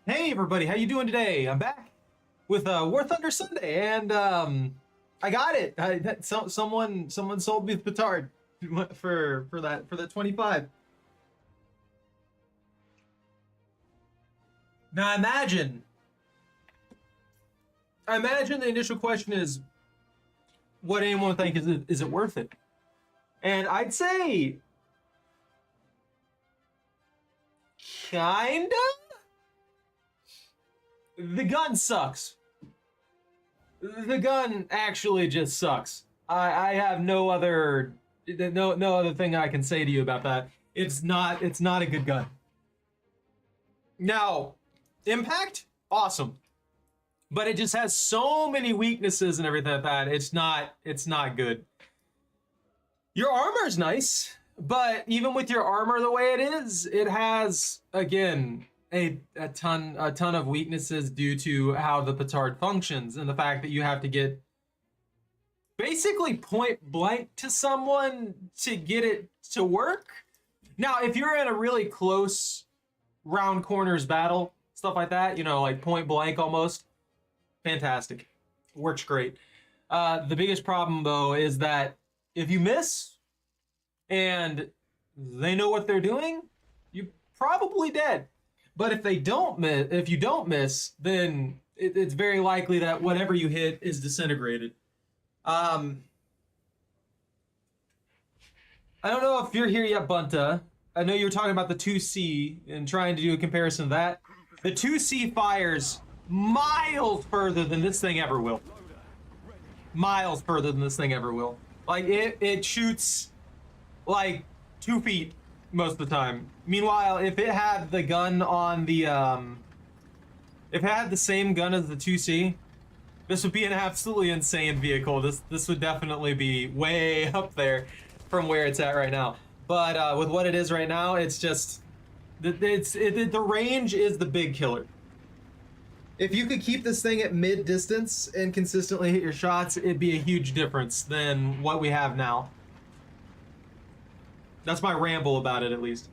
Hey everybody, how you doing today? I'm back with War Thunder Sunday, and I got it. Someone sold me the petard for that 25. Now I imagine the initial question is, what anyone would think is it worth it? And I'd say, kinda. The gun sucks. The gun actually just sucks. I have no other thing I can say to you about that. It's not a good gun. Now, impact, awesome. But it just has so many weaknesses and everything like that. It's not good. Your armor is nice, but even with your armor the way it is, it has, again, a ton of weaknesses due to how the petard functions and the fact that you have to get basically point blank to someone to get it to work. Now, if you're in a really close round corners battle, stuff like that, like point blank almost, fantastic. Works great. The biggest problem though is that if you miss and they know what they're doing, you're probably dead. But if you don't miss, then it's very likely that whatever you hit is disintegrated. I don't know if you're here yet, Bunta. I know you were talking about the 2C and trying to do a comparison of that. The 2C fires miles further than this thing ever will. Miles further than this thing ever will. Like, it shoots like 2 feet most of the time. Meanwhile, if it had the gun on the, if it had the same gun as the 2C, this would be an absolutely insane vehicle. This would definitely be way up there from where it's at right now. But with what it is right now, it's just, the range is the big killer. If you could keep this thing at mid distance and consistently hit your shots, it'd be a huge difference than what we have now. That's my ramble about it, at least.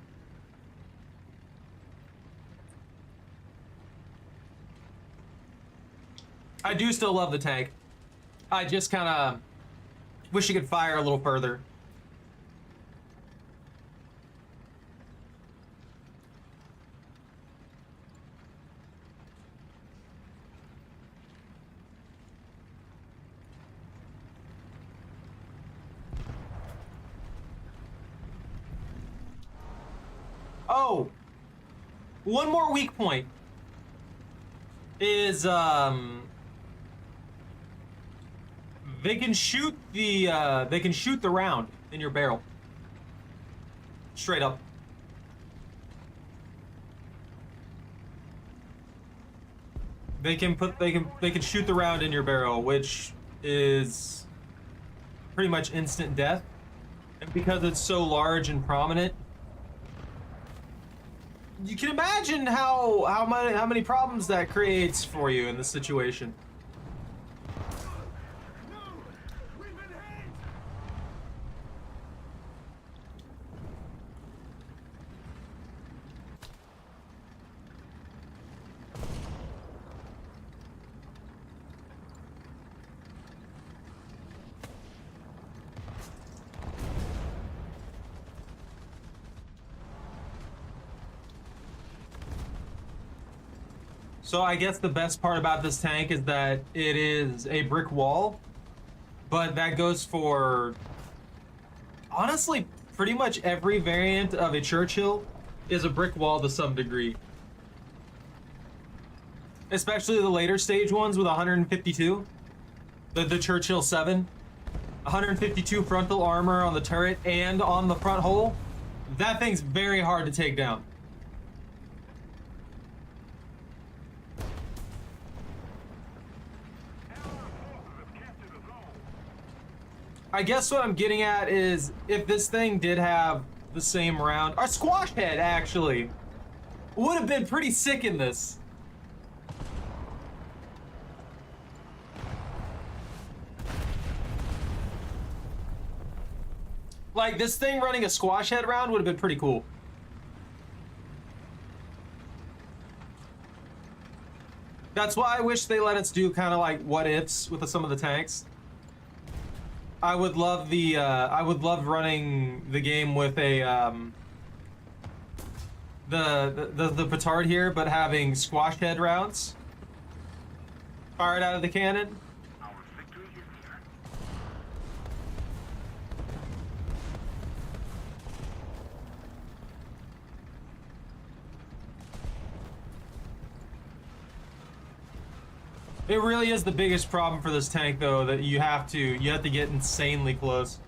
I do still love the tank. I just kind of wish it could fire a little further. Oh, one more weak point is they can shoot the round in your barrel. Straight up. They can shoot the round in your barrel, which is pretty much instant death. And because it's so large and prominent, you can imagine how many problems that creates for you in this situation. So I guess the best part about this tank is that it is a brick wall, but that goes for, honestly, pretty much every variant of a Churchill is a brick wall to some degree. Especially the later stage ones with 152, the Churchill 7, 152 frontal armor on the turret and on the front hull. That thing's very hard to take down. I guess what I'm getting at is if this thing did have the same round, our squash head actually would have been pretty sick in this. Like, this thing running a squash head round would have been pretty cool. That's why I wish they let us do kind of like what ifs with some of the tanks. I would love the I would love running the game with a the petard here, but having squash head rounds fired out of the cannon. It really is the biggest problem for this tank, though, that you have to get insanely close.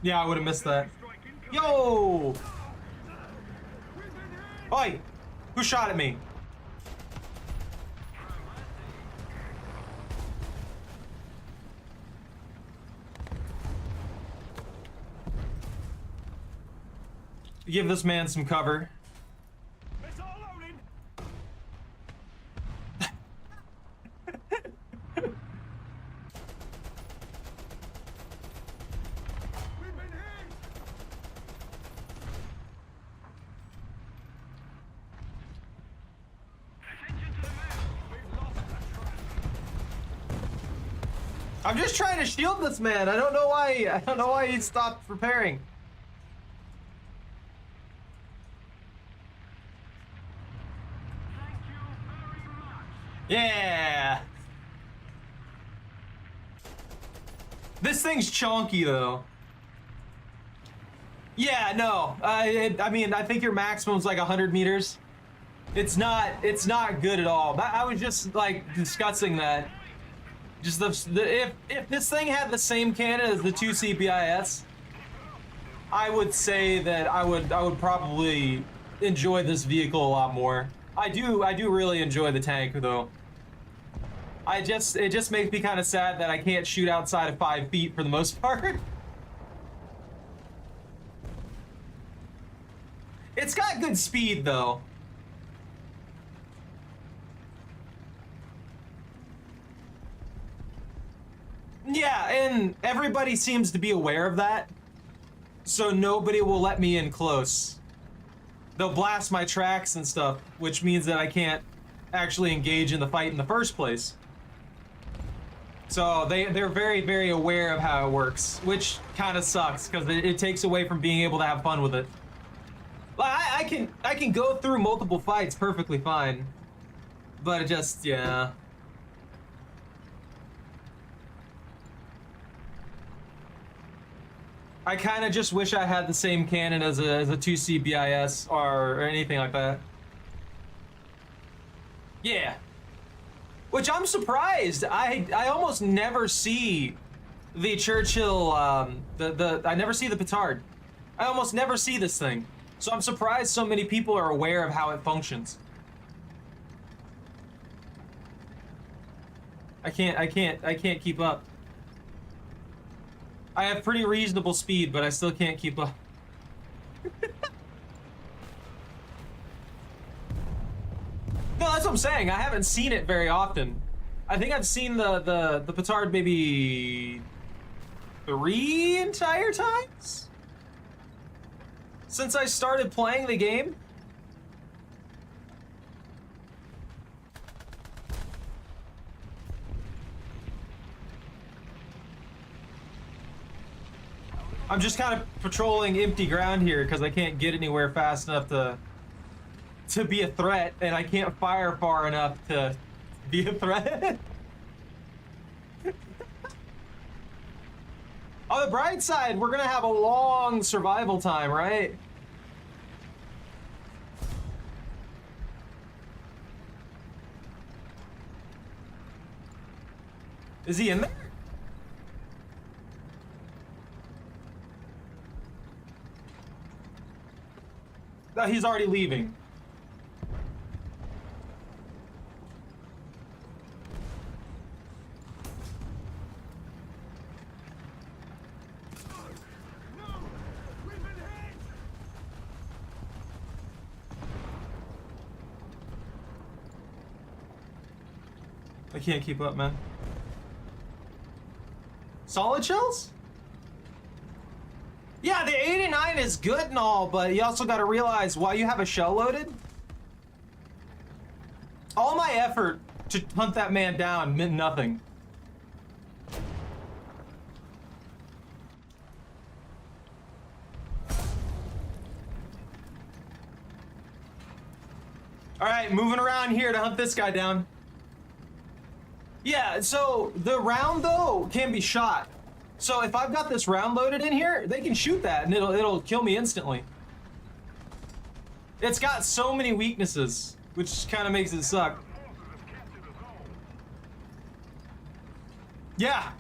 Yeah, I would have missed that. Yo! Oi! Who shot at me? Give this man some cover. I'm just trying to shield this man. I don't know why he stopped repairing. Yeah. This thing's chonky though. Yeah, no. I mean, I think your maximum's like 100 meters. It's not good at all. I was just like discussing that. Just if this thing had the same cannon as the 2C BIS, I would say that I would probably enjoy this vehicle a lot more. I do really enjoy the tank though. It just makes me kind of sad that I can't shoot outside of 5 feet for the most part. It's got good speed though. Yeah, and everybody seems to be aware of that, so nobody will let me in close. They'll blast my tracks and stuff, which means that I can't actually engage in the fight in the first place. So they're very, very aware of how it works, which kind of sucks because it takes away from being able to have fun with it. Like I can go through multiple fights perfectly fine, but it just, yeah. I kind of just wish I had the same cannon as a 2C BIS or anything like that. Yeah. Which I'm surprised. I almost never see the Churchill, I never see the petard. I almost never see this thing. So I'm surprised so many people are aware of how it functions. I can't keep up. I have pretty reasonable speed, but I still can't keep up. No, that's what I'm saying. I haven't seen it very often. I think I've seen the petard maybe 3 entire times since I started playing the game. I'm just kind of patrolling empty ground here because I can't get anywhere fast enough to be a threat, and I can't fire far enough to be a threat. On the bright side, we're gonna have a long survival time, right? Is he in there? No, he's already leaving. I can't keep up, man. Solid shells? Yeah, the 89 is good and all, but you also got to realize while you have a shell loaded, all my effort to hunt that man down meant nothing. All right, moving around here to hunt this guy down. Yeah, so the round though can be shot. So if I've got this round loaded in here, they can shoot that and it'll kill me instantly. It's got so many weaknesses, which kind of makes it suck. Yeah.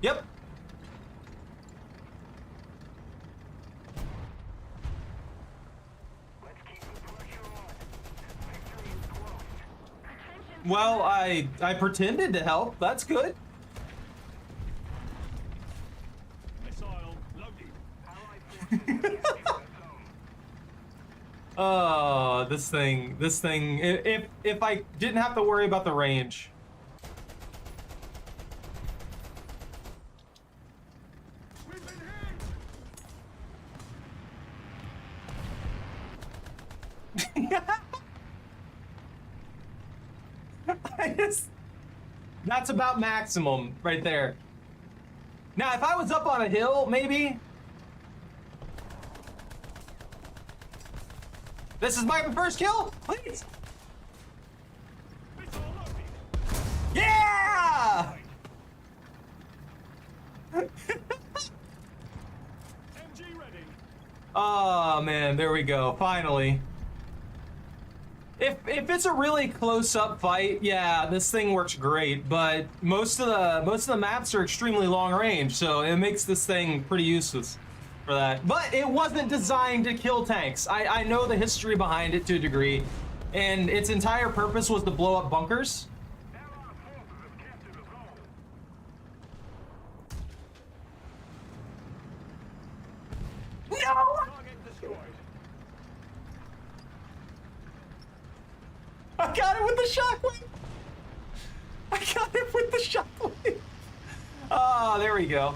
Yep. Well, I pretended to help. That's good. Oh, this thing. If I didn't have to worry about the range. That's about maximum right there. Now, if I was up on a hill, maybe. This is my first kill, please. Yeah! Oh man, there we go. Finally. If it's a really close-up fight, yeah, this thing works great. But most of the maps are extremely long range, so it makes this thing pretty useless for that. But it wasn't designed to kill tanks. I know the history behind it to a degree, and its entire purpose was to blow up bunkers. No! I got it with the shockwave! I got it with the shockwave! Oh, there we go.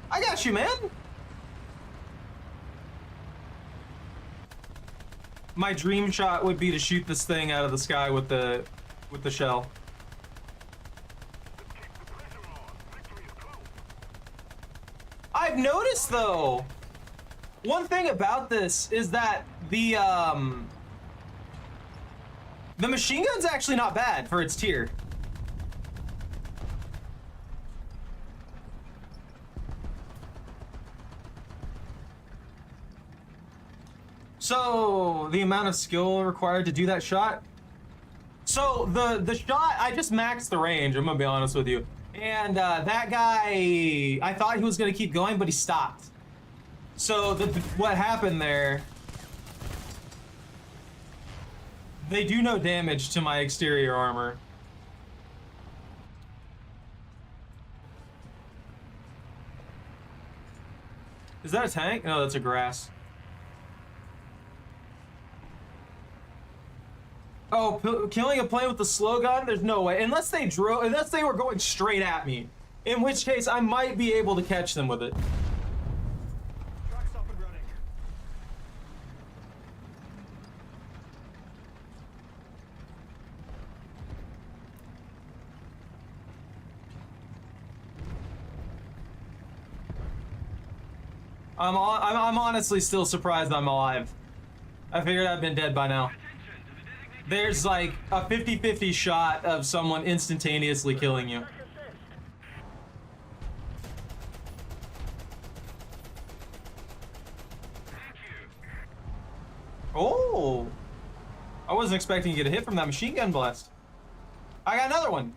I got you, man! My dream shot would be to shoot this thing out of the sky with the shell. I've noticed though, one thing about this is that the machine gun's actually not bad for its tier. So the amount of skill required to do that shot. So the shot, I just maxed the range, I'm gonna be honest with you. And that guy, I thought he was gonna keep going, but he stopped. So what happened there, they do no damage to my exterior armor. Is that a tank? No, that's a grass. Oh, killing a plane with the slow gun? There's no way. Unless they were going straight at me. In which case, I might be able to catch them with it. Truck's up and running. I'm honestly still surprised I'm alive. I figured I'd been dead by now. There's like a 50-50 shot of someone instantaneously killing you. Oh! I wasn't expecting to get a hit from that machine gun blast. I got another one.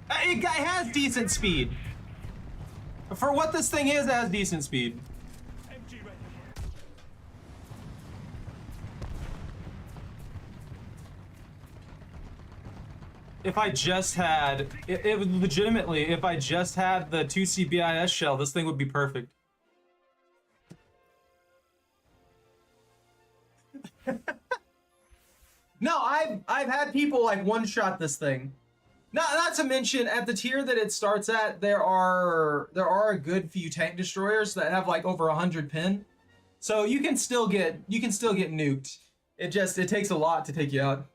It has decent speed. For what this thing is, it has decent speed. if I just had it was legitimately, if I just had the 2C BIS shell, this thing would be perfect. No, I've had people like one-shot this thing. Not to mention, at the tier that it starts at, there are a good few tank destroyers that have like over 100 pin, so you can still get nuked. It takes a lot to take you out.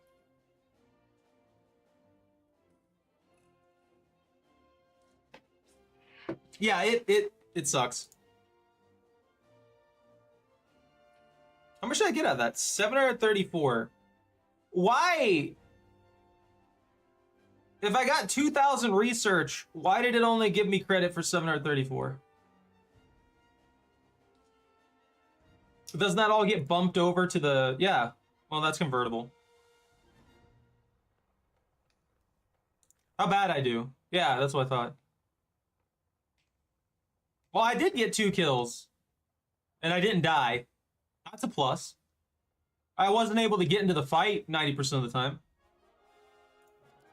Yeah, it sucks. How much did I get out of that? 734. Why? If I got 2,000 research, why did it only give me credit for 734? Doesn't that all get bumped over to the... Yeah, well, that's convertible. How bad I do. Yeah, that's what I thought. Well, I did get 2 kills, and I didn't die. That's a plus. I wasn't able to get into the fight 90% of the time.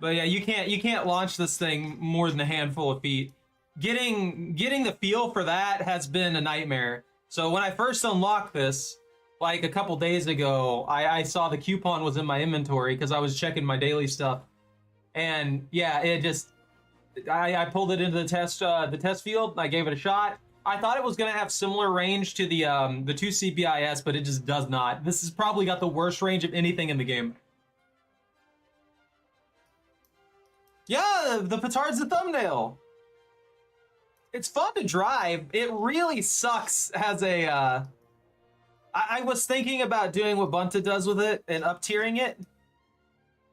But yeah, you can't launch this thing more than a handful of feet. Getting the feel for that has been a nightmare. So when I first unlocked this, like a couple days ago, I saw the coupon was in my inventory because I was checking my daily stuff. And yeah, it just... I pulled it into the test field. I gave it a shot. I thought it was gonna have similar range to the 2C BIS, but it just does not. This has probably got the worst range of anything in the game. Yeah, the petard's the thumbnail. It's fun to drive. It really sucks as a... I was thinking about doing what Bannith does with it and up-tiering it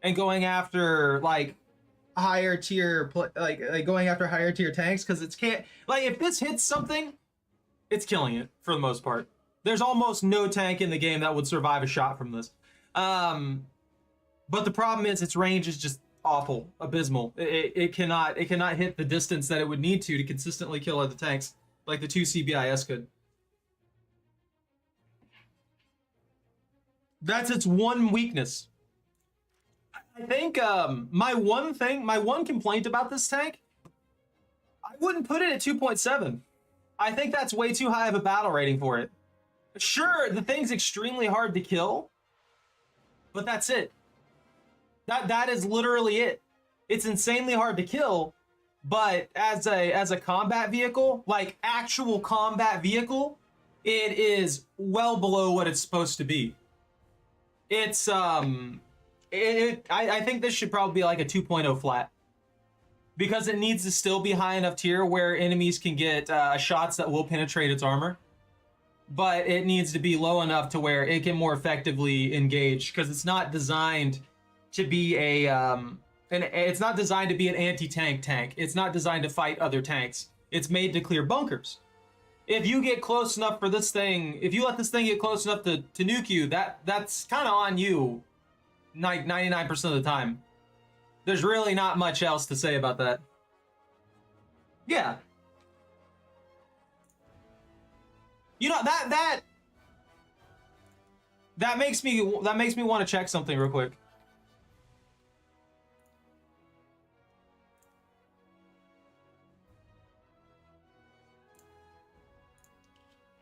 and going after like higher tier, like going after higher tier tanks, because it's can't, like, if this hits something, it's killing it for the most part. There's almost no tank in the game that would survive a shot from this. But the problem is its range is just awful, abysmal. It cannot hit the distance that it would need to consistently kill other tanks like the 2C BIS could. That's its one weakness. I think my one complaint about this tank, I wouldn't put it at 2.7. I think that's way too high of a battle rating for it. Sure, the thing's extremely hard to kill, but that's it. That is literally it. It's insanely hard to kill, but as a combat vehicle, like actual combat vehicle, it is well below what it's supposed to be. It's I think this should probably be like a 2.0 flat, because it needs to still be high enough tier where enemies can get shots that will penetrate its armor, but it needs to be low enough to where it can more effectively engage, because it's not designed to be it's not designed to be an anti-tank tank. It's not designed to fight other tanks. It's made to clear bunkers. If you get close enough for this thing, if you let this thing get close enough to nuke you, that's kind of on you, like 99% of the time. There's really not much else to say about that. Yeah. You know, that makes me want to check something real quick.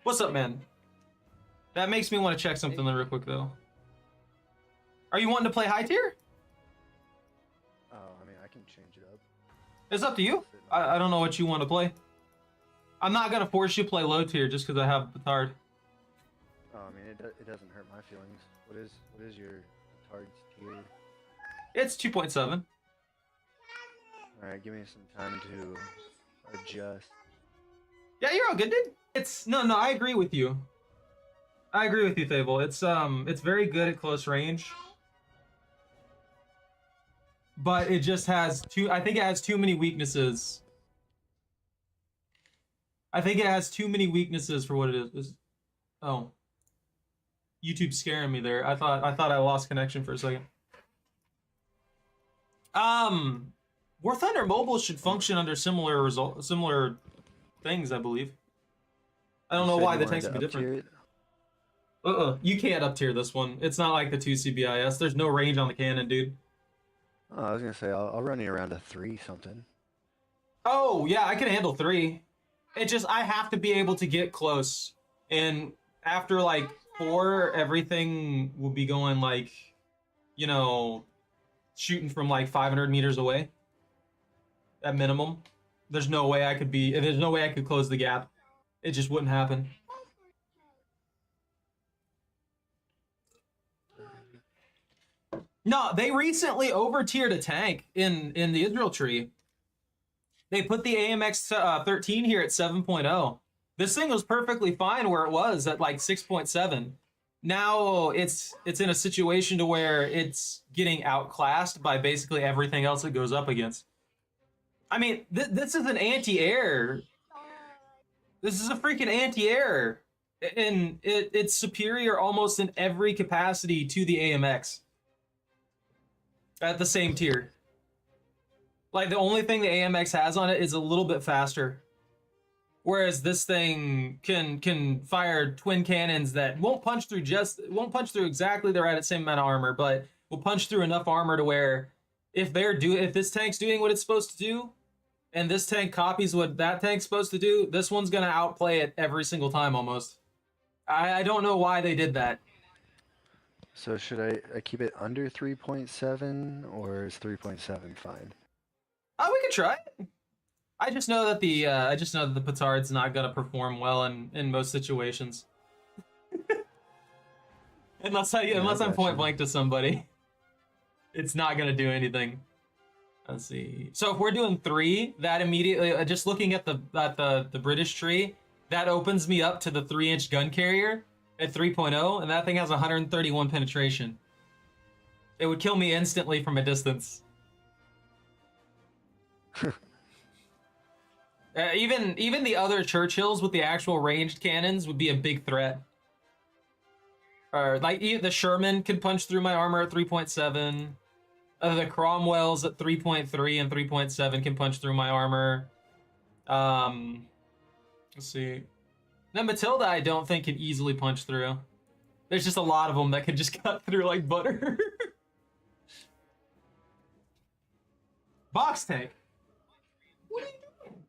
What's up, man? That makes me want to check something real quick, though. Are you wanting to play high tier? Oh, I mean, I can change it up. It's up to you. I don't know what you want to play. I'm not gonna force you to play low tier just because I have petard. Oh, I mean, it doesn't hurt my feelings. What is your petard's tier? It's 2.7. All right, give me some time to adjust. Yeah, you're all good, dude. It's no, I agree with you. I agree with you, Thable. It's very good at close range, but it just has I think it has too many weaknesses. I think it has too many weaknesses for what it is. Oh, YouTube's scaring me there. I thought I lost connection for a second. War Thunder Mobile should function under similar things, I believe. I don't know why the tanks would be different. You can't up tier this one. It's not like the 2C BIS. There's no range on the cannon, dude. Oh, I was gonna say I'll run you around a 3 something. Oh, yeah, I can handle 3. It just, I have to be able to get close. And after like 4, everything will be going like, you know, shooting from like 500 meters away at minimum. There's no way I could close the gap. It just wouldn't happen. No, they recently over-tiered a tank in the Israel tree. They put the AMX 13 here at 7.0. This thing was perfectly fine where it was at like 6.7. Now it's in a situation to where it's getting outclassed by basically everything else it goes up against. I mean, this is an anti-air. This is a freaking anti-air. And it's superior almost in every capacity to the AMX. At the same tier. Like, the only thing the AMX has on it is a little bit faster. Whereas this thing can fire twin cannons that won't punch through exactly the right same amount of armor, but will punch through enough armor to where if this tank's doing what it's supposed to do, and this tank copies what that tank's supposed to do, this one's gonna outplay it every single time almost. I don't know why they did that. So should I keep it under 3.7 or is 3.7 fine? Oh, we could try it. I just know that the petard's not gonna perform well in most situations. unless I'm point blank to somebody, it's not gonna do anything. Let's see. So if we're doing 3, that immediately, just looking at the British tree, that opens me up to the 3-inch gun carrier at 3.0, and that thing has 131 penetration. It would kill me instantly from a distance. Even the other Churchills with the actual ranged cannons would be a big threat. Or like the Sherman could punch through my armor at 3.7. The Cromwells at 3.3 and 3.7 can punch through my armor. Let's see. Now Matilda, I don't think can easily punch through. There's just a lot of them that can just cut through like butter. Box tank. What are you doing?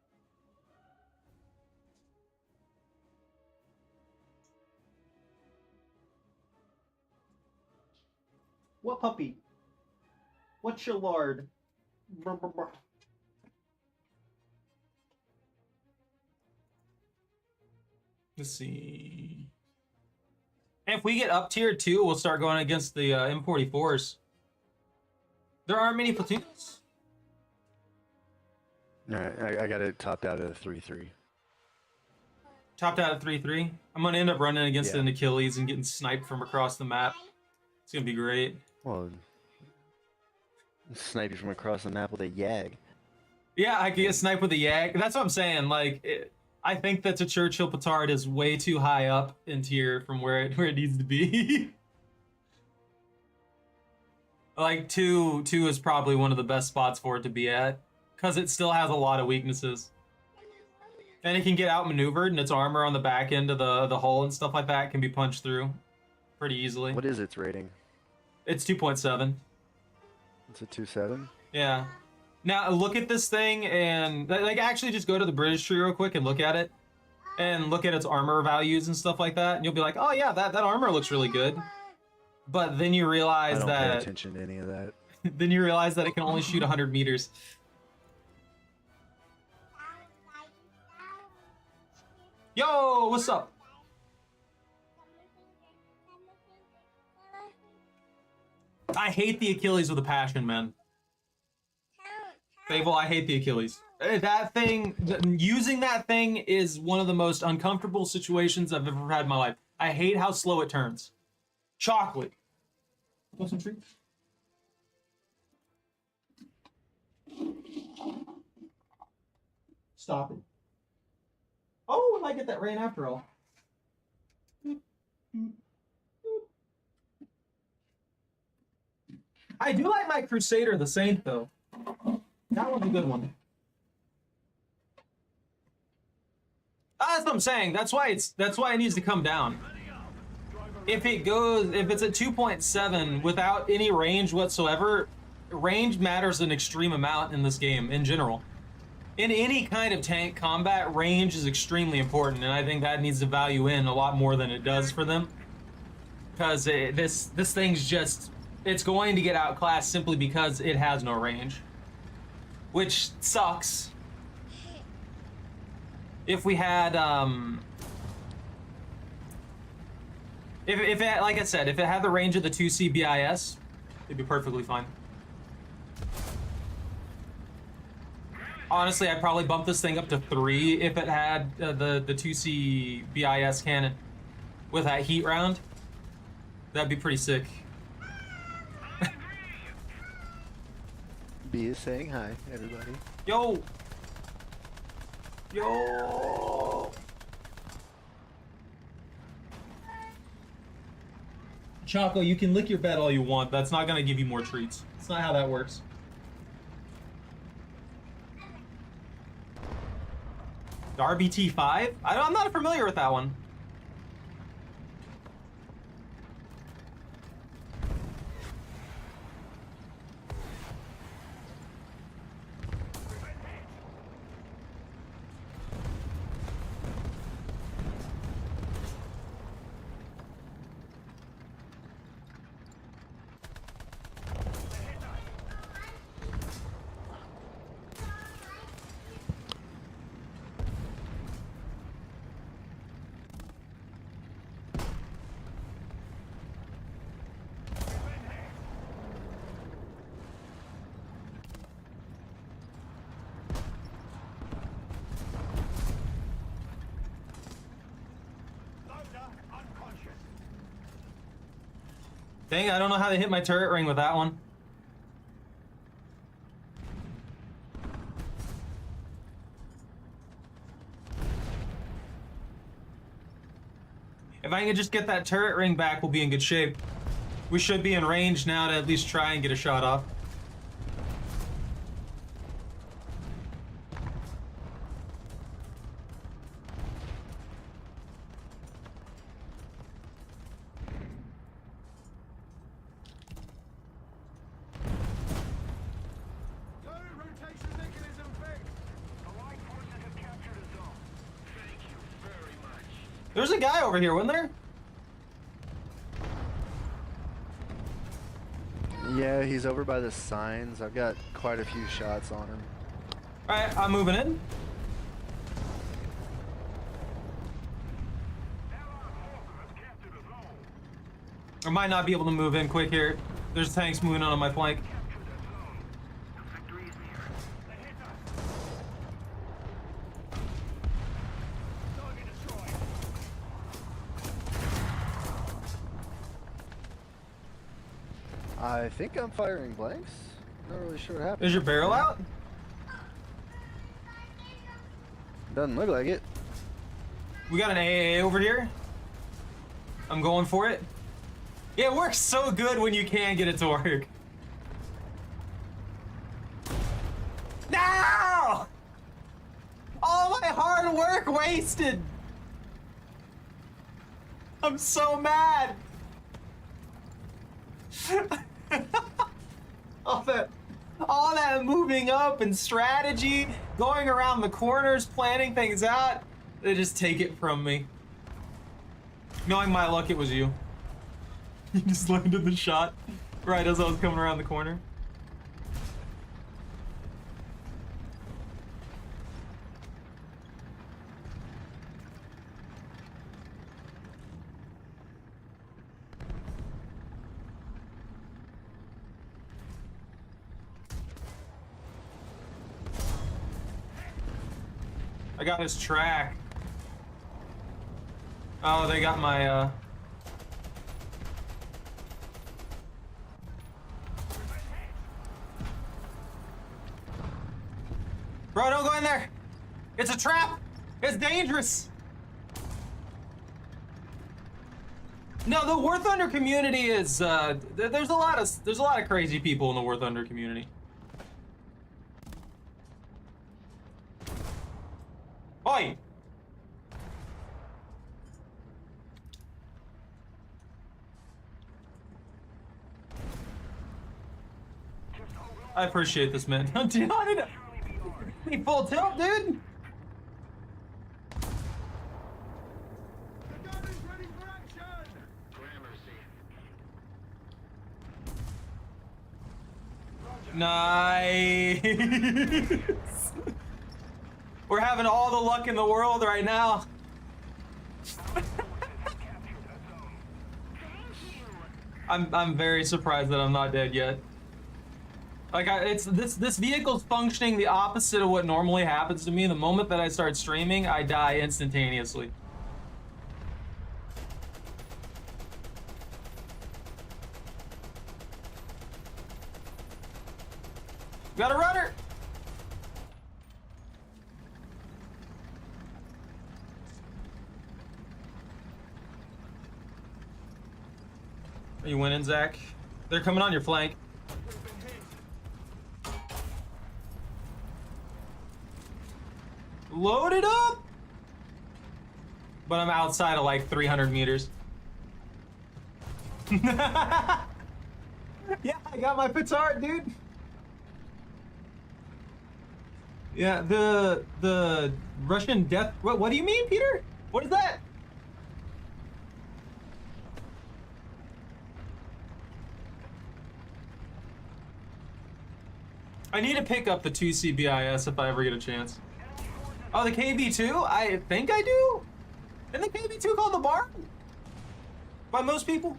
What puppy? What's your lord? Brr, brr, brr. Let's see. And if we get up tier 2, we'll start going against the M44s. There aren't many platoons. Alright, I got it topped out at a 3-3. Topped out at 3-3. I'm gonna end up running against an Achilles and getting sniped from across the map. It's gonna be great. Well, snipe you from across the map with a Yag. Yeah, I can get sniped with a Yag. That's what I'm saying. Like, I think that the Churchill Petard is way too high up in tier from where it needs to be. Like 2 is probably one of the best spots for it to be at, because it still has a lot of weaknesses. And it can get outmaneuvered, and its armor on the back end of the hull and stuff like that can be punched through pretty easily. What is its rating? It's 2.7. It's a 2.7? Yeah. Now look at this thing and like actually just go to the British tree real quick and look at it. And look at its armor values and stuff like that. And you'll be like, oh yeah, that armor looks really good. But then you realize I don't pay attention to any of that. Then you realize that it can only shoot 100 meters. Yo, what's up? I hate the Achilles with a passion, man. Fable, I hate the Achilles. That thing, using that thing is one of the most uncomfortable situations I've ever had in my life. I hate how slow it turns. Chocolate. Want some treats? Stop it. Oh, I might get that rain after all. I do like my Crusader the Saint, though. That one's a good one. That's what I'm saying. That's why it needs to come down. If it's at 2.7 without any range whatsoever, range matters an extreme amount in this game in general. In any kind of tank combat, range is extremely important, and I think that needs to value in a lot more than it does for them. Because this thing's just, it's going to get outclassed simply because it has no range. Which sucks. If we had, if it, like I said, if it had the range of the 2C BIS, it'd be perfectly fine. Honestly, I'd probably bump this thing up to 3 if it had the 2C BIS cannon with that heat round. That'd be pretty sick. B is saying hi, everybody. Yo! Yo! Choco, you can lick your bed all you want. That's not gonna give you more treats. That's not how that works. The RBT-5? I'm not familiar with that one. Dang, I don't know how to hit my turret ring with that one. If I can just get that turret ring back, we'll be in good shape. We should be in range now to at least try and get a shot off. There's a guy over here, wasn't there? Yeah, he's over by the signs. I've got quite a few shots on him. Alright, I'm moving in. I might not be able to move in quick here. There's tanks moving on my flank. I think I'm firing blanks. Not really sure what happened. Is your barrel out? Doesn't look like it. We got an AAA over here. I'm going for it. Yeah, it works so good when you can get it to work. No! All my hard work wasted. I'm so mad. all that moving up and strategy, going around the corners, planning things out, they just take it from me. Knowing my luck, it was you. You just landed the shot right as I was coming around the corner. I got his track. Oh, they got my, Bro, don't go in there! It's a trap! It's dangerous! No, the War Thunder community is, there's a lot of crazy people in the War Thunder community. Oi! I appreciate this, man. Dude, I need to be full tilt, dude. Nice. We're having all the luck in the world right now. I'm very surprised that I'm not dead yet. Like it's this vehicle's functioning the opposite of what normally happens to me. The moment that I start streaming, I die instantaneously. Got a runner. Are you winning, Zach? They're coming on your flank. Load it up! But I'm outside of like 300 meters. Yeah, I got my petard, dude. Yeah, the Russian death. What do you mean, Peter? What is that? I need to pick up the 2C BIS if I ever get a chance. Oh, the KB2? I think I do? Isn't the KB2 called the bar? By most people?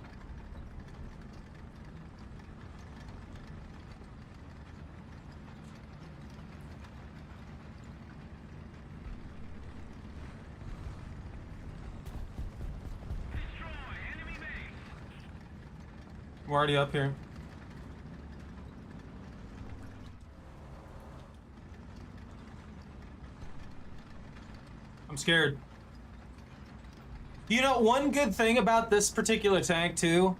We're already up here. I'm scared. You know, one good thing about this particular tank too,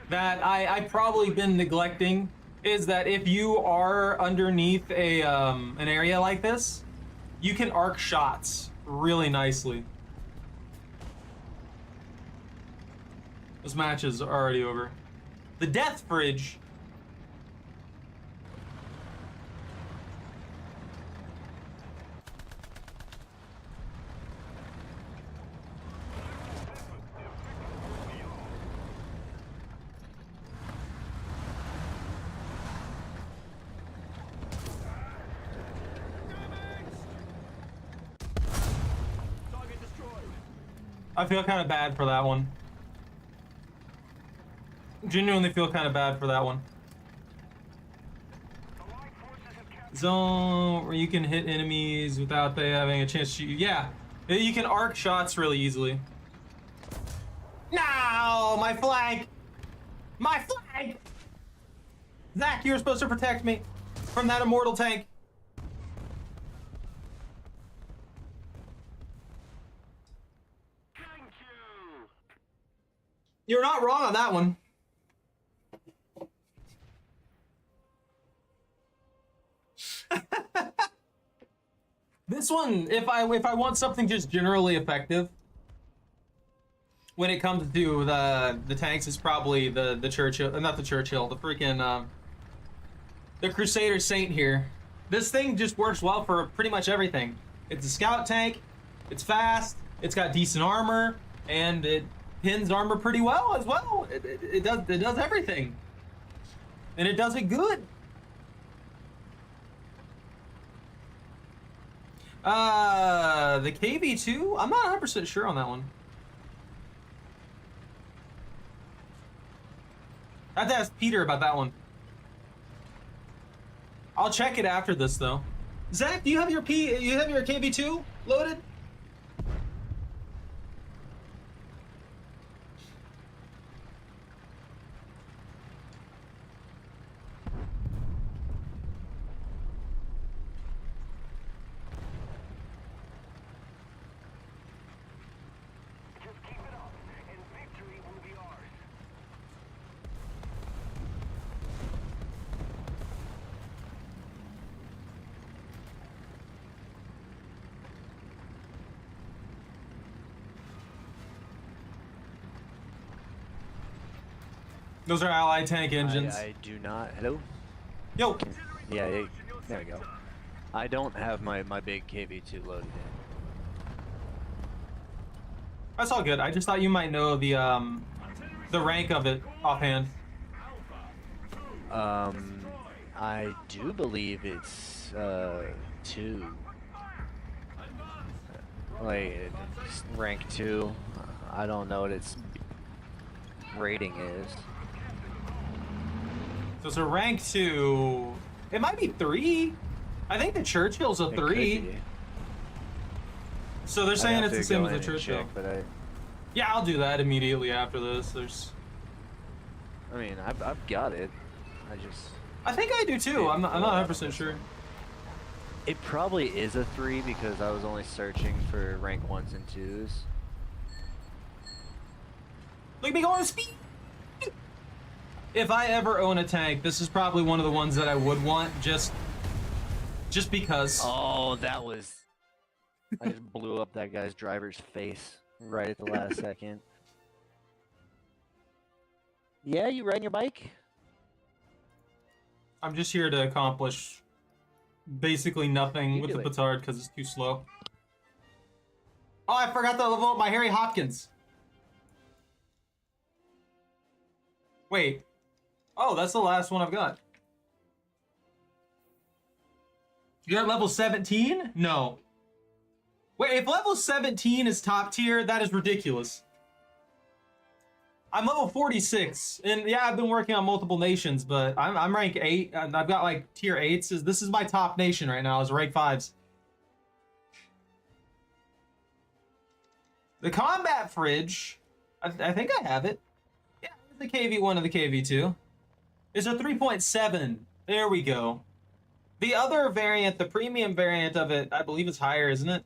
that I probably been neglecting, is that if you are underneath a an area like this, you can arc shots really nicely. This match is already over. The death fridge. I feel kind of bad for that one. Genuinely feel kind of bad for that one. Zone where you can hit enemies without they having a chance to shoot you. Yeah, you can arc shots really easily. No, my flank! My flank! Zach, you were supposed to protect me from that immortal tank. You're not wrong on that one. This one, if I want something just generally effective, when it comes to the tanks, is probably the Churchill, not the Churchill, the freaking the Crusader Saint here. This thing just works well for pretty much everything. It's a scout tank, it's fast, it's got decent armor, and it pins armor pretty well as well. It does everything, and it does it good. The KV2, I'm not 100% sure on that one. I have to ask Peter about that one. I'll check it after this though. Zach, do you have your KV2 loaded? Those are allied tank engines. I do not. Hello? Yo. Yeah, there we go. I don't have my big KV2 loaded in. That's all good. I just thought you might know the rank of it offhand. I do believe it's 2. Like it's rank 2. I don't know what its rating is. So it's a rank 2. It might be 3. I think the Churchill's a 3. So they're saying it's the same as the Churchill. But yeah, I'll do that immediately after this. I mean, I've got it. I think I do too. I'm not 100% sure. It probably is a 3 because I was only searching for rank 1s and 2s. Look at me going speed! If I ever own a tank, this is probably one of the ones that I would want, just because. Oh, that was... I just blew up that guy's driver's face right at the last second. Yeah, you riding your bike? I'm just here to accomplish basically nothing with the it. petard because it's too slow. Oh, I forgot to level up my Harry Hopkins. Wait. Oh, that's the last one I've got. You're at level 17? No. Wait, if level 17 is top tier, that is ridiculous. I'm level 46, and yeah, I've been working on multiple nations, but I'm rank 8, and I've got like tier 8s. This is my top nation right now, is rank 5s. The combat fridge, I think I have it. Yeah, the KV1 and the KV2. It's a 3.7. There we go. The other variant, the premium variant of it, I believe is higher, isn't it?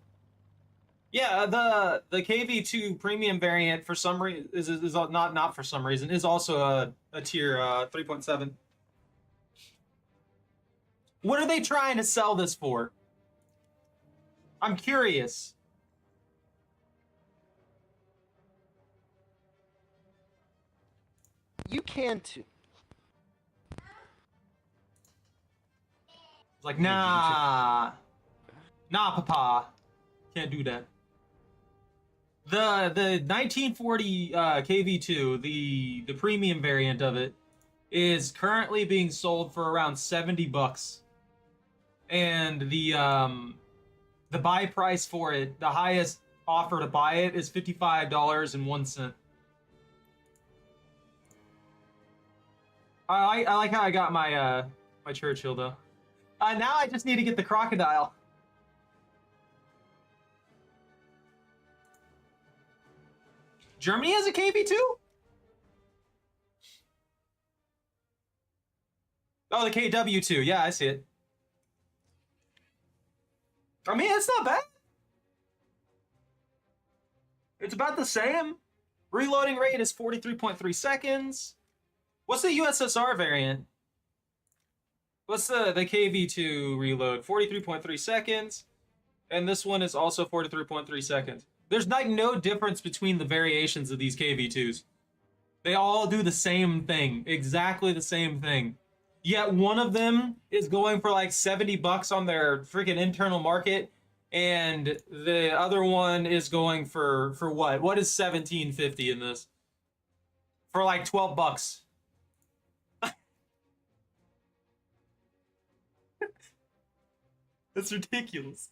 Yeah, the KV2 premium variant for some reason is not for some reason is also a tier 3.7. What are they trying to sell this for? I'm curious. You can too. It's like, nah, papa, can't do that. The 1940 KV2, the premium variant of it, is currently being sold for around $70, and the buy price for it, the highest offer to buy it, is $55.01. I like how I got my my Churchill though. Now I just need to get the crocodile. Germany has a KV2? Oh, the KW2. Yeah, I see it. I mean, it's not bad. It's about the same. Reloading rate is 43.3 seconds. What's the USSR variant? What's the KV2 reload? 43.3 seconds. And this one is also 43.3 seconds. There's like no difference between the variations of these KV2s. They all do the same thing. Exactly the same thing. Yet one of them is going for like $70 on their freaking internal market. And the other one is going for what? What is $17.50 in this? For like $12. That's ridiculous.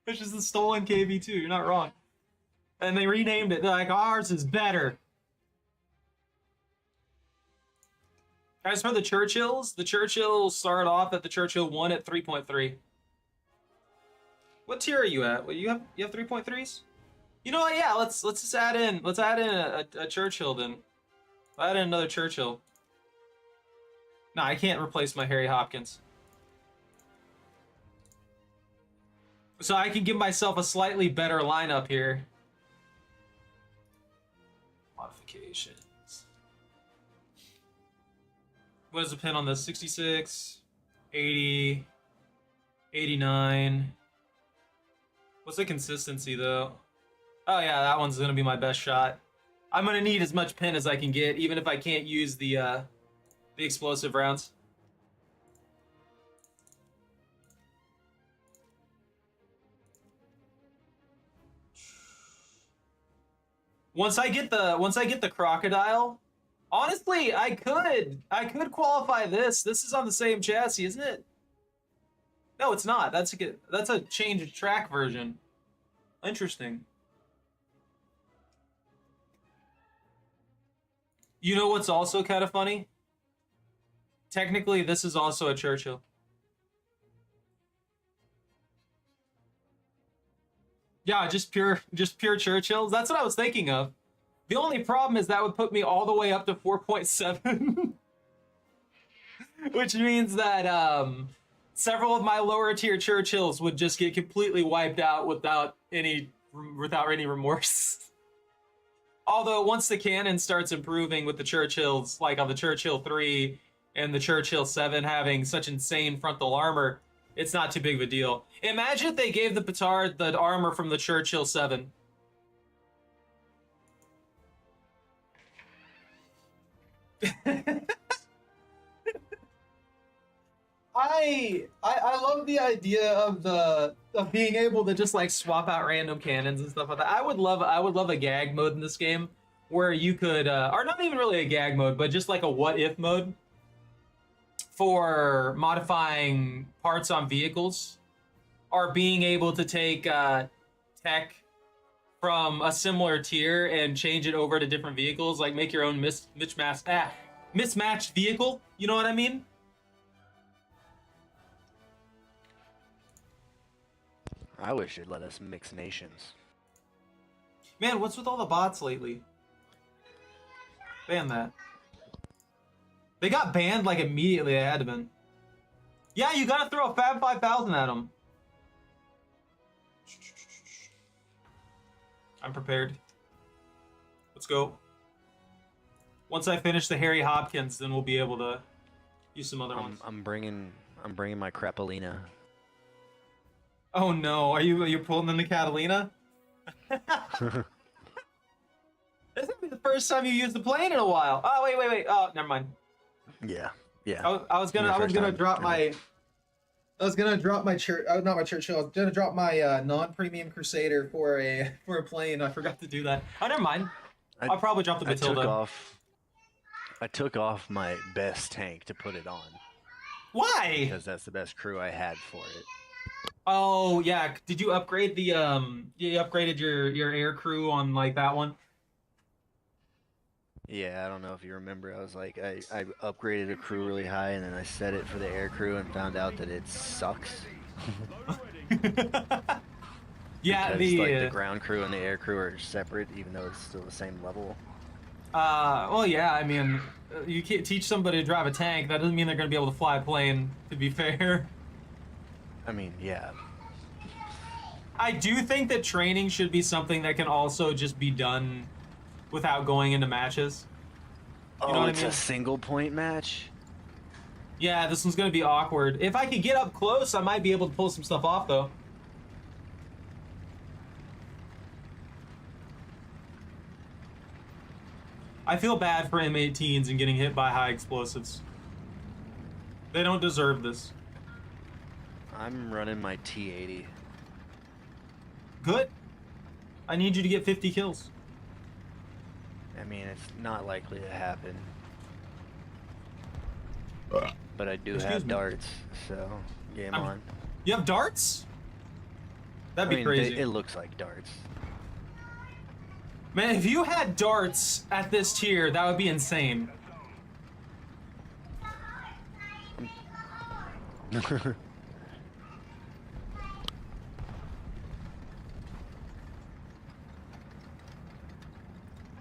It's just a stolen KV2. You're not wrong. And they renamed it. They're like, ours is better. As for the Churchills start off at the Churchill 1 at 3.3. What tier are you at? Well, you have 3.3s? You know what? Yeah, let's just add in a Churchill then. I'll add in another Churchill. Nah, I can't replace my Harry Hopkins. So I can give myself a slightly better lineup here. Modifications. What is the pin on this? 66, 80, 89. What's the consistency though? Oh yeah, that one's gonna be my best shot. I'm gonna need as much pin as I can get, even if I can't use the explosive rounds. Once I get the crocodile, honestly, I could qualify this. This is on the same chassis, isn't it? No, it's not. That's a change of track version. Interesting. You know what's also kind of funny? Technically, this is also a Churchill. Yeah, just pure Churchills. That's what I was thinking of. The only problem is that would put me all the way up to 4.7. Which means that several of my lower tier Churchills would just get completely wiped out without any remorse. Although once the cannon starts improving with the Churchills, like on the Churchill 3 and the Churchill 7 having such insane frontal armor, it's not too big of a deal. Imagine if they gave the petard the armor from the Churchill 7. I love the idea of being able to just like swap out random cannons and stuff like that. I would love a gag mode in this game where you could or not even really a gag mode, but just like a what if mode for modifying parts on vehicles, or being able to take tech from a similar tier and change it over to different vehicles, like make your own mismatched vehicle. You know what I mean? I wish it let us mix nations. Man, what's with all the bots lately? Ban that. They got banned like immediately. They had to been. Yeah, you gotta throw a Fab 5000 at them. I'm prepared. Let's go. Once I finish the Harry Hopkins, then we'll be able to use some other ones. I'm bringing my Crapalina. Oh no, are you pulling in the Catalina? This will be the first time you used the plane in a while. Oh wait. Oh, never mind. Yeah. I was gonna drop my church. Not my church. I was gonna drop my non-premium Crusader for a plane. I forgot to do that. Oh, never mind. I'll probably drop the Matilda. I took off my best tank to put it on. Why? Because that's the best crew I had for it. Oh yeah. Did you upgrade the You upgraded your air crew on like that one? Yeah, I don't know if you remember. I was like, I upgraded a crew really high, and then I set it for the air crew and found out that it sucks. Yeah, because, the ground crew and the air crew are separate, even though it's still the same level. Well, yeah. I mean, you can't teach somebody to drive a tank. That doesn't mean they're gonna be able to fly a plane. To be fair. I mean, yeah. I do think that training should be something that can also just be done without going into matches. You know what it's I mean? a single point match? Yeah, this one's gonna be awkward. If I could get up close, I might be able to pull some stuff off, though. I feel bad for M18s and getting hit by high explosives. They don't deserve this. I'm running my T80. Good. I need you to get 50 kills. I mean, it's not likely to happen. But I do have darts, so game on. You have darts? That'd be crazy. It looks like darts. Man, if you had darts at this tier, that would be insane.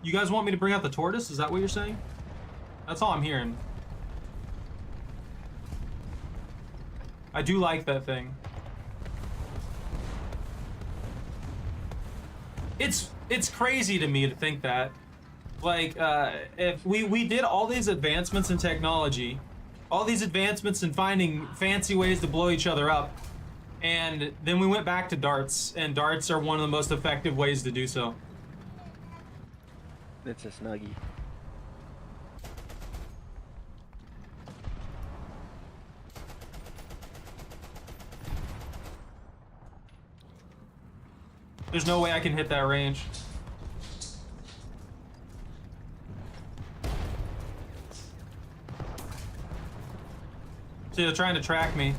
You guys want me to bring out the tortoise? Is that what you're saying? That's all I'm hearing. I do like that thing. It's crazy to me to think that, like, if we did all these advancements in technology, all these advancements in finding fancy ways to blow each other up, and then we went back to darts, and darts are one of the most effective ways to do so. It's a snuggie. There's no way I can hit that range. So they're trying to track me.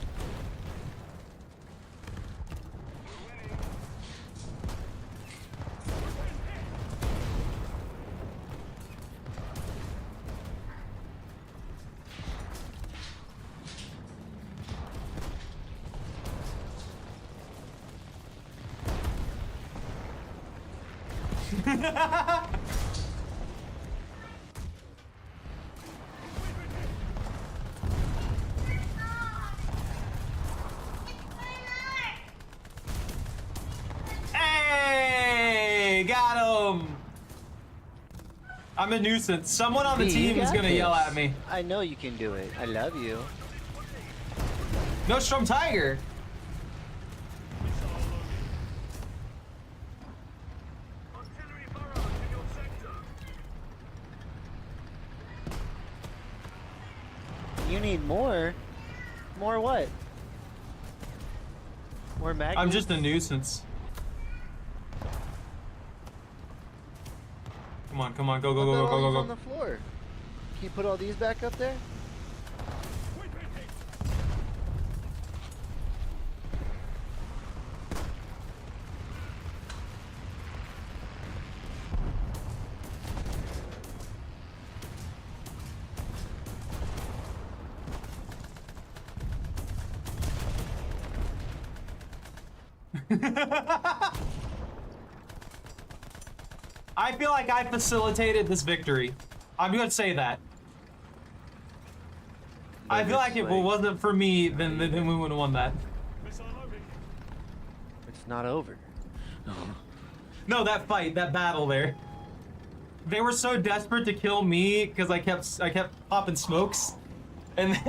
Hey, got him. I'm a nuisance. Someone on the B, team you is got gonna yell this. at me. I know you can do it. I love you. No Strom Tiger. You need more. More what? More magnets? I'm just a nuisance. Come on, come on, go, go, go, go, go, go, on go. the floor. Can you put all these back up there? I feel like I facilitated this victory. I'm gonna say that. I feel like if it wasn't for me, then we would have won that. It's not over. No, that fight, that battle there. They were so desperate to kill me because I kept popping smokes, and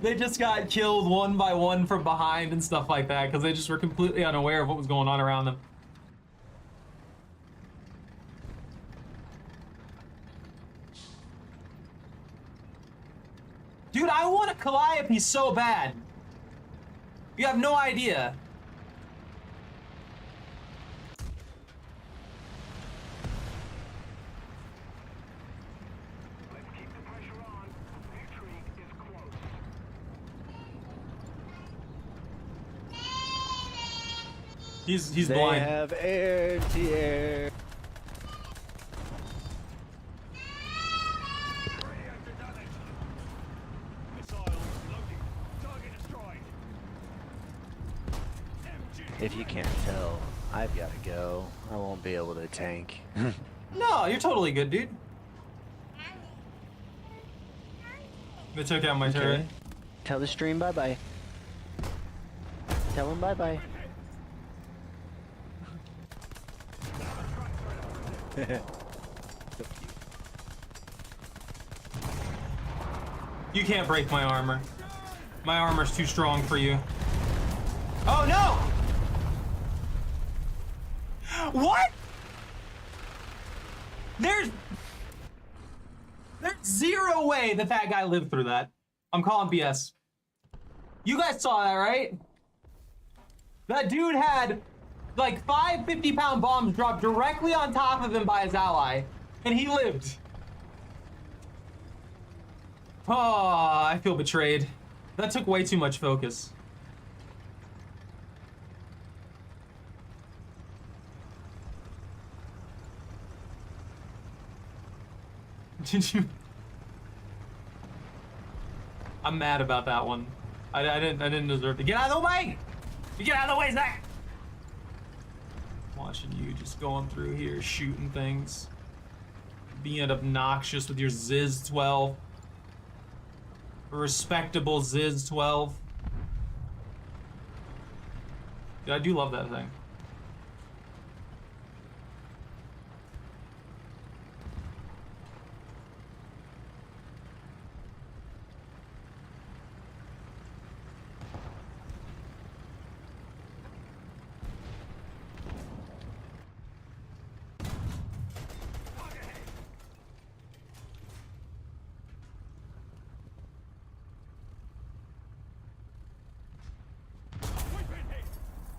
they just got killed one by one from behind and stuff like that because they just were completely unaware of what was going on around them. Dude, I want a Calliope so bad. You have no idea. Let's keep the pressure on. Victory is close. He's They blind. have air-to-air. If you can't tell, I've got to go. I won't be able to tank. No, you're totally good, dude. They took out my turret. Tell the stream bye-bye. Tell him bye-bye. You can't break my armor. My armor's too strong for you. Oh no! What? There's zero way that guy lived through that. I'm calling BS. You guys saw that, right? That dude had like 5 50-pound bombs dropped directly on top of him by his ally, and he lived. Oh, I feel betrayed. That took way too much focus. Did you? I'm mad about that one. I didn't deserve to get out of the way. You get out of the way, Zach. Watching you just going through here, shooting things, being obnoxious with your Ziz 12, a respectable Ziz 12. Dude, I do love that thing.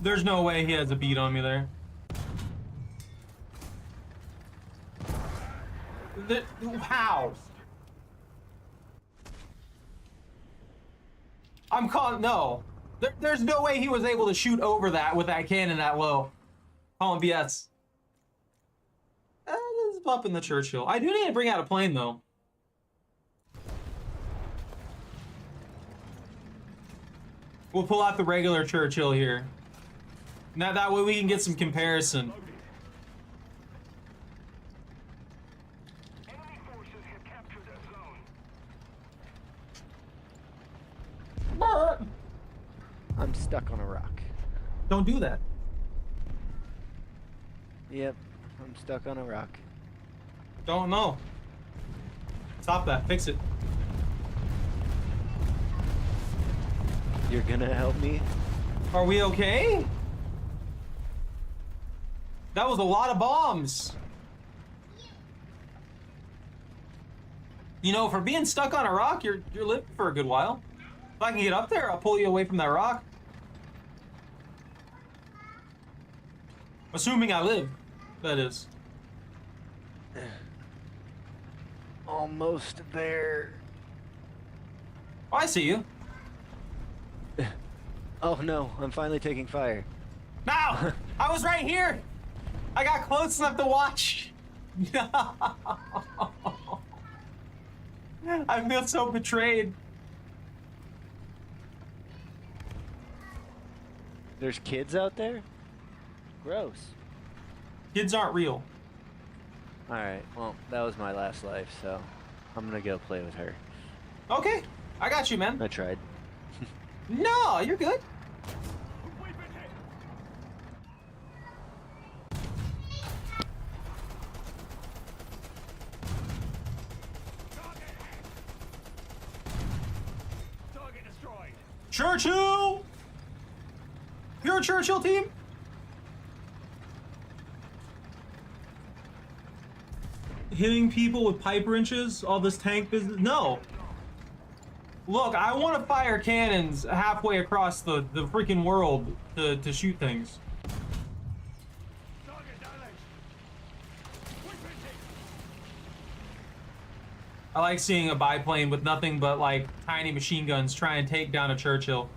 There's no way he has a beat on me there. How? I'm calling. No. There's no way he was able to shoot over that with that cannon that low. Calling BS. Let's pop in the Churchill. I do need to bring out a plane, though. We'll pull out the regular Churchill here. Now that way we can get some comparison. Enemy forces have captured that zone. I'm stuck on a rock. Don't do that. Yep, I'm stuck on a rock. Don't know. Stop that. Fix it. You're gonna help me? Are we okay? That was a lot of bombs. You know, for being stuck on a rock, you're living for a good while. If I can get up there, I'll pull you away from that rock. Assuming I live, that is. Almost there. Oh, I see you. Oh no, I'm finally taking fire. Now, I was right here. I got close enough to watch. I feel so betrayed. There's kids out there? Gross. Kids aren't real. Alright, well, that was my last life, so I'm gonna go play with her. Okay, I got you, man. I tried. No, you're good. We've been hit. Target destroyed. Churchill! You're a Churchill team? Hitting people with pipe wrenches? All this tank business? No. Look, I want to fire cannons halfway across the freaking world to shoot things. Target damaged. We've been hit. I like seeing a biplane with nothing but like tiny machine guns try and take down a Churchill.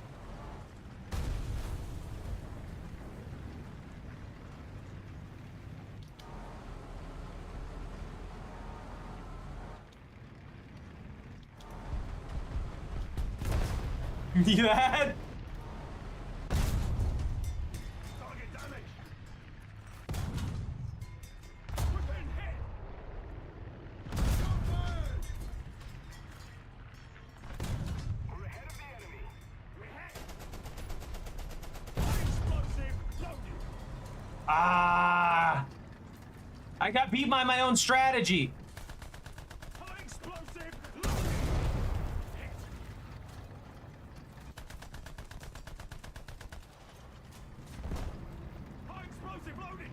Yeah. Target damaged. We've been hit. We're ahead of the enemy. We're hit. Explosive loaded. Ah. I got beat by my own strategy. High explosive loaded. Hit. High explosive loaded.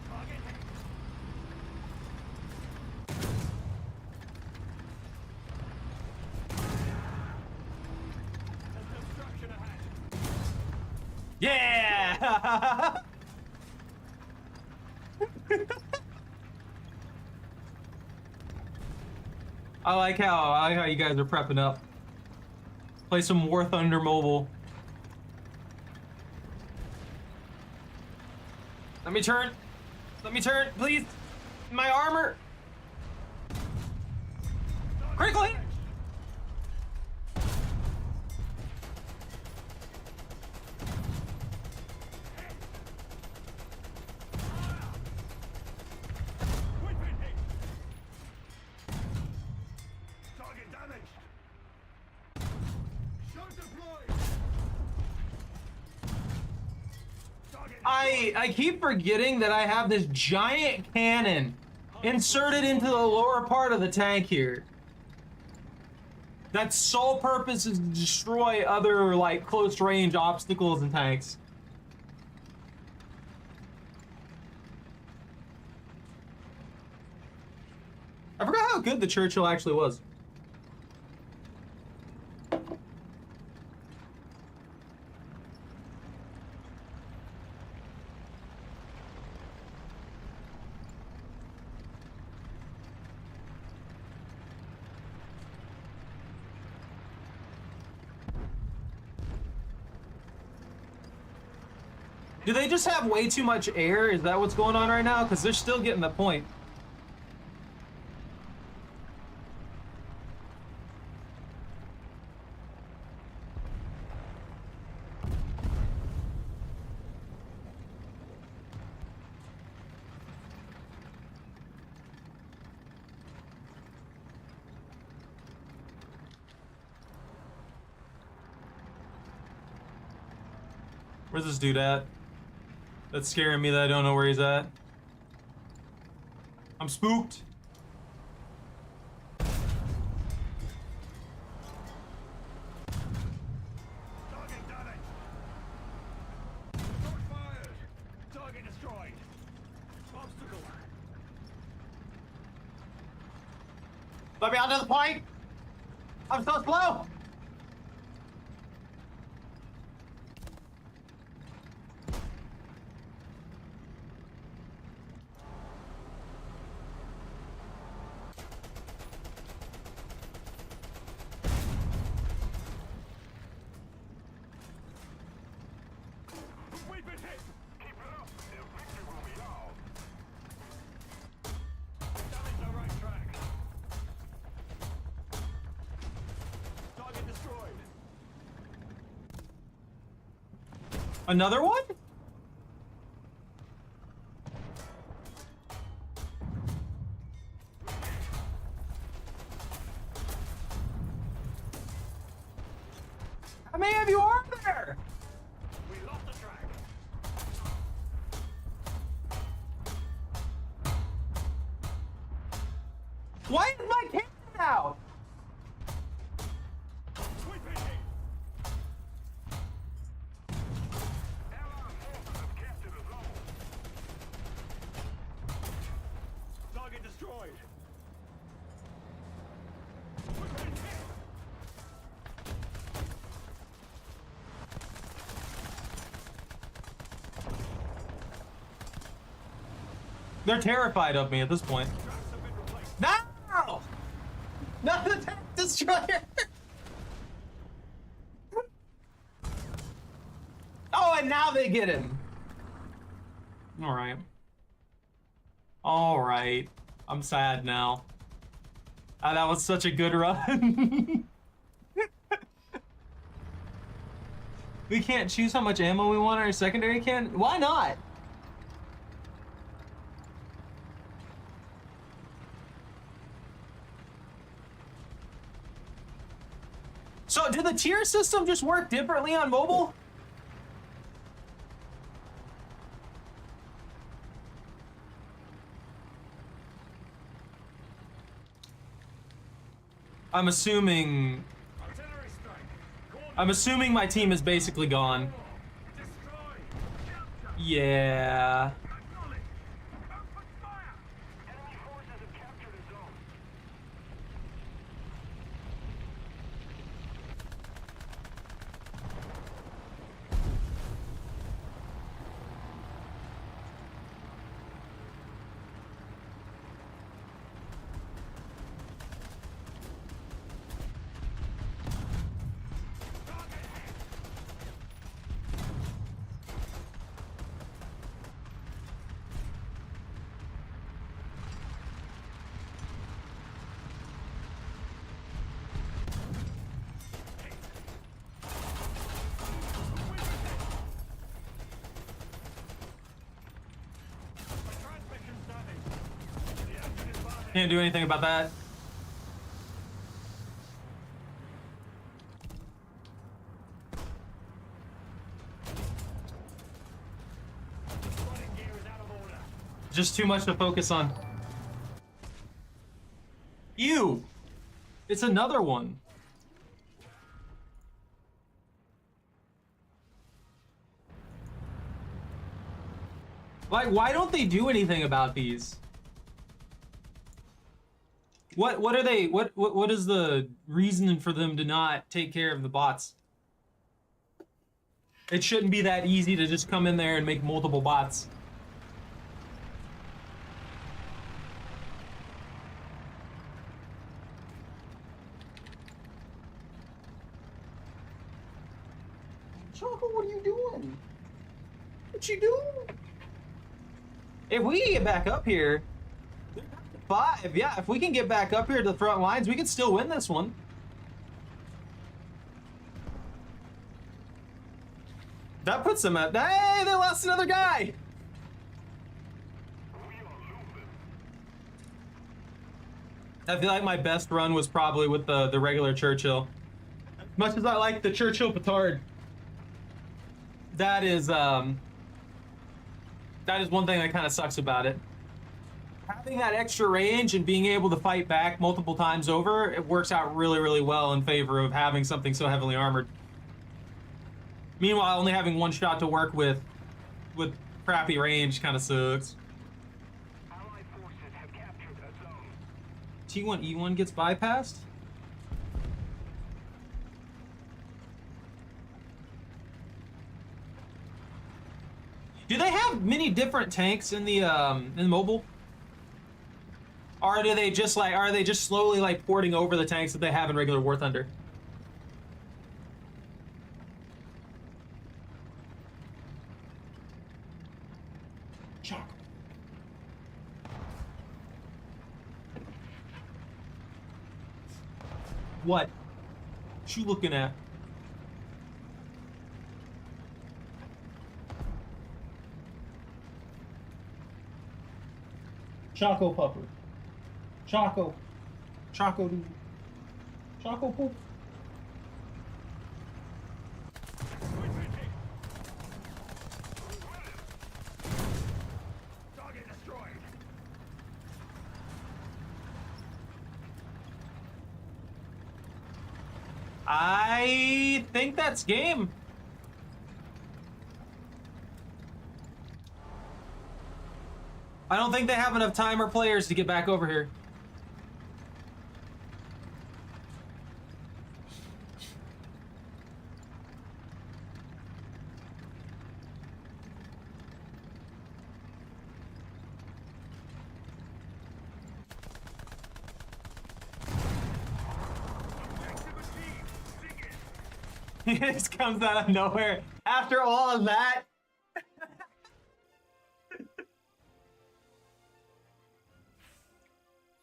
Target hit. There's destruction ahead. Yeah. I like how you guys are prepping up. Play some War Thunder Mobile. Let me turn. Let me turn, please. My armor. Critical hit. We've been hit. Target damaged. Shot deployed. Target I keep forgetting that I have this giant cannon inserted into the lower part of the tank here. That sole purpose is to destroy other like close range obstacles and tanks. I forgot how good the Churchill actually was. Do they just have way too much air? Is that what's going on right now? Because they're still getting the point. Where's this dude at? That's scaring me that I don't know where he's at. I'm spooked. Target damaged. Shot fired. Target destroyed. Obstacle. Let me out to the point. I'm so slow. We've been hit. Keep it up. The victory will be ours. Damage the right track. Target destroyed. Another one? How many of you are there? We lost the track. Why is my cannon out? We've been hit. Allied forces have captured a zone. Target destroyed. We've been hit. They're terrified of me at this point. Tracks have been replaced. No! Not the tank destroyer! Oh, and now they get him. Alright. Alright. I'm sad now. Ah, that was such a good run. We can't choose how much ammo we want on our secondary can? Why not? So, did the tier system just work differently on mobile? I'm assuming Artillery strike. I'm assuming my team is basically gone. Destroy. Yeah. Acknowledge. Open fire. Enemy forces have captured a zone. Transmission's damaged. The engine is burning. Can't do anything about that. Running gear is out of order. Just too much to focus on. Ew! It's another one. Like, why don't they do anything about these? What are they, what is the reason for them to not take care of the bots? It shouldn't be that easy to just come in there and make multiple bots. Choco, what are you doing? What you do? If we get back up here, 5, yeah, if we can get back up here to the front lines, we can still win this one. That puts them at, hey, they lost another guy. I feel like my best run was probably with the regular Churchill. As much as I like the Churchill Petard, that is one thing that kind of sucks about it. Having that extra range and being able to fight back multiple times over, it works out really, really well in favor of having something so heavily armored. Meanwhile, only having one shot to work with crappy range kind of sucks. Allied forces have captured a zone. T1E1 gets bypassed? Do they have many different tanks in the mobile? Or do they just are they just slowly like porting over the tanks that they have in regular War Thunder? Shock. What you looking at? Choco pupper. Choco. Choco dude. Choco poop. Target destroyed. I think that's game. I don't think they have enough time or players to get back over here. It just comes out of nowhere. After all of that.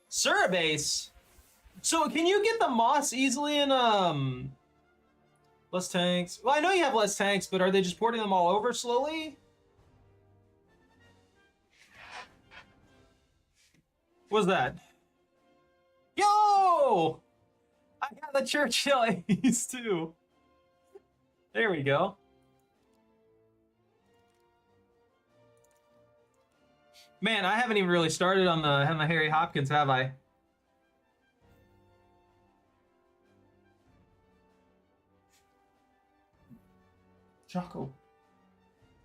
Surabase. So can you get the moss easily in less tanks? Well, I know you have less tanks, but are they just porting them all over slowly? What's that? Yo! I got the Churchill Ace too. There we go. Man, I haven't even really started on the Harry Hopkins, have I? Choco.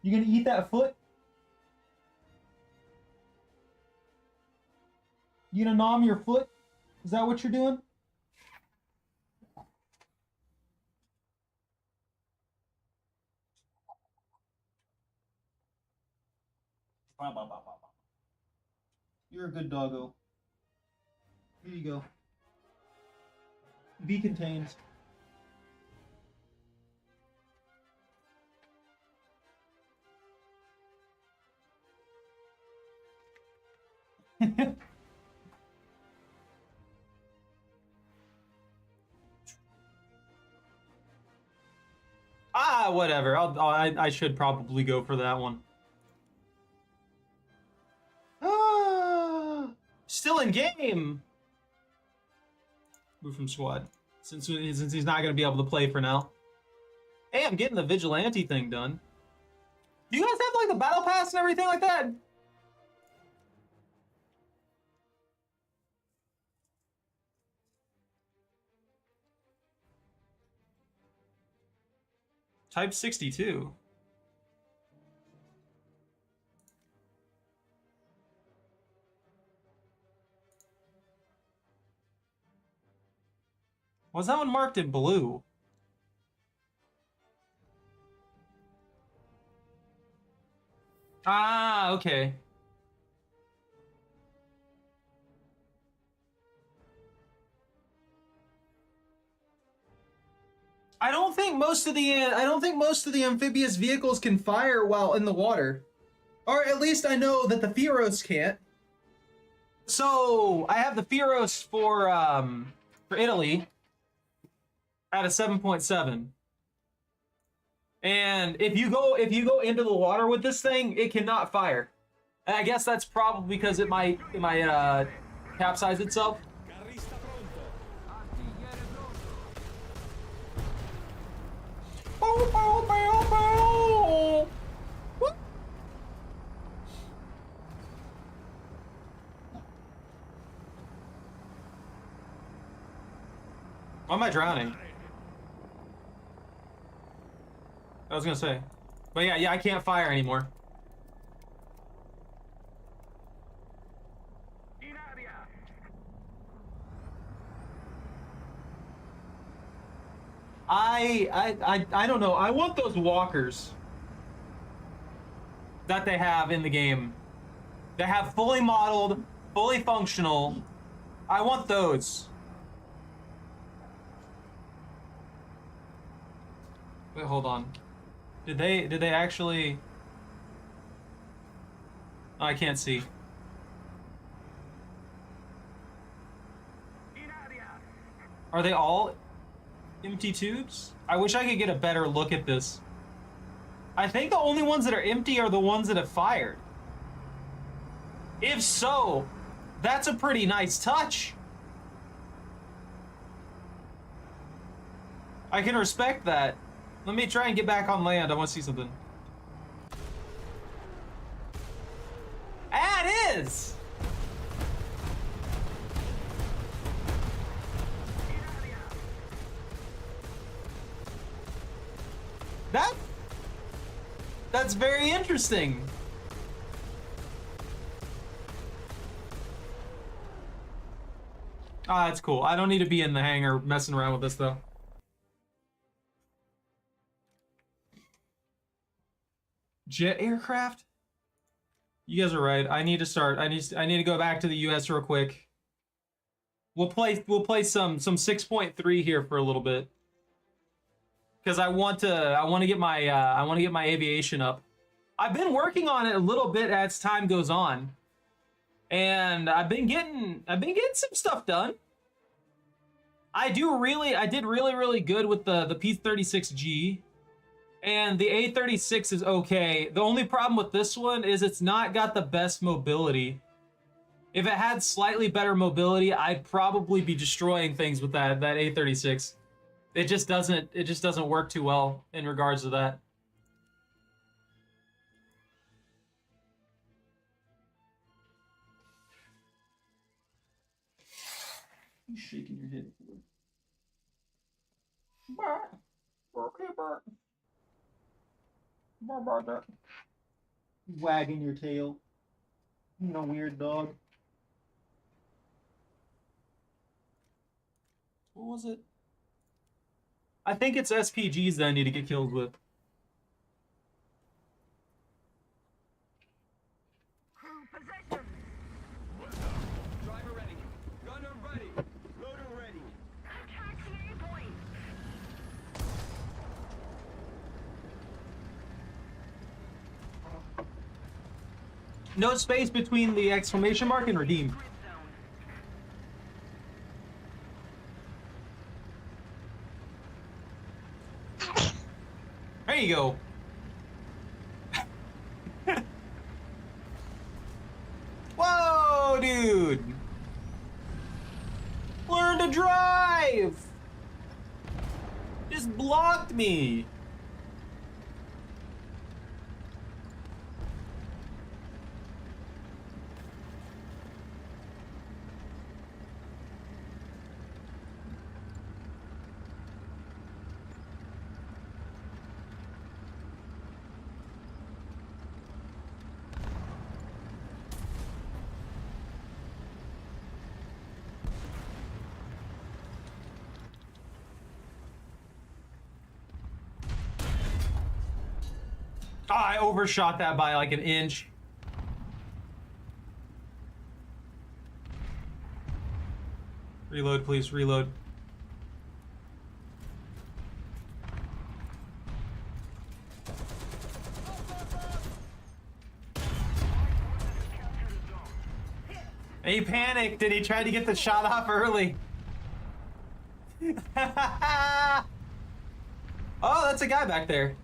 You gonna eat that foot? You gonna nom your foot? Is that what you're doing? You're a good doggo. Here you go. Be contained. Whatever. I should probably go for that one. Still in game. Move from squad. Since he's not gonna be able to play for now. Hey, I'm getting the vigilante thing done. Do you guys have like the battle pass and everything like that? Type 62. Was that one marked in blue? Ah, okay. I don't think most of the amphibious vehicles can fire while in the water. Or at least I know that the Fearos can't. So I have the Fearos for Italy at a 7.7. And if you go into the water with this thing, it cannot fire. And I guess that's probably because it might capsize itself. Bow, bow, bow, bow. Whoop. Why am I drowning? I was gonna say. But yeah, I can't fire anymore. I don't know. I want those walkers that they have in the game. They have fully modeled, fully functional. I want those. Wait, hold on. Did they actually? Oh, I can't see. Are they all empty tubes? I wish I could get a better look at this. I think the only ones that are empty are the ones that have fired. If so, that's a pretty nice touch. I can respect that. Let me try and get back on land. I want to see something. Ah, it is! That's very interesting. Ah, that's cool. I don't need to be in the hangar messing around with this though. Jet aircraft? You guys are right. I need to start. I need to go back to the US real quick. We'll play some 6.3 here for a little bit. Cuz I want to get my aviation up. I've been working on it a little bit as time goes on. And I've been getting some stuff done. I did really good with the P-36G. And the A-36 is okay. The only problem with this one is it's not got the best mobility. If it had slightly better mobility, I'd probably be destroying things with that A-36. It just doesn't work too well in regards to that. You shaking your head. Wagging your tail. You know, weird dog. What was it? I think it's SPGs that I need to get killed with. Possession. Driver ready. Gunner ready. Loader ready. Attack the A point. No space between the exclamation mark and redeem. Grid zone. There you go. Whoa, dude. Learn to drive. Just blocked me. Oh, I overshot that by like an inch. Reload, please, reload. And he panicked and he tried to get the shot off early. Oh, that's a guy back there.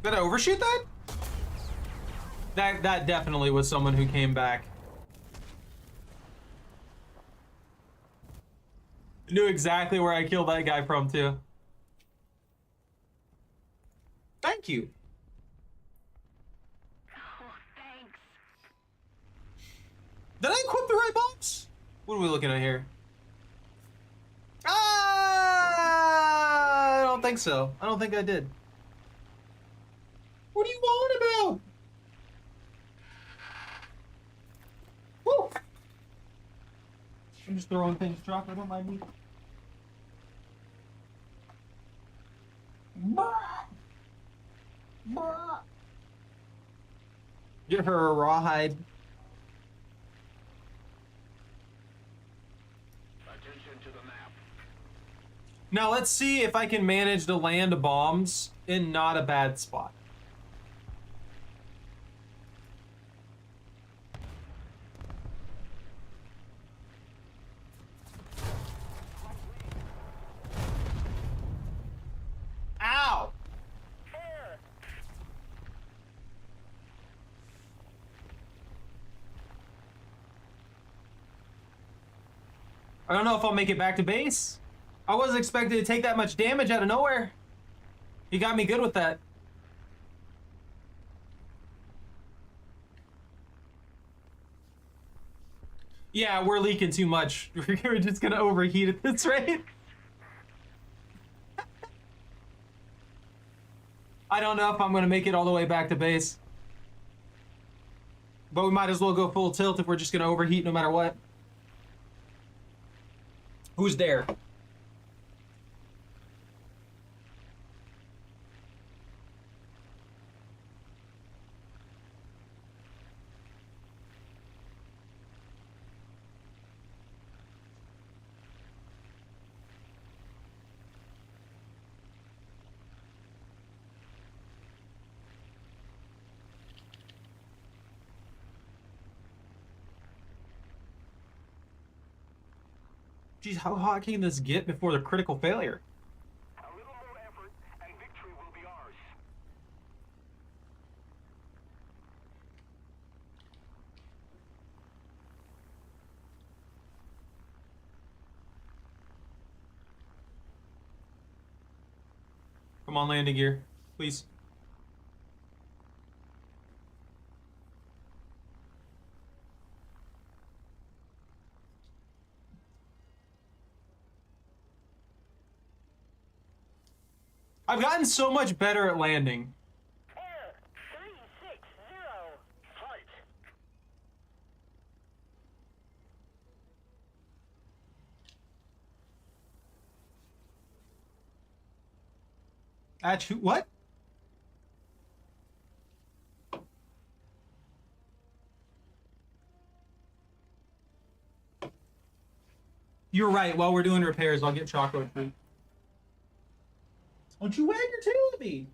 Did I overshoot that? That definitely was someone who came back. Knew exactly where I killed that guy from too. Thank you. Oh, thanks. Did I equip the right bombs? What are we looking at here? I don't think so. I don't think I did. What do you want about? Woo! I'm just throwing things, Drop. I don't mind me. Get her a rawhide. Attention to the map. Now let's see if I can manage to land bombs in not a bad spot. Ow! I don't know if I'll make it back to base. I wasn't expecting to take that much damage out of nowhere. He got me good with that. Yeah, we're leaking too much. We're just gonna overheat at this rate. I don't know if I'm gonna make it all the way back to base. But we might as well go full tilt if we're just gonna overheat no matter what. Who's there? Geez, how hot can this get before the critical failure? A little more effort, and victory will be ours. Come on, landing gear, please. I've gotten so much better at landing. Air 360. Fight. What? You're right. While we're doing repairs, I'll get chocolate food. Don't you wag your tail at me?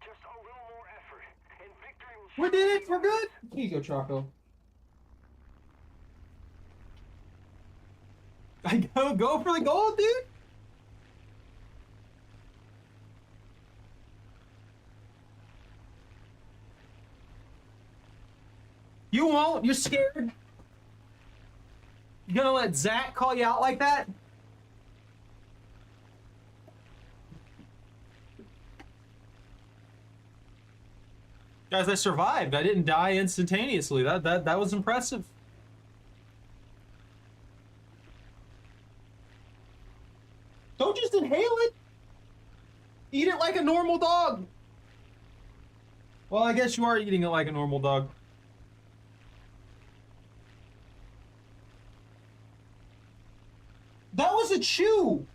Just a little more effort, and victory will We did it. We're good. Here you go, Choco. I go for the gold, dude. You won't? You're scared? You gonna let Zach call you out like that? Guys, I survived. I didn't die instantaneously. That was impressive. Don't just inhale it. Eat it like a normal dog. Well, I guess you are eating it like a normal dog. That was a chew.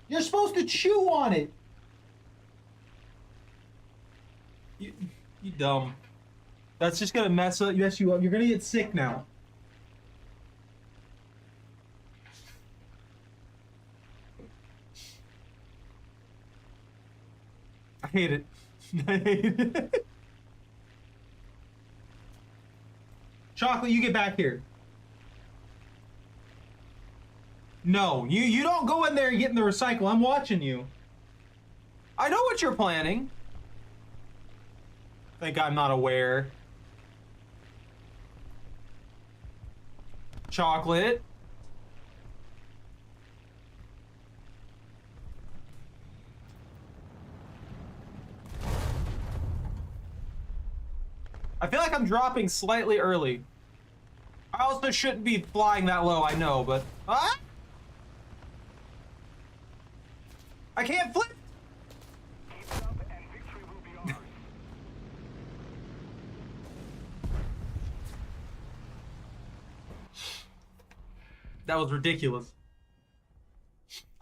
You're supposed to chew on it. You dumb. That's just gonna mess you up. You're gonna get sick now. I hate it. I hate it. Chocolate, you get back here. No, you don't go in there and get in the recycle. I'm watching you. I know what you're planning. Think I'm not aware. Chocolate. I feel like I'm dropping slightly early. I also shouldn't be flying that low, I know, but... Ah! I can't flip! Keep it up and victory will be ours. That was ridiculous.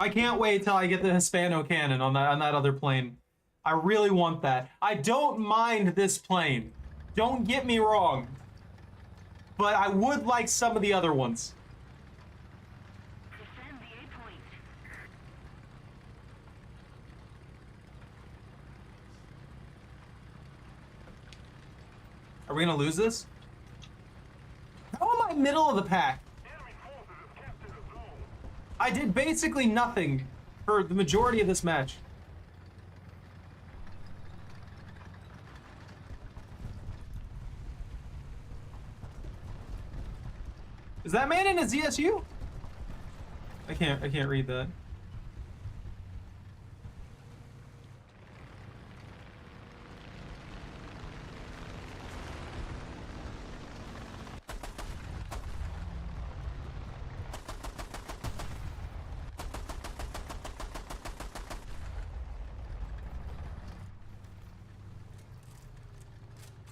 I can't wait till I get the Hispano cannon on that other plane. I really want that. I don't mind this plane. Don't get me wrong. But I would like some of the other ones. Defend the A point. Are we gonna lose this? How am I middle of the pack? Enemy forces have captured a zone. I did basically nothing for the majority of this match. Is that man in a ZSU? I can't read that.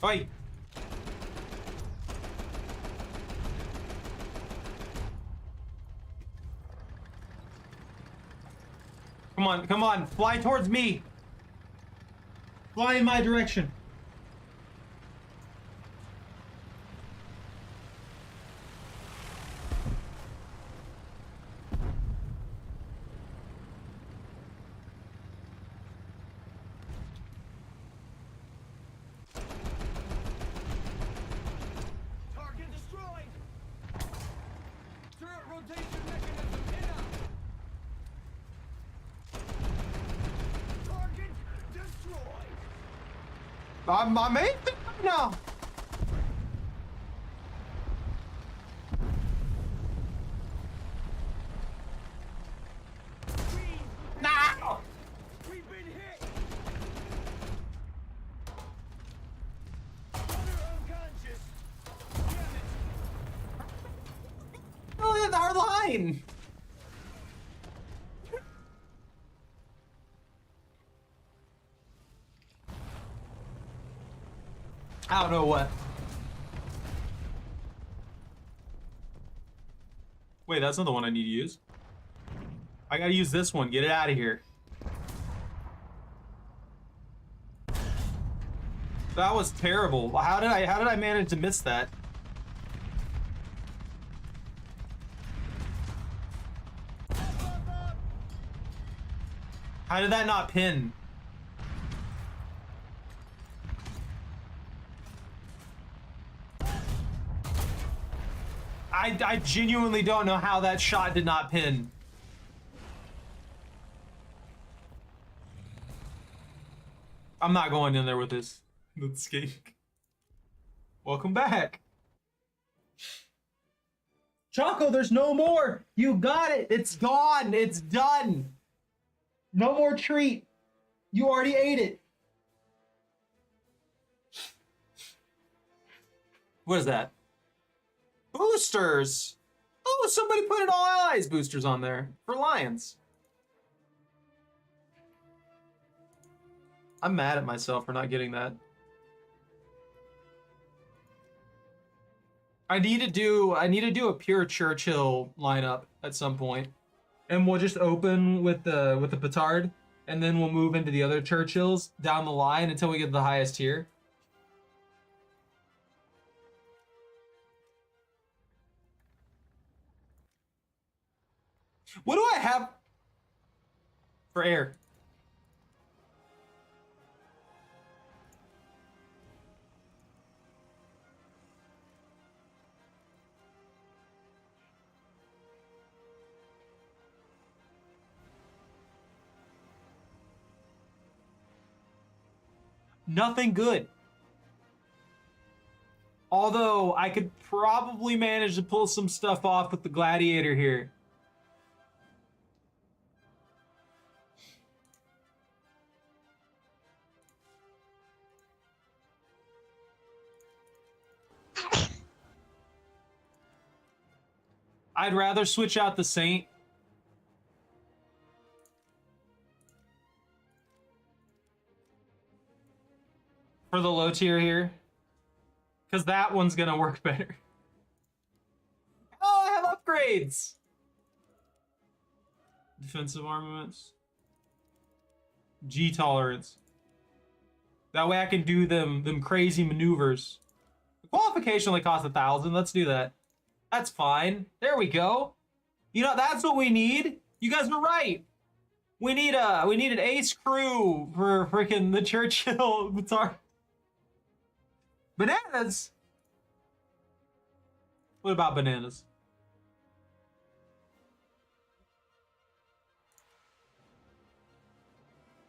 Oi! Come on, fly towards me. Fly in my direction. Target destroyed! Turret rotation mechanism in. Target destroyed! I'm aiming now. No! We've been hit! Hunter unconscious! Damn it! Oh, that's our line. I don't know what. Wait, that's not the one I need to use. I gotta use this one. Get it out of here. That was terrible. How did I manage to miss that? How did that not pin? I genuinely don't know how that shot did not pin. I'm not going in there with this. Let's escape. Welcome back. Choco, there's no more. You got it. It's gone. It's done. No more treat. You already ate it. What is that? Boosters. Oh, somebody put an all allies boosters on there for Lions. I'm mad at myself for not getting that. I need to do a pure Churchill lineup at some point. And we'll just open with the petard, and then we'll move into the other Churchills down the line until we get the highest tier. What do I have for air? Nothing good. Although I could probably manage to pull some stuff off with the gladiator here. I'd rather switch out the Saint. For the low tier here. Because that one's gonna work better. Oh, I have upgrades! Defensive armaments. G tolerance. That way I can do them crazy maneuvers. The qualification only costs 1,000. Let's do that. That's fine. There we go. You know, that's what we need. You guys were right. We need an ace crew for freaking the Churchill guitar. Bananas. What about bananas?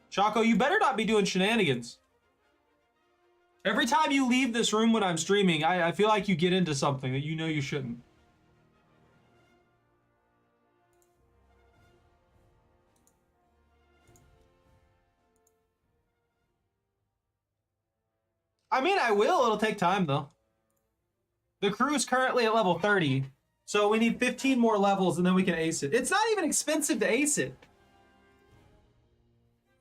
Choco, you better not be doing shenanigans. Every time you leave this room when I'm streaming, I feel like you get into something that you know you shouldn't. I mean, I will. It'll take time, though. The crew's currently at level 30, so we need 15 more levels, and then we can ace it. It's not even expensive to ace it.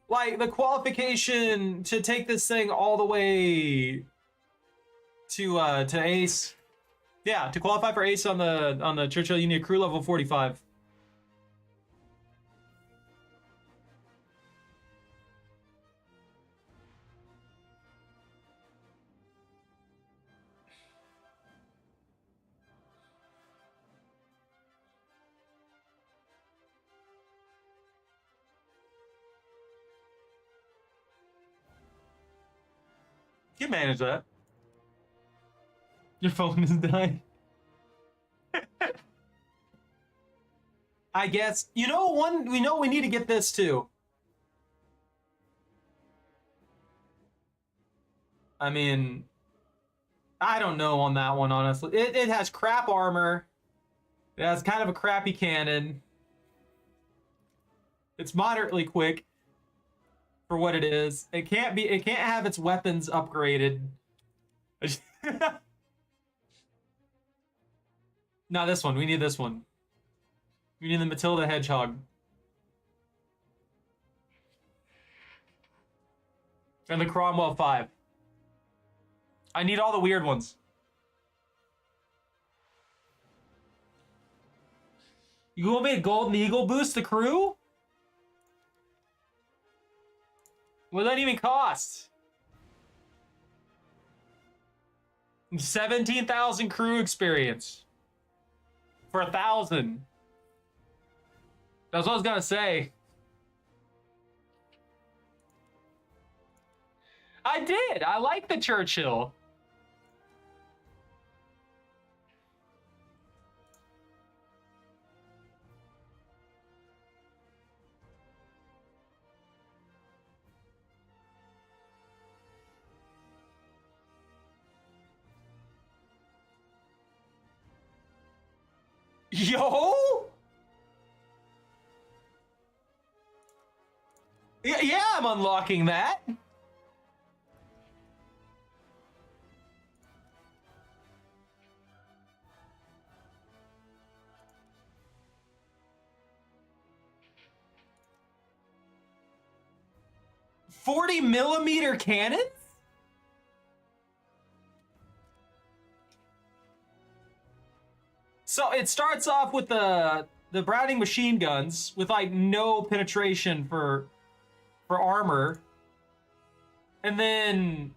Like, the qualification to take this thing all the way to ace. Yeah, to qualify for ace on the Churchill, you need a crew level 45. You manage that. Your phone is dying. I guess. You know, we need to get this too. I mean, I don't know on that one, honestly. It has crap armor. It has kind of a crappy cannon. It's moderately quick for what it is. It can't have its weapons upgraded. No, this one. We need this one. We need the Matilda Hedgehog. And the Cromwell 5. I need all the weird ones. You want me a Golden Eagle boost the crew? What does that even cost? 17,000 crew experience. For 1,000. That's what I was gonna say. I did. I like the Churchill. Yo! Yeah, I'm unlocking that. .40mm cannons? So it starts off with the Browning machine guns with like no penetration for armor. And then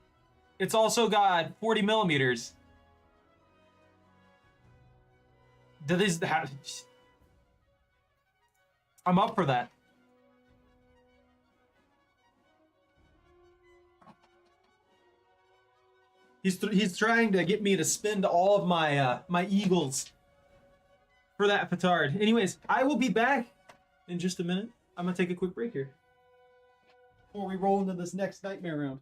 it's also got 40 millimeters. I'm up for that. He's trying to get me to spend all of my my eagles for that petard. Anyways, I will be back in just a minute. I'm gonna take a quick break here before we roll into this next nightmare round.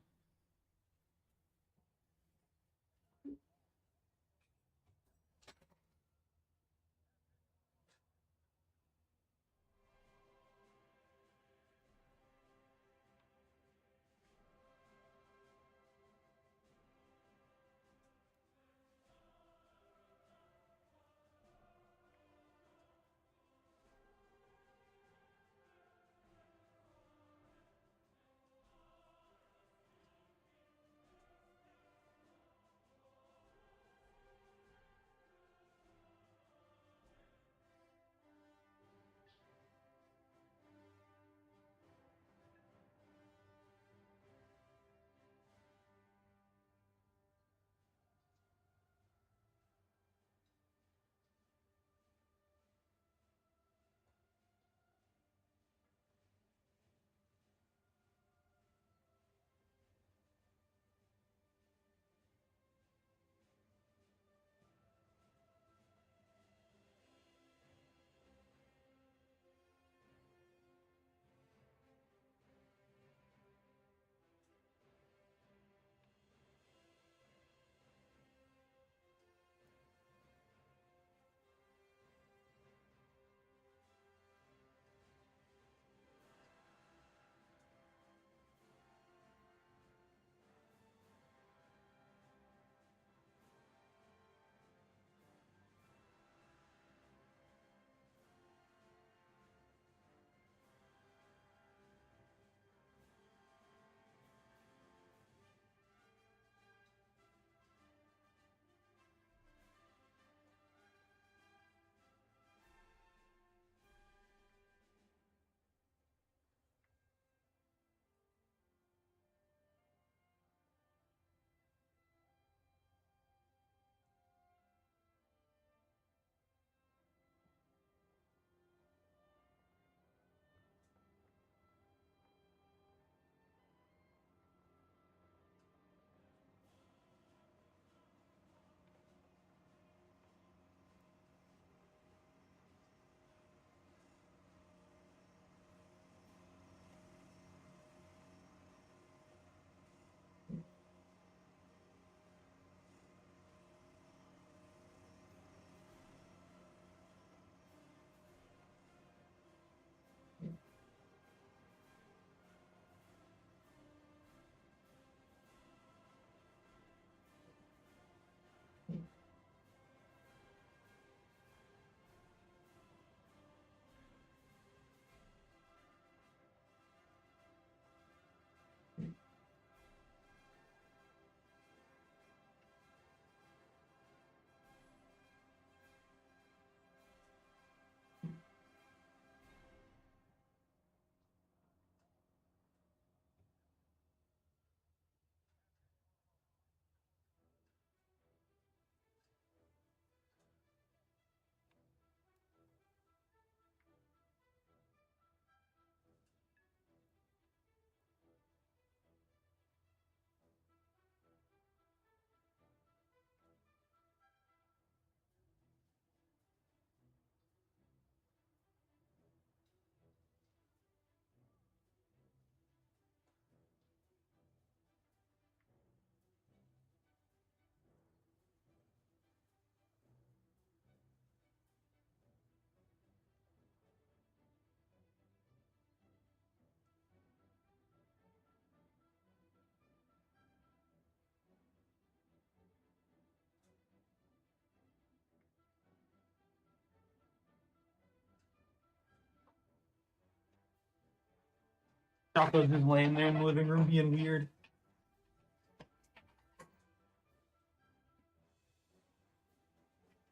Choco's just laying there in the living room being weird.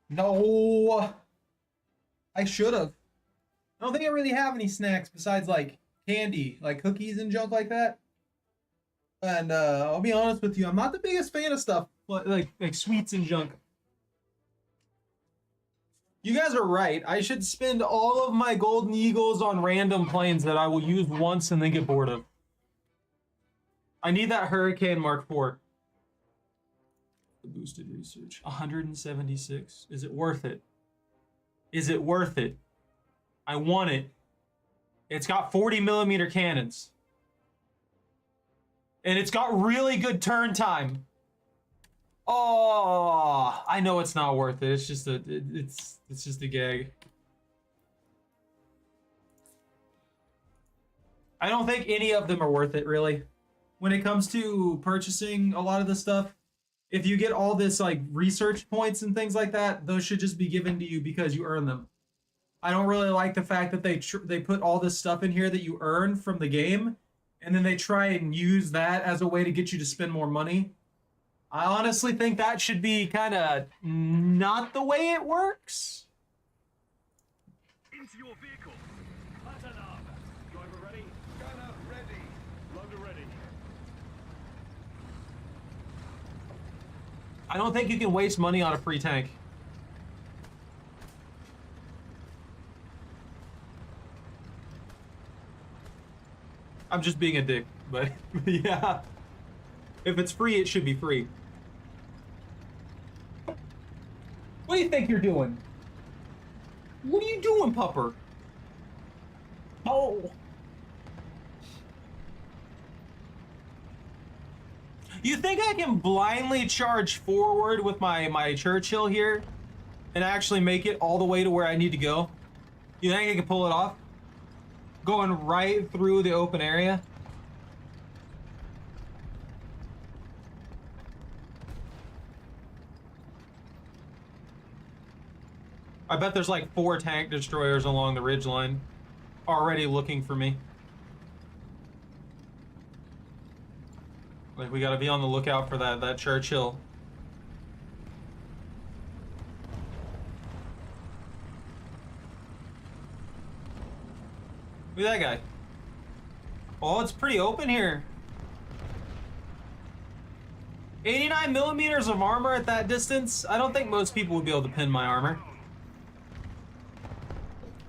No, I should have. I don't think I really have any snacks besides like candy, like cookies and junk like that. And I'll be honest with you, I'm not the biggest fan of stuff like sweets and junk. You guys are right. I should spend all of my golden eagles on random planes that I will use once and then get bored of. I need that Hurricane Mark IV. The boosted research. 176. Is it worth it? Is it worth it? I want it. It's got 40mm cannons. And it's got really good turn time. Oh, I know it's not worth it. It's just a it's just a gag. I don't think any of them are worth it, really. When it comes to purchasing a lot of this stuff, if you get all this like research points and things like that, those should just be given to you because you earn them. I don't really like the fact that they put all this stuff in here that you earn from the game, and then they try and use that as a way to get you to spend more money. I honestly think that should be kind of not the way it works. Into your vehicle. Button up. Driver ready? Gunner ready. Loader ready. I don't think you can waste money on a free tank. I'm just being a dick, but yeah. If it's free, it should be free. What do you think you're doing? What are you doing, pupper? Oh. You think I can blindly charge forward with my Churchill here and actually make it all the way to where I need to go? You think I can pull it off? Going right through the open area? I bet there's like 4 tank destroyers along the ridgeline already looking for me. Like, we gotta be on the lookout for that Churchill. Look at that guy. Oh, it's pretty open here. 89mm of armor at that distance? I don't think most people would be able to pin my armor.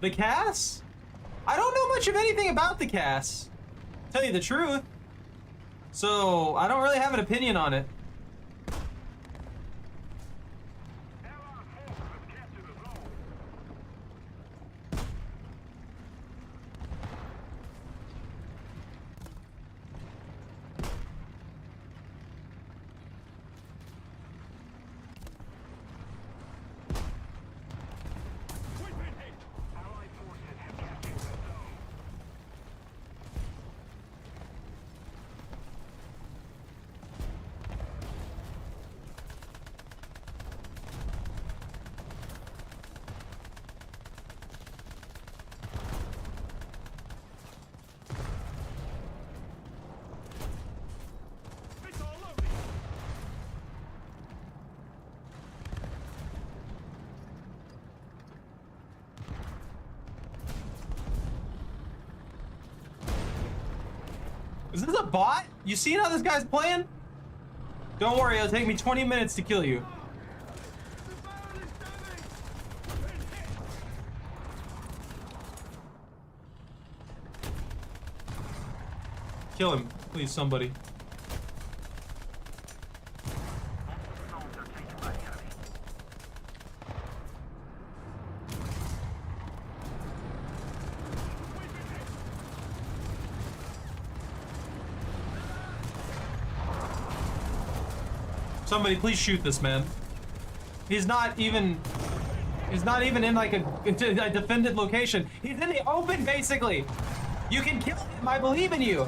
The Cass? I don't know much of anything about the Cass, to tell you the truth. So, I don't really have an opinion on it. Allied forces have captured the zone. We've been hit. Allied forces have captured the zone. Missile loading. Is this a bot? You see how this guy's playing? Don't worry, it'll take me 20 minutes to kill you. The battle is damaged. Been hit. Kill him, please, somebody. Somebody please shoot this man. He's not even in like a defended location. He's in the open, basically. You can kill him. I believe in you.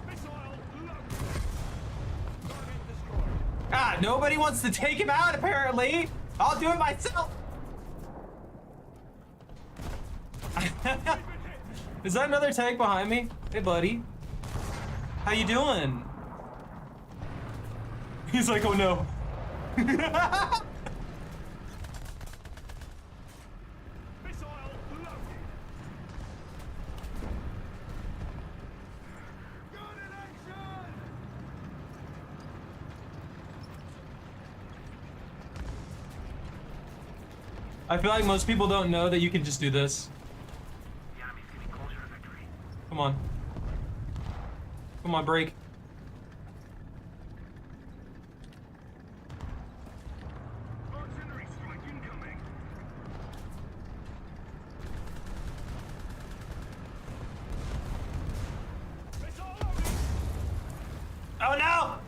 Missile loaded. Target destroyed. Ah, Nobody wants to take him out, apparently. I'll do it myself. Is that another tank behind me? Hey, buddy. How you doing? He's like, oh no. Missile loaded. Gun in action! I feel like most people don't know that you can just do this. The enemy's getting closer to victory. Come on. Come on, break. Artillery strike incoming. Missile loaded. Oh no!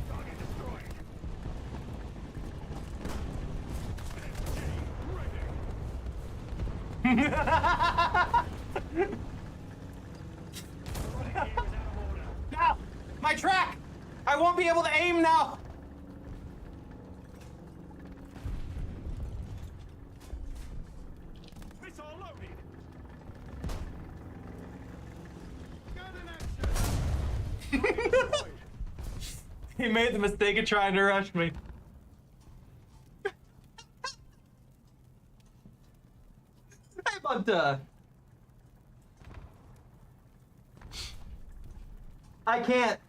Target destroyed. MG ready. Running gear is out of order. No! My track! I won't be able to aim now! Missile loaded. Gun in action! He made the mistake of trying to rush me. Hey, but I can't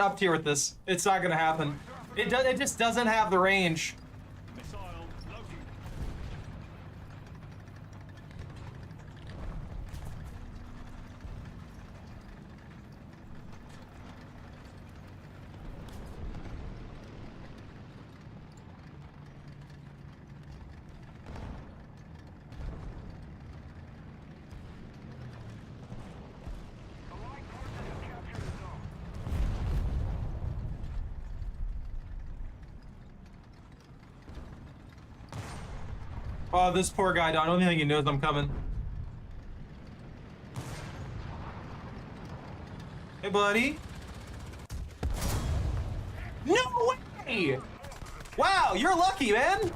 up tier with this. It's not gonna happen. It just doesn't have the range. Missile loaded. Allied forces have captured the zone. Oh, this poor guy, I don't think he knows I'm coming. Hey, buddy. No way! Wow, you're lucky, man!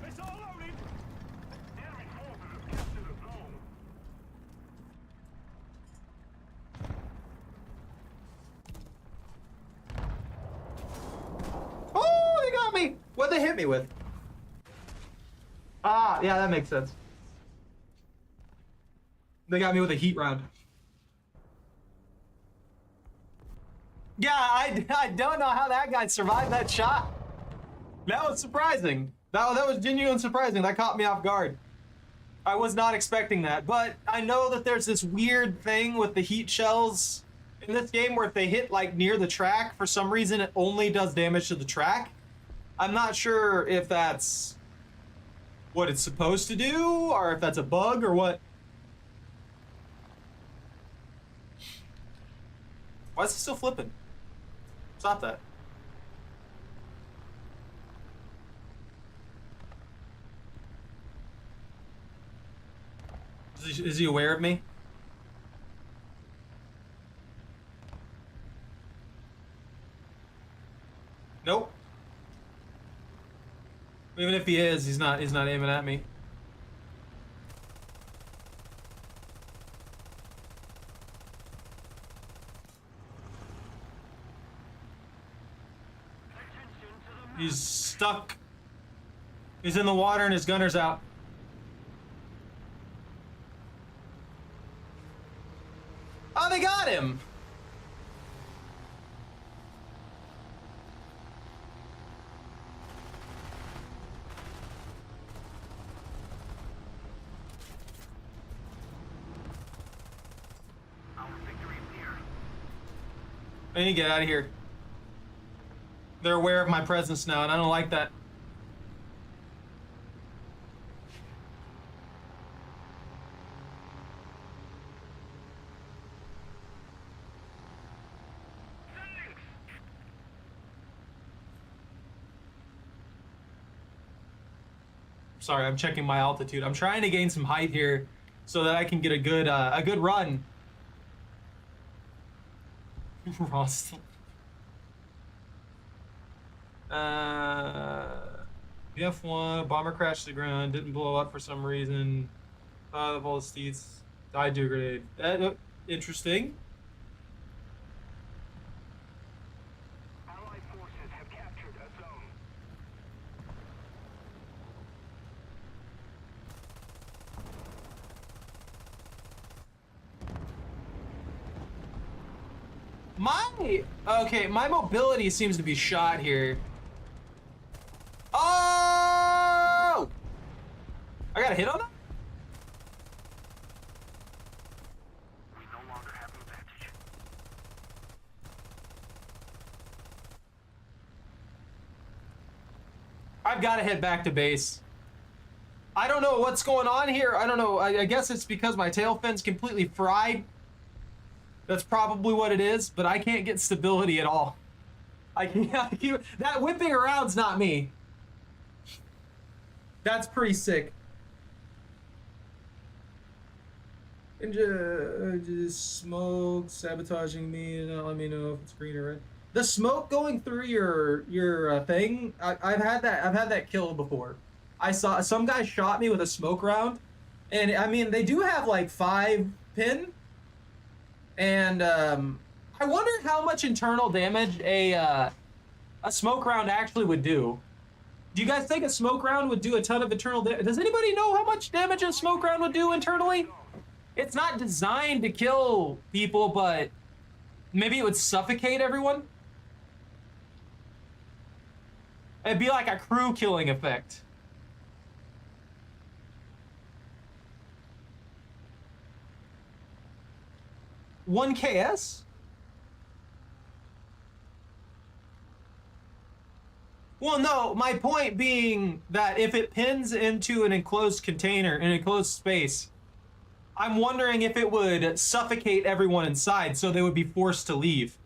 Missile loaded. Enemy forces have captured the zone. Oh, they got me! What'd they hit me with? Ah, yeah, that makes sense. They got me with a heat round. Yeah, I don't know how that guy survived that shot. That was surprising. That was genuinely surprising. That caught me off guard. I was not expecting that, but I know that there's this weird thing with the heat shells in this game where if they hit like near the track, for some reason it only does damage to the track. I'm not sure if that's what it's supposed to do or if that's a bug or what. Why is it still flipping? Stop that. Is he aware of me? Nope. Even if he is, he's not aiming at me. He's stuck. He's in the water and his gunner's out. Oh, they got him! I need to get out of here. They're aware of my presence now, and I don't like that. Sorry, I'm checking my altitude. I'm trying to gain some height here so that I can get a good run. Ross. The F1 bomber crashed to the ground, didn't blow up for some reason. The ball seats died to a grenade. Interesting. Allied forces have captured a zone. My mobility seems to be shot here. Oh! I got a hit on that? We no longer have an advantage. I've got to head back to base. I don't know what's going on here. I don't know. I guess it's because my tail fin's completely fried. That's probably what it is, but I can't get stability at all. I can't. That whipping around's not me. That's pretty sick. And just smoke sabotaging me. Don't let me know if it's green or red. The smoke going through your thing. I've had that kill before. I saw some guy shot me with a smoke round, and I mean they do have like 5 pin. And I wonder how much internal damage a smoke round actually would do. Do you guys think a smoke round would do a ton of internal damage? Does anybody know how much damage a smoke round would do internally? It's not designed to kill people, but maybe it would suffocate everyone. It'd be like a crew killing effect. One KS? Well, no, my point being that if it pins into an enclosed container, an enclosed space, I'm wondering if it would suffocate everyone inside so they would be forced to leave,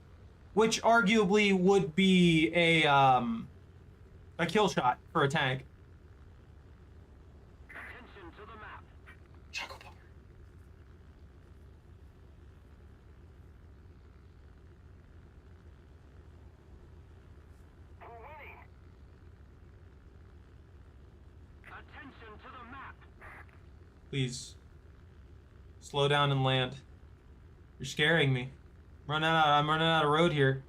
which arguably would be a kill shot for a tank. Attention to the map. Choco Bar. We're winning. Attention to the map. Please. Slow down and land. You're scaring me. I'm running out of road here.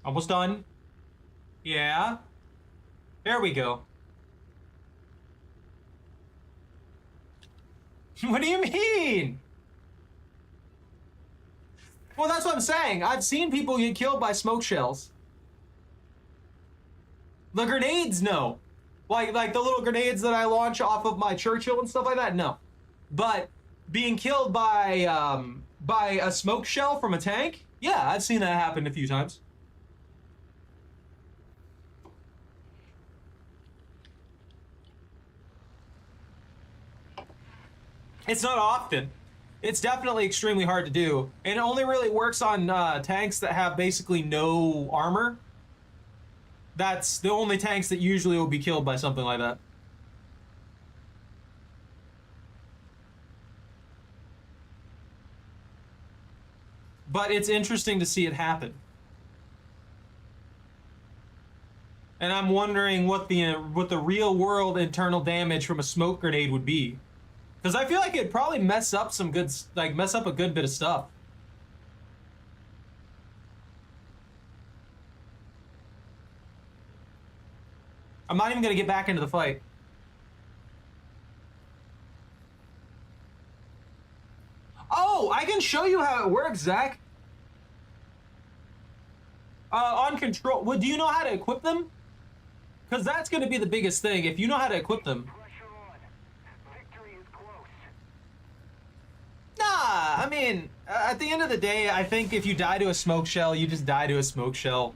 Almost done. Yeah. There we go. What do you mean? Well, that's what I'm saying. I've seen people get killed by smoke shells. The grenades, no. Like the little grenades that I launch off of my Churchill and stuff like that, no. But being killed by a smoke shell from a tank, yeah, I've seen that happen a few times. It's not often. It's definitely extremely hard to do. And it only really works on tanks that have basically no armor. That's the only tanks that usually will be killed by something like that. But it's interesting to see it happen. And I'm wondering what the real world internal damage from a smoke grenade would be. Because I feel like it'd probably mess up a good bit of stuff. I'm not even gonna get back into the fight. Oh, I can show you how it works, Zach. On control, well, do you know how to equip them? Because that's going to be the biggest thing. If you know how to equip them. Pressure on. Victory is close. Nah, I mean, at the end of the day, I think if you die to a smoke shell, you just die to a smoke shell.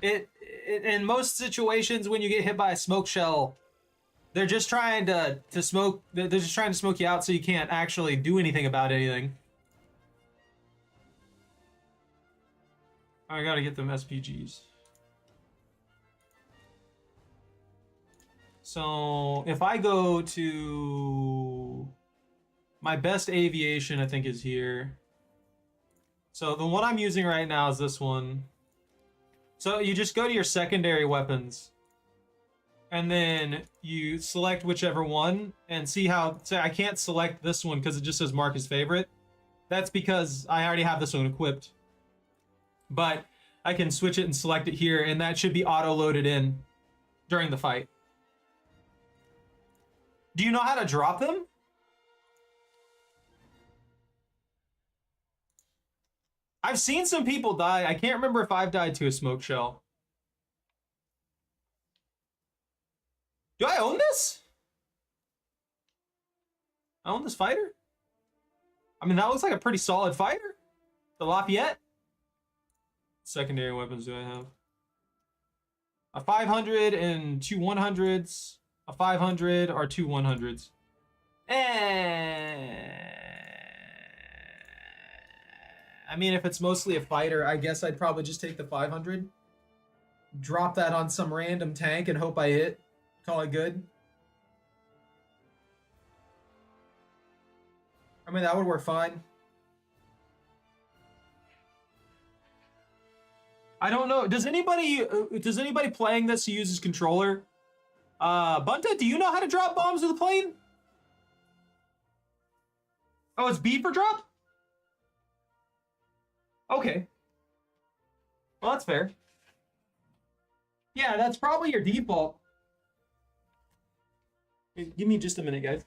In most situations, when you get hit by a smoke shell, they're just trying to smoke. They're just trying to smoke you out so you can't actually do anything about anything. I gotta get them SPGs. So if I go to my best aviation, I think is here. So the one I'm using right now is this one. So you just go to your secondary weapons and then you select whichever one and see how, say I can't select this one because it just says mark as favorite. That's because I already have this one equipped. But I can switch it and select it here and that should be auto-loaded in during the fight. Do you know how to drop them? I've seen some people die. I can't remember if I've died to a smoke shell. Do I own this? I own this fighter? I mean, that looks like a pretty solid fighter. The Lafayette. Secondary weapons do I have? A 500 and two 100s. A 500 or two 100s. I mean, if it's mostly a fighter, I guess I'd probably just take the 500. Drop that on some random tank and hope I hit. Call it good. I mean, that would work fine. I don't know. Does anybody playing this use his controller? Bunta, do you know how to drop bombs with a plane? Oh, it's B for drop? Okay. Well, that's fair. Yeah, that's probably your default. Give me just a minute, guys.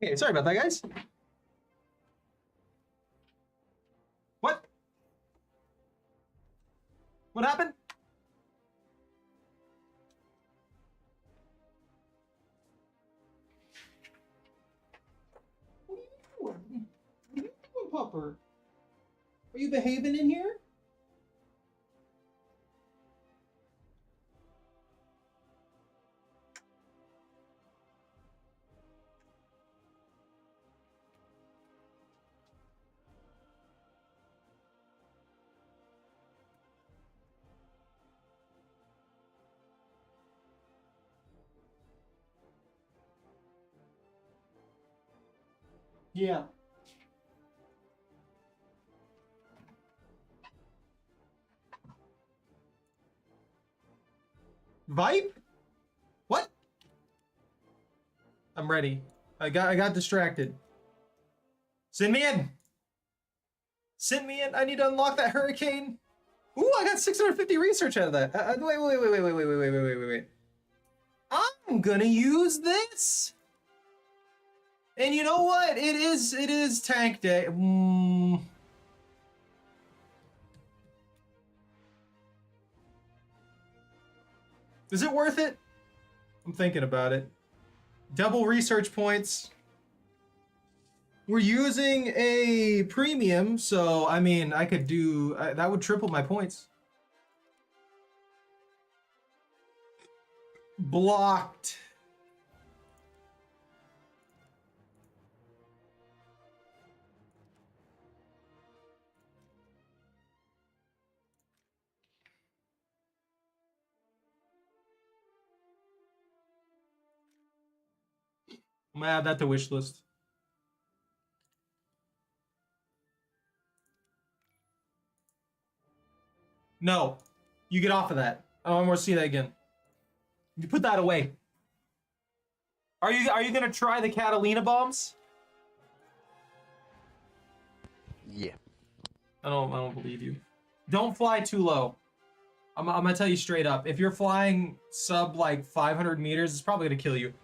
Okay, sorry about that, guys. What? What happened? What are you doing, Pupper? Are you behaving in here? Yeah. Vipe? What? I'm ready. I got distracted. Send me in. Send me in. I need to unlock that hurricane. Ooh, I got 650 research out of that. Wait. I'm gonna use this. And you know what? It is tank day. Is it worth it? I'm thinking about it. Double research points. We're using a premium, so I mean, I could do that would triple my points. Blocked. I'm gonna add that to wish list. No, you get off of that. I don't want to see that again. You put that away. Are you gonna try the Catalina bombs? Yeah. I don't believe you. Don't fly too low. I'm gonna tell you straight up. If you're flying sub like 500 meters, it's probably gonna kill you.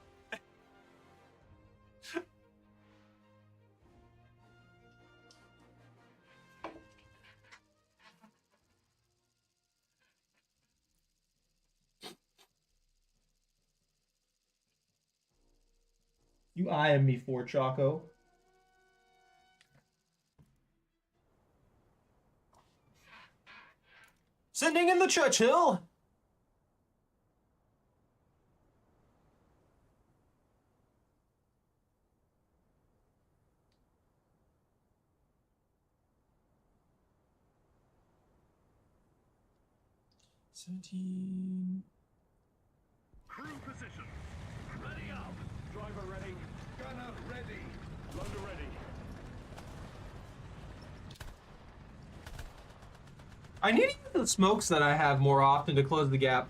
You eyeing me for, Choco? Sending in the Churchill. Crew position. Ready up. Driver ready. Gunner ready. Loader ready. I need to use the smokes that I have more often to close the gap.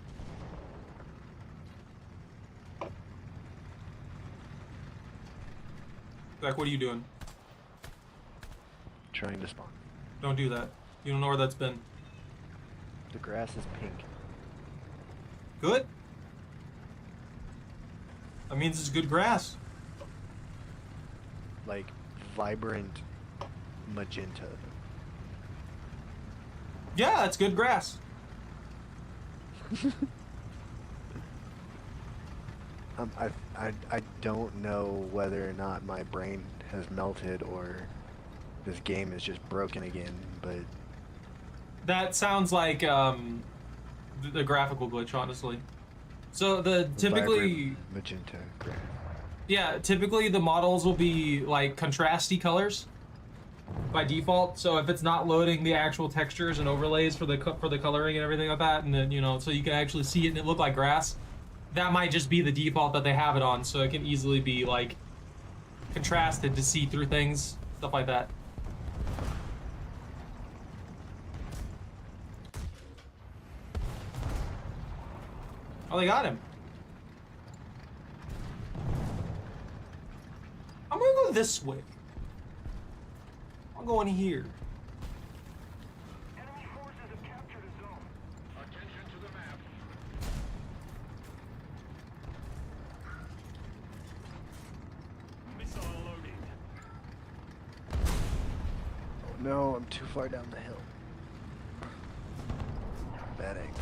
Zach, what are you doing? Trying to spawn. Don't do that. You don't know where that's been. The grass is pink. Good? That means it's good grass. Like vibrant magenta. Yeah, it's good grass. I don't know whether or not my brain has melted or this game is just broken again, but That sounds like the graphical glitch, honestly. So the typically, vibrant magenta grass. yeah, typically the models will be like contrasty colors by default. So if it's not loading the actual textures and overlays for the coloring and everything like that, and then so you can actually see it and it look like grass, that might just be the default that they have it on. So it can easily be like contrasted to see through things, stuff like that. Oh, they got him. I'm gonna go this way. I'm going here. Enemy forces have captured a zone. Attention to the map. Missile I'm too far down the hill. Bad angle.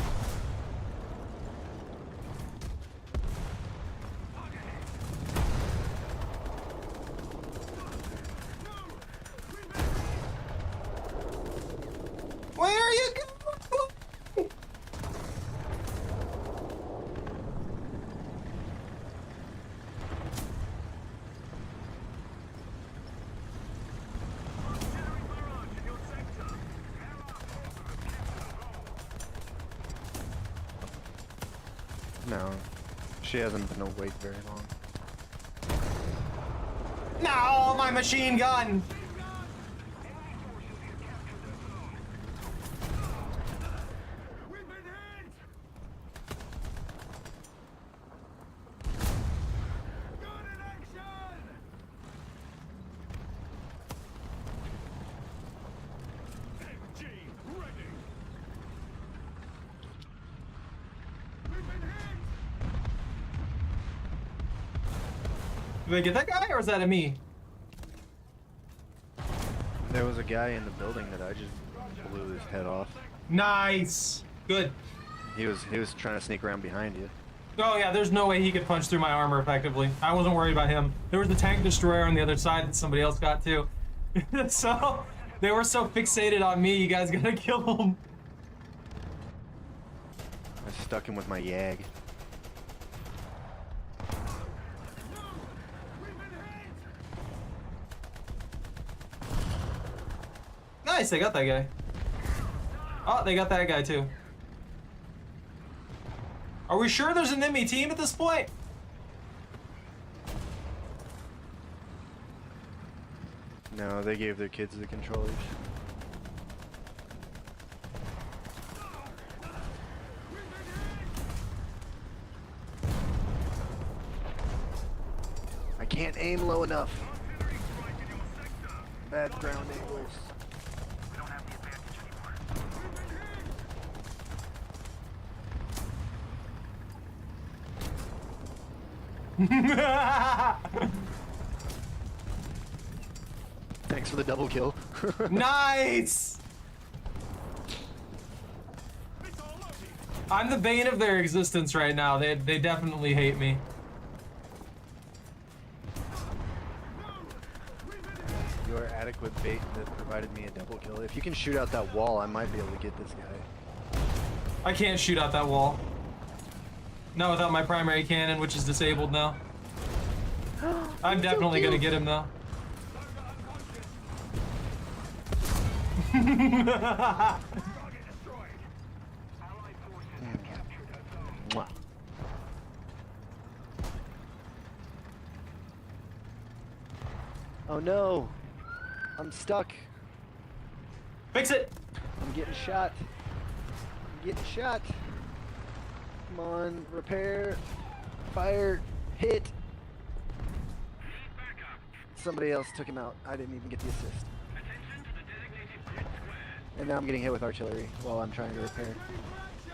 Where are you going? No, she hasn't been awake very long. No, my machine gun. We've been hit! Gun in action! MG ready. We've been hit! Did I get that guy or is that a me? There was a guy in the building that I just blew his head off. Nice. Good. He was trying to sneak around behind you. Oh yeah, there's no way he could punch through my armor effectively. I wasn't worried about him. There was the tank destroyer on the other side that somebody else got too. So they were so fixated on me, you guys gotta kill him. I stuck him with my Yag. We've been hit! Nice, they got that guy. Oh, they got that guy too. Are we sure there's an enemy team at this point? No, they gave their kids the controllers. I can't aim low enough. Bad ground angles. We don't have the advantage anymore. Thanks for the double kill. Nice! I'm the bane of their existence right now. They definitely hate me. You are adequate bait that provided me a double kill. If you can shoot out that wall, I might be able to get this guy. I can't shoot out that wall. Not without my primary cannon, which is disabled now. I'm definitely gonna get him though. Target destroyed. Allied forces have captured a zone. Mwah. Oh no! I'm stuck. Fix it! I'm getting shot. I'm getting shot. Come on, repair, fire, hit. Need backup. Somebody else took him out. I didn't even get the assist. Attention to the designated pit square. And now I'm getting hit with artillery while I'm trying to repair. Ready for action!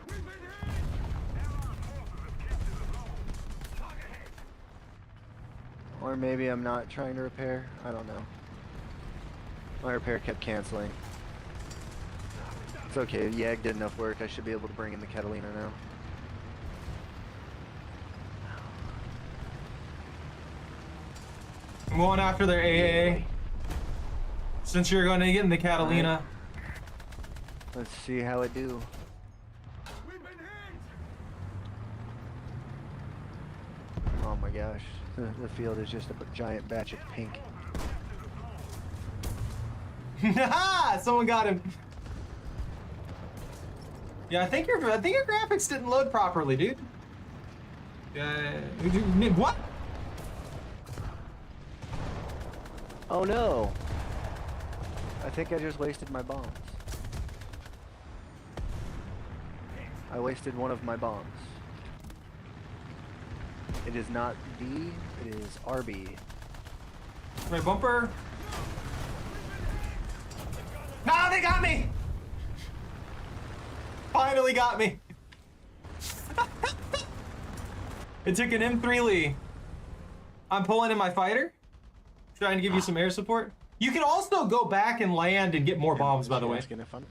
We've been hit! Allied forces have captured the zone. Target hit. Or maybe I'm not trying to repair. I don't know. My repair kept canceling. It's okay. Yag did enough work. I should be able to bring in the Catalina now. I'm going after their AA. Since you're going to get in the Catalina. Let's see how it do. We've been hit! Oh my gosh. The field is just a giant batch of pink. Haha! Someone got him. Yeah, I think your graphics didn't load properly, dude. What? Oh no! I think I just wasted my bombs. I wasted one of my bombs. It is not B, it is RB. My bumper. No, they got me! Finally got me. It took an M3 Lee. I'm pulling in my fighter, trying to give you some air support. You can also go back and land and get more bombs, by the way. Asking if I'm-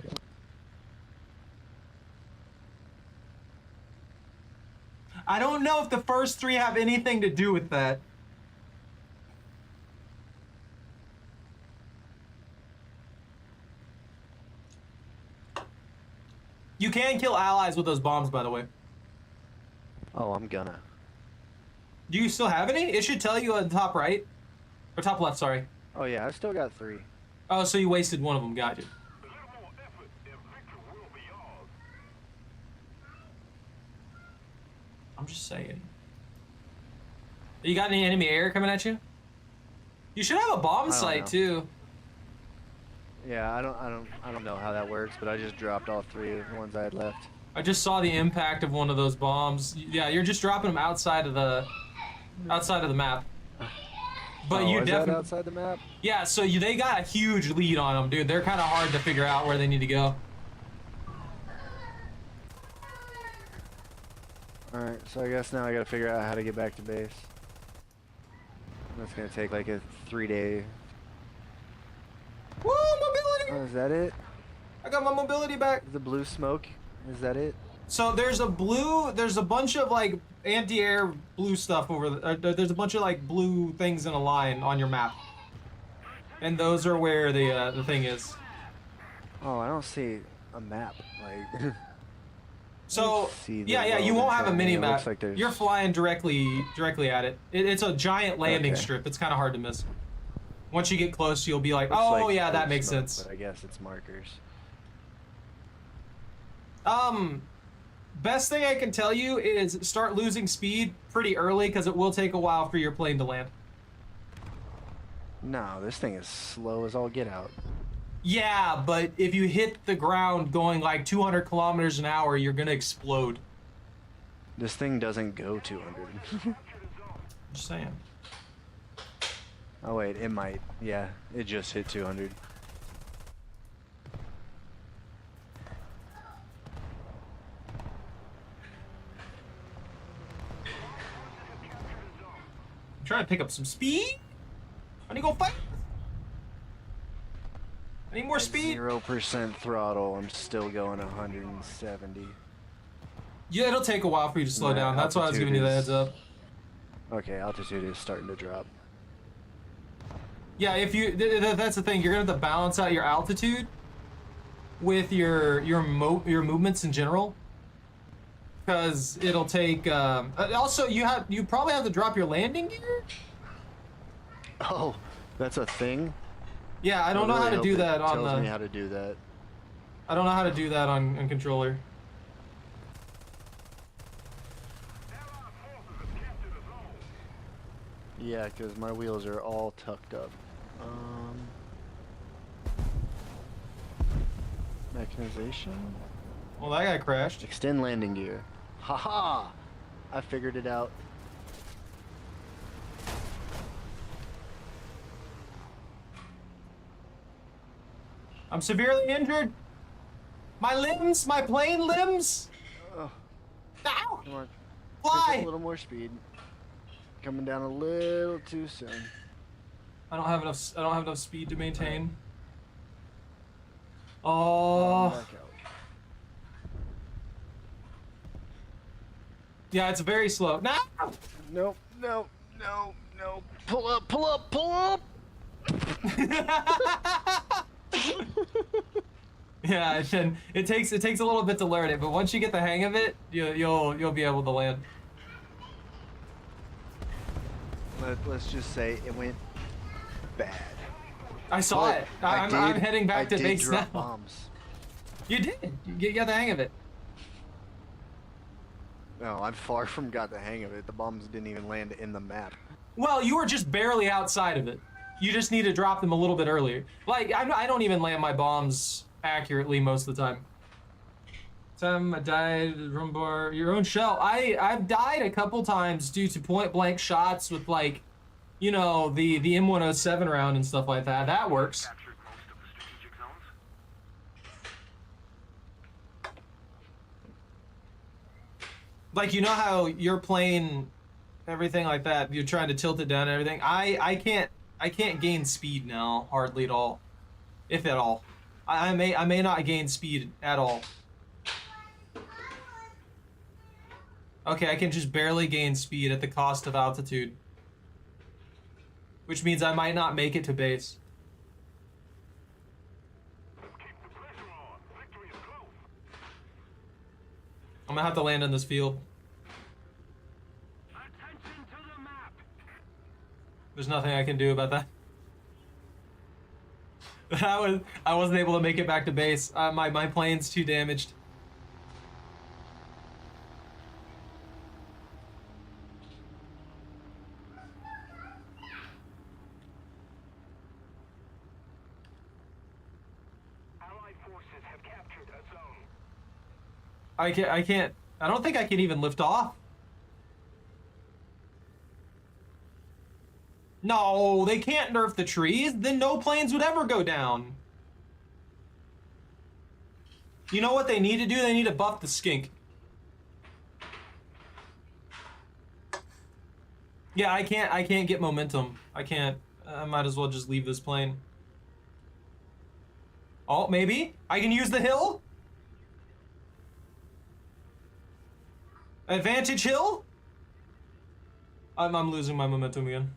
I don't know if the first 3 have anything to do with that. You can kill allies with those bombs, by the way. Oh, I'm gonna. Do you still have any? It should tell you on the top right. Or top left, sorry. Oh yeah, I still got 3. Oh, so you wasted one of them. Got you. A little more effort and victory will be ours. I'm just saying. You got any enemy air coming at you? You should have a bomb don't site know. too. Yeah, I don't know how that works, but I just dropped all 3 of the ones I had left. I just saw the impact of one of those bombs. Yeah, you're just dropping them outside of the map. But oh, you is that definitely outside the map? yeah. So they got a huge lead on them, dude. They're kind of hard to figure out where they need to go. Alright, so I guess now I gotta figure out how to get back to base. That's gonna take like a 3-day. Woo, mobility! Oh, is that it? I got my mobility back. The blue smoke? Is that it? So there's a bunch of like anti-air blue stuff over there's a bunch of like blue things in a line on your map. And those are where the thing is. Oh, I don't see a map. Like, So see the yeah, you road won't in have a front of me. mini It map. looks like there's- You're flying directly at it. It's a giant landing Okay. strip. It's kind of hard to miss. Once you get close, you'll be like, looks oh like yeah, that blue makes smoke, sense. But I guess it's markers. Best thing I can tell you is start losing speed pretty early because it will take a while for your plane to land. No, this thing is slow as all get out. Yeah, but if you hit the ground going like 200 kilometers an hour, you're gonna explode. This thing doesn't go 200. Just saying. Oh wait, it might. Yeah, it just hit 200. I'm trying to pick up some speed. I need to go fight. I need more speed. 0% throttle. I'm still going 170. Yeah, it'll take a while for you to slow My down. That's why I was giving you the heads altitude up. Okay, altitude is starting to drop. Yeah, if you that's the thing. You're gonna have to balance out your altitude with your movements in general, because it'll take. Also, you probably have to drop your landing gear. Oh, that's a thing? Yeah, I don't know how to do that on tells me the. how to do that. I don't know how to do that on controller. Yeah, because my wheels are all tucked up. Mechanization? Well, that guy crashed. Extend landing gear. Haha! I figured it out. I'm severely injured. My limbs, my plane limbs. Oh, Ow! come on. Pick Fly! up a little more speed. Coming down a little too soon. I don't have enough speed to maintain. Back Oh. out. Yeah, it's very slow. No! Nope, nope, no, no. Pull up, pull up, pull up! Yeah, it takes a little bit to learn it, but once you get the hang of it, you'll be able to land. Let's just say it went bad. I saw But it. I'm heading back to base now. drop bombs. You did. You got the hang of it. No, I'm far from got the hang of it. The bombs didn't even land in the map. Well, you were just barely outside of it. You just need to drop them a little bit earlier. Like, I don't even land my bombs accurately most of the time. Time I died, Rumbar, your own shell. I've died a couple times due to point blank shots with, like, you know, the M107 round and stuff like that. That works. Captured most of the strategic zones. Like, you know how your plane everything like that. You're trying to tilt it down and everything. I can't gain speed now, hardly at all, if at all. I may not gain speed at all. Okay, I can just barely gain speed at the cost of altitude, which means I might not make it to base. Keep the pressure on. Victory is close. I'm gonna have to land on this field. Attention to the map. There's nothing I can do about that. I wasn't able to make it back to base. My plane's too damaged. Allied forces have captured a zone. I can't. I don't think I can even lift off. No, they can't nerf the trees. Then no planes would ever go down. You know what they need to do? They need to buff the skink. Yeah, I can't get momentum. I can't. I might as well just leave this plane. Oh, maybe I can use the hill. Advantage hill. I'm losing my momentum again.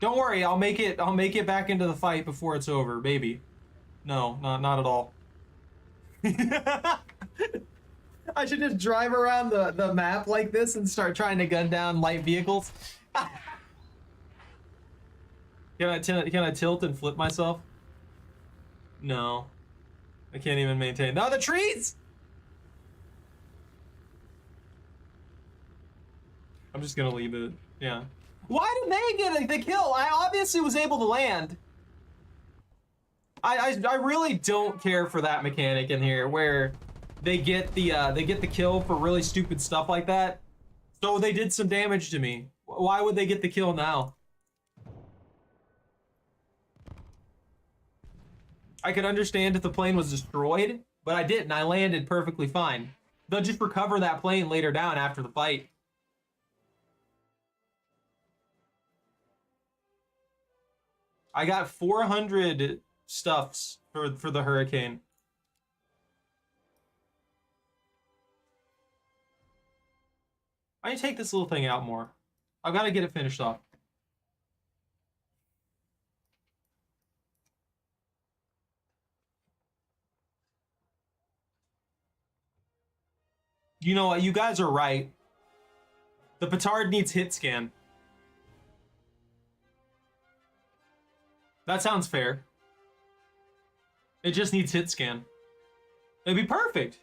Don't worry, I'll make it back into the fight before it's over, maybe. No, not at all. I should just drive around the map like this and start trying to gun down light vehicles. Can I tilt and flip myself? No. I can't even maintain. No, the trees! I'm just gonna leave it. Yeah. Why did they get the kill? I obviously was able to land. I really don't care for that mechanic in here where they get the kill for really stupid stuff like that. So they did some damage to me. Why would they get the kill now? I could understand if the plane was destroyed, but I didn't. I landed perfectly fine. They'll just recover that plane later down after the fight. I got 400 stuffs for the Hurricane. I need to take this little thing out more. I've got to get it finished off. You know what? You guys are right. The Petard needs hit scan. That sounds fair. It just needs hit scan. It'd be perfect.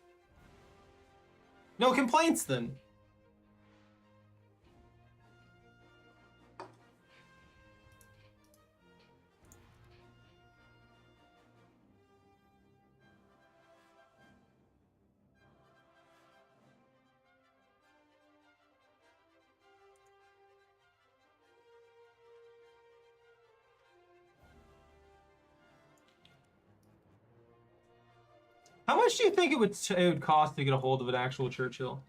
No complaints then. How much do you think it would cost to get a hold of an actual Churchill?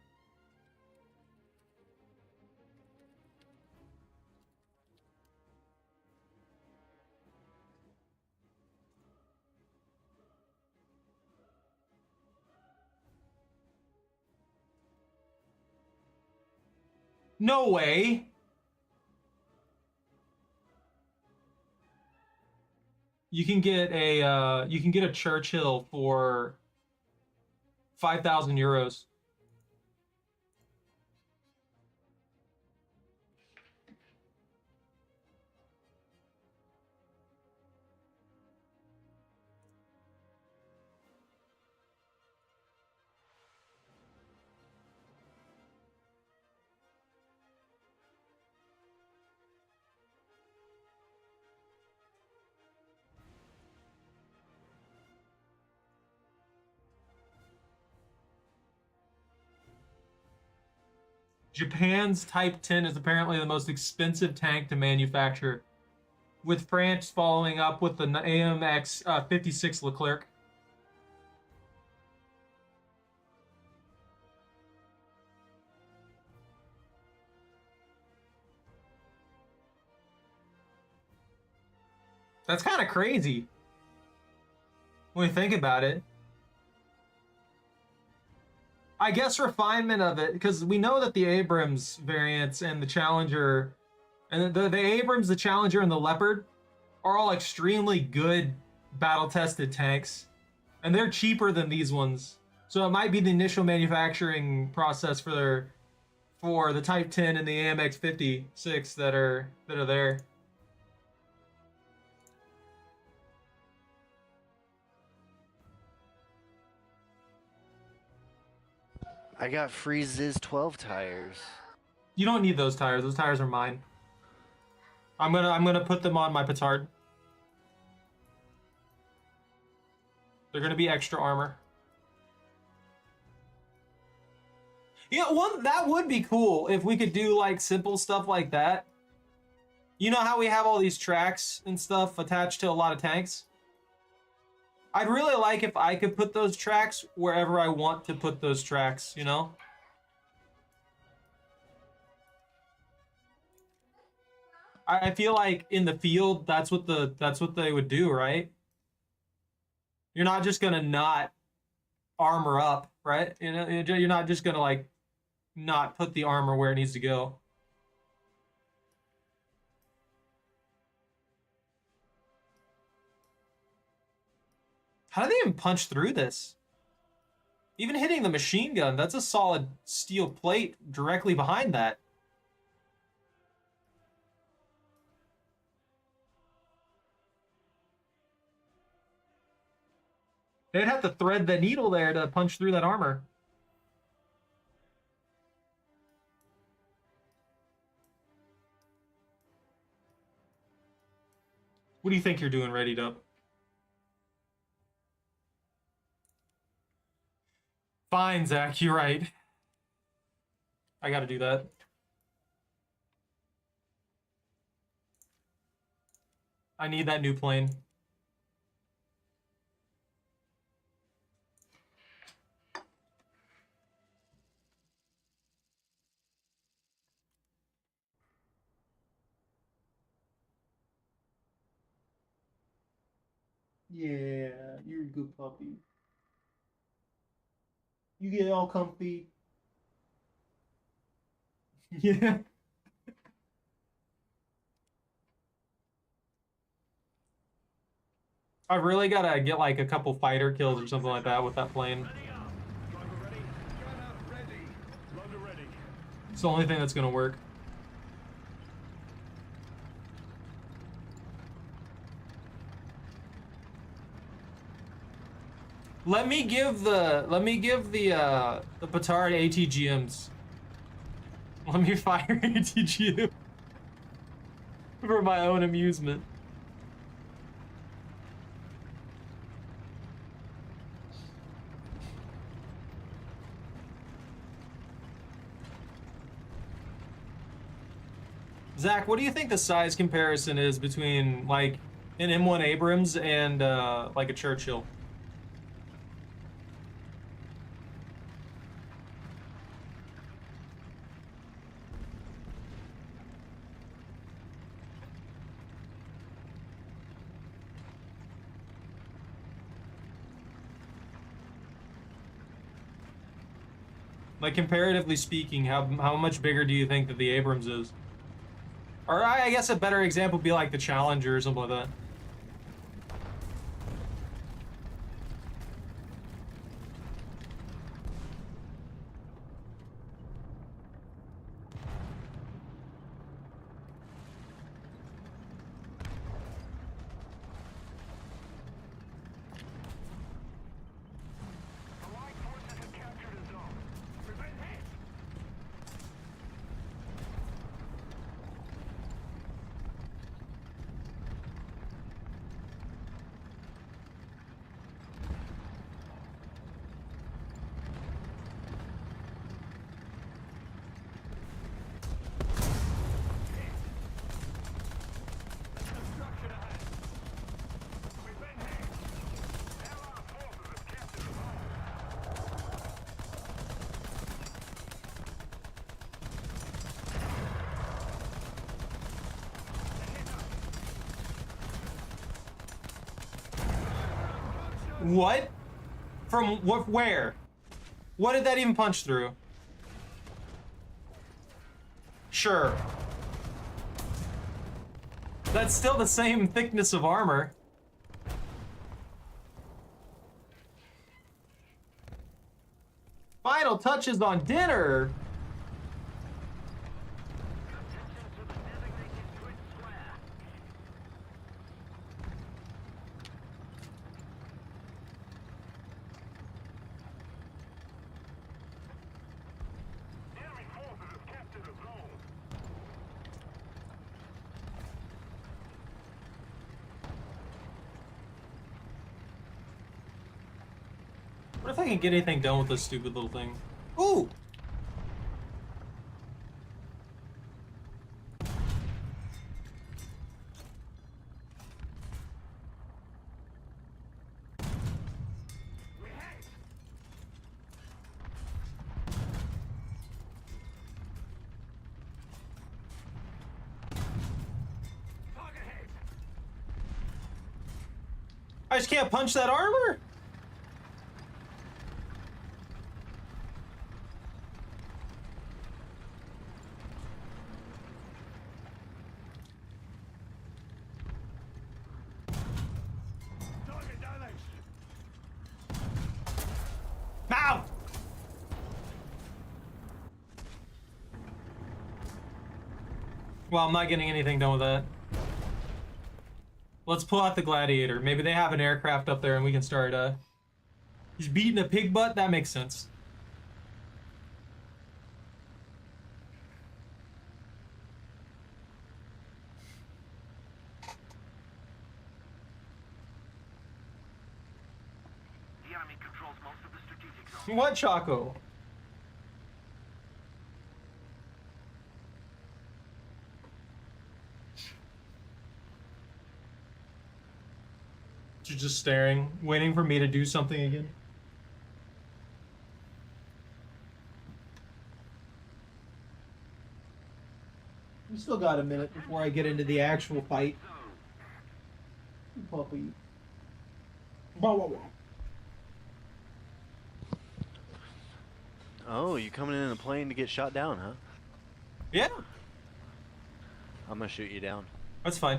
No way. You can get a Churchill for 5,000 euros. Japan's Type 10 is apparently the most expensive tank to manufacture, with France following up with the AMX 56 Leclerc. That's kind of crazy when you think about it. I guess refinement of it, because we know that the Abrams variants and the Challenger, and the Abrams, the Challenger, and the Leopard are all extremely good battle-tested tanks, and they're cheaper than these ones. So it might be the initial manufacturing process for the Type 10 and the AMX 56 that are there. I got free Ziz 12 tires. You don't need those tires. Those tires are mine. I'm gonna put them on my petard. They're gonna be extra armor. Yeah, that would be cool if we could do like simple stuff like that. You know how we have all these tracks and stuff attached to a lot of tanks? I'd really like if I could put those tracks wherever I want to put those tracks, you know? I feel like in the field, that's what they would do, right? You're not just gonna not armor up, right? You know, you're not just gonna like not put the armor where it needs to go. How do they even punch through this? Even hitting the machine gun, that's a solid steel plate directly behind that. They'd have to thread the needle there to punch through that armor. What do you think you're doing, Ready Up? Fine, Zach, you're right. I gotta do that. I need that new plane. Yeah, you're a good puppy. You get all comfy. Yeah. I really gotta get like a couple fighter kills or something like that with that plane. Ready up. Driver ready. Gunner ready. Loader ready. It's the only thing that's gonna work. Let me give the petard ATGMs. Let me fire ATGM for my own amusement. Zach, what do you think the size comparison is between like an M1 Abrams and like a Churchill? Like comparatively speaking, how much bigger do you think that the Abrams is? Or I guess a better example would be like the Challenger or something like that. Allied forces have captured a zone. Prevent hit. What? From what? Where? What did that even punch through? Sure. That's still the same thickness of armor. Final touches on dinner. Enemy forces have captured a zone. What if I can get anything done with this stupid little thing? Ooh! Target hit. I just can't punch that armor? Target damage. Ow! Well, I'm not getting anything done with that. Let's pull out the Gladiator. Maybe they have an aircraft up there and we can start, He's beating a pig butt? That makes sense. The enemy controls most of the strategic zone. What, Choco? You're just staring, waiting for me to do something again. We still got a minute before I get into the actual fight. Puppy. Wah, wah, wah. Oh, you coming in a plane to get shot down, huh? Yeah, I'm gonna shoot you down. that's fine.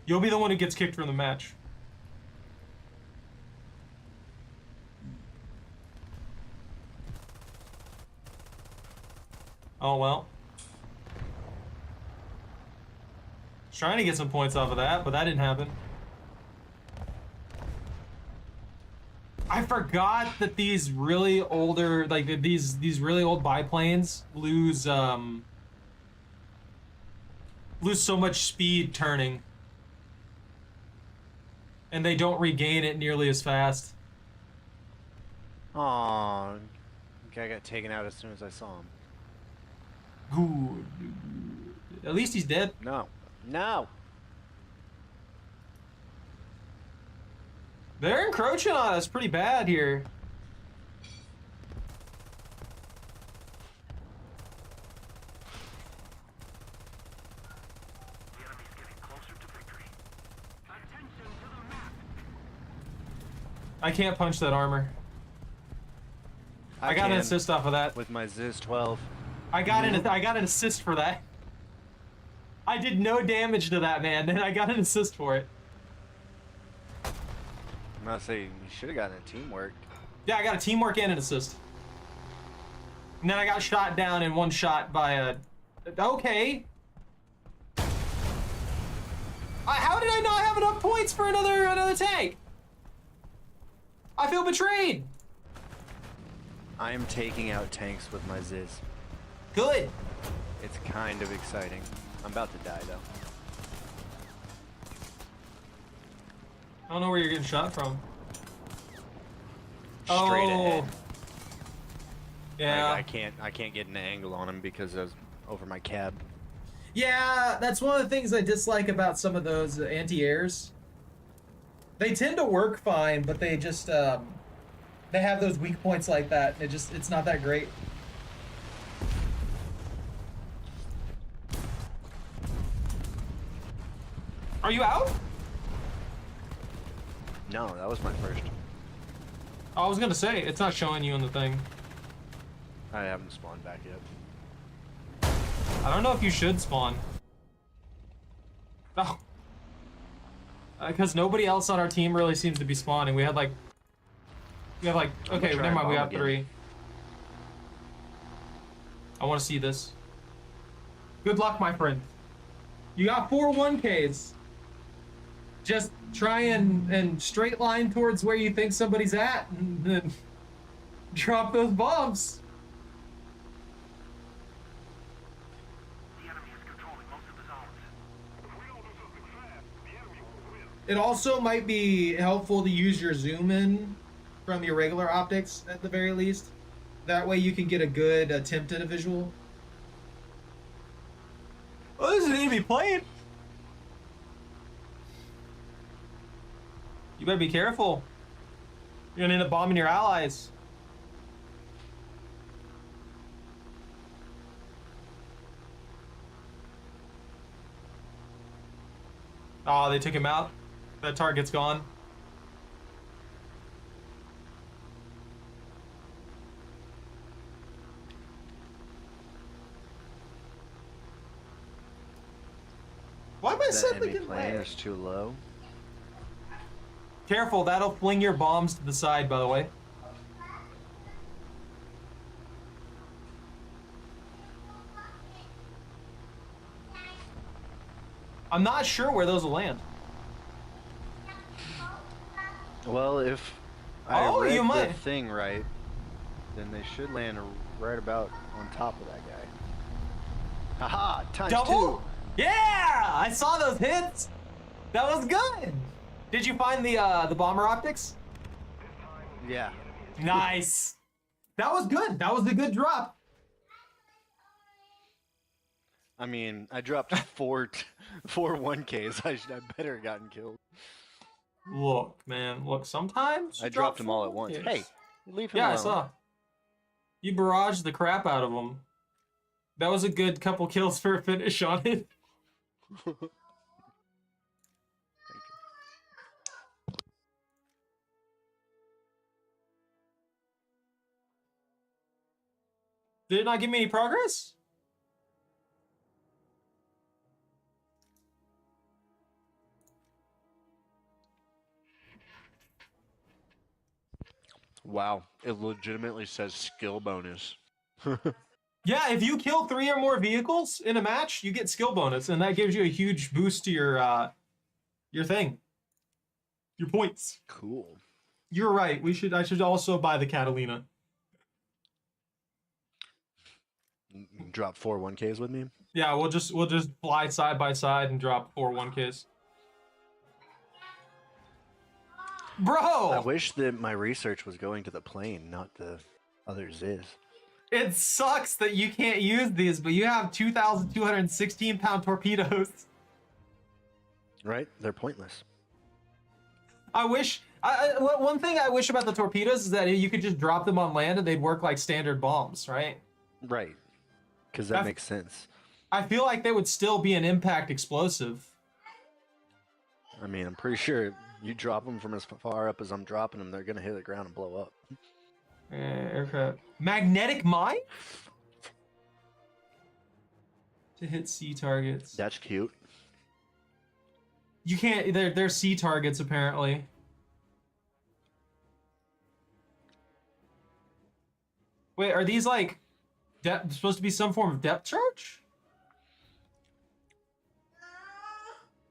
You'll be the one who gets kicked from the match. Oh well. Trying to get some points off of that, but that didn't happen. I forgot that these really older, like these really old biplanes lose so much speed turning, and they don't regain it nearly as fast. Aw, guy got taken out as soon as I saw him. Good. At least he's dead. No, no. They're encroaching on us pretty bad here. The enemy's getting closer to victory. Attention to the map. I can't punch that armor. I got an can assist off of that. with my Ziz 12. I got an assist for that. I did no damage to that man, and I got an assist for it. I'm not saying you should have gotten a teamwork. Yeah, I got a teamwork and an assist. And then I got shot down in one shot by a... Okay. How did I not have enough points for another tank? I feel betrayed. I am taking out tanks with my Ziz. Good. It's kind of exciting. I'm about to die though. I don't know where you're getting shot from. Straight ahead. Yeah. I can't get an angle on him because I was over my cab. Yeah, that's one of the things I dislike about some of those anti-airs. They tend to work fine, but they just they have those weak points like that, and it's not that great. Are you out? No, that was my first. I was gonna say, it's not showing you in the thing. I haven't spawned back yet. I don't know if you should spawn. Oh. Because nobody else on our team really seems to be spawning. We have like, okay, never mind, we got 3. I want to see this. Good luck, my friend. You got 4 1Ks. Just try and straight line towards where you think somebody's at and then drop those bombs. The enemy is controlling most of the zones. If we don't do something fast, the enemy will win. It also might be helpful to use your zoom in from your regular optics at the very least. That way you can get a good attempt at a visual. Oh, this is an enemy plane. You better be careful. You're gonna end up bombing your allies. Oh, they took him out. That target's gone. Why am I That suddenly enemy getting plane lag? is too low. Careful, that'll fling your bombs to the side, by the way. I'm not sure where those will land. Well, if I Oh, read you the might. thing right, then they should land right about on top of that guy. Haha! Times Double? 2. Yeah! I saw those hits! That was good! Did you find the bomber optics? Yeah. Nice! That was good! That was a good drop! I mean, I dropped four 1Ks. I better have gotten killed. Look, man, look, sometimes... I you dropped drop them all at full once. hits. Hey, leave him Yeah, I alone. saw. You barraged the crap out of them. That was a good couple kills for a finish on it. Did it not give me any progress? Wow, it legitimately says skill bonus. Yeah, if you kill 3 or more vehicles in a match, you get skill bonus, and that gives you a huge boost to your thing. Your points. Cool. You're right. I should also buy the Catalina. Drop 4 1Ks with me. Yeah, we'll just fly side by side and drop 4 1Ks. Bro! I wish that my research was going to the plane, not the other Ziz. It sucks that you can't use these, but you have 2,216-pound torpedoes. Right? They're pointless. I wish... one thing I wish about the torpedoes is that you could just drop them on land and they'd work like standard bombs, right? Right. Because that makes sense. I feel like they would still be an impact explosive. I mean, I'm pretty sure you drop them from as far up as I'm dropping them, they're going to hit the ground and blow up. Aircraft. Magnetic mine? To hit sea targets. That's cute. You can't... They're sea targets, apparently. Wait, are these like... supposed to be some form of depth charge?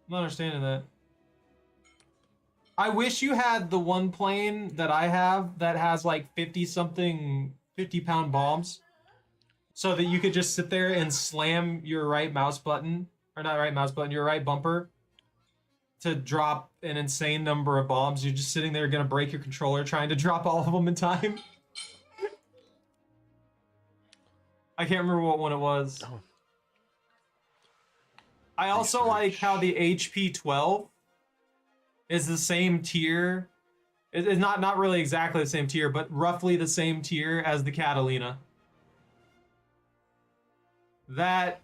I'm not understanding that. I wish you had the one plane that I have that has like 50-pound bombs. So that you could just sit there and slam your right mouse button, or not right mouse button, your right bumper to drop an insane number of bombs. You're just sitting there gonna break your controller trying to drop all of them in time. I can't remember what one it was. Oh. I also like how the HP-12 is the same tier. It's not really exactly the same tier, but roughly the same tier as the Catalina. That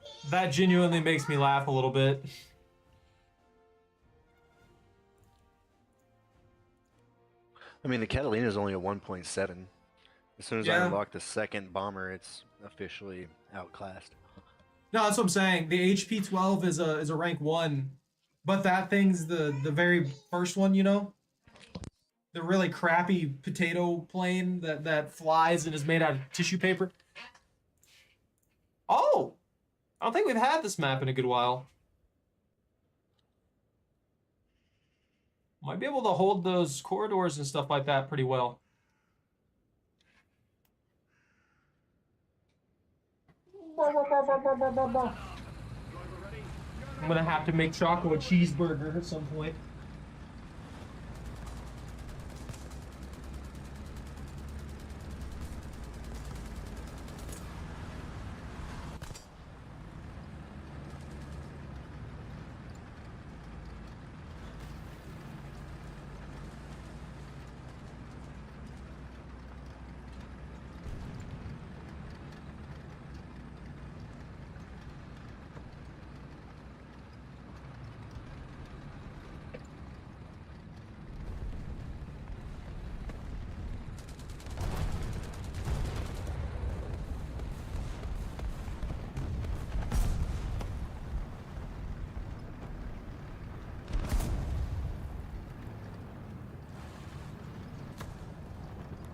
genuinely makes me laugh a little bit. I mean, the Catalina is only a 1.7. As soon as I Yeah. unlock the second bomber, it's officially outclassed. No, that's what I'm saying. The HP-12 is a rank 1, but that thing's the very first one, you know? The really crappy potato plane that flies and is made out of tissue paper. Oh! I don't think we've had this map in a good while. Might be able to hold those corridors and stuff like that pretty well. I'm gonna have to make Choco a cheeseburger at some point.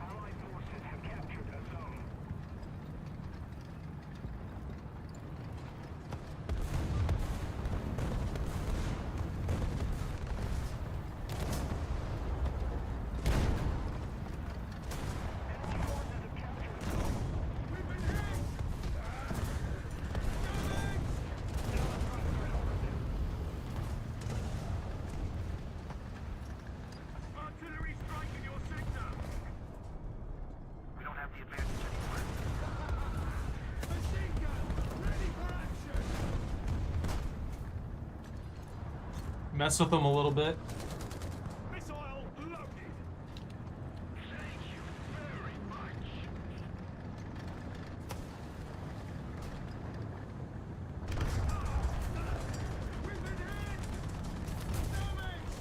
Allied forces have captured a zone. Enemy forces have captured a zone. We've been hit! Artillery strike in your sector. We don't have the advantage anymore. Machine gun! Ready for action! Mess with them a little bit. Missile loaded. Thank you very much. We've been hit! Damage!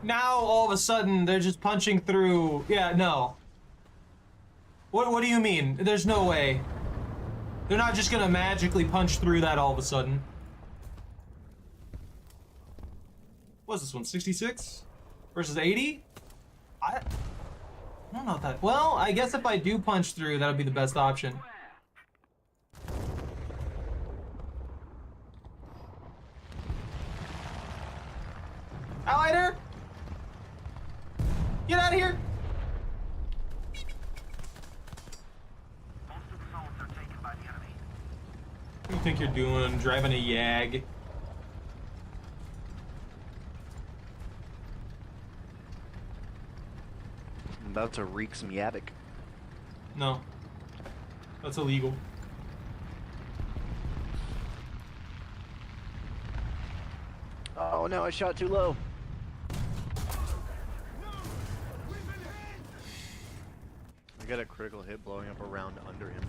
Now all of a sudden they're just punching through. Yeah, no. What do you mean? There's no way. They're not just gonna magically punch through that all of a sudden. What's this one? 66 versus 80? I don't know if that. Well, I guess if I do punch through, that would be the best option. Allieder! Get out of here! Most of the zones are taken by the enemy. What do you think you're doing? Driving a Yag? I'm about to wreak some Yavik. No. That's illegal. Oh no, I shot too low. We've been hit! I got a critical hit blowing up around under him.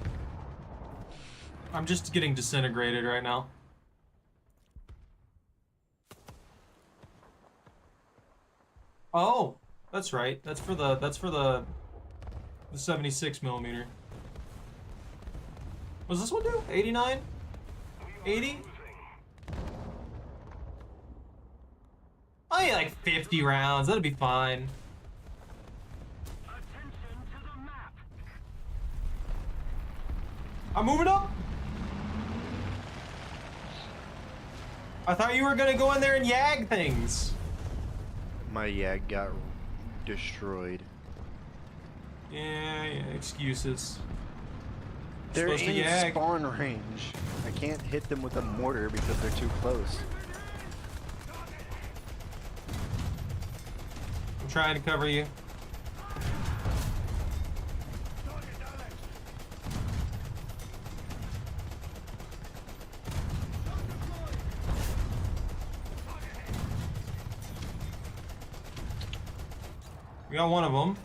I'm just getting disintegrated right now. Oh, that's right. That's for the 76 millimeter. Was this one do? 89? 80? I need like 50 rounds. That'll be fine. Attention to the map. I'm moving up. I thought you were gonna go in there and yag things. My Yag got destroyed. Yeah, excuses. They're Supposed to in yag. spawn range. I can't hit them with a mortar because they're too close. I'm trying to cover you. We got one of them.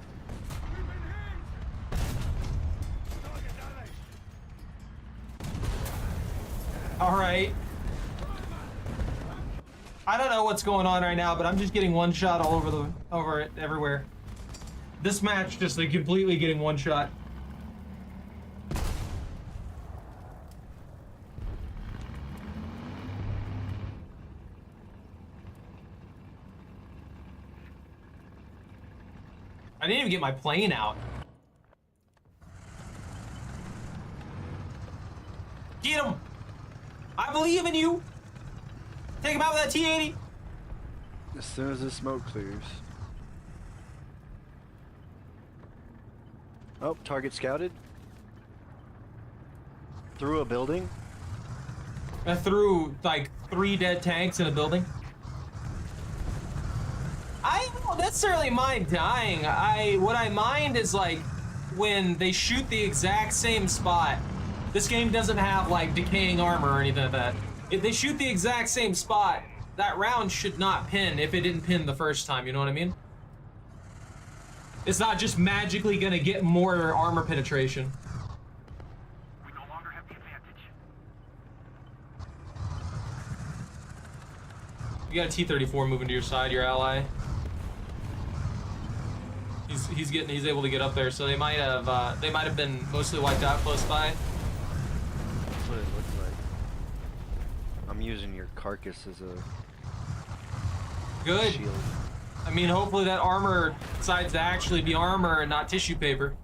All right. I don't know what's going on right now, but I'm just getting one shot all over it everywhere. This match just like completely getting one shot. I didn't even get my plane out. Get him! I believe in you! Take him out with that T-80! As soon as the smoke clears. Oh, target scouted. Through a building. I threw like 3 dead tanks in a building. I don't necessarily mind dying. What I mind is like when they shoot the exact same spot. This game doesn't have like decaying armor or anything like that. If they shoot the exact same spot, that round should not pin if it didn't pin the first time, you know what I mean? It's not just magically gonna get more armor penetration. We no longer have the advantage. You got a T-34 moving to your side, your ally. He's able to get up there, so they might have been mostly wiped out close by. That's what it looks like. I'm using your carcass as a Good. shield. I mean, hopefully that armor decides to actually be armor and not tissue paper.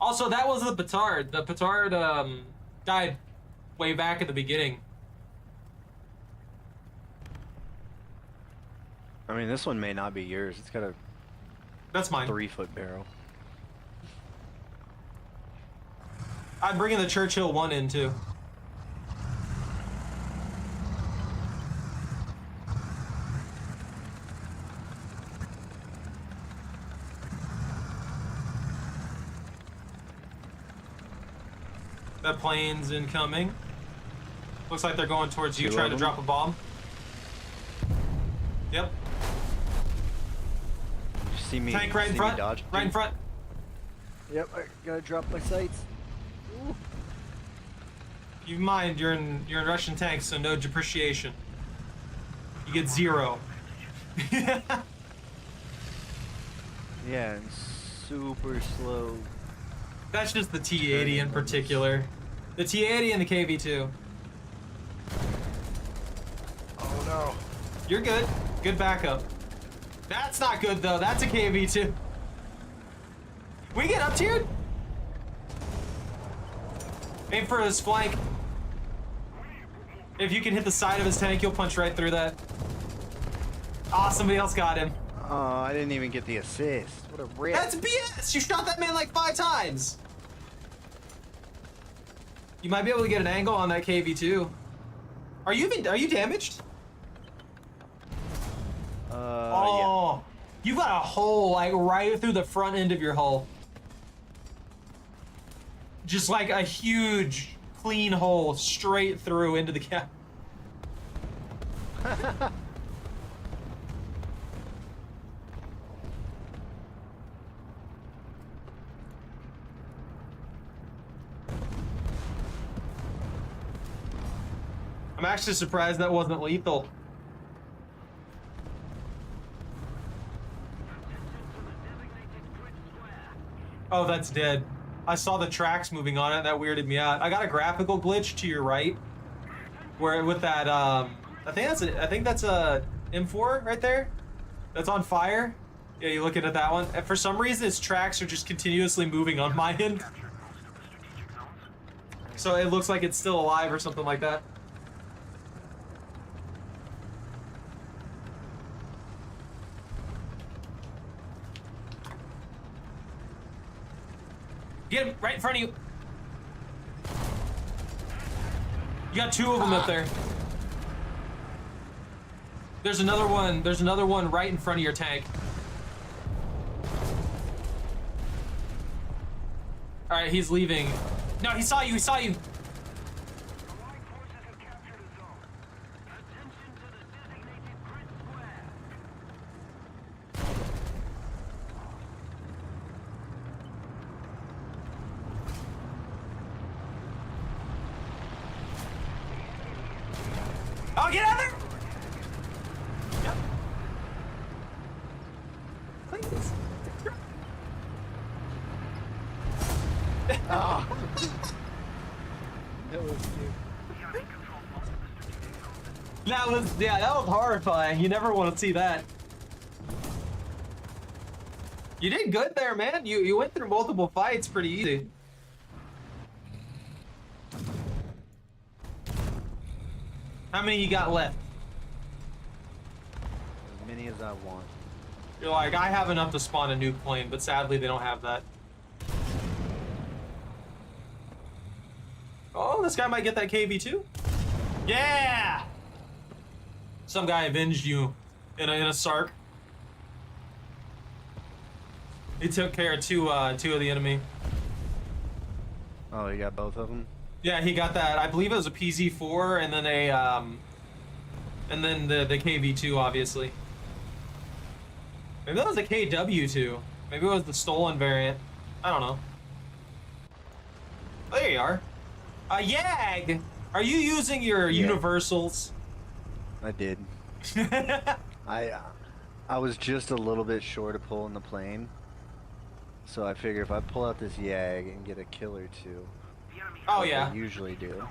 Also, that was the petard. The petard died way back at the beginning. I mean, this one may not be yours. It's got a That's mine. 3-foot barrel. I'm bringing the Churchill 1 in too. That plane's incoming. Looks like they're going towards you, Two trying of to them? drop a bomb. Yep. You see me? Tank right in see me front. dodge? Right in front. Yep, I gotta drop my sights. Ooh. You mind, you're in Russian tanks, so no depreciation. You get 0. Yeah, and super slow. That's just the T-80 in particular. The T-80 and the KV-2. Oh no. You're good. Good backup. That's not good though. That's a KV-2. We get up tiered. Aim for his flank. If you can hit the side of his tank, you'll punch right through that. Ah, somebody else got him. Oh, I didn't even get the assist. What a rip. That's BS! You shot that man like 5 times! You might be able to get an angle on that KV-2. Are you damaged? Yeah. Oh, you got a hole like right through the front end of your hull. Just like a huge, clean hole straight through into the cap. I'm actually surprised that wasn't lethal. Oh, that's dead. I saw the tracks moving on it. That weirded me out. I got a graphical glitch to your right, where with that I think that's a M4 right there. That's on fire. Yeah, you looking at that one. And for some reason, its tracks are just continuously moving on my end, so it looks like it's still alive or something like that. Get him right in front of you. You got 2 of them up there. There's another one. There's another one right in front of your tank. All right, he's leaving. No, he saw you. He saw you. Allied forces have captured a zone. Attention to the designated grid Oh, get out there! Yep. Please. Ah. That was cute. That was, yeah, that was horrifying. You never want to see that. You did good there, man. You went through multiple fights pretty easy. How many you got left? As many as I want. You're like, I have enough to spawn a nuke plane, but sadly they don't have that. Oh, this guy might get that KV-2. Yeah! Some guy avenged you in a Sark. He took care of two of the enemy. Oh, you got both of them? Yeah, he got that. I believe it was a PZ-4 and then a and then the KV-2, obviously. Maybe that was a KW-2. Maybe it was the stolen variant. I don't know. Oh, there you are. Yag! Are you using your universals? I did. I was just a little bit short of pulling the plane. So I figure if I pull out this Yag and get a kill or two, Oh like yeah. I usually do,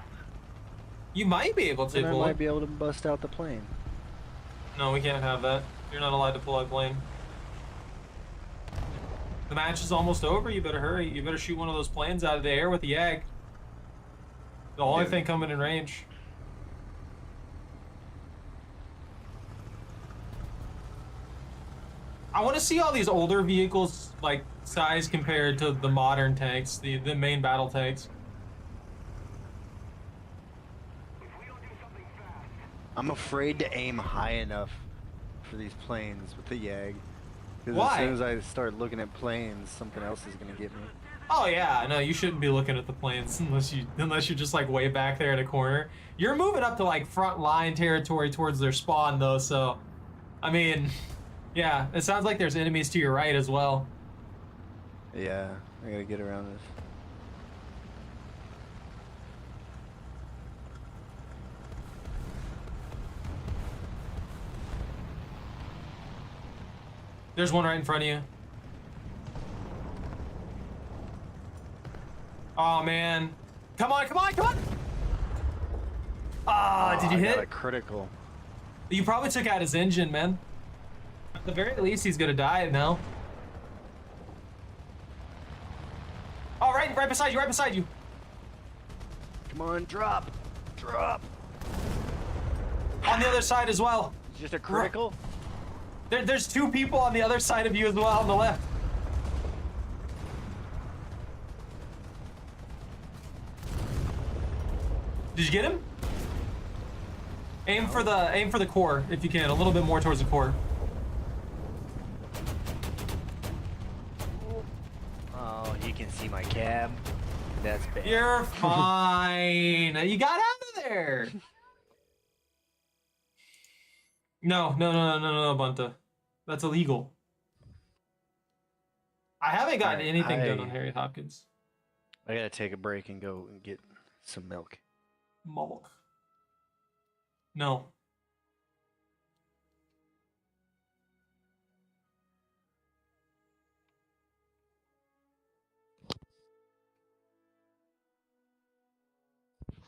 You might be able to then I pull might it. be able to bust out the plane. No, we can't have that. You're not allowed to pull a plane. The match is almost over. You better hurry. You better shoot one of those planes out of the air with the Yag. The only Dude. thing coming in range. I want to see all these older vehicles, like, size compared to the modern tanks, the main battle tanks. I'm afraid to aim high enough for these planes with the Yag. Because Why? as soon as I start looking at planes, something else is gonna get me. Oh yeah, no, you shouldn't be looking at the planes unless you're just like way back there in a corner. You're moving up to like front line territory towards their spawn though, so I mean, yeah, it sounds like there's enemies to your right as well. Yeah, I gotta get around this. There's one right in front of you. Oh man. Come on, come on, come on! Ah, did you I hit? got a critical. You probably took out his engine, man. At the very least, he's gonna die now. Oh, right beside you, right beside you. Come on, drop! Drop! On the other side as well. Just a critical? There's two people on the other side of you as well, on the left. Did you get him? Aim for the core if you can, a little bit more towards the core. Oh, you can see my cab. That's bad. You're fine. You got out of there. No, Bunta. That's illegal. I haven't gotten anything done on Harry Hopkins. I gotta take a break and go and get some milk. Mulk. No.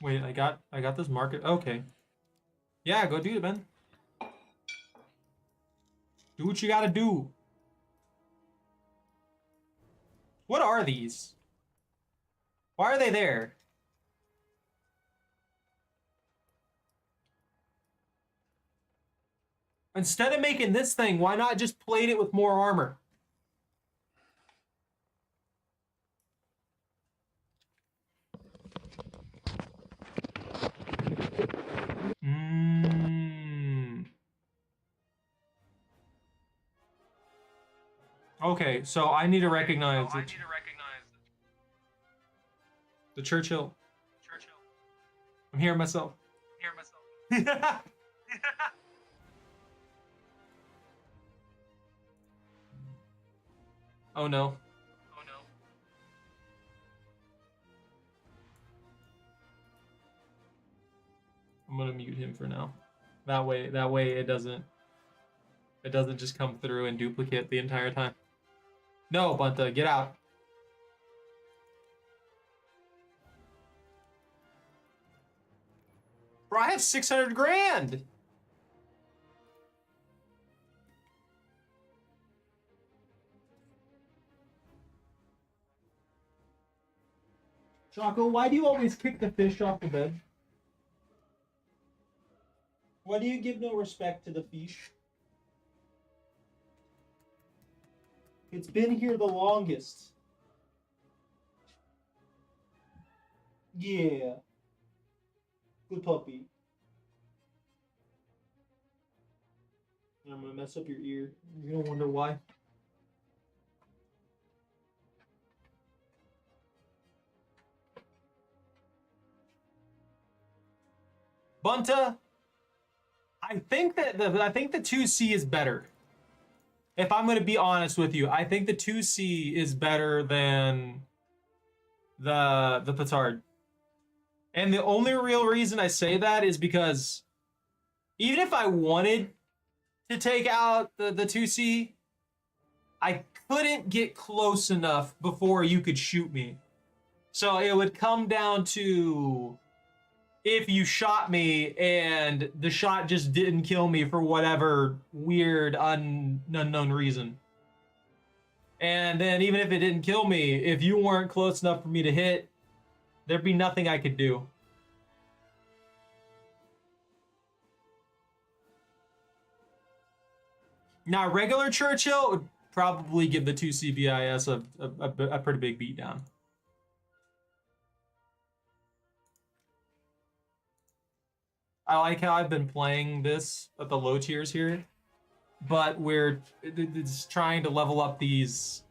Wait, I got this market. Okay. Yeah, go do it, man. Do what you gotta do. What are these? Why are they there? Instead of making this thing, why not just plate it with more armor? Okay, so I need to recognize the Churchill. I'm hearing myself. Oh no. I'm gonna mute him for now. That way it doesn't just come through and duplicate the entire time. No, Bunta, get out. Bro, I have 600 grand. Choco, why do you always kick the fish off the bed? Why do you give no respect to the fish? It's been here the longest. Yeah. Good puppy. I'm gonna mess up your ear. You're gonna wonder why. Bunta, I think the 2C is better. If I'm gonna be honest with you, I think the 2C is better than the Petard. And the only real reason I say that is because even if I wanted to take out the 2C, I couldn't get close enough before you could shoot me. So it would come down to if you shot me and the shot just didn't kill me for whatever weird unknown reason. And then even if it didn't kill me, if you weren't close enough for me to hit, there'd be nothing I could do. Now, regular Churchill would probably give the 2CBIS a pretty big beatdown. I like how I've been playing this at the low tiers here, but it's trying to level up these.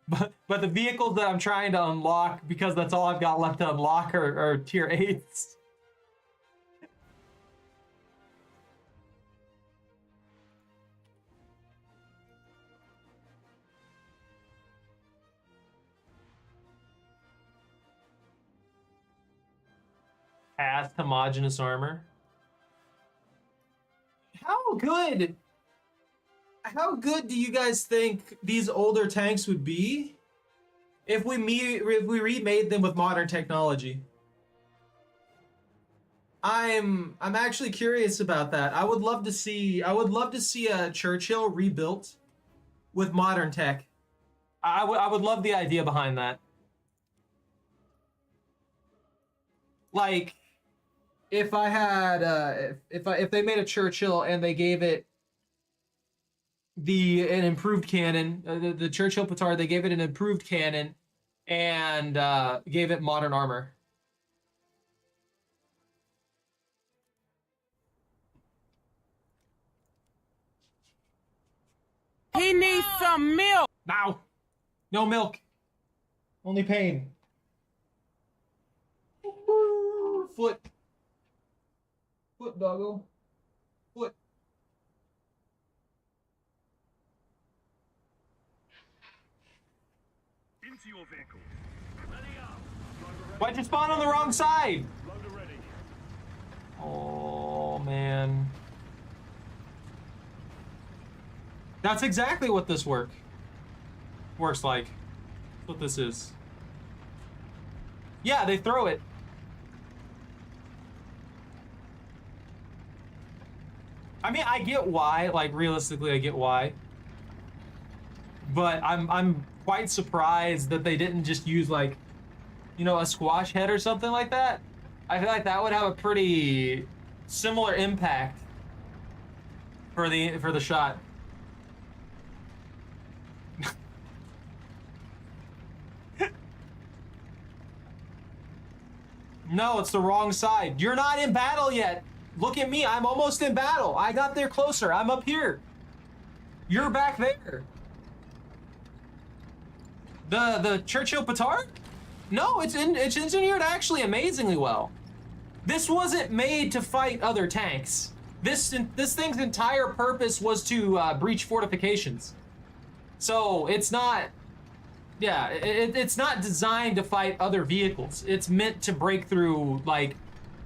But the vehicles that I'm trying to unlock, because that's all I've got left to unlock, are tier 8s. Past homogeneous armor. How good do you guys think these older tanks would be if we remade them with modern technology? I'm actually curious about that. I would love to see a Churchill rebuilt with modern tech. I would love the idea behind that. Like, if I had if they made a Churchill and they gave it an improved cannon, the Churchill Petard, they gave it an improved cannon and gave it modern armor. He needs some milk. Now, no milk, only pain. Foot, doggo, foot. Into your vehicle. Ready up. Why'd you spawn on the wrong side? Loader ready. Oh, man. That's exactly what this works like. That's what this is. Yeah, they throw it. I mean, I get why. Like, realistically, I get why. But I'm quite surprised that they didn't just use, like, you know, a squash head or something like that. I feel like that would have a pretty similar impact for the shot. No, it's the wrong side. You're not in battle yet. Look at me. I'm almost in battle. I got there closer. I'm up here. You're back there. The Churchill Petard? No, it's engineered actually amazingly well. This wasn't made to fight other tanks. This thing's entire purpose was to breach fortifications. So it's not. Yeah, it's not designed to fight other vehicles. It's meant to break through, like,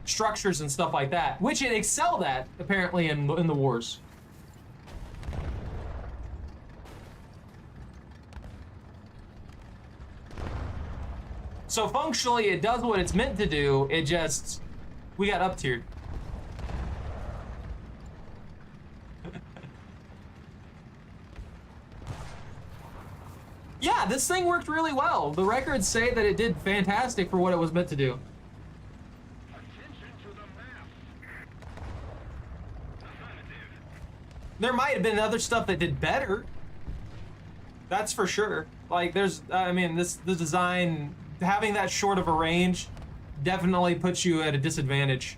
structures and stuff like that, which it excelled at apparently in the wars. So functionally, it does what it's meant to do. It just, we got up tiered. Yeah, this thing worked really well. The records say that it did fantastic for what it was meant to do. Attention to the map. Affirmative. There might have been other stuff that did better. That's for sure. Like, there's, I mean, the design, having that short of a range definitely puts you at a disadvantage.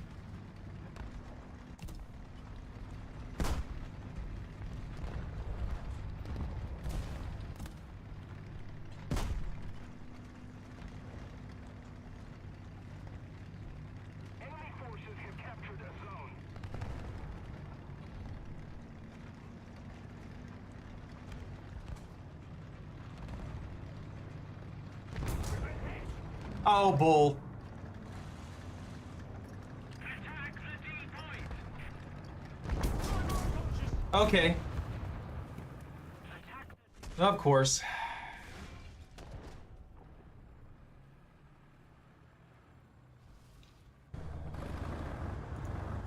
Enemy forces have captured a zone. Oh, bull. Attack the D point. Okay. Of course.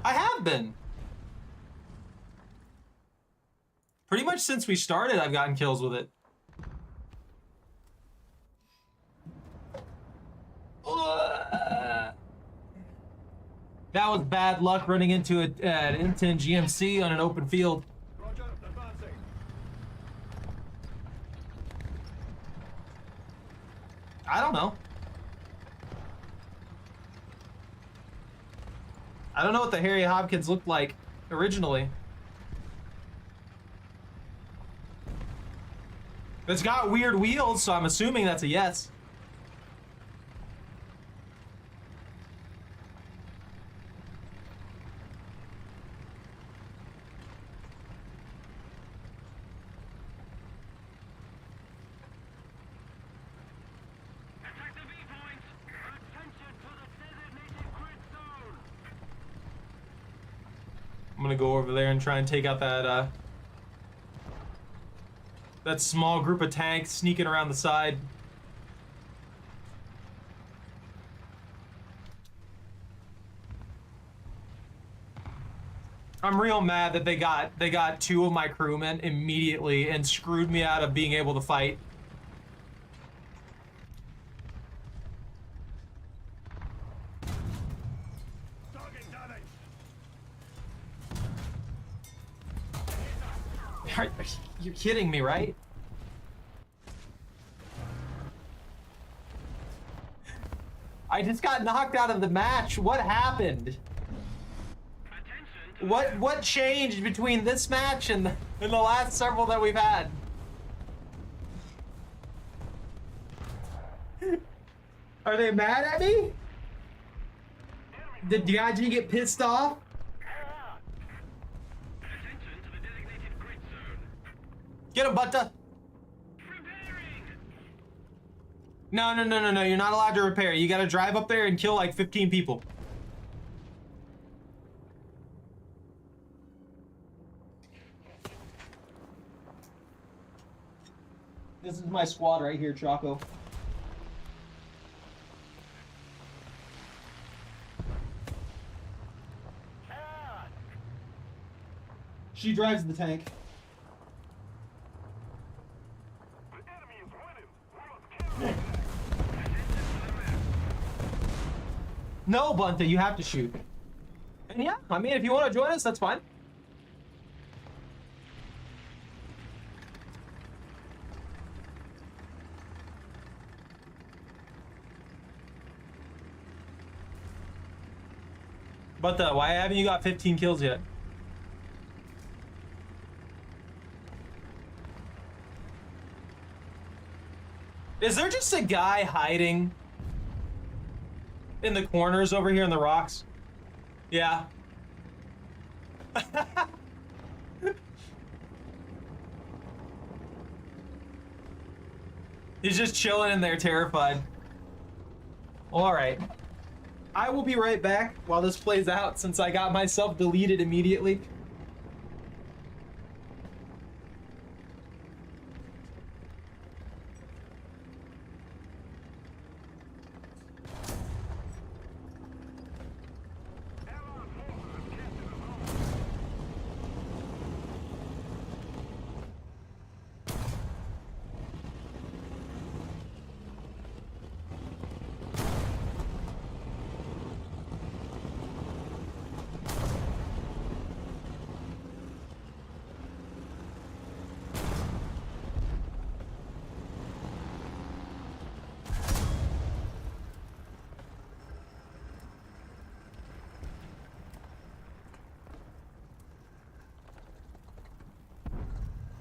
I have been. Pretty much since we started, I've gotten kills with it. That was bad luck running into an M10 GMC on an open field. Roger, advancing. I don't know. I don't know what the Harry Hopkins looked like originally. It's got weird wheels, so I'm assuming that's a yes. Attack the B point. Attention to the designated grid zone. I'm gonna go over there and try and take out that small group of tanks sneaking around the side. I'm real mad that they got two of my crewmen immediately and screwed me out of being able to fight. Target damage. You're kidding me, right? I just got knocked out of the match. What happened? Attention to What changed between this match and the last several that we've had? Are they mad at me? Did Gaji get pissed off? attention to the designated grid zone. Get him, Butta. Preparing. No. You're not allowed to repair. You gotta drive up there and kill like 15 people. This is my squad right here, Choco. She drives the tank. The enemy is winning. We must kill them. No, Bunta, you have to shoot. And yeah, I mean, if you want to join us, that's fine. But why haven't you got 15 kills yet? Is there just a guy hiding in the corners over here in the rocks? Yeah. He's just chilling in there, terrified. All right. I will be right back while this plays out since I got myself deleted immediately.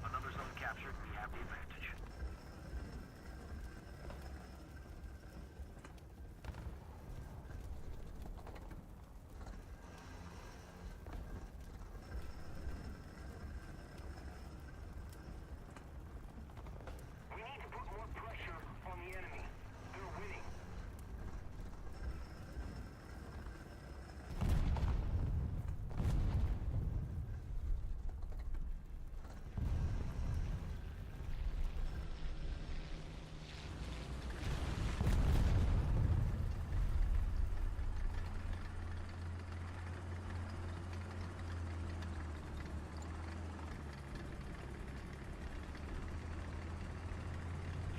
Another zone captured. We have the advantage. We need to put more pressure on the enemy. They're winning.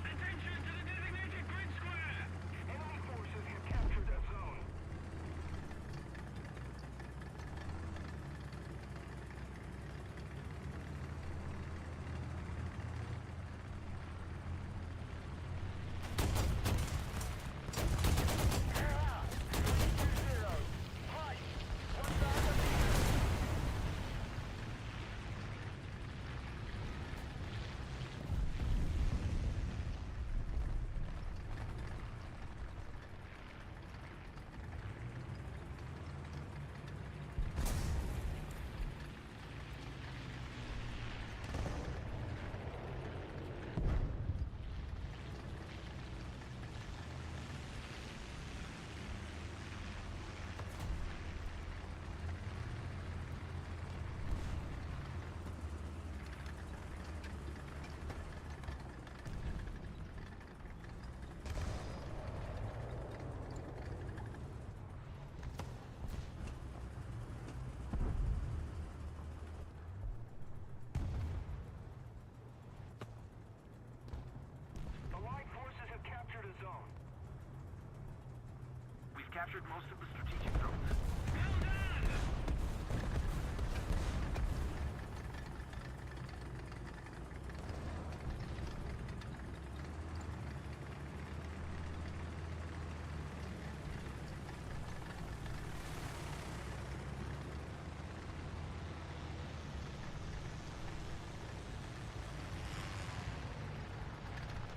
Attention to the designated grid square! Enemy forces have captured that zone. Allied forces have captured a zone. We've captured most of the strategic zones. Well done!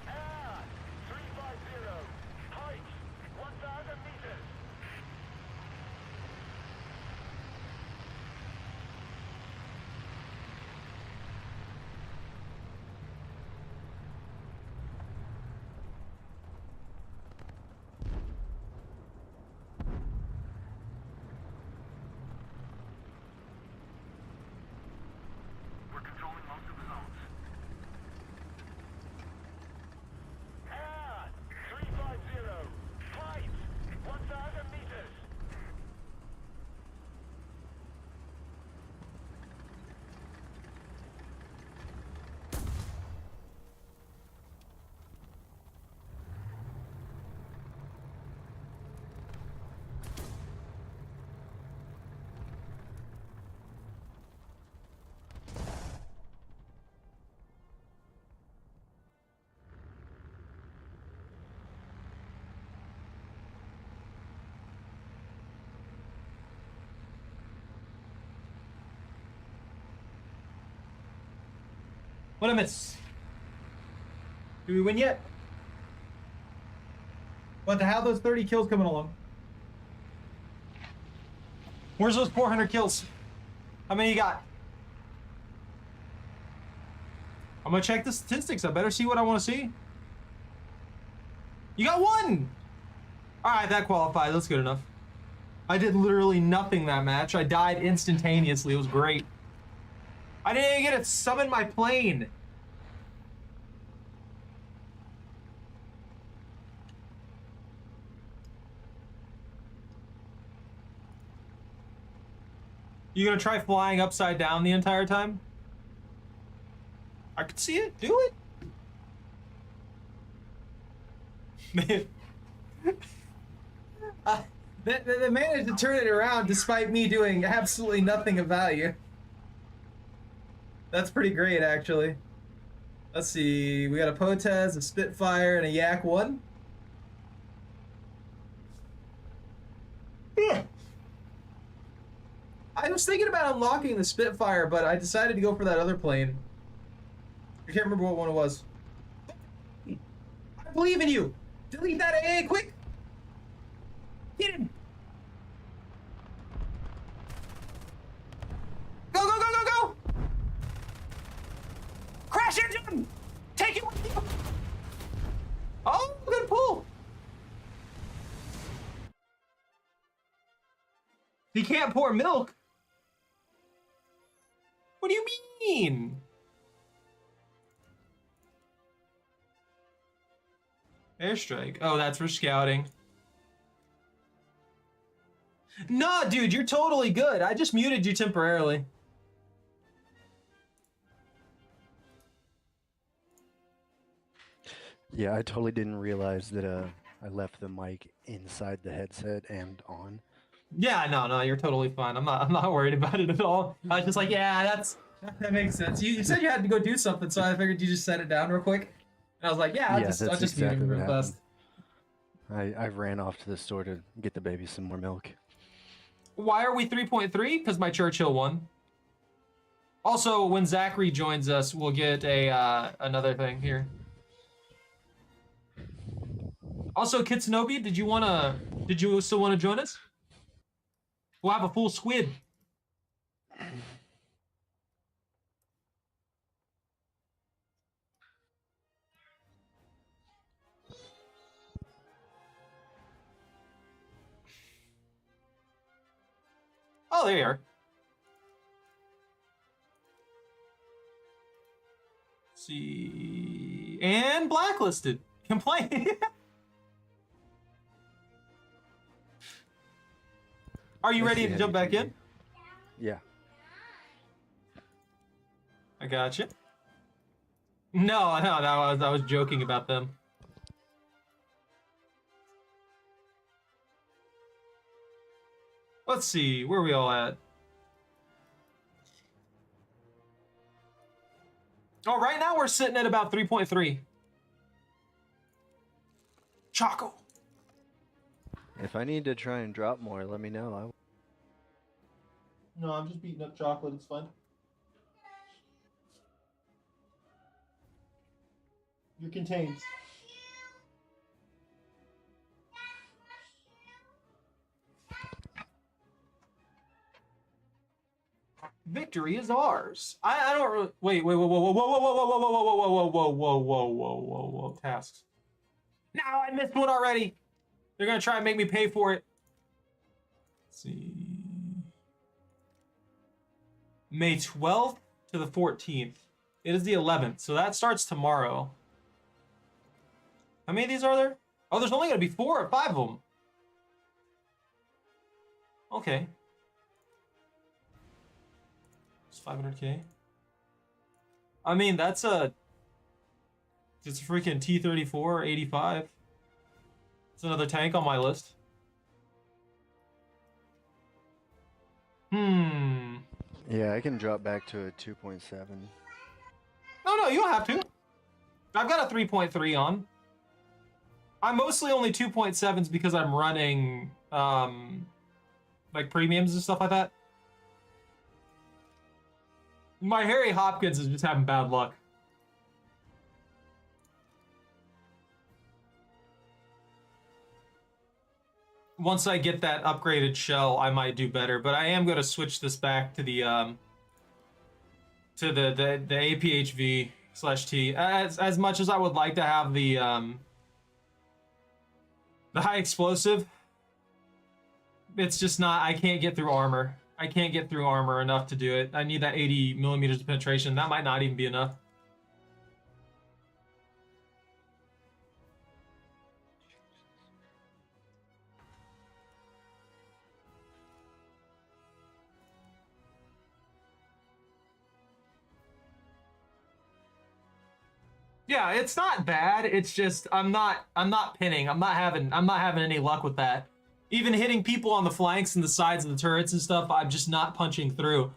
Air 350. Height 1,000 meters. We're controlling most of the zones. Air 350. Height 1,000 meters. What a miss. Do we win yet? What the hell? Those 30 kills coming along? Where's those 400 kills? How many you got? I'm gonna check the statistics. I better see what I want to see. You got one! Alright, that qualifies. That's good enough. I did literally nothing that match. I died instantaneously. It was great. I didn't even get to summon my plane. You gonna try flying upside down the entire time? I could see it. Do it. They managed to turn it around despite me doing absolutely nothing of value. That's pretty great, actually. Let's see. We got a Potez, a Spitfire, and a Yak 1. Yeah. I was thinking about unlocking the Spitfire, but I decided to go for that other plane. I can't remember what one it was. I believe in you! Delete that AA quick! Get him! Go, go, go, go, go! Crash into him! Take it with you! Oh, good pull! He can't pour milk? What do you mean? Airstrike. Oh, that's for scouting. Nah, dude, you're totally good. I just muted you temporarily. Yeah, I totally didn't realize that I left the mic inside the headset and on. Yeah, no, you're totally fine. I'm not worried about it at all. I was just like, yeah, that makes sense. You said you had to go do something, so I figured you just set it down real quick. And I was like, yeah, I'll just that's mute exactly him what real fast. I ran off to the store to get the baby some more milk. Why are we 3.3? Because my Churchill won. Also, when Zach rejoins us, we'll get a another thing here. Also, Kitsanobi, did you still want to join us? We'll have a full squid. Oh, there you are. Let's see. And blacklisted. Complain. Are you ready to jump back in? Yeah. I got you. No, I was joking about them. Let's see, where are we all at? Oh, right now we're sitting at about 3.3. Choco. If I need to try and drop more, let me know. No, I'm just beating up chocolate, it's fine. You're contained. Victory is ours. I don't really wait, whoa, whoa, whoa, whoa, whoa, whoa, whoa, whoa, whoa, whoa, whoa, whoa, whoa, whoa, whoa, whoa, whoa, tasks. No, I missed one already. They're gonna try and make me pay for it. Let's see. May 12th to the 14th. It is the 11th, so that starts tomorrow. How many of these are there? Oh, there's only gonna be 4 or 5 of them. Okay. It's 500k. I mean, it's a freaking T-34 85. It's another tank on my list. Yeah, I can drop back to a 2.7. No, you don't have to. I've got a 3.3 on. I'm mostly only 2.7s because I'm running like premiums and stuff like that. My Harry Hopkins is just having bad luck. Once I get that upgraded shell, I might do better, but I am going to switch this back to the APHV/T. As much as I would like to have the high explosive, it's just not, I can't get through armor. I can't get through armor enough to do it. I need that 80 millimeters of penetration. That might not even be enough. Yeah, it's not bad. It's just I'm not pinning. I'm not having any luck with that. Even hitting people on the flanks and the sides of the turrets and stuff, I'm just not punching through.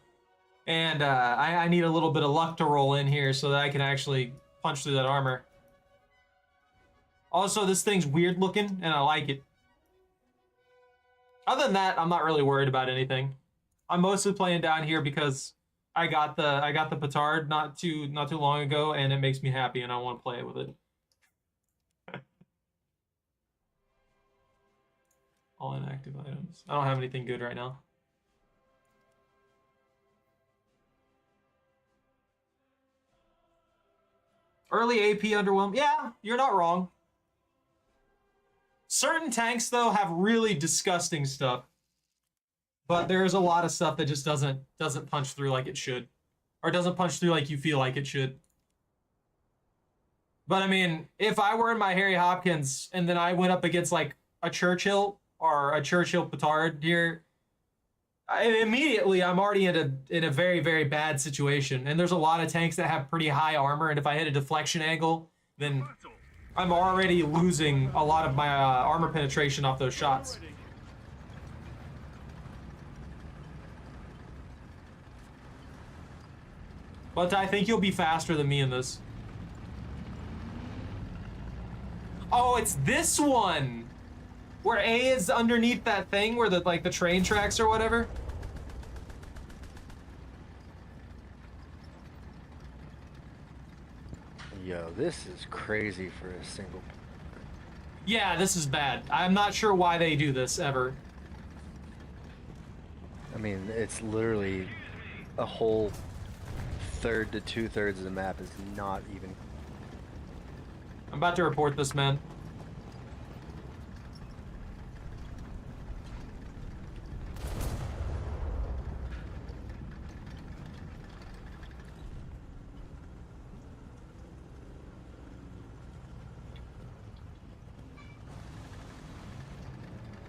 And I need a little bit of luck to roll in here so that I can actually punch through that armor. Also, this thing's weird looking and I like it. Other than that, I'm not really worried about anything. I'm mostly playing down here because I got the petard not too long ago, and it makes me happy, and I want to play it with it. All inactive items. I don't have anything good right now. Early AP underwhelm. Yeah, you're not wrong. Certain tanks though have really disgusting stuff. But there's a lot of stuff that just doesn't punch through like it should. Or doesn't punch through like you feel like it should. But I mean, if I were in my Harry Hopkins and then I went up against like a Churchill or a Churchill petard here, immediately I'm already in a very, very bad situation. And there's a lot of tanks that have pretty high armor, and if I hit a deflection angle, then I'm already losing a lot of my armor penetration off those shots. But I think you'll be faster than me in this. Oh, it's this one! Where A is underneath that thing where the train tracks or whatever? Yo, this is crazy for a single. Yeah, this is bad. I'm not sure why they do this ever. I mean, it's literally a whole third to 2/3 of the map is not even. I'm about to report this, man.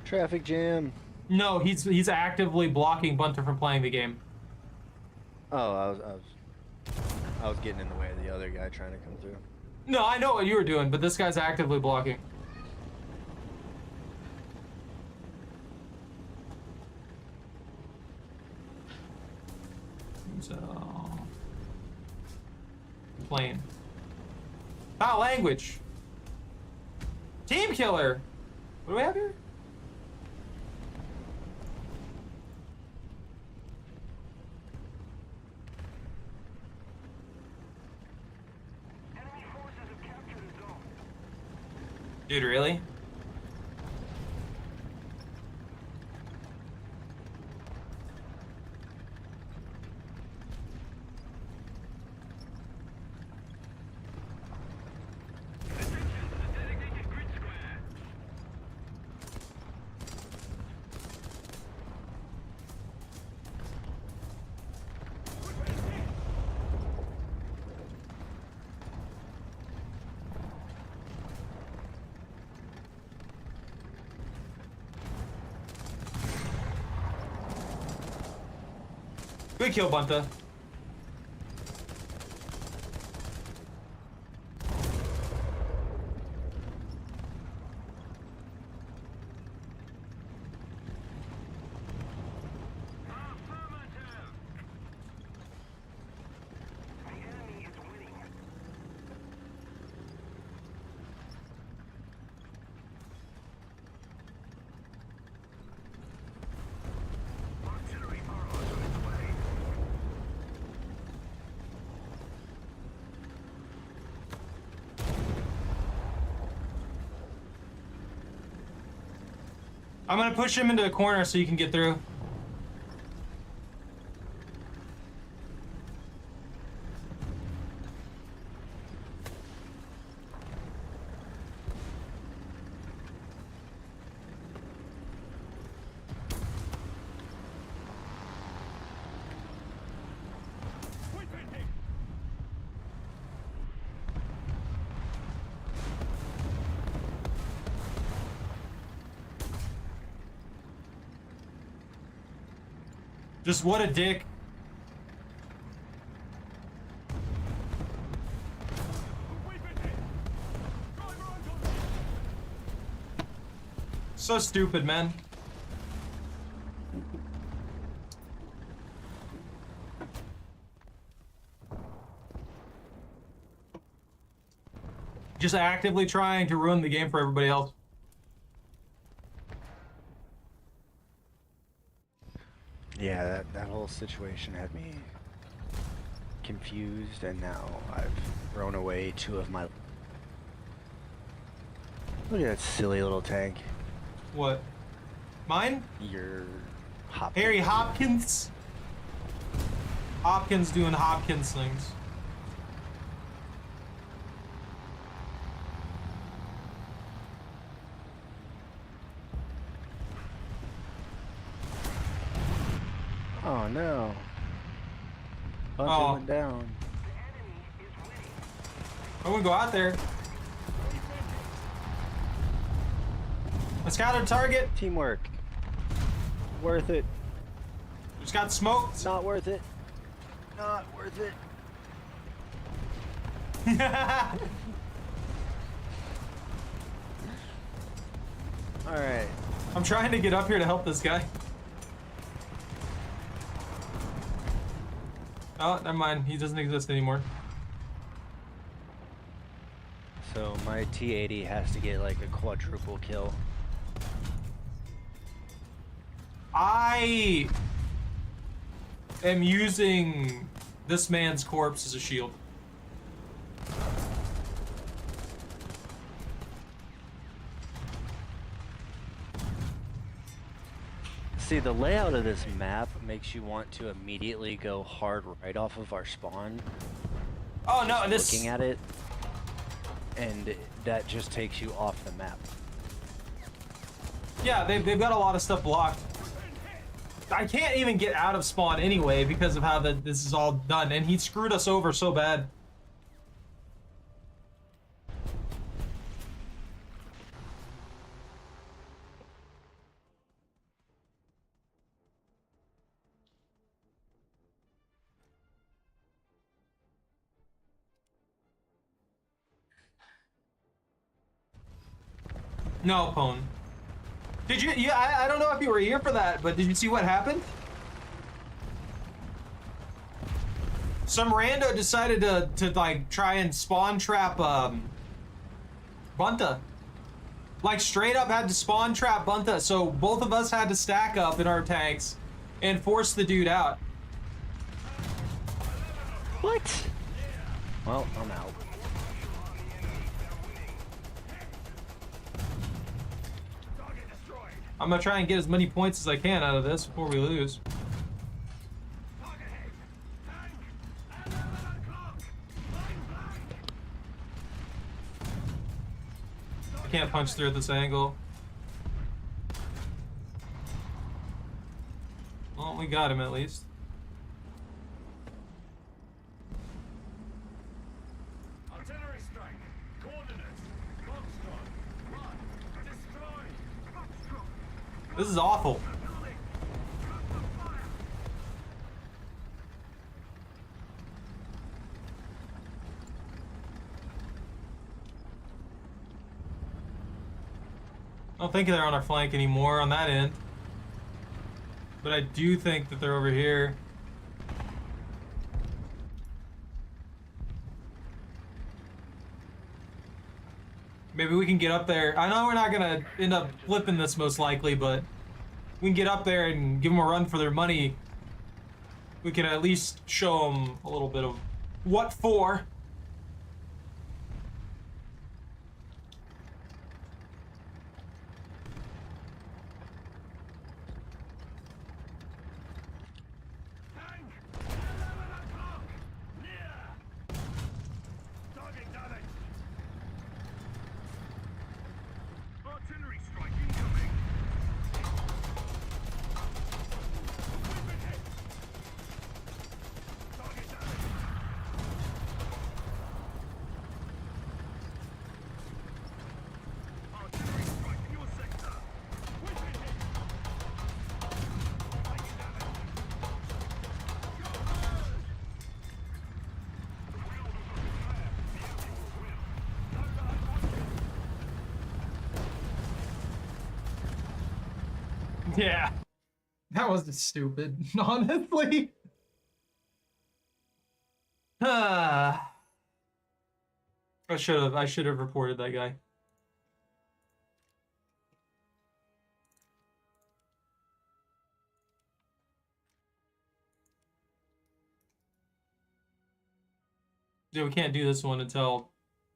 Traffic jam. No, he's actively blocking Bunter from playing the game. Oh, I was getting in the way of the other guy trying to come through. No, I know what you were doing, but this guy's actively blocking. So, plane. Foul language. Team killer. What do we have here? Enemy forces have captured a zone. Dude, really? Attention to the designated grid square. Good kill, Bunta. Affirmative. The enemy is winning. Artillery barrage on its way. I'm gonna push him into a corner so you can get through. Just what a dick. We've been hit. Driver unconscious. So stupid, man. Just actively trying to ruin the game for everybody else. Yeah, that whole situation had me confused, and now I've thrown away 2 of my... Look at that silly little tank. What? Mine? Your Hopkins. Harry Hopkins? Hopkins doing Hopkins things. Oh no. Bunch Oh. went down. I'm gonna go out there. Let's scout a target. Teamwork. Worth it. Just got smoked. Not worth it. Not worth it. Alright. I'm trying to get up here to help this guy. Oh, never mind. He doesn't exist anymore. So my T-80 has to get like a quadruple kill. I am using this man's corpse as a shield. See, the layout of this map makes you want to immediately go hard right off of our spawn. Oh no, this. Looking at it, and that just takes you off the map. Yeah, they've got a lot of stuff blocked. I can't even get out of spawn anyway because of how this is all done, and he screwed us over so bad. No, Pone. Did you? Yeah, I don't know if you were here for that, but did you see what happened? Some rando decided to like try and spawn trap Bunta. Like straight up had to spawn trap Bunta, so both of us had to stack up in our tanks and force the dude out. What? Well, I'm out. I'm gonna try and get as many points as I can out of this before we lose. I can't punch through at this angle. Well, we got him at least. Artillery strike. Coordinates. Foxtrot. Run. Destroy. This is awful. I don't think they're on our flank anymore on that end. But I do think that they're over here. Maybe we can get up there. I know we're not gonna end up flipping this most likely, but we can get up there and give them a run for their money. We can at least show them a little bit of what for. Tank. 11 o'clock. Near. Target damaged. Artillery strike incoming. We've been hit. Target damaged. Yeah. That was just stupid, honestly. I should have reported that guy. Dude, we can't do this one until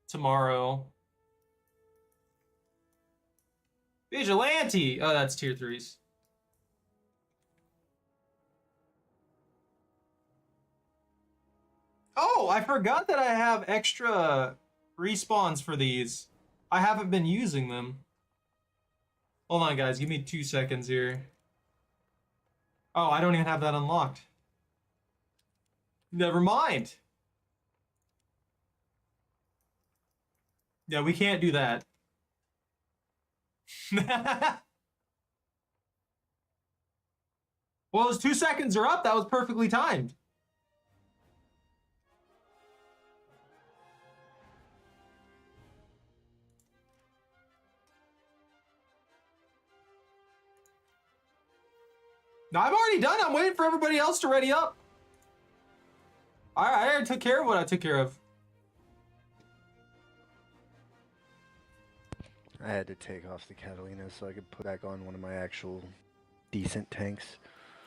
tomorrow. Vigilante! Oh, that's tier 3s. Oh, I forgot that I have extra respawns for these. I haven't been using them. Hold on, guys. Give me 2 seconds here. Oh, I don't even have that unlocked. Never mind. Yeah, we can't do that. Well, those 2 seconds are up. That was perfectly timed. No, I'm already done. I'm waiting for everybody else to ready up. I already took care of what I took care of. I had to take off the Catalina so I could put back on one of my actual decent tanks.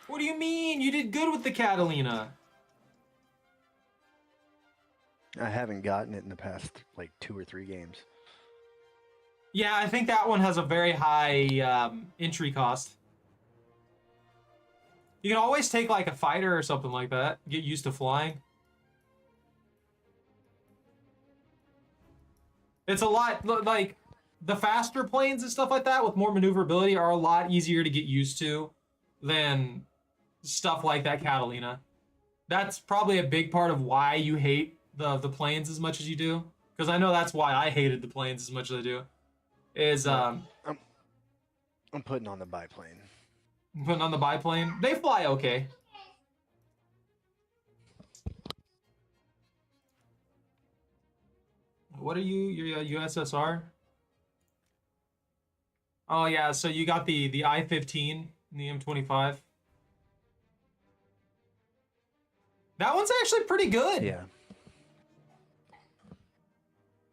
What do you mean? You did good with the Catalina. I haven't gotten it in the past, like, 2 or 3 games. Yeah, I think that one has a very high entry cost. You can always take like a fighter or something like that. Get used to flying. It's a lot, like, the faster planes and stuff like that with more maneuverability are a lot easier to get used to than stuff like that Catalina. That's probably a big part of why you hate the planes as much as you do. Because I know that's why I hated the planes as much as I do. Is I'm putting on the biplane. putting on the biplane. They fly okay. What are you? You're a USSR? Oh yeah, so you got the I-15 and the M25. That one's actually pretty good. Yeah.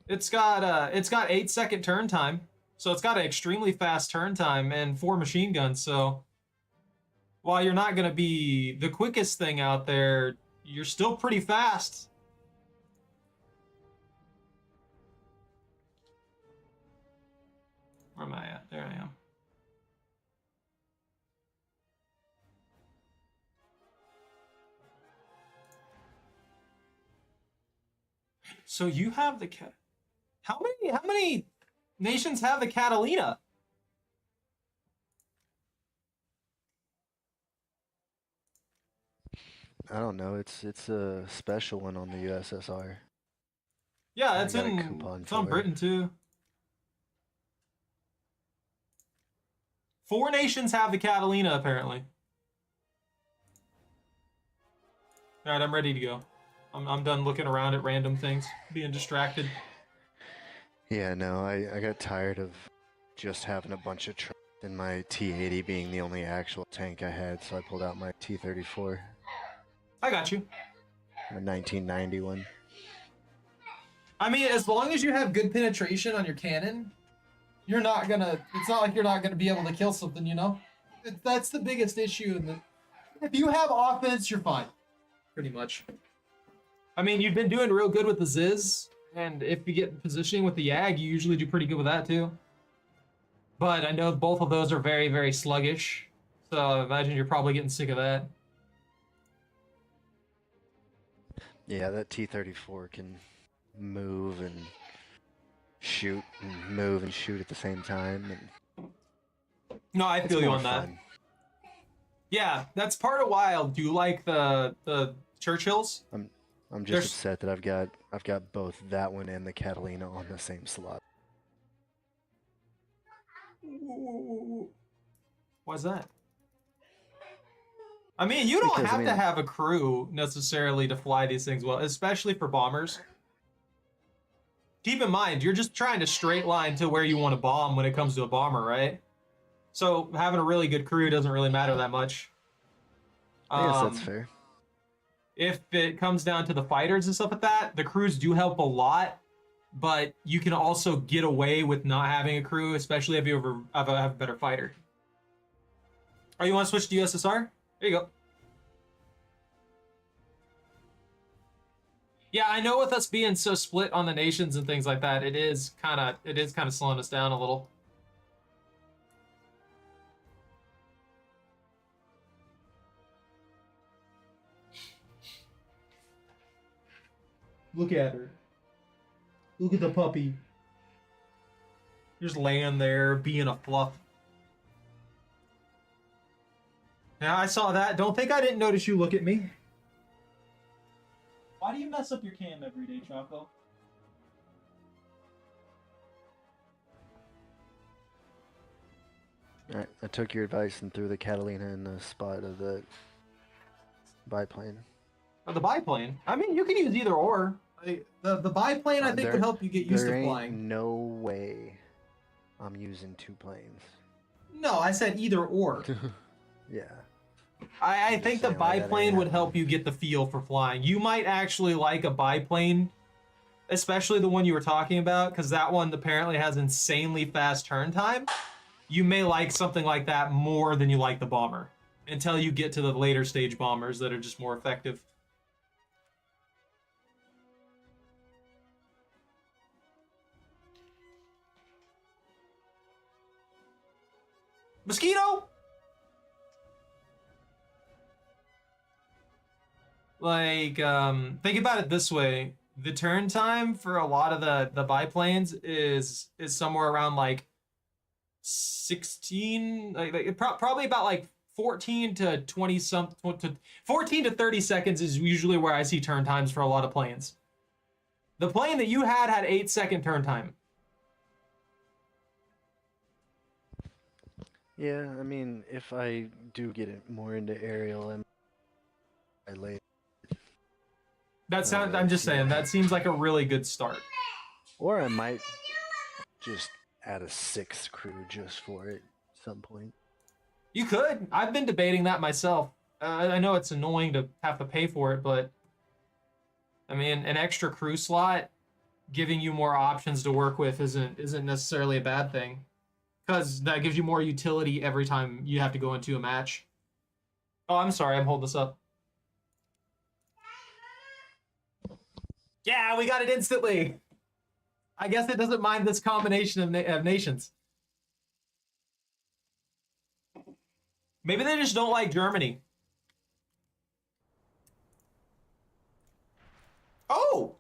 It's got 8-second turn time, so it's got an extremely fast turn time and 4 machine guns. So while you're not gonna be the quickest thing out there, you're still pretty fast. Where am I at? There I am. So you have the cat. How many nations have the Catalina? I don't know. It's a special one on the USSR. Yeah, I it's got a in coupon it's on for it. Britain too. 4 nations have the Catalina apparently. All right, I'm ready to go. I'm done looking around at random things, being distracted. Yeah, no, I got tired of just having a bunch of trucks and my T-80 being the only actual tank I had, so I pulled out my T-34, I got you. my 1990 one. I mean, as long as you have good penetration on your cannon, you're not gonna. It's not like you're not gonna be able to kill something, you know. That's the biggest issue. If you have offense, you're fine. Pretty much. I mean, you've been doing real good with the Ziz, and if you get positioning with the Yag, you usually do pretty good with that too. But I know both of those are very, very sluggish, so I imagine you're probably getting sick of that. Yeah, that T-34 can move and shoot and move and shoot at the same time. And No, I it's feel you more on that. fun. Yeah, that's part of why I do like the Churchills. I'm just There's- upset that I've got both that one and the Catalina on the same slot. Why's that? I mean, you don't Because, have to have a crew necessarily to fly these things well, especially for bombers. Keep in mind, you're just trying to straight line to where you want to bomb when it comes to a bomber, right? So having a really good crew doesn't really matter that much. I guess that's fair. If it comes down to the fighters and stuff like that, the crews do help a lot, but you can also get away with not having a crew, especially if you have a better fighter. Oh, you want to switch to USSR? There you go. Yeah, I know with us being so split on the nations and things like that, it is kind of slowing us down a little. Look at her. Look at the puppy. Just laying there, being a fluff. Yeah, I saw that. Don't think I didn't notice you look at me. Why do you mess up your cam every day, Choco? Alright, I took your advice and threw the Catalina in the spot of the biplane. Oh, the biplane? I mean, you can use either or. The biplane, I think, would help you get used to flying. There ain't no way I'm using 2 planes. No, I said either or. Yeah. I think the biplane would help you get the feel for flying. You might actually like a biplane, especially the one you were talking about, because that one apparently has insanely fast turn time. You may like something like that more than you like the bomber, until you get to the later stage bombers that are just more effective. Mosquito? Like, think about it this way. The turn time for a lot of the biplanes is somewhere around like 16, probably about like 14 to 20 something, to 14 to 30 seconds is usually where I see turn times for a lot of planes. The plane that you had 8-second turn time. Yeah, I mean, if I do get it more into aerial, I lay. That sounds. I'm just saying that seems like a really good start. Or I might just add a 6th crew just for it at some point. You could. I've been debating that myself. I know it's annoying to have to pay for it, but I mean, an extra crew slot giving you more options to work with isn't necessarily a bad thing, because that gives you more utility every time you have to go into a match. Oh, I'm sorry. I'm holding this up. Yeah, we got it instantly. I guess it doesn't mind this combination of nations. Maybe they just don't like Germany. Oh!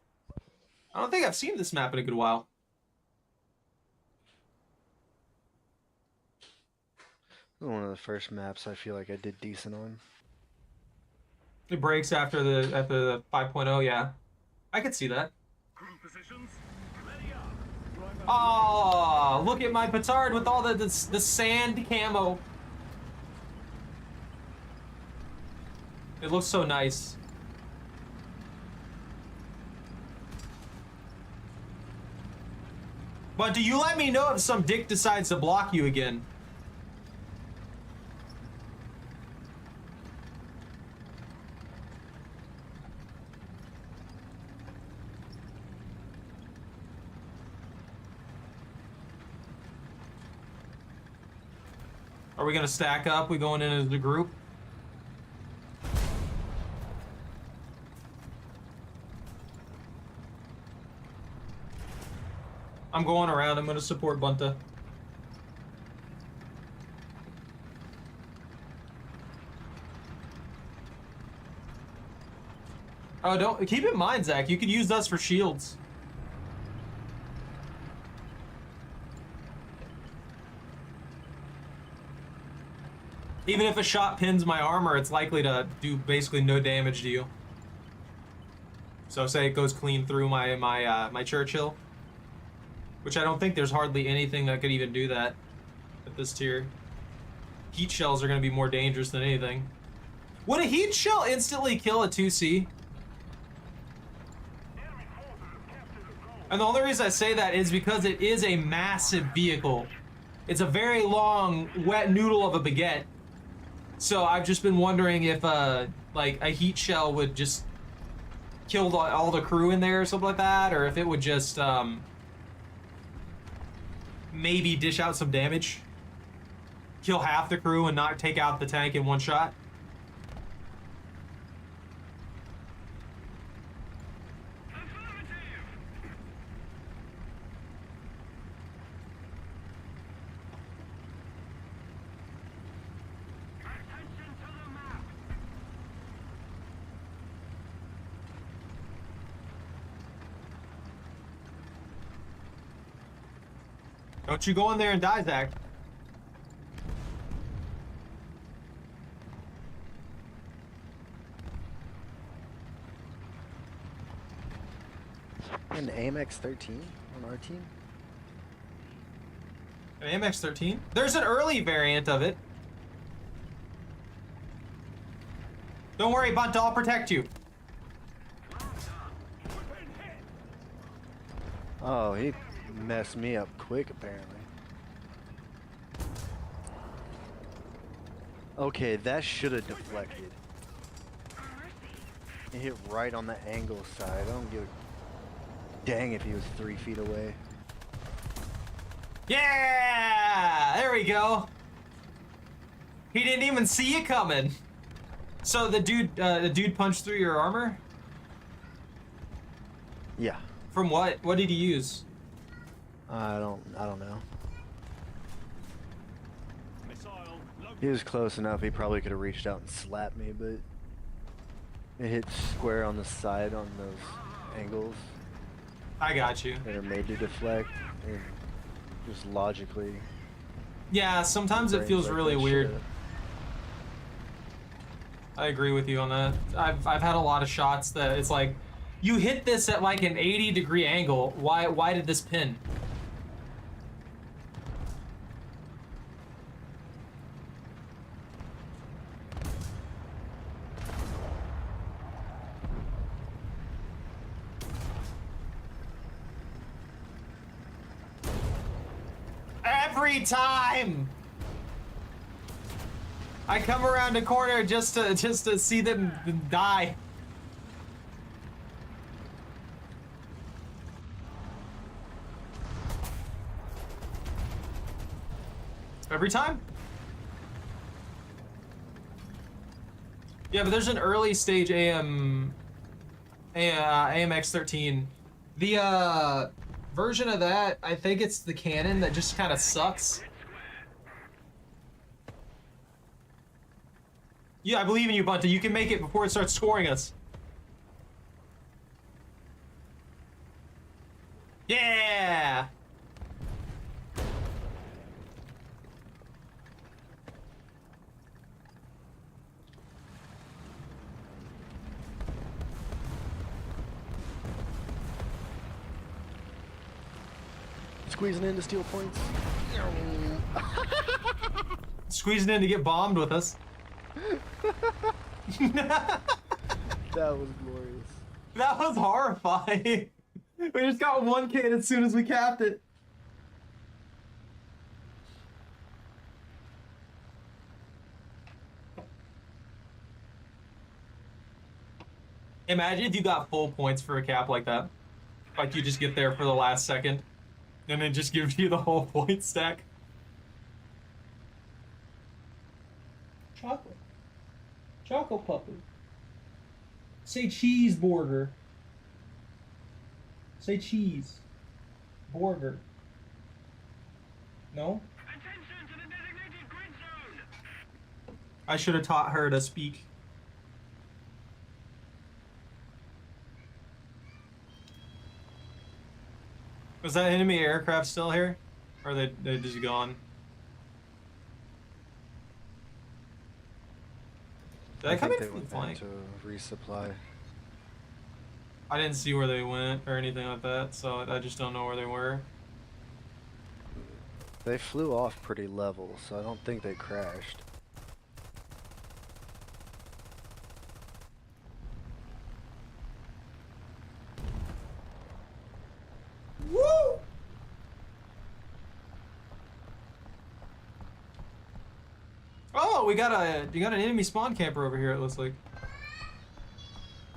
I don't think I've seen this map in a good while. One of the first maps I feel like I did decent on. It breaks after the 5.0, yeah. I could see that. Crew positions, ready up. Oh, look at my petard with all the sand camo. It looks so nice. But do you let me know if some dick decides to block you again? Are we gonna stack up? We going in as a group? I'm going around. I'm gonna support Bunta. Oh, don't keep in mind, Zach. You could use us for shields. Even if a shot pins my armor, it's likely to do basically no damage to you. So say it goes clean through my Churchill, which I don't think there's hardly anything that could even do that at this tier. Heat shells are going to be more dangerous than anything. Would a heat shell instantly kill a 2C? And the only reason I say that is because it is a massive vehicle. It's a very long, wet noodle of a baguette. So I've just been wondering if like a heat shell would just kill all the crew in there or something like that, or if it would just maybe dish out some damage, kill half the crew and not take out the tank in one shot. Don't you go in there and die, Zach. An AMX 13 on our team? An AMX-13? There's an early variant of it. Don't worry, Bunt, I'll protect you. Oh, he messed me up quick, apparently. Okay, that should have deflected. It hit right on the angle side. I don't give a dang if he was 3 feet away. Yeah! There we go. He didn't even see you coming. So the dude punched through your armor? Yeah. From what? What did he use? I don't know. Missile. He was close enough. He probably could have reached out and slapped me, but it hit square on the side on those angles I got you. that are made to deflect, and just logically. Yeah, sometimes it brains feels like really that weird. shit. I agree with you on that. I've had a lot of shots that it's like, you hit this at like an 80-degree angle. Why did this pin? Every time I come around a corner just to see them die. Every time? Yeah, but there's an early stage AMX-13. The version of that, I think it's the cannon that just kind of sucks. Yeah, I believe in you, Bunta. You can make it before it starts scoring us. Yeah! Squeezing into steal points. Squeezing in to get bombed with us. That was glorious. That was horrifying. We just got one kid as soon as we capped it. Imagine if you got full points for a cap like that. Like you just get there for the last second, and it just gives you the whole point stack. Chocolate. Chocolate puppy. Say cheese border. Say cheese. Border. No? Attention to the designated grid zone! I should have taught her to speak. Was that enemy aircraft still here? Or are they just gone? Did I come think in they from the went back flank? to resupply. I didn't see where they went or anything like that, so I just don't know where they were. They flew off pretty level, so I don't think they crashed. Woo! Oh, we got an enemy spawn camper over here. It looks like.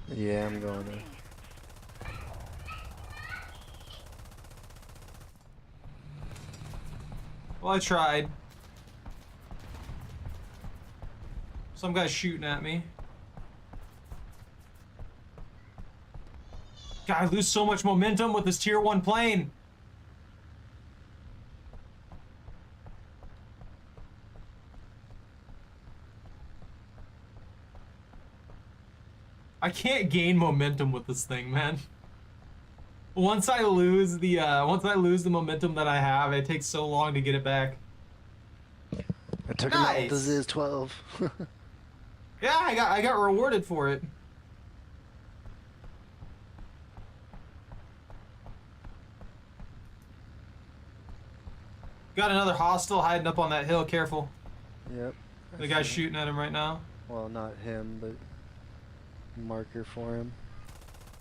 Yeah, I'm going to. Well, I tried. Some guy's shooting at me. God, I lose so much momentum with this tier 1 plane. I can't gain momentum with this thing, man. Once I lose the momentum that I have, it takes so long to get it back. I took him out with the Nice. Ziz 12. Yeah, I got rewarded for it. Got another hostile hiding up on that hill. Careful. Yep. The guy's shooting at him right now. Well, not him, but marker for him.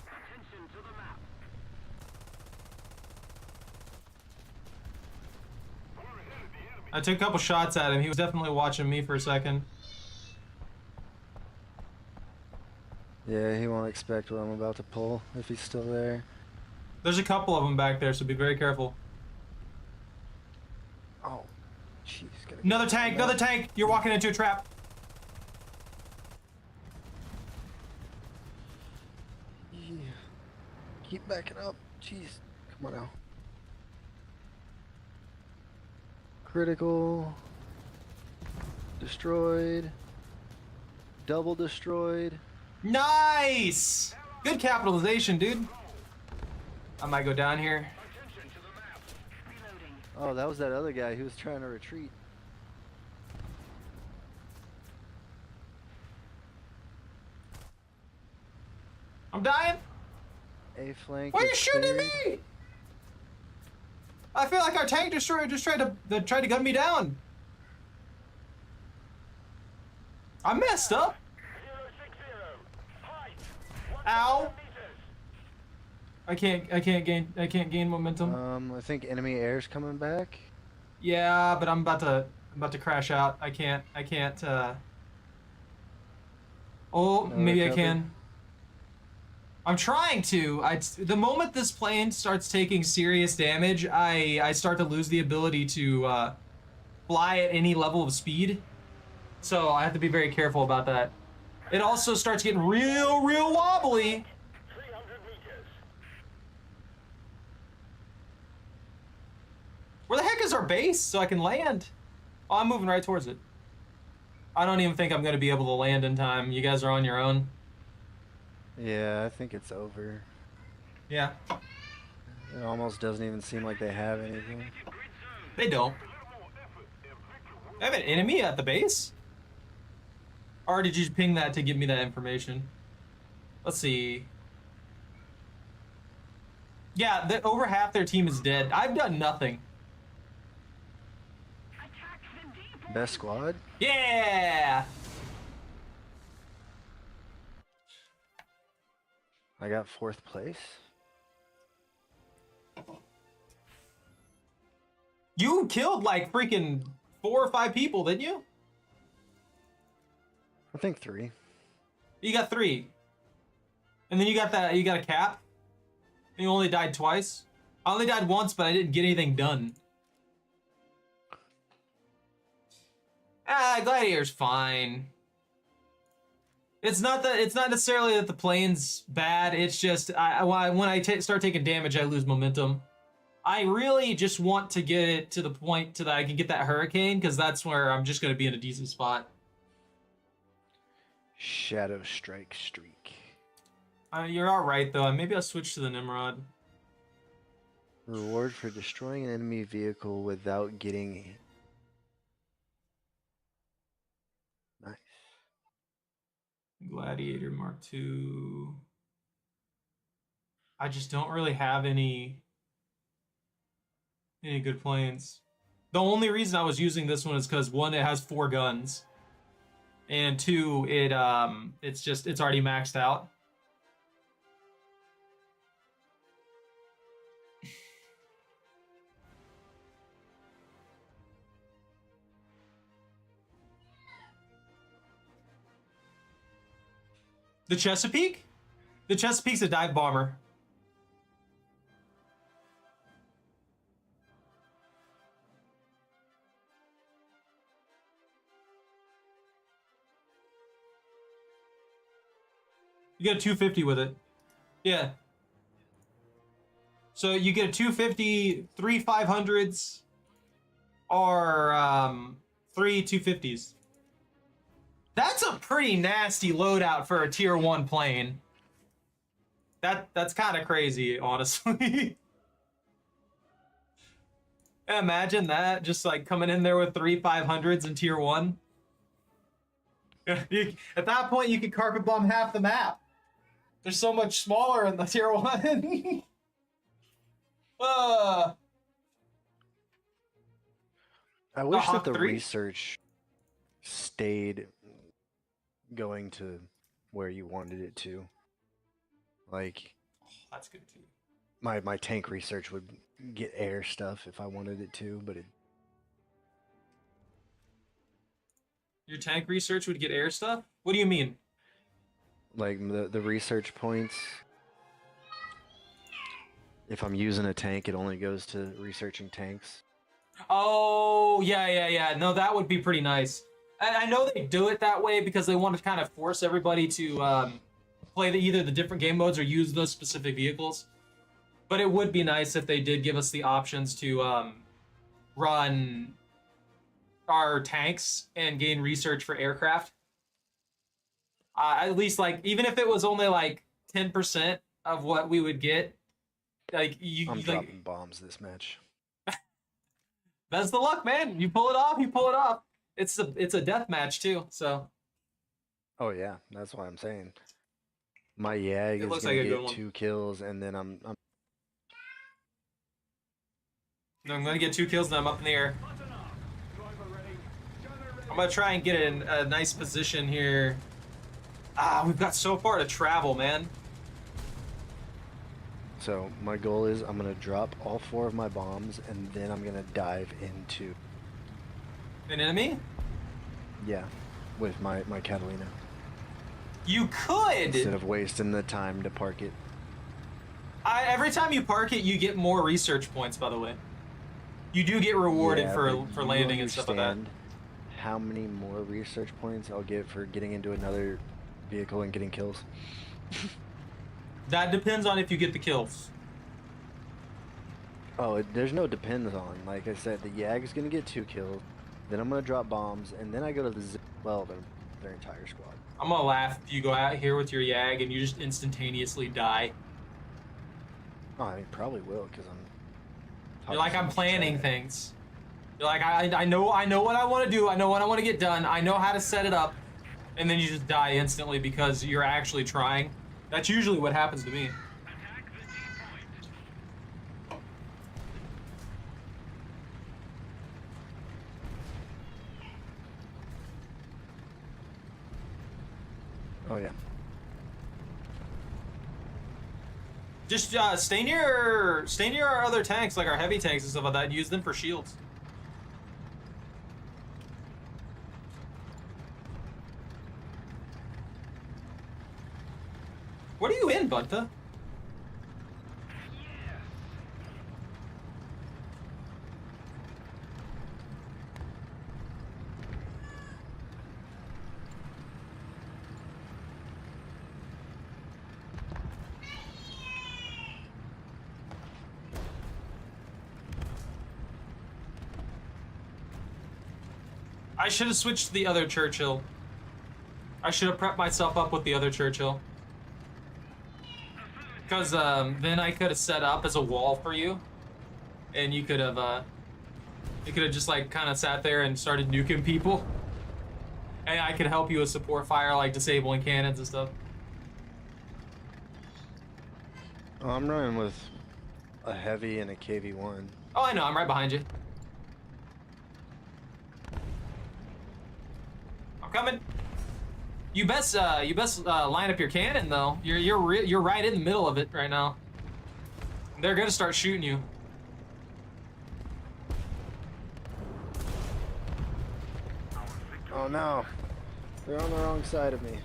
Attention to the map. We're ahead of the enemy. I took a couple shots at him. He was definitely watching me for a second. Yeah, he won't expect what I'm about to pull if he's still there. There's a couple of them back there, so be very careful. Oh, jeez. Another tank, another tank! You're walking into a trap. Yeah. Keep backing up. Jeez. Come on now. Critical. Destroyed. Double destroyed. Nice! Good capitalization, dude. I might go down here. Attention to the map. Reloading. Oh, that was that other guy who was trying to retreat. I'm dying. A flank. Why are you is shooting at cleared. me? I feel like our tank destroyer just tried to gun me down. I messed up. 060. Height. Ow. 1,000 meters. I can't gain momentum. I think enemy air's coming back. Yeah, but I'm about to crash out. I can't Oh, No maybe I recovery? can. I'm trying to. The moment this plane starts taking serious damage, I start to lose the ability to fly at any level of speed. So I have to be very careful about that. It also starts getting real wobbly. 300 meters. Where the heck is our base so I can land? Oh, I'm moving right towards it. I don't even think I'm going to be able to land in time. You guys are on your own. Yeah, I think it's over. Yeah, It almost doesn't even seem like they have anything. they don't. I have an enemy at the base? Or did you ping that to give me that information? Let's see. Yeah, over half their team is dead. I've done nothing. Attack the depot. Best squad? Yeah! I got 4th place. You killed like freaking 4 or 5 people, didn't you? I think 3. You got 3. And then you got a cap. And you only died twice. I only died once, but I didn't get anything done. Gladiator's fine. It's not necessarily that the plane's bad. It's just when I start taking damage, I lose momentum. I really just want to get it to the point that I can get that hurricane, because that's where I'm just going to be in a decent spot. Shadow Strike Streak. You're all right though. Maybe I'll switch to the Nimrod. Reward for destroying an enemy vehicle without getting. Nice. Gladiator Mark II. I just don't really have any good planes. The only reason I was using this one is because 1, it has 4 guns, and 2, it's already maxed out. The Chesapeake? The Chesapeake's a dive bomber. You get a 250 with it. Yeah. So you get a 250, 3 500s, or 3 250s. That's a pretty nasty loadout for a tier 1 plane. That's kind of crazy, honestly. Imagine that, just like coming in there with 3 500s in tier 1. At that point, you could carpet bomb half the map. They're so much smaller in the tier 1. I wish that the 3? research stayed going to where you wanted it to. Like, That's good too. my tank research would get air stuff if I wanted it to, but it Your tank research would get air stuff? What do you mean? like the research points. If I'm using a tank, it only goes to researching tanks. Oh, yeah. No, that would be pretty nice. I know they do it that way because they want to kind of force everybody to play either the different game modes or use those specific vehicles. But it would be nice if they did give us the options to run our tanks and gain research for aircraft. At least, like, even if it was only like 10% of what we would get, like I'm like, dropping bombs this match. that's the luck, man. You pull it off, you pull it off. It's a death match too, so Oh yeah, that's what I'm saying. My Yag It is looks gonna like a good get one. 2 kills, and then I'm I'm gonna get 2 kills and I'm up in the air. Button up. Driver ready. Gunner ready. I'm gonna try and get in a nice position here. We've got so far to travel, man. So my goal is I'm gonna drop all 4 of my bombs, and then I'm gonna dive into An enemy? with my Catalina You could. instead of wasting the time to park it. Every time you park it, you get more research points. By the way, you do get rewarded Yeah, for but you landing and stuff like that. understand how many more research points I'll get for getting into another vehicle and getting kills? That depends on if you get the kills. Oh, there's no depends on. Like I said, the Yag is gonna get 2 kills. Then I'm gonna drop bombs, and then I go to the their entire squad. I'm gonna laugh if you go out here with your Yag and you just instantaneously die. Oh, I mean, probably will, because You're like, I'm planning things. You're like, I know what I want to do. I know what I want to get done. I know how to set it up. And then you just die instantly because you're actually trying. That's usually what happens to me. Attack the D point. Oh yeah. Just stay near our other tanks, like our heavy tanks and stuff like that. And use them for shields. What are you in, Bunta? I should have switched to the other Churchill. I should have prepped myself up with the other Churchill. Because then I could have set up as a wall for you. And you could have just like kind of sat there and started nuking people. And I could help you with support fire, like disabling cannons and stuff. Oh, I'm running with a heavy and a KV-1. Oh, I know, I'm right behind you. I'm coming. You best line up your cannon though. You're right in the middle of it right now. They're gonna start shooting you. Oh no, they're on the wrong side of me.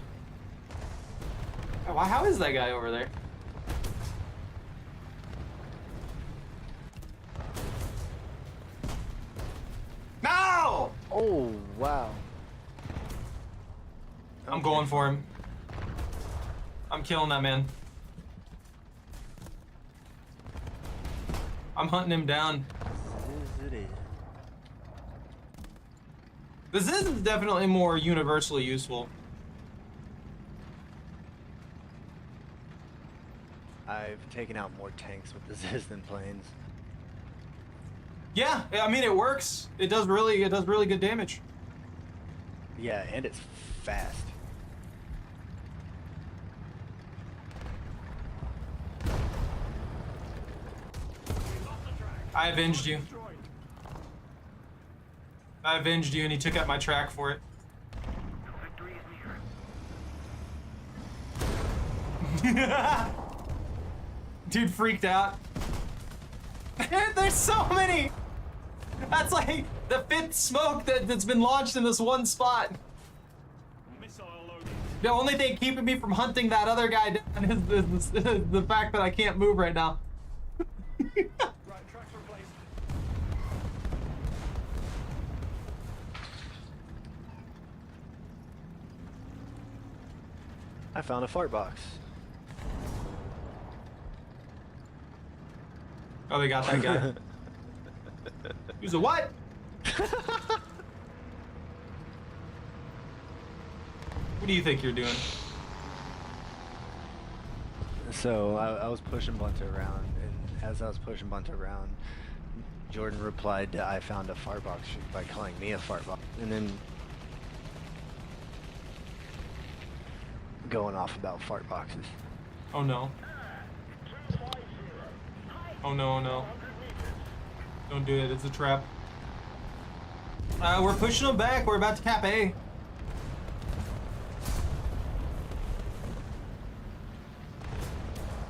How is that guy over there? No! Oh, wow. I'm going for him. I'm killing that man. I'm hunting him down. The Ziz is definitely more universally useful. I've taken out more tanks with the Ziz than planes. Yeah, I mean it works. It does really good damage. Yeah, and it's fast. I avenged you. I avenged you and he took out my track for it. Victory is near. Dude freaked out. There's so many! That's like the 5th smoke that's been launched in this one spot. Missile loaded. The only thing keeping me from hunting that other guy down is the fact that I can't move right now. Right, tracks replaced. I found a fart box. Oh, they got that guy. He was a what? What do you think you're doing? So I was pushing Bunter around, and as I was pushing Bunter around, Jordan replied to I found a fart box by calling me a fart box, and then going off about fart boxes. Oh no. Oh no, oh no. Don't do it, it's a trap. We're pushing them back, we're about to cap A.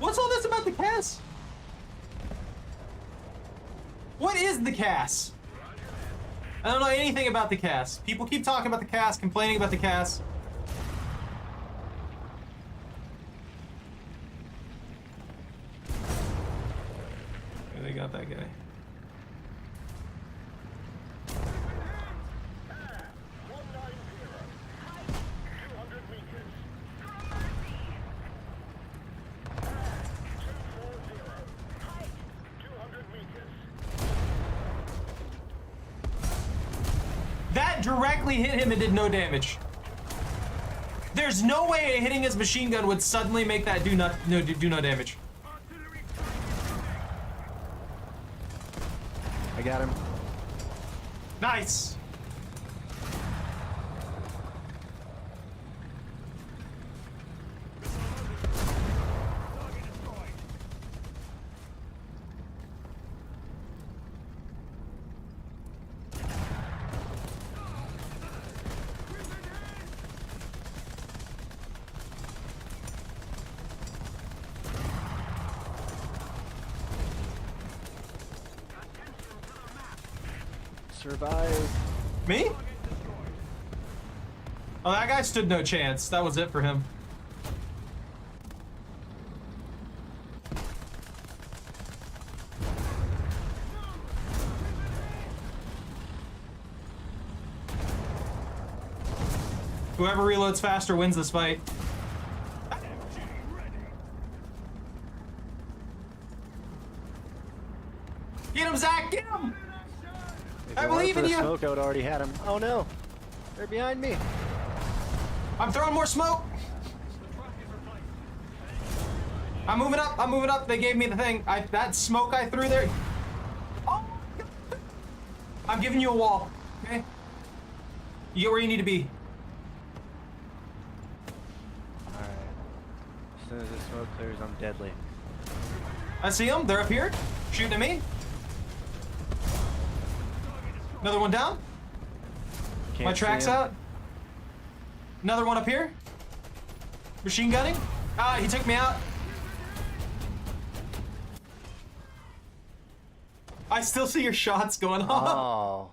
What's all this about the CAS? What is the CAS? I don't know anything about the CAS. People keep talking about the CAS, complaining about the CAS. Okay, they got that guy. That directly hit him and did no damage. There's no way hitting his machine gun would suddenly make that do no damage. I got him. Nice. Survive. Me? Oh, that guy stood no chance. That was it for him. Whoever reloads faster wins this fight. Get him, Zach! Get him! If I it weren't believe for in the you. Smoke, I would already had him. Oh no, they're behind me. I'm throwing more smoke. I'm moving up. I'm moving up. They gave me the thing. That smoke I threw there. Oh, I'm giving you a wall. Okay. You get where you need to be. All right. As soon as the smoke clears, I'm deadly. I see them. They're up here, shooting at me. Another one down. Can't My see track's him. out. Another one up here. Machine gunning. Ah, he took me out. I still see your shots going off. Oh.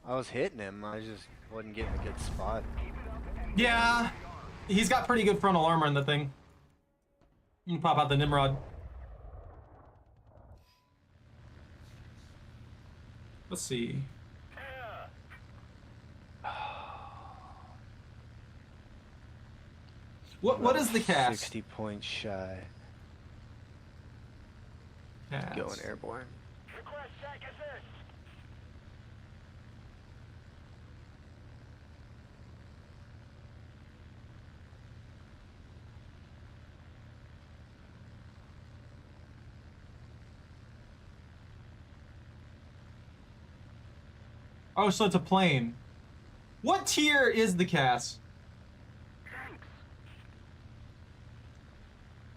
I was hitting him. I just wasn't getting a good spot. Yeah. He's got pretty good frontal armor in the thing. You can pop out the Nimrod. Let's see. What is the cast? 60 points shy. Cast. Going airborne. Request SAC assist. Oh, so it's a plane. What tier is the cast? Thanks.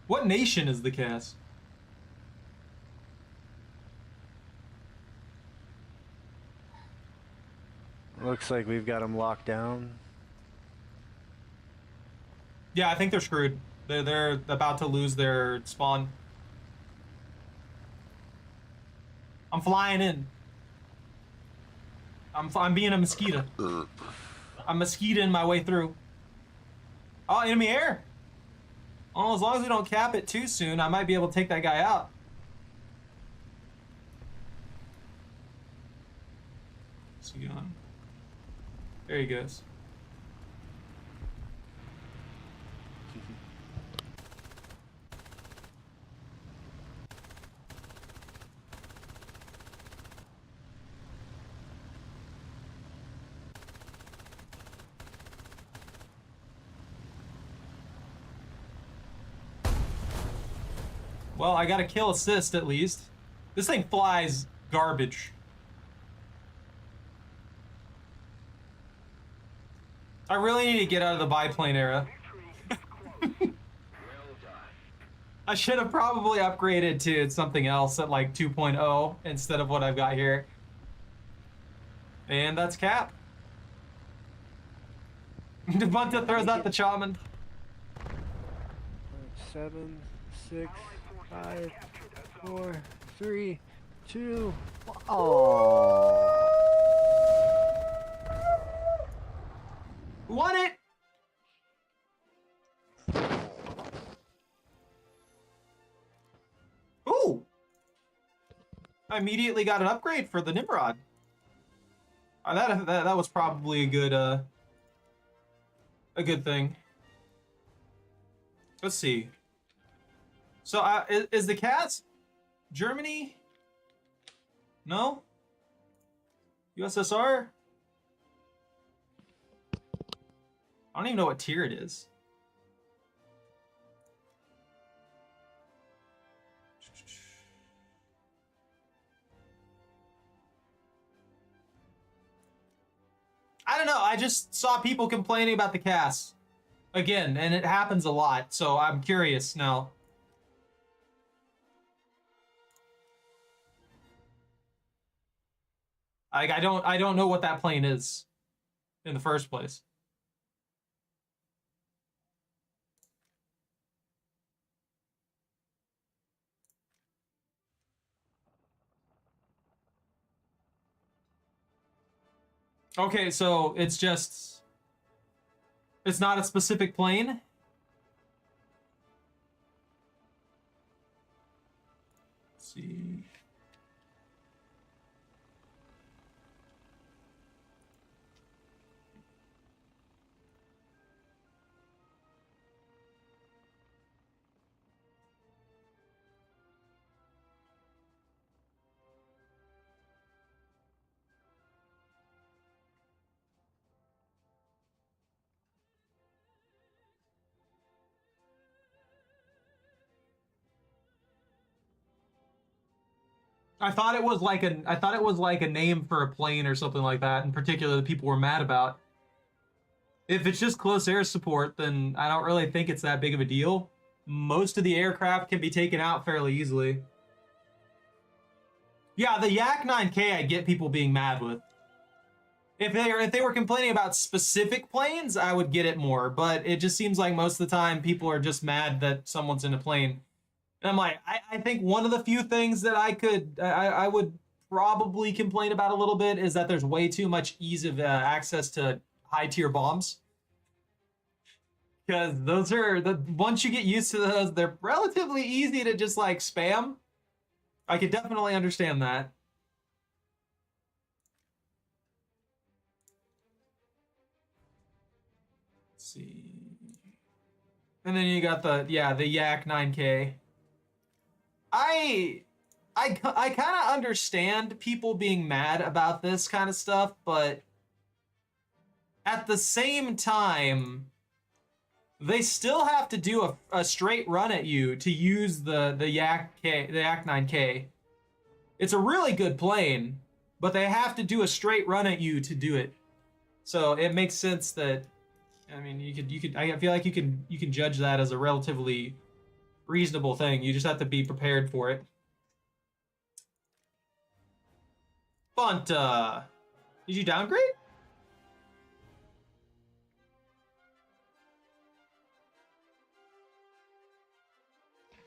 What nation is the cast? Looks like we've got them locked down. Yeah, I think they're screwed. They're about to lose their spawn. I'm flying in. I'm being a mosquito. I'm mosquitoing my way through. Oh, enemy air. Oh, as long as we don't cap it too soon, I might be able to take that guy out. What's he on? There he goes. Well, I got a kill assist at least. This thing flies garbage. I really need to get out of the biplane era. I should have probably upgraded to something else at like 2.0 instead of what I've got here. And that's Cap. Devonta throws out the shaman. 7, 6, 5, 4, 3, 2. Oh. Won it! Ooh! I immediately got an upgrade for the Nimrod. That was probably a good thing. Let's see. So is the cats Germany? No? USSR? I don't even know what tier it is. I don't know. I just saw people complaining about the cast again, and it happens a lot. So I'm curious now. I don't know what that plane is in the first place. Okay, so it's not a specific plane. Let's see. I thought it was like a name for a plane or something like that in particular that people were mad about. If it's just close air support, then I don't really think it's that big of a deal. Most of the aircraft can be taken out fairly easily. Yeah, the Yak 9K I get people being mad with. If they were complaining about specific planes, I would get it more, but it just seems like most of the time people are just mad that someone's in a plane. And I'm like, I think one of the few things that I would probably complain about a little bit is that there's way too much ease of access to high tier bombs. Because those are once you get used to those, they're relatively easy to just like spam. I could definitely understand that. Let's see. And then you got the Yak 9K. I kind of understand people being mad about this kind of stuff, but at the same time, they still have to do a straight run at you to use the Yak 9K. It's a really good plane, but they have to do a straight run at you to do it. So it makes sense that, I mean, you could I feel like you can judge that as a relatively reasonable thing. You just have to be prepared for it. Bunta, did you downgrade?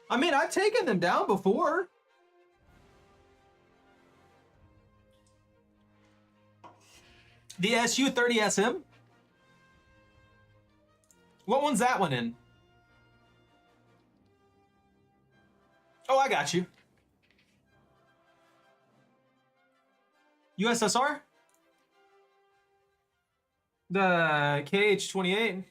I mean, I've taken them down before. The SU-30SM? What one's that one in? Oh, I got you. USSR? The KH-28?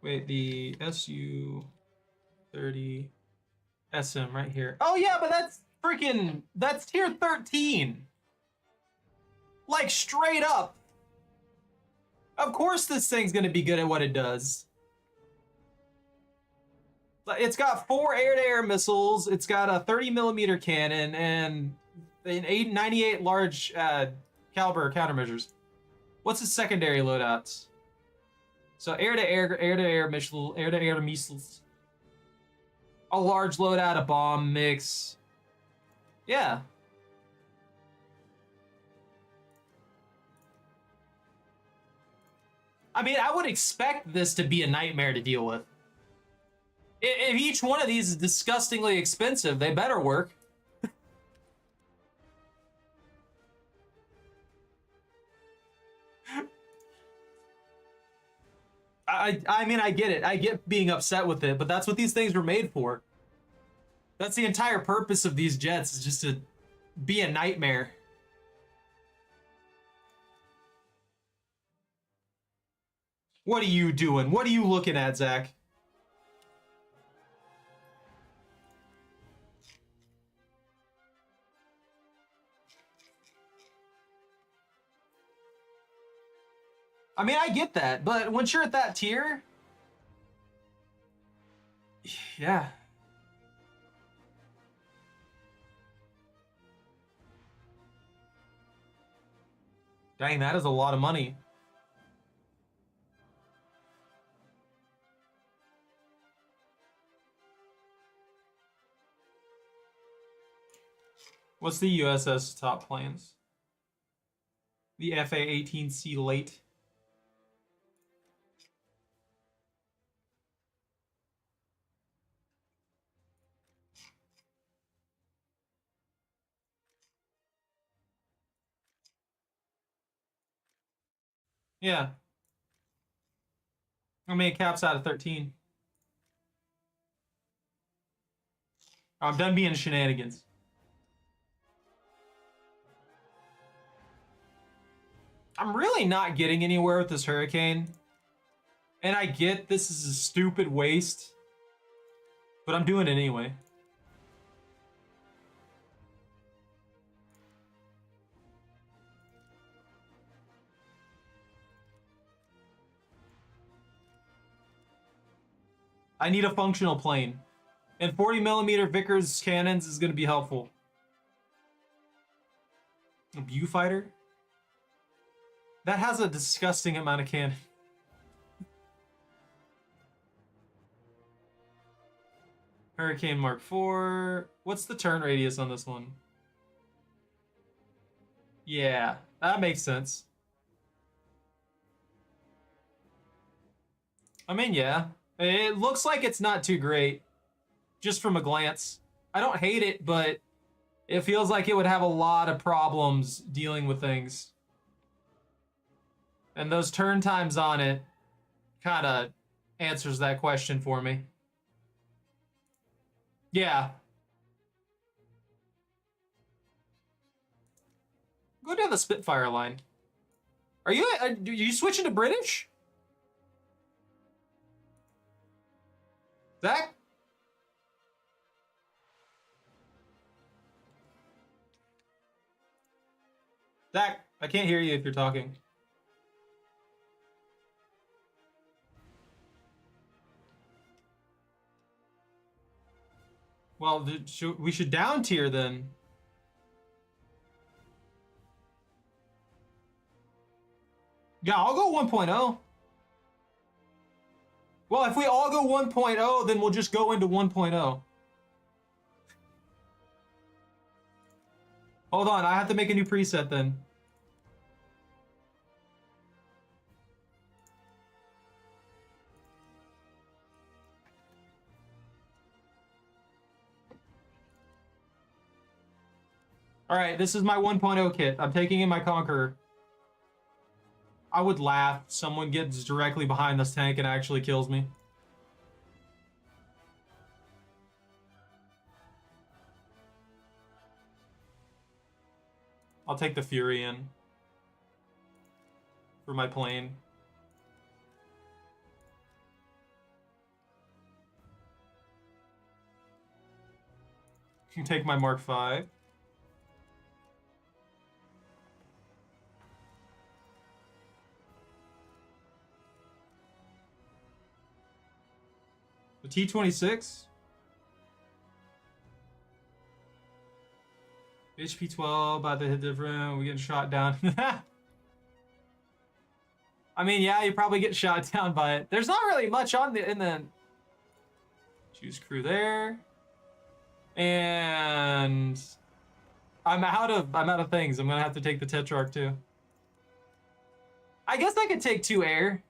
Wait, the SU-30 SM right here. Oh yeah, but that's tier 13. Like straight up. Of course this thing's gonna be good at what it does. It's got 4 air-to-air missiles, it's got a 30mm cannon, and an 98 large caliber countermeasures. What's its secondary loadouts? So air-to-air missiles. A large loadout, a bomb mix. Yeah. I mean, I would expect this to be a nightmare to deal with. If each one of these is disgustingly expensive, they better work. I mean, I get it. I get being upset with it, but that's what these things were made for. That's the entire purpose of these jets, is just to be a nightmare. What are you doing? What are you looking at, Zach? I mean, I get that, but once you're at that tier, yeah. Dang, that is a lot of money. What's the USS top planes? The FA-18C late. Yeah. I mean, it caps out at 13. I'm done being shenanigans. I'm really not getting anywhere with this Hurricane. And I get this is a stupid waste, but I'm doing it anyway. I need a functional plane. And 40mm Vickers cannons is going to be helpful. A Viewfighter? That has a disgusting amount of cannon. Hurricane Mark IV. What's the turn radius on this one? Yeah, that makes sense. I mean, yeah. It looks like it's not too great, just from a glance. I don't hate it, but it feels like it would have a lot of problems dealing with things. And those turn times on it kind of answers that question for me. Yeah. Go down the Spitfire line. Are you switching to British? Zach? Zach, I can't hear you if you're talking. Well, we should down tier then. Yeah, I'll go 1.0. Well, if we all go 1.0, then we'll just go into 1.0. Hold on, I have to make a new preset then. Alright, this is my 1.0 kit. I'm taking in my Conqueror. I would laugh if someone gets directly behind this tank and actually kills me. I'll take the Fury in for my plane. Can take my Mark V. The T-26. HP 12, about to hit different. We getting shot down. I mean, yeah, you probably get shot down by it. There's not really much on the in the choose crew there. And I'm out of things. I'm gonna have to take the Tetrarch too. I guess I could take 2 air.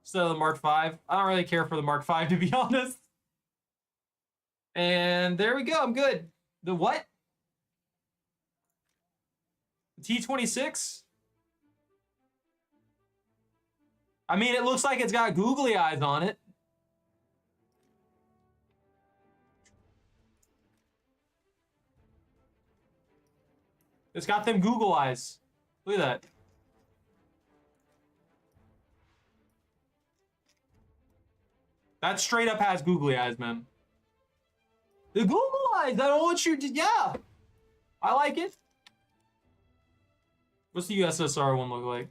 So the Mark V. I don't really care for the Mark V, to be honest. And there we go. I'm good. The what? The T-26? I mean, it looks like it's got googly eyes on it. It's got them Google eyes. Look at that. That straight up has googly eyes, man. The Google eyes, I don't want you to, yeah. I like it. What's the USSR one look like?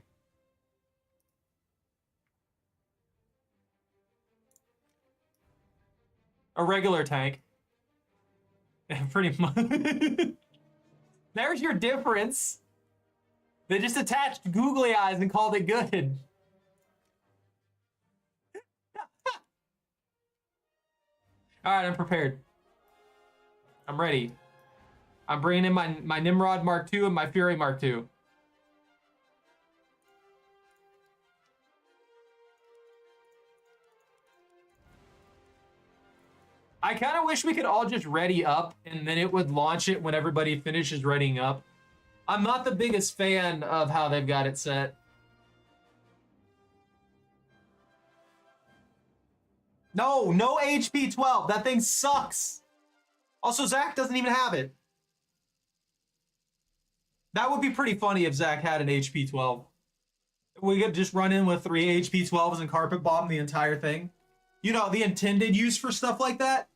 A regular tank. Pretty much. There's your difference. They just attached googly eyes and called it good. All right, I'm prepared. I'm ready. I'm bringing in my Nimrod Mark II and my Fury Mark II. I kind of wish we could all just ready up and then it would launch it when everybody finishes readying up. I'm not the biggest fan of how they've got it set. No HP 12. That thing sucks. Also, Zach doesn't even have it. That would be pretty funny if Zach had an HP 12. We could just run in with 3 HP 12s and carpet bomb the entire thing. You know, the intended use for stuff like that.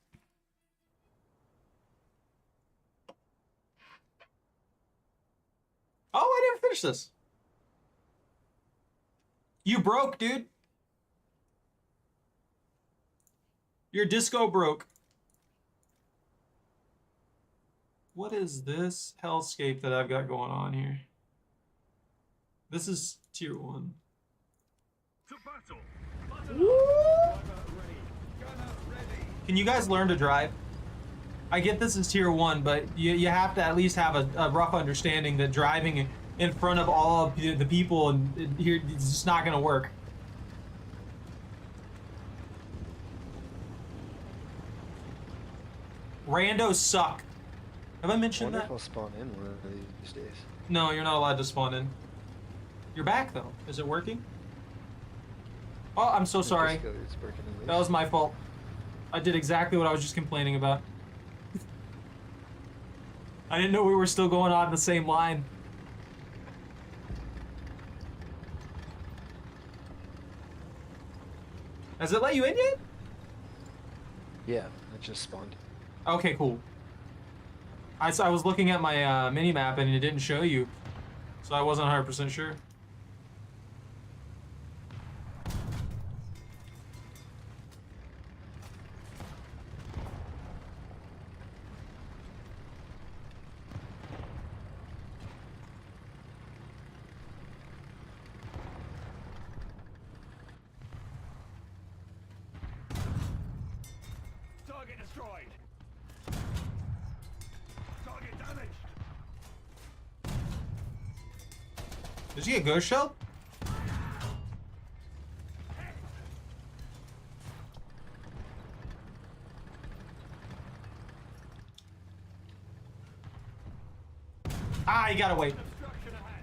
Oh, I didn't finish this. You broke, dude. Your disco broke. What is this hellscape that I've got going on here? This is tier 1. To battle. Can you guys learn to drive? I get this is tier 1, but you have to at least have a rough understanding that driving in front of all of the people and here it's just not gonna work. Randos suck. Have I I mentioned wonder that? if I'll spawn in one of these days. No, you're not allowed to spawn in. You're back though. Is it working? Oh, I'm so sorry. It's working at least. That was my fault. I did exactly what I was just complaining about. I didn't know we were still going on the same line. Has it let you in yet? Yeah, I just spawned. Okay, cool. I was looking at my mini-map and it didn't show you, so I wasn't 100% sure. Target destroyed. Target damaged. Did you get ghost shell? Ah, you gotta wait. Obstruction ahead.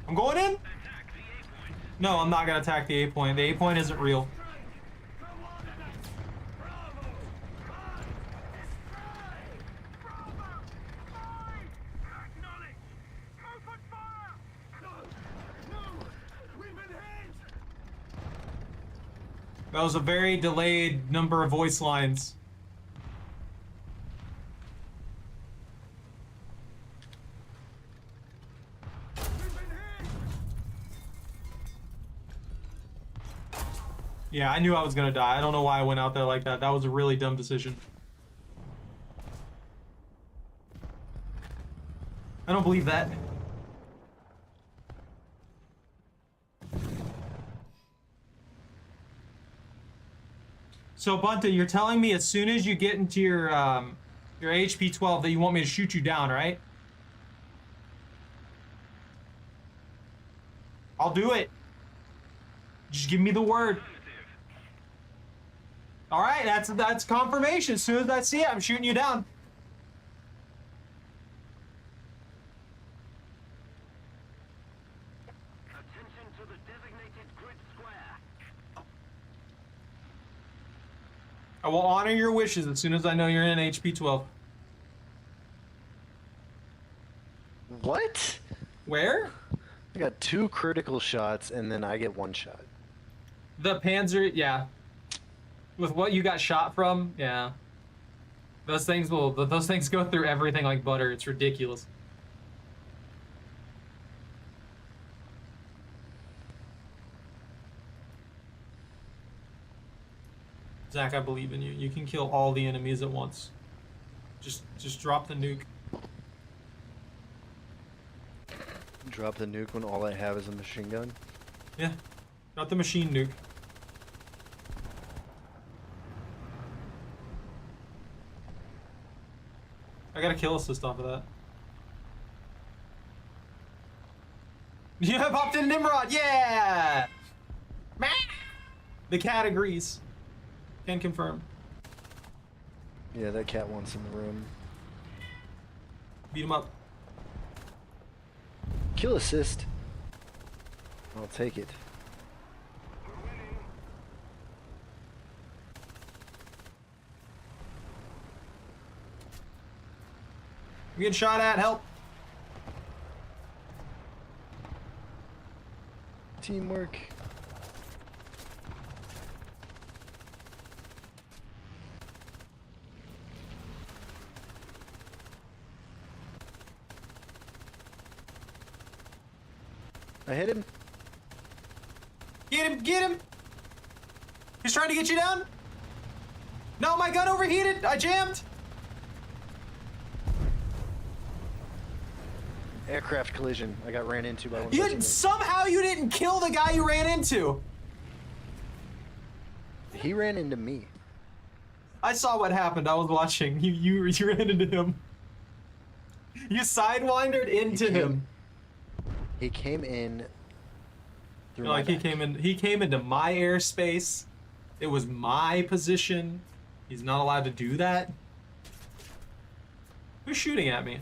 I'm going in? No, I'm not gonna attack the A point. The A point isn't real. Come on, Bravo. Acknowledge. Open fire. No! We've been hit! That was a very delayed number of voice lines. We've been hit! Yeah, I knew I was gonna die. I don't know why I went out there like that. That was a really dumb decision. I don't believe that. So Bunta, you're telling me as soon as you get into your HP 12 that you want me to shoot you down, right? I'll do it. Just give me the word. All right, that's confirmation. As soon as I see it, I'm shooting you down. Attention to the designated grid square. I will honor your wishes as soon as I know you're in HP 12. What? Where? I got 2 critical shots and then I get 1 shot. The Panzer, yeah. With what you got shot from, yeah. Those things go through everything like butter. It's ridiculous. Zach, I believe in you. You can kill all the enemies at once. Just drop the nuke. Drop the nuke when all I have is a machine gun. Yeah. Not the machine nuke. I got a kill assist off of that. Yeah, popped in Nimrod. Yeah. The cat agrees. Can confirm. Yeah, that cat wants in the room. Beat him up. Kill assist. I'll take it. I'm getting shot at. Help. Teamwork. I hit him. Get him. Get him. He's trying to get you down. No, my gun overheated. I jammed. Aircraft collision. I got ran into by one. You somehow you didn't kill the guy you ran into. He ran into me. I saw what happened. I was watching. You ran into him. You sidewindered into him. He came in through Like my he back. came into my airspace It was my position. He's not allowed to do that. Who's shooting at me?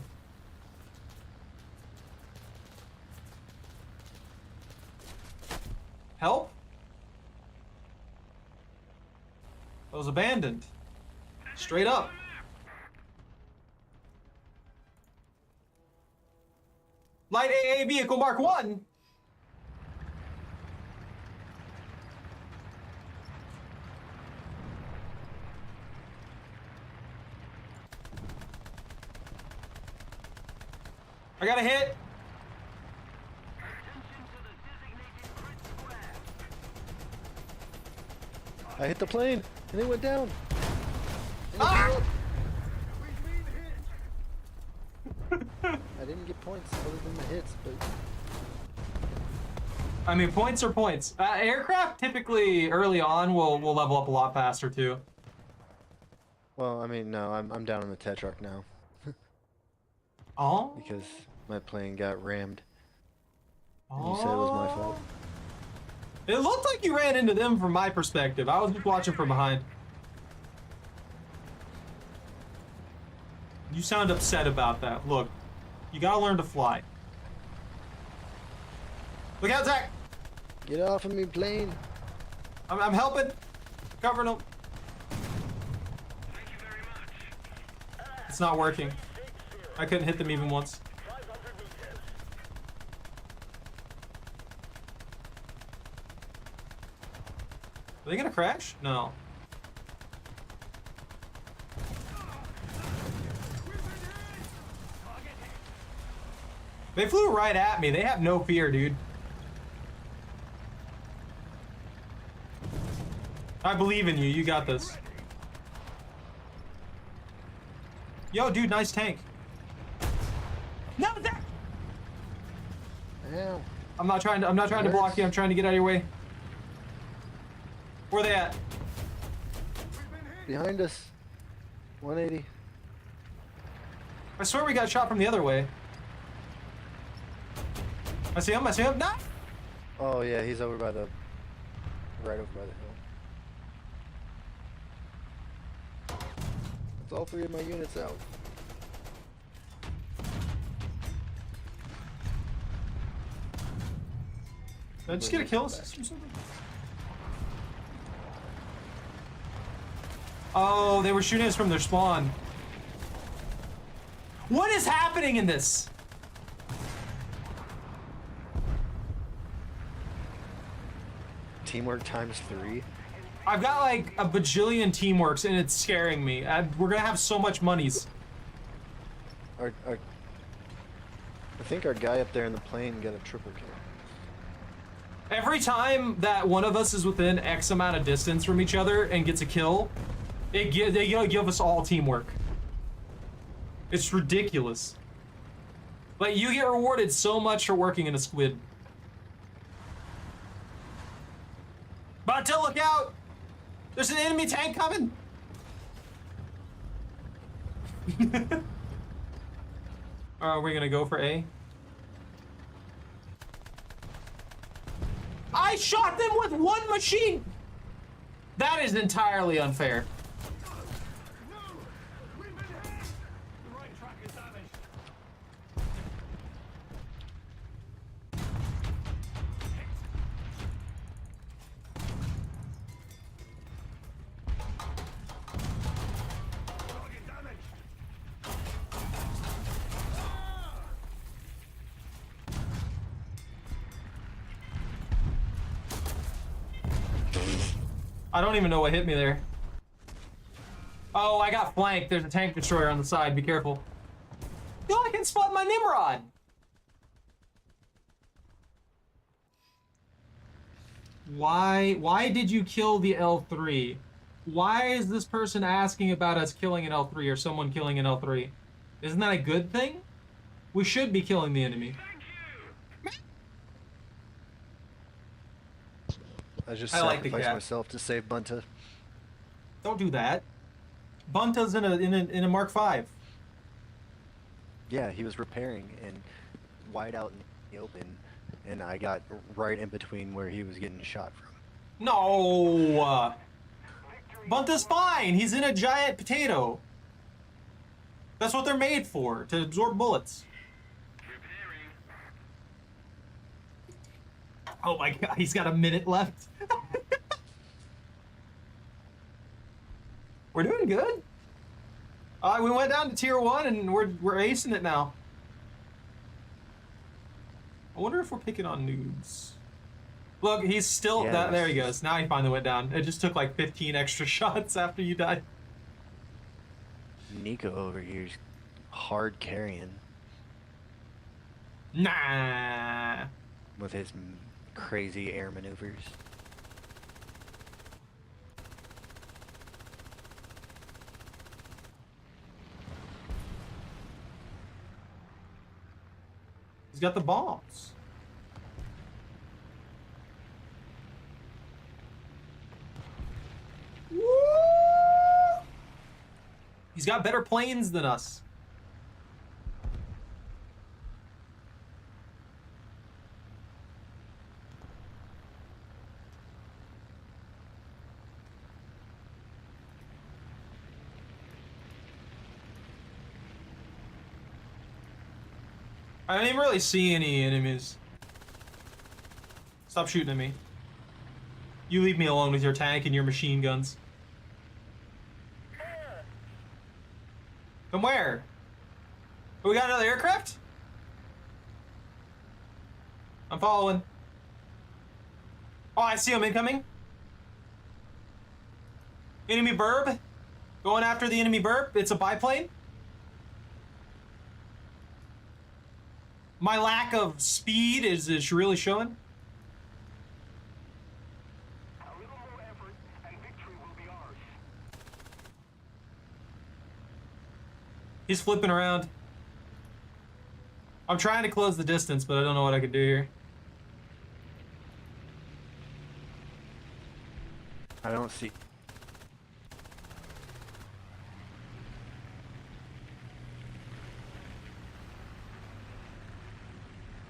Help? I was abandoned. Straight up. Light AA vehicle Mark 1. I got a hit. I hit the plane, and it went down. Ah! I didn't get points other than the hits, but I mean, points are points. Aircraft typically early on will level up a lot faster too. well, I mean, no, I'm down on the Tetrarch now Oh. because my plane got rammed. And you said it was my fault. It looked like you ran into them from my perspective. I was just watching from behind. You sound upset about that. Look, you gotta learn to fly. Look out, Zach! Get off of me, plane! I'm helping. Covering them. It's not working. I couldn't hit them even once. Are they gonna crash? No. They flew right at me. They have no fear, dude. I believe in you. You got this. Yo, dude, nice tank. No, that. Ow. I'm not trying to block you. I'm trying to get out of your way. Where are they at? Behind us. 180. I swear we got shot from the other way. I see him. I see him. No. Oh yeah, he's over by the right over by the hill. That's all three of my units out. Did I just get a kill assist or something? Oh, they were shooting us from their spawn. What is happening in this? Teamwork ×3. I've got like a bajillion teamworks and it's scaring me. We're gonna have so much monies. I think our guy up there in the plane got a triple kill. Every time that one of us is within X amount of distance from each other and gets a kill, they give us all teamwork. It's ridiculous. Like, you get rewarded so much for working in a squid. Bonta, look out! There's an enemy tank coming! Are we gonna go for A? I shot them with one machine! That is entirely unfair. No! We've been hit! The right track is damaged. Target damaged. I don't even know what hit me there. Oh, I got flanked. There's a tank destroyer on the side. Be careful. Yo, I can spot my Nimrod. Why did you kill the L3? Why is this person asking about us killing an L3 or someone killing an L3? Isn't that a good thing? We should be killing the enemy. I just I like the sacrificed cat. myself to save Bunta. Don't do that. Bunta's in a Mark 5. Yeah, he was repairing and wide out in the open, and I got right in between where he was getting shot from. No. Bunta's fine. He's in a giant potato. That's what they're made for, to absorb bullets. Oh my god, he's got a minute left. We're doing good. We went down to tier 1 and we're acing it now. I wonder if we're picking on noobs. Look, he's still... Yes. There he goes. Now he finally went down. It just took like 15 extra shots after you died. Nico over here's hard carrying Nah. with his crazy air maneuvers. He's got the bombs. Woo! He's got better planes than us. I didn't even really see any enemies. Stop shooting at me. You leave me alone with your tank and your machine guns. From where? Oh, we got another aircraft? I'm following. Oh, I see him incoming. Enemy burb. Going after the enemy burb. It's a biplane. My lack of speed is really showing. A little more effort and victory will be ours. He's flipping around. I'm trying to close the distance, but I don't know what I can do here. I don't see.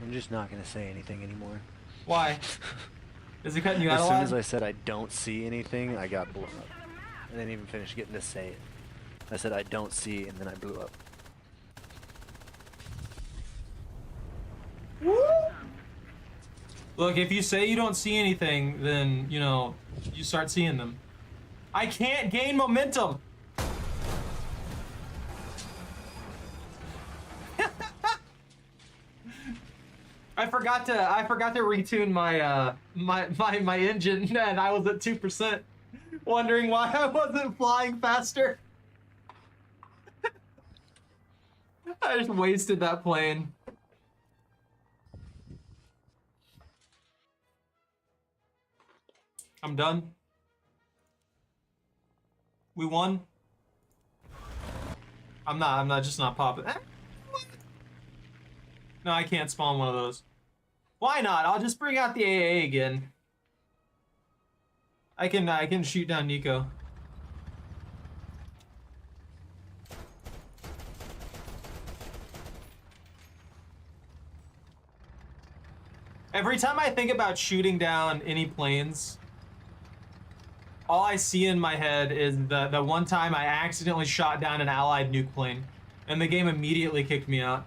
I'm just not gonna say anything anymore. Why? Is he cutting you out As a soon lot? as I said I don't see anything, I got blown up. I didn't even finish getting to say it. I said I don't see, and then I blew up. Look, if you say you don't see anything, then, you know, you start seeing them. I can't gain momentum. I forgot to retune my my engine, and I was at 2%, wondering why I wasn't flying faster. I just wasted that plane. I'm done. We won. I'm just not popping. No, I can't spawn one of those. Why not? I'll just bring out the AA again. I can shoot down Nico. Every time I think about shooting down any planes, all I see in my head is the one time I accidentally shot down an allied nuke plane, and the game immediately kicked me out.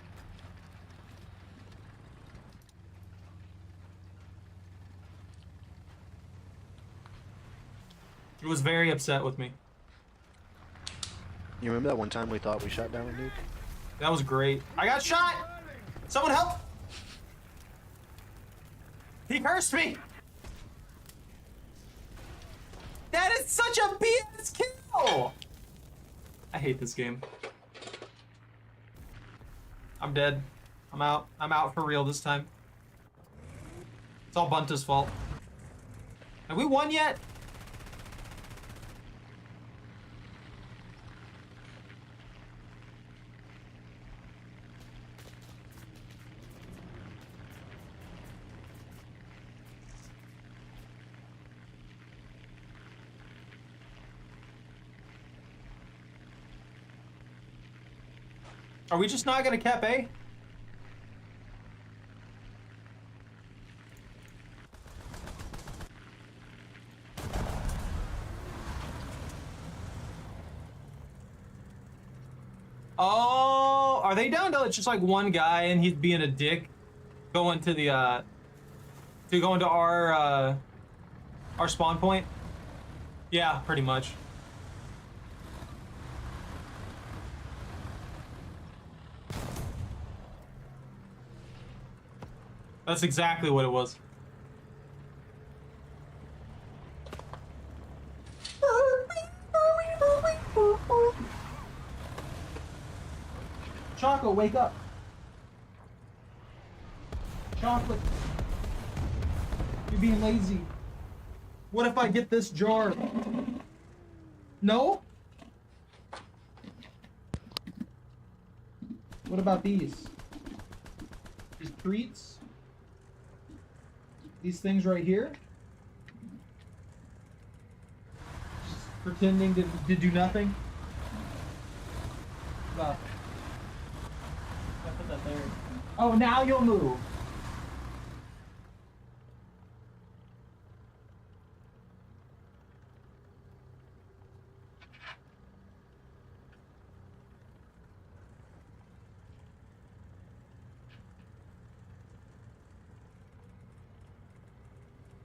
It was very upset with me. You remember that one time we thought we shot down a nuke? That was great. I got shot! Someone help! He cursed me! That is such a BS kill! I hate this game. I'm dead. I'm out. I'm out for real this time. It's all Bunta's fault. Have we won yet? Are we just not gonna cap A? Are they down to just like one guy and he's being a dick going to the our spawn point? Yeah, pretty much. That's exactly what it was. Choco, wake up. Chocolate. You're being lazy. What if I get this jar? No? What about these? These treats? These things right here? Just pretending to do nothing? Well, I put that there. Oh, now you'll move.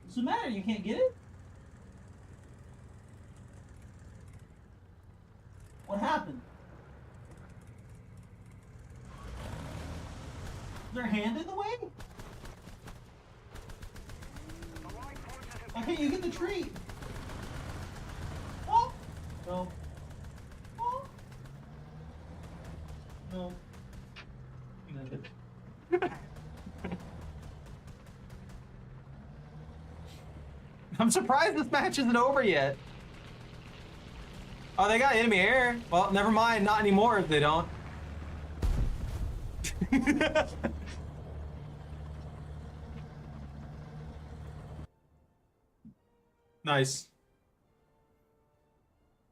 What's the matter? You can't get it? What happened? Is their hand in the way? Why can't you get the treat? Oh! No. Oh! No. I'm surprised this match isn't over yet. Oh, they got enemy air. Well, never mind. Not anymore if they don't. Nice.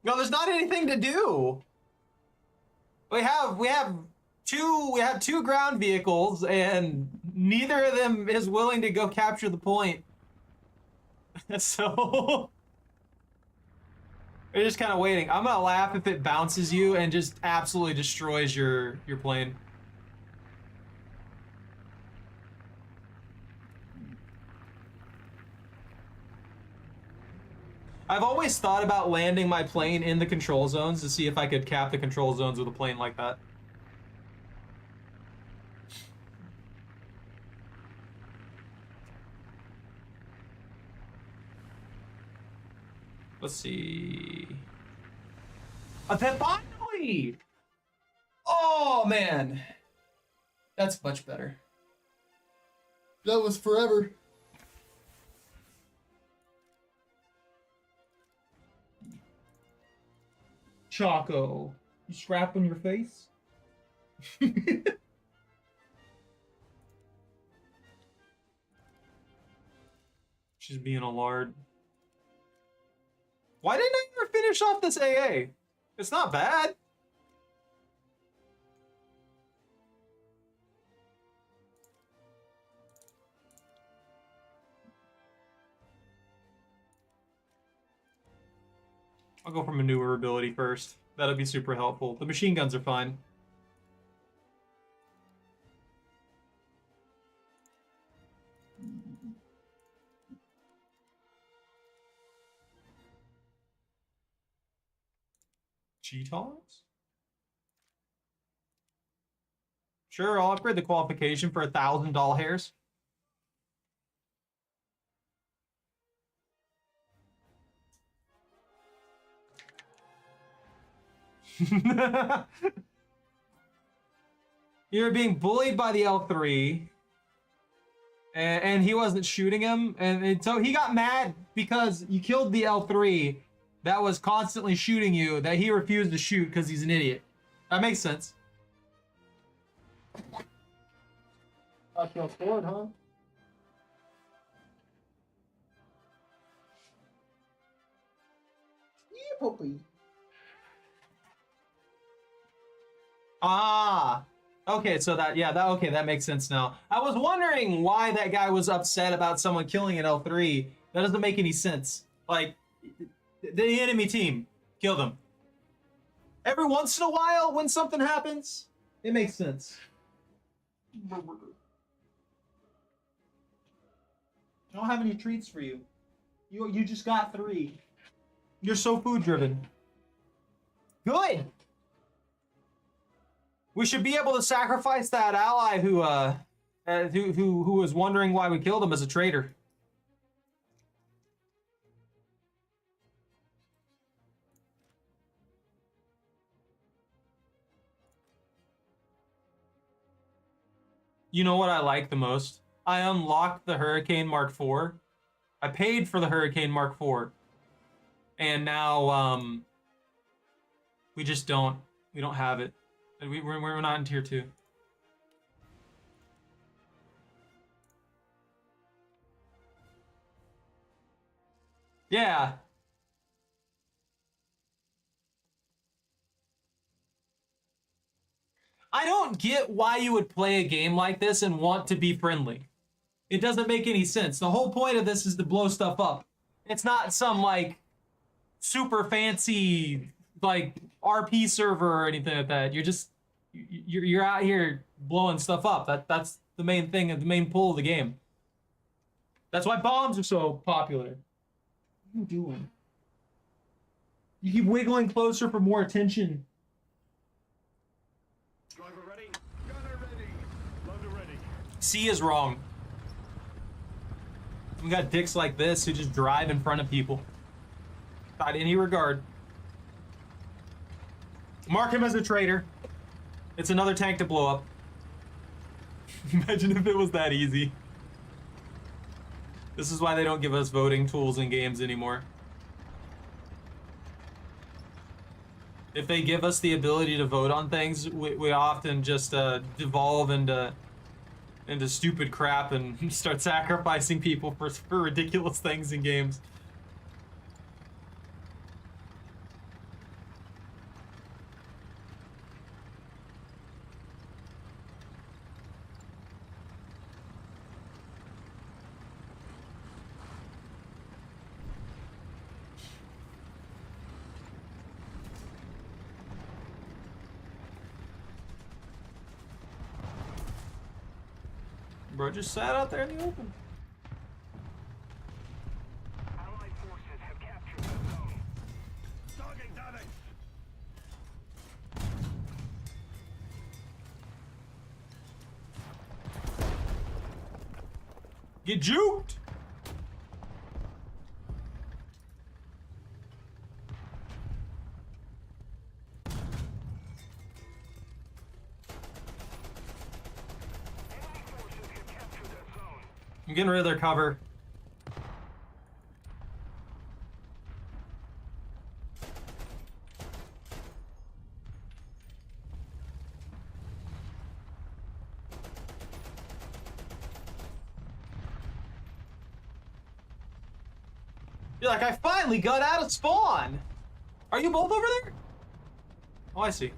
No, there's not anything to do. We have two ground vehicles, and neither of them is willing to go capture the point. So we're just kind of waiting. I'm gonna laugh if it bounces you and just absolutely destroys your plane. I've always thought about landing my plane in the control zones to see if I could cap the control zones with a plane like that. Let's see. Then finally! Oh, man. That's much better. That was forever. Choco, you scrapping your face? She's being a lard. Why didn't I ever finish off this AA? It's not bad. I'll go for maneuverability first. That'll be super helpful. The machine guns are fine. G-Togs? Sure, I'll upgrade the qualification for 1,000 doll hairs. You're being bullied by the L3, and he wasn't shooting him, and so he got mad because you killed the L3 that was constantly shooting you, that he refused to shoot because he's an idiot. That makes sense. Thought you scored, huh? Yeah, puppy. Ah, okay, so that makes sense now. I was wondering why that guy was upset about someone killing an L3. That doesn't make any sense. Like, the enemy team killed him. Every once in a while, when something happens, It makes sense. I don't have any treats for you. You just got 3. You're so food driven. Good. We should be able to sacrifice that ally who was wondering why we killed him as a traitor. You know what I like the most? I unlocked the Hurricane Mark IV. I paid for the Hurricane Mark IV. And now, we just don't have it. We're not in tier 2. Yeah. I don't get why you would play a game like this and want to be friendly. It doesn't make any sense. The whole point of this is to blow stuff up. It's not some, like, super fancy, like, RP server or anything like that. You're out here blowing stuff up. That's the main thing, the main pull of the game. That's why bombs are so popular. What are you doing? You keep wiggling closer for more attention. Driver ready? Gunner ready. Loader ready. C is wrong. We got dicks like this who just drive in front of people. Without any regard. Mark him as a traitor. It's another tank to blow up. Imagine if it was that easy. This is why they don't give us voting tools in games anymore. If they give us the ability to vote on things, we often just devolve into stupid crap and start sacrificing people for ridiculous things in games. Bro just sat out there in the open. Allied forces have captured the zone. Target damage. Get juked! Enemy forces have captured that zone. I'm getting rid of their cover. You're like, I finally got out of spawn! Are you both over there? Oh, I see.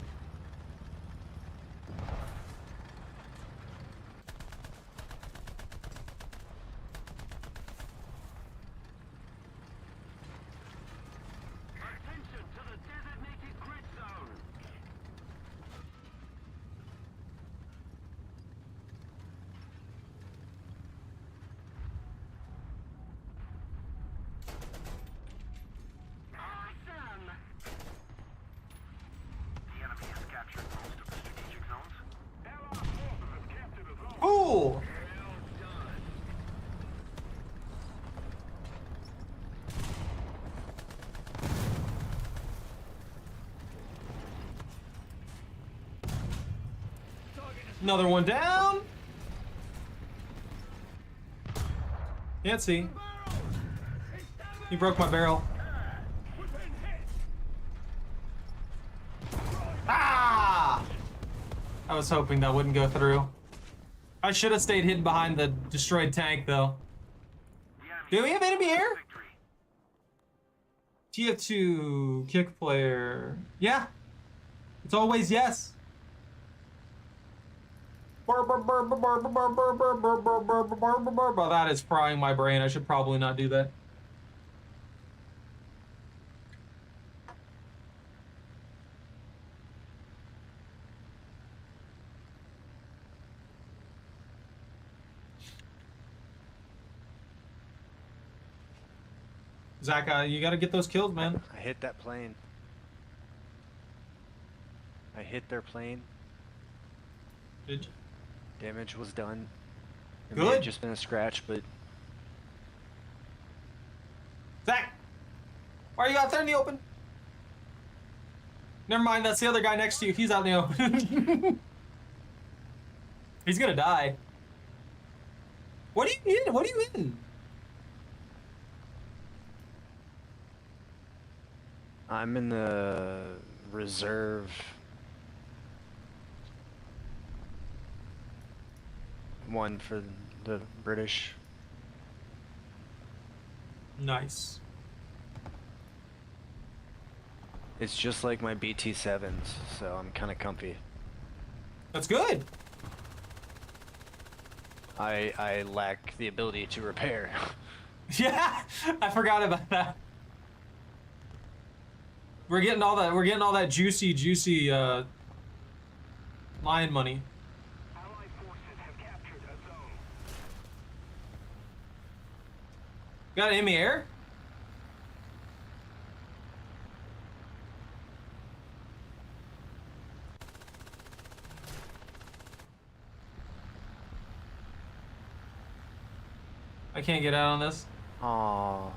Attention to the designated grid zone. Awesome. The enemy has captured most of the strategic zones. Allied forces have captured a zone. Cool! Well done. Target is Another one down. Can't see. barrel. It's damaged. He broke my barrel. We've been hit. Ah! I was hoping that wouldn't go through. I should have stayed hidden behind the destroyed tank, though. Do we have enemy air? TF2 kick player. Yeah. It's always yes. Well, that is frying my brain. I should probably not do that. Zach, you gotta get those kills, man. I hit that plane. I hit their plane. Did you? Damage was done. It may have Good. just been a scratch, but Zach! Why are you out there in the open? Never mind, that's the other guy next to you. He's out in the open. He's gonna die. What are you in? What are you in? I'm in the reserve one for the British. Nice. It's just like my BT7s, so I'm kind of comfy. That's good. I lack the ability to repair. Yeah, I forgot about that. We're getting all that juicy lion money. Allied forces have captured a zone. Got an enemy air? I can't get out on this. Aw,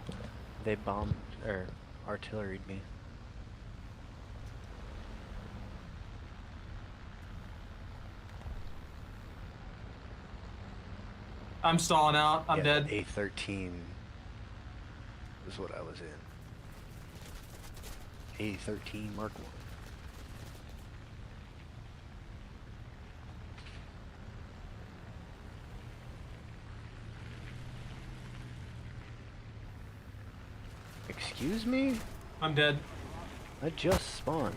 they bombed or artilleried me. I'm stalling out. I'm Yeah, dead. A13 is what I was in. A13 Mark 1. Excuse me? I'm dead. I just spawned.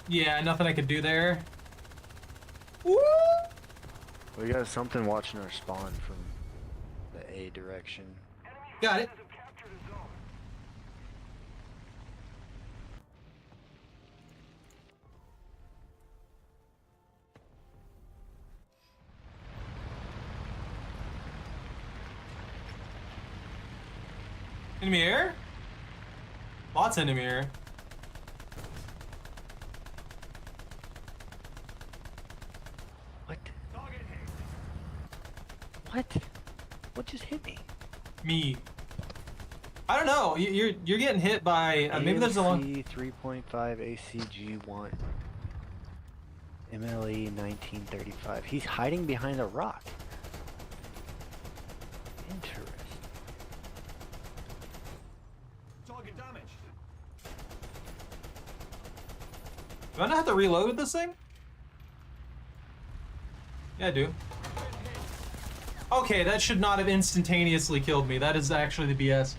Yeah, nothing I could do there. Woo! We got something watching our spawn from the A direction. Got it. Have captured a zone. Enemy air? Lots of enemy air. What? Target hit. What? What just hit me? Me. I don't know. You're getting hit by maybe there's a long. AMC 3.5 ACG 1. MLE 1935. He's hiding behind a rock. Interesting. Target damaged. Do I not have to reload with this thing? Yeah, I do. Okay, that should not have instantaneously killed me. That is actually the BS.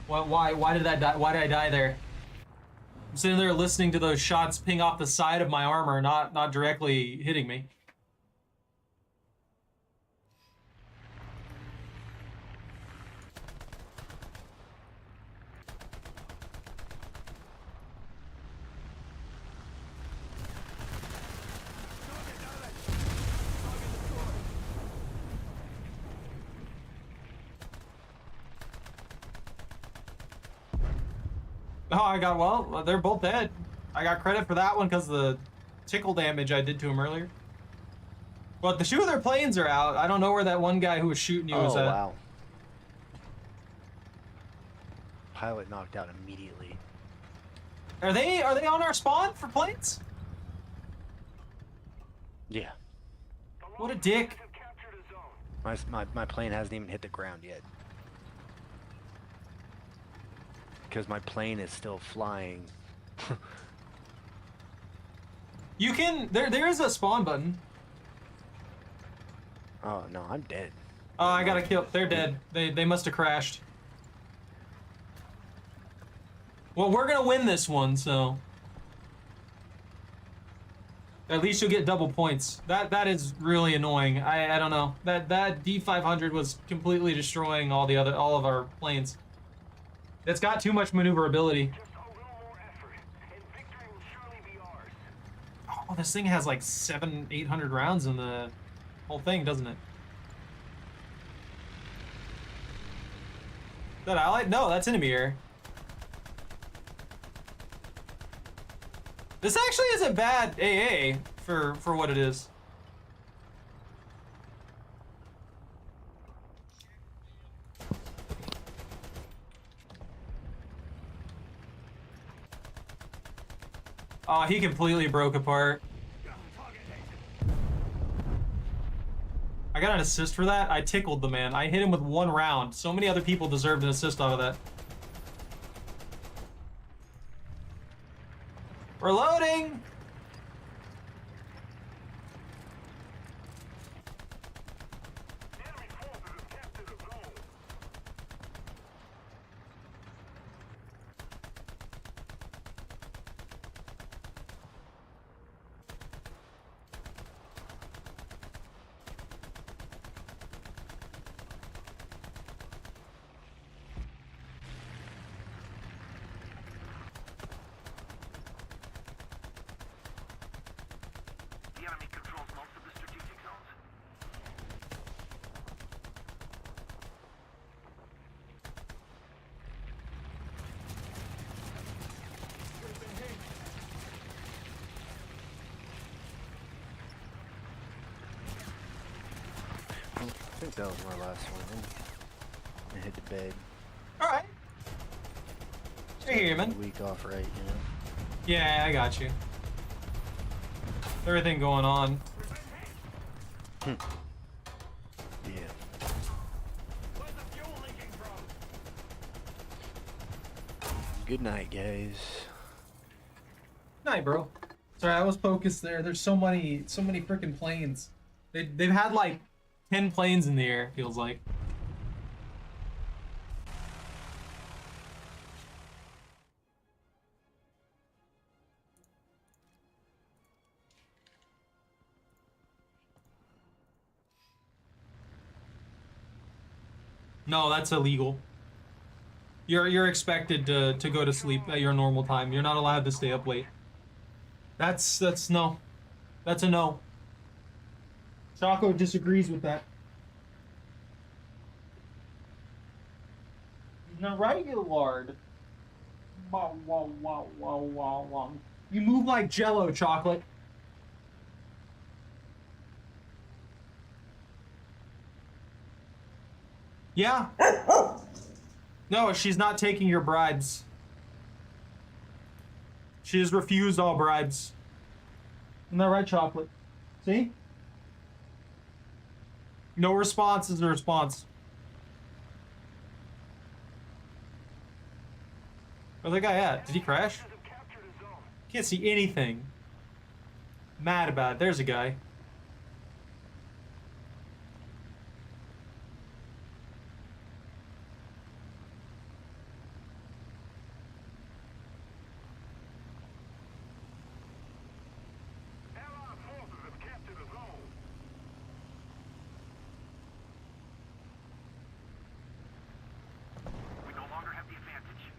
Why did that die? Why did I die there? I'm sitting there listening to those shots ping off the side of my armor, not directly hitting me. Oh, I got, well, they're both dead. I got credit for that one because the tickle damage I did to him earlier. But the two of their planes are out. I don't know where that one guy who was shooting you was Oh at. wow. Pilot knocked out immediately. Are they on our spawn for planes? Yeah. What a dick. Have captured a zone. My plane hasn't even hit the ground yet. Because my plane is still flying. You can, there is a spawn button. Oh no, I'm dead. Oh, I gotta kill, they're dead. They must have crashed. Well, we're gonna win this one, so. At least you'll get double points. That is really annoying. I don't know. That D500 was completely destroying all of our planes. It's got too much maneuverability. Just a little more effort, and victory will surely be ours. Oh, this thing has like 700-800 rounds in the whole thing, doesn't it? that allied? No, that's enemy air. This actually isn't bad AA for what it is. Oh, he completely broke apart. I got an assist for that. I tickled the man. I hit him with 1 round. So many other people deserved an assist out of that. We're loading! Enemy forces have captured the zone. The enemy controls most of the strategic zones. I think that was my last one. I hit the bed. Alright. Right here, man. A week off, right? You know. Yeah, I got you. Everything going on. Yeah. Where's the fuel leaking from? Good night, guys. Night, bro. Sorry, I was focused there. There's so many freaking planes. They've had like 10 planes in the air, feels like. No, that's illegal. You're expected to go to sleep at your normal time. You're not allowed to stay up late. That's no. That's a no. Choco disagrees with that. No, right, you lord. Wow, wow, wow, wow, wow, wow. You move like Jello, Chocolate. Yeah. No, she's not taking your bribes. She has refused all bribes. Isn't that right, Chocolate? See? No response is a response. Where's that guy at? Did he crash? Have captured a zone. Can't see anything. Mad about it. There's a guy. Allied forces have captured a zone. We no longer have the advantage.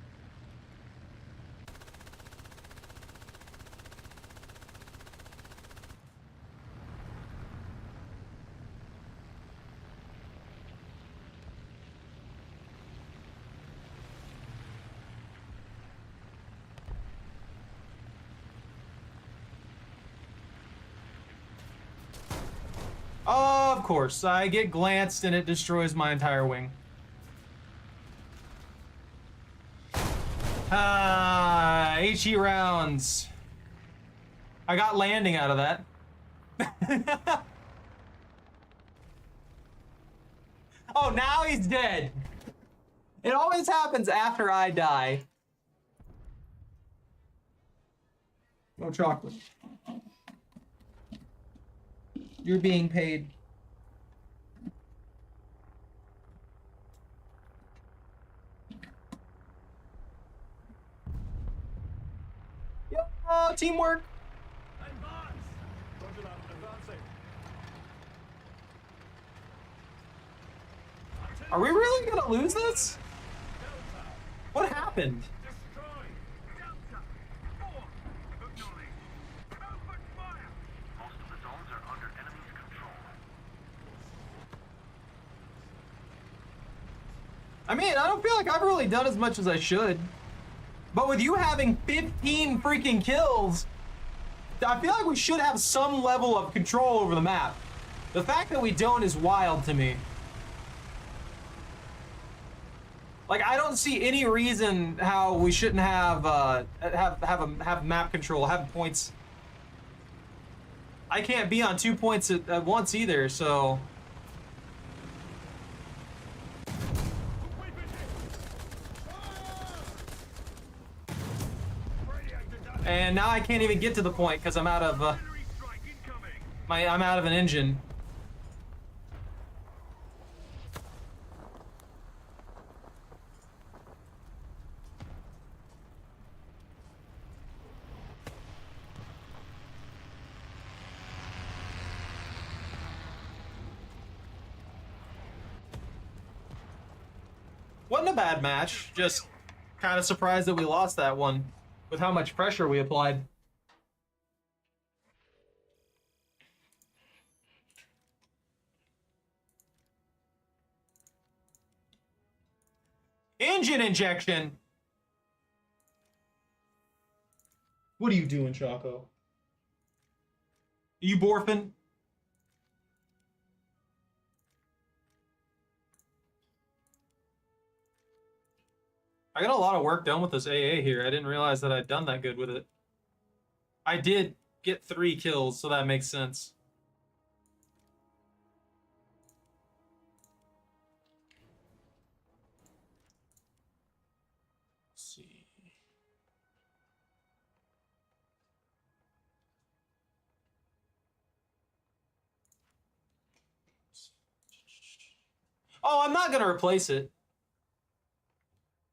Of course, I get glanced and it destroys my entire wing. Ah, HE rounds. I got landing out of that. Oh, now he's dead. It always happens after I die. No chocolate. You're being paid. Oh, teamwork. Advance! Roger that, advancing. Are we really gonna lose this? Delta, What happened? destroy. Delta, 4, acknowledge. Open fire. Most of the zones are under enemy's control. I mean, I don't feel like I've really done as much as I should. But with you having 15 freaking kills, I feel like we should have some level of control over the map. The fact that we don't is wild to me. Like, I don't see any reason how we shouldn't have map control, have points. I can't be on 2 points at once either, so. And now I can't even get to the point because I'm out of I'm out of an engine. Wasn't a bad match, just kind of surprised that we lost that one with how much pressure we applied. Engine injection! What are you doing, Choco? Are you borfing? I got a lot of work done with this AA here. I didn't realize that I'd done that good with it. I did get 3 kills, so that makes sense. Let's see. Oh, I'm not gonna replace it.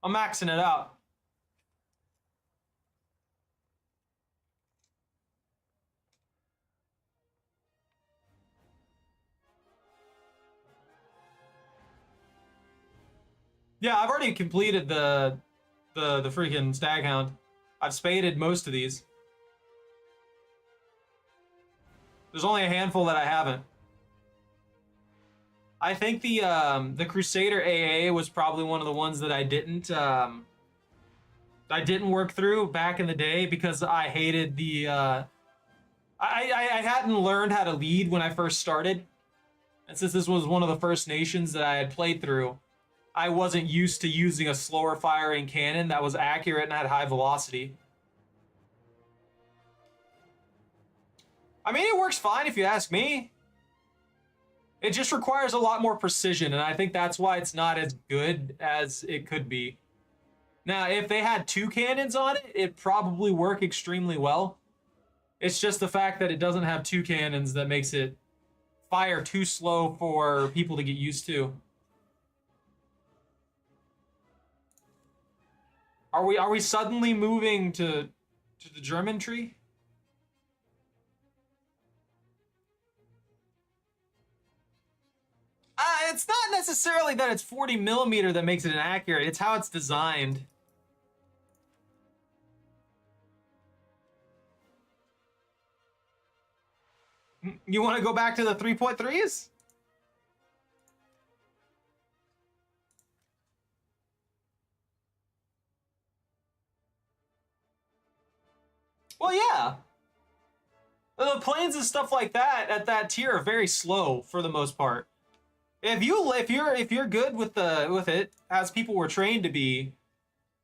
I'm maxing it out. Yeah, I've already completed the freaking Staghound. I've spaded most of these. There's only a handful that I haven't. I think the Crusader AA was probably one of the ones that I didn't work through back in the day because I hated the I hadn't learned how to lead when I first started. And since this was one of the first nations that I had played through, I wasn't used to using a slower firing cannon that was accurate and had high velocity. I mean, it works fine if you ask me. It just requires a lot more precision, and I think that's why it's not as good as it could be. Now, if they had 2 cannons on it, it'd probably work extremely well. It's just the fact that it doesn't have 2 cannons that makes it fire too slow for people to get used to. Are we suddenly moving to the German tree? It's not necessarily that it's 40 millimeter that makes it inaccurate. It's how it's designed. You want to go back to the 3.3s? Well, yeah. The planes and stuff like that at that tier are very slow for the most part. If you're good with it as people were trained to be,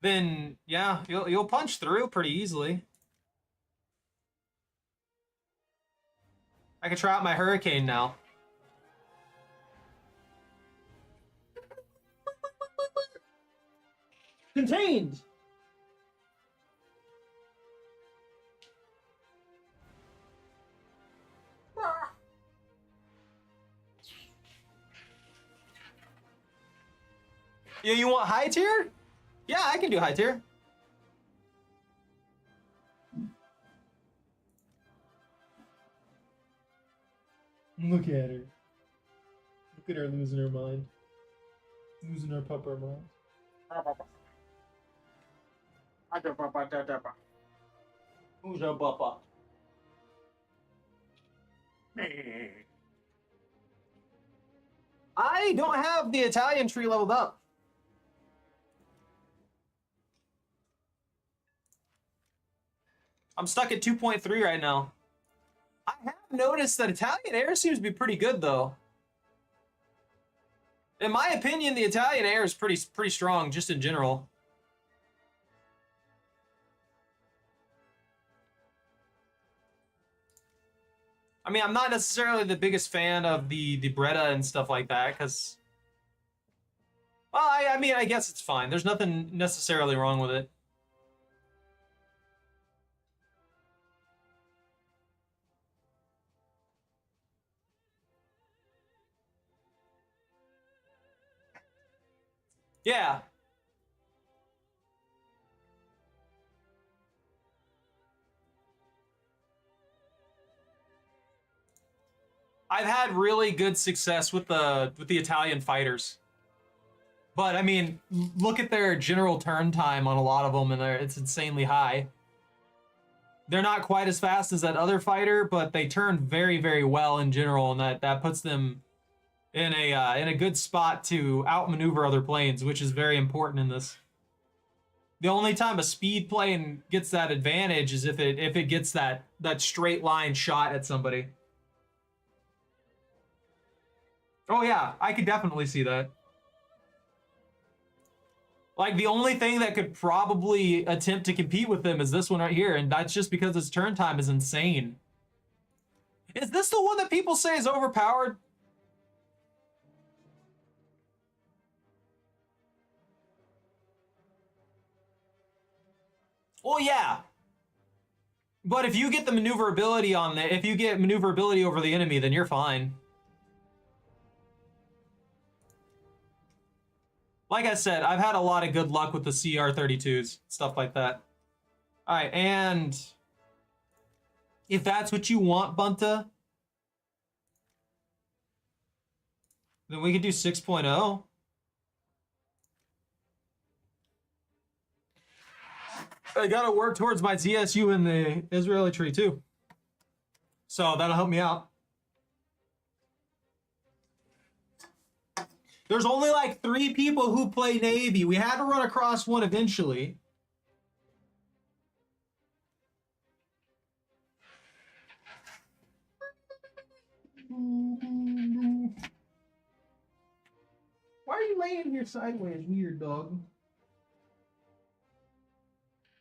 then yeah, you'll punch through pretty easily. I can try out my Hurricane now. Contained. Yeah, you want high tier? Yeah, I can do high tier. Look at her. Look at her losing her mind. Losing her pupper mind. Who's your papa? I don't have the Italian tree leveled up. I'm stuck at 2.3 right now. I have noticed that Italian air seems to be pretty good, though. In my opinion, the Italian air is pretty strong, just in general. I mean, I'm not necessarily the biggest fan of the Bretta and stuff like that, because... Well, I mean, I guess it's fine. There's nothing necessarily wrong with it. Yeah. I've had really good success with the Italian fighters. But I mean, look at their general turn time on a lot of them, and it's insanely high. They're not quite as fast as that other fighter, but they turn very, very well in general, and that puts them in a good spot to outmaneuver other planes, which is very important in this. The only time a speed plane gets that advantage is if it gets that straight line shot at somebody. Oh yeah, I could definitely see that. Like, the only thing that could probably attempt to compete with them is this one right here, and that's just because its turn time is insane. Is this the one that people say is overpowered? Well, yeah. But if you get the maneuverability if you get maneuverability over the enemy, then you're fine. Like I said, I've had a lot of good luck with the CR32s, stuff like that. All right, and if that's what you want, Bunta, then we could do 6.0. I gotta work towards my ZSU in the Israeli tree too. So that'll help me out. There's only like 3 people who play Navy. We had to run across one eventually. Why are you laying here sideways, weird dog?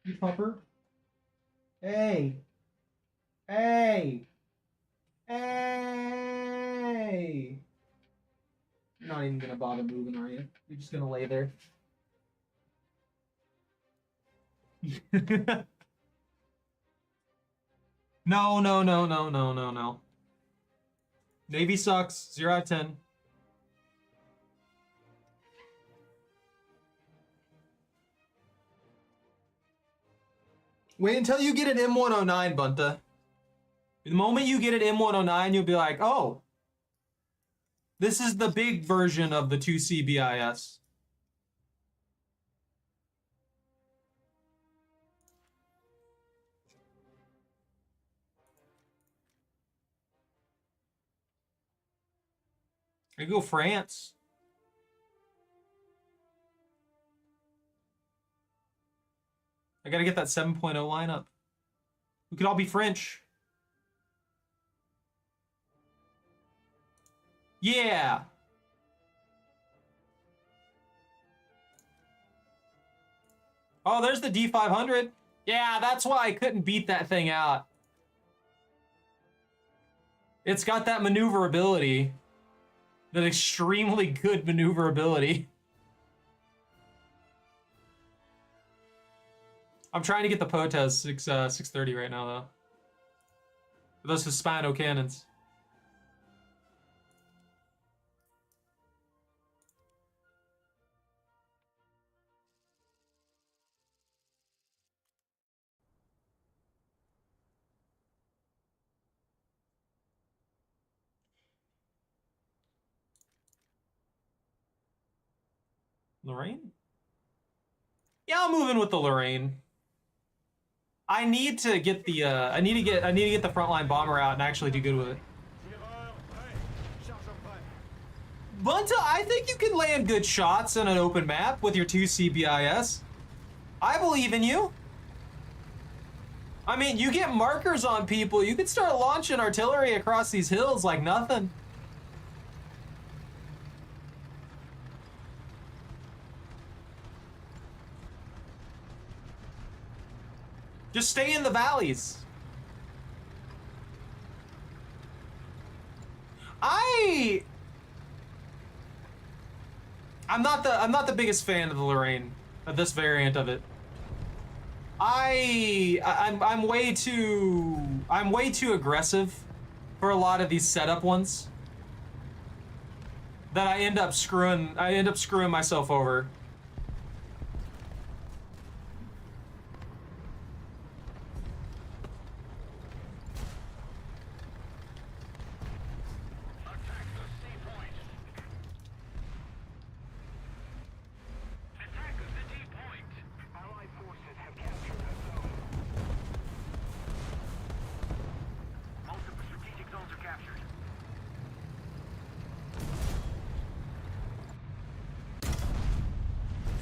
You pupper? Hey. Hey. Hey. You're not even gonna bother moving, are you? You're just gonna lay there. No, no, no, no, no, no, no. Navy sucks. 0 out of 10. Wait until you get an M109, Bunta. The moment you get an M109, you'll be like, oh, this is the big version of the 2C BIS. There you go, France. I gotta get that 7.0 lineup. We could all be French. Yeah. Oh, there's the D500. Yeah, that's why I couldn't beat that thing out. It's got that maneuverability. That extremely good maneuverability. I'm trying to get the Potez 630 right now, though. Those Hispano cannons. Lorraine? Yeah, I'll move in with the Lorraine. I need to get the I need to get the frontline bomber out and actually do good with it. Bunta, I think you can land good shots in an open map with your 2C BIS. I believe in you. I mean, you get markers on people, you could start launching artillery across these hills like nothing. Just stay in the valleys. I'm not the biggest fan of the Lorraine, of this variant of it. I'm way too aggressive for a lot of these setup ones that I end up screwing myself over.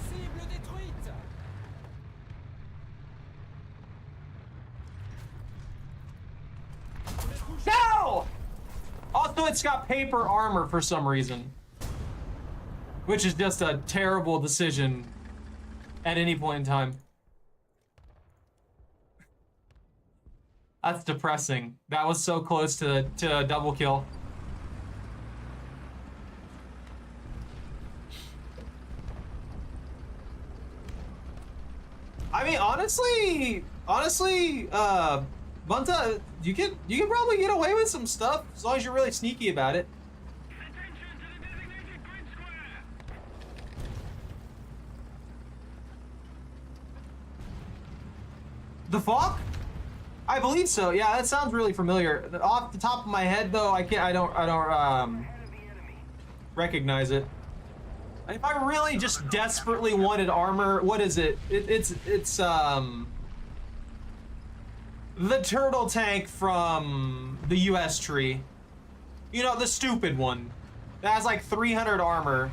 Cible détruite. No! Also, it's got paper armor for some reason, which is just a terrible decision at any point in time. That's depressing. That was so close to a double kill. I mean, honestly, Bunta, you can probably get away with some stuff as long as you're really sneaky about it. Attention to the designated grid square! The Falk? I believe so. Yeah, that sounds really familiar. Off the top of my head, though, I don't recognize it. If I really just desperately wanted armor, what is it? It's the turtle tank from the US tree. You know, the stupid one. That has like 300 armor.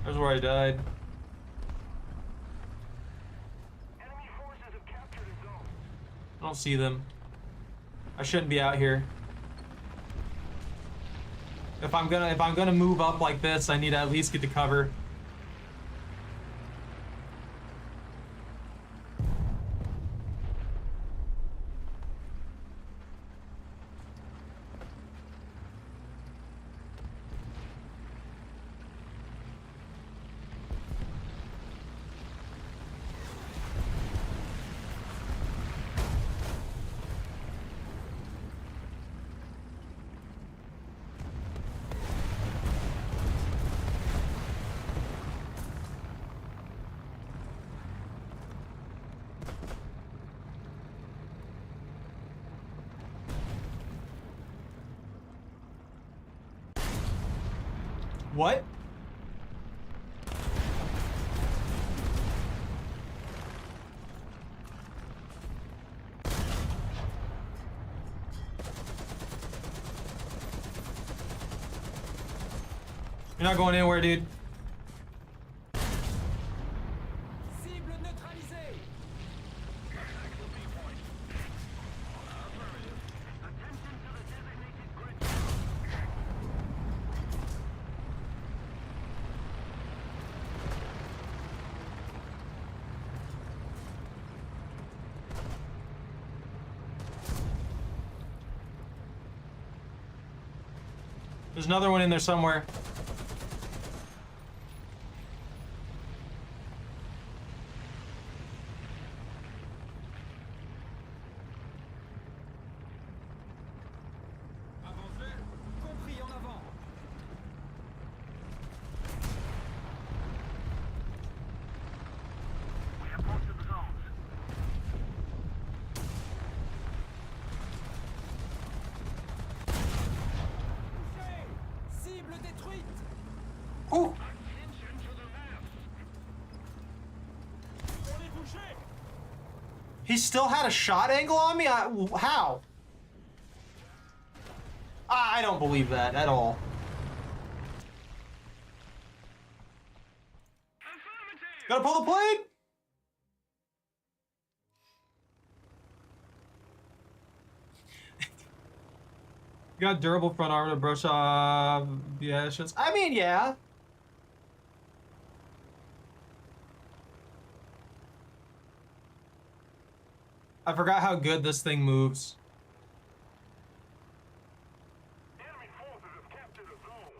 There's where I died. Enemy forces have captured a zone. I don't see them. I shouldn't be out here. If I'm gonna move up like this, I need to at least get to cover. What? You're not going anywhere, dude. Cible neutralisée. There's another one in there somewhere. Avancez. Compris, en avant. We have most of the zones. Touché. Cible détruite. He still had a shot angle on me? How? I don't believe that at all. Gotta pull the plate! Got durable front armor to brush off. Yeah, it's just, I mean, yeah. I forgot how good this thing moves. Enemy forces have captured a zone.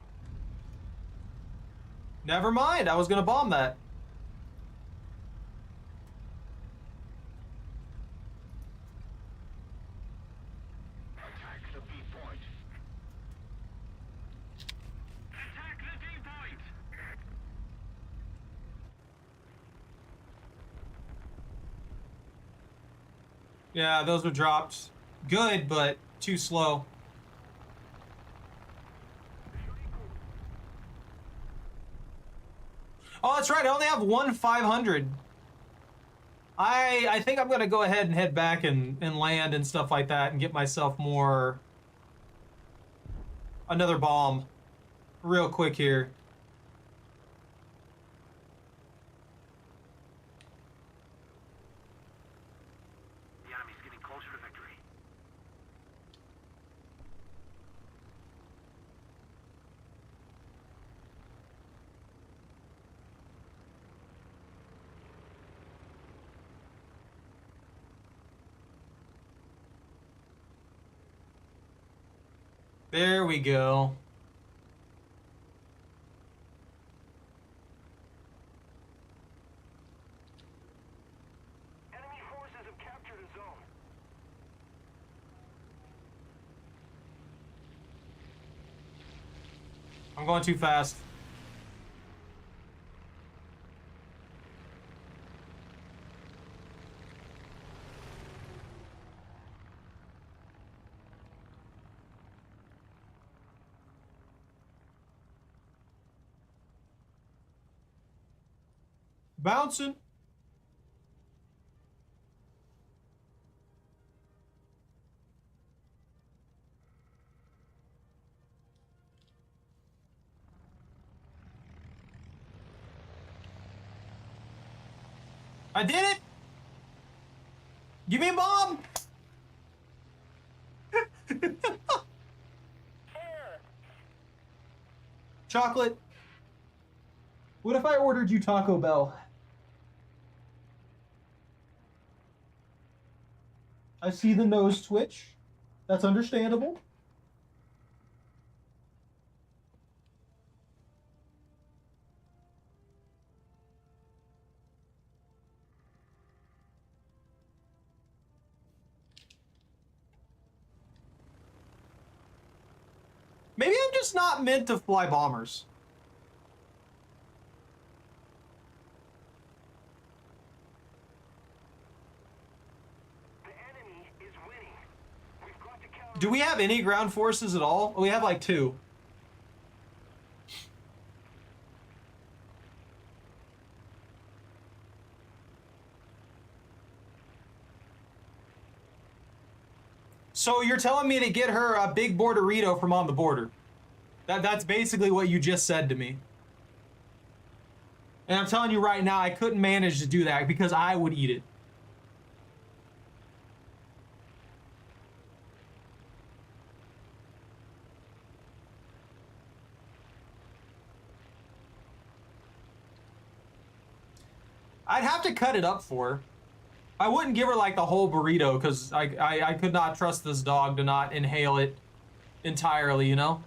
Never mind, I was gonna bomb that. Attack the B point. Attack the D point. Yeah, those were dropped. Good, but too slow. Oh, that's right. I only have one 500. I think I'm gonna go ahead and head back and land and stuff like that and get myself more. Another bomb, real quick here. The enemy's getting closer to victory. There we go. Enemy forces have captured a zone. I'm going too fast. Bouncing. I did it! Give me a bomb! Chocolate. What if I ordered you Taco Bell? I see the nose twitch. That's understandable. Maybe I'm just not meant to fly bombers. The enemy is winning. We've got to counter. Do we have any ground forces at all? We have like 2. So you're telling me to get her a big borderito from on the border? That's basically what you just said to me. And I'm telling you right now, I couldn't manage to do that because I would eat it. I'd have to cut it up for her. I wouldn't give her like the whole burrito because I could not trust this dog to not inhale it entirely, you know?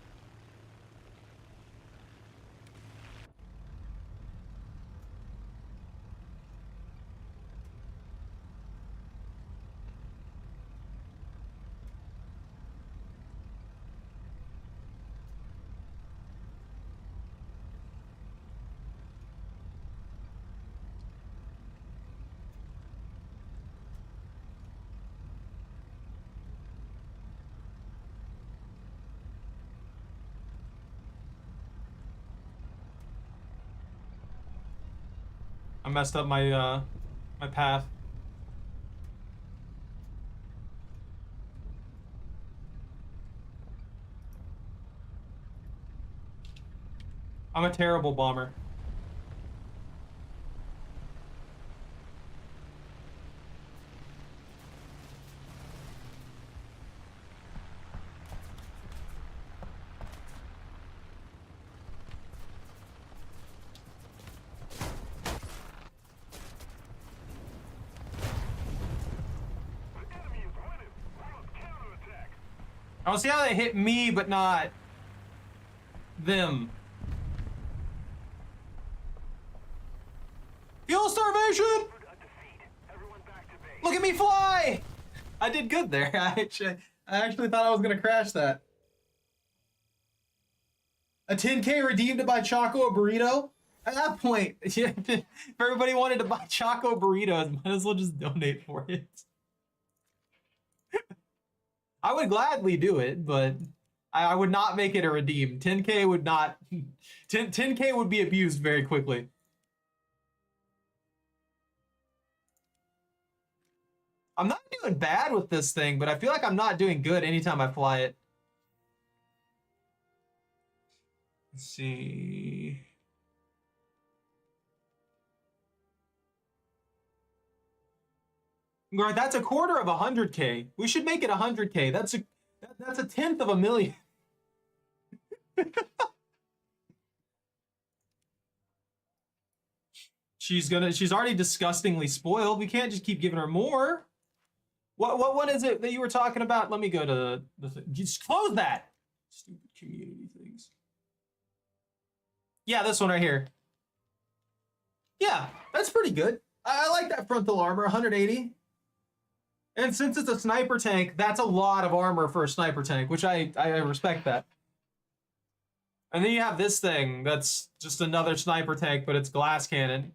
I messed up my my path. I'm a terrible bomber. The enemy is winning. We must counterattack. I don't see how they hit me, but not them. Fuel starvation! A defeat. Everyone back to base. Look at me fly! I did good there. I actually thought I was gonna crash that. A 10K redeemed to buy Choco a burrito? At that point, if everybody wanted to buy Choco burritos, might as well just donate for it. I would gladly do it, but I would not make it a redeem. 10K would not... 10K would be abused very quickly. I'm not doing bad with this thing, but I feel like I'm not doing good anytime I fly it. Let's see... Right, that's a quarter of 100K. We should make it 100K. That's a tenth of a million. She's already disgustingly spoiled. We can't just keep giving her more. What one is it that you were talking about? Let me go to the just close that. Stupid community things. Yeah, this one right here. Yeah, that's pretty good. I like that frontal armor, 180. And since it's a sniper tank, that's a lot of armor for a sniper tank, which I respect that. And then you have this thing that's just another sniper tank, but it's glass cannon.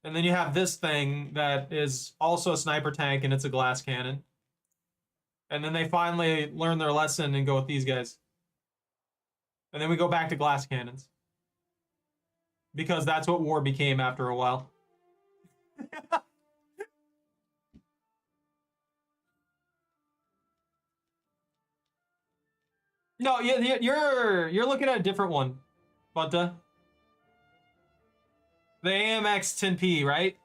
And then you have this thing that is also a sniper tank, and it's a glass cannon. And then they finally learn their lesson and go with these guys. And then we go back to glass cannons. Because that's what war became after a while. No, you're looking at a different one, Bunta. The AMX 10P, right?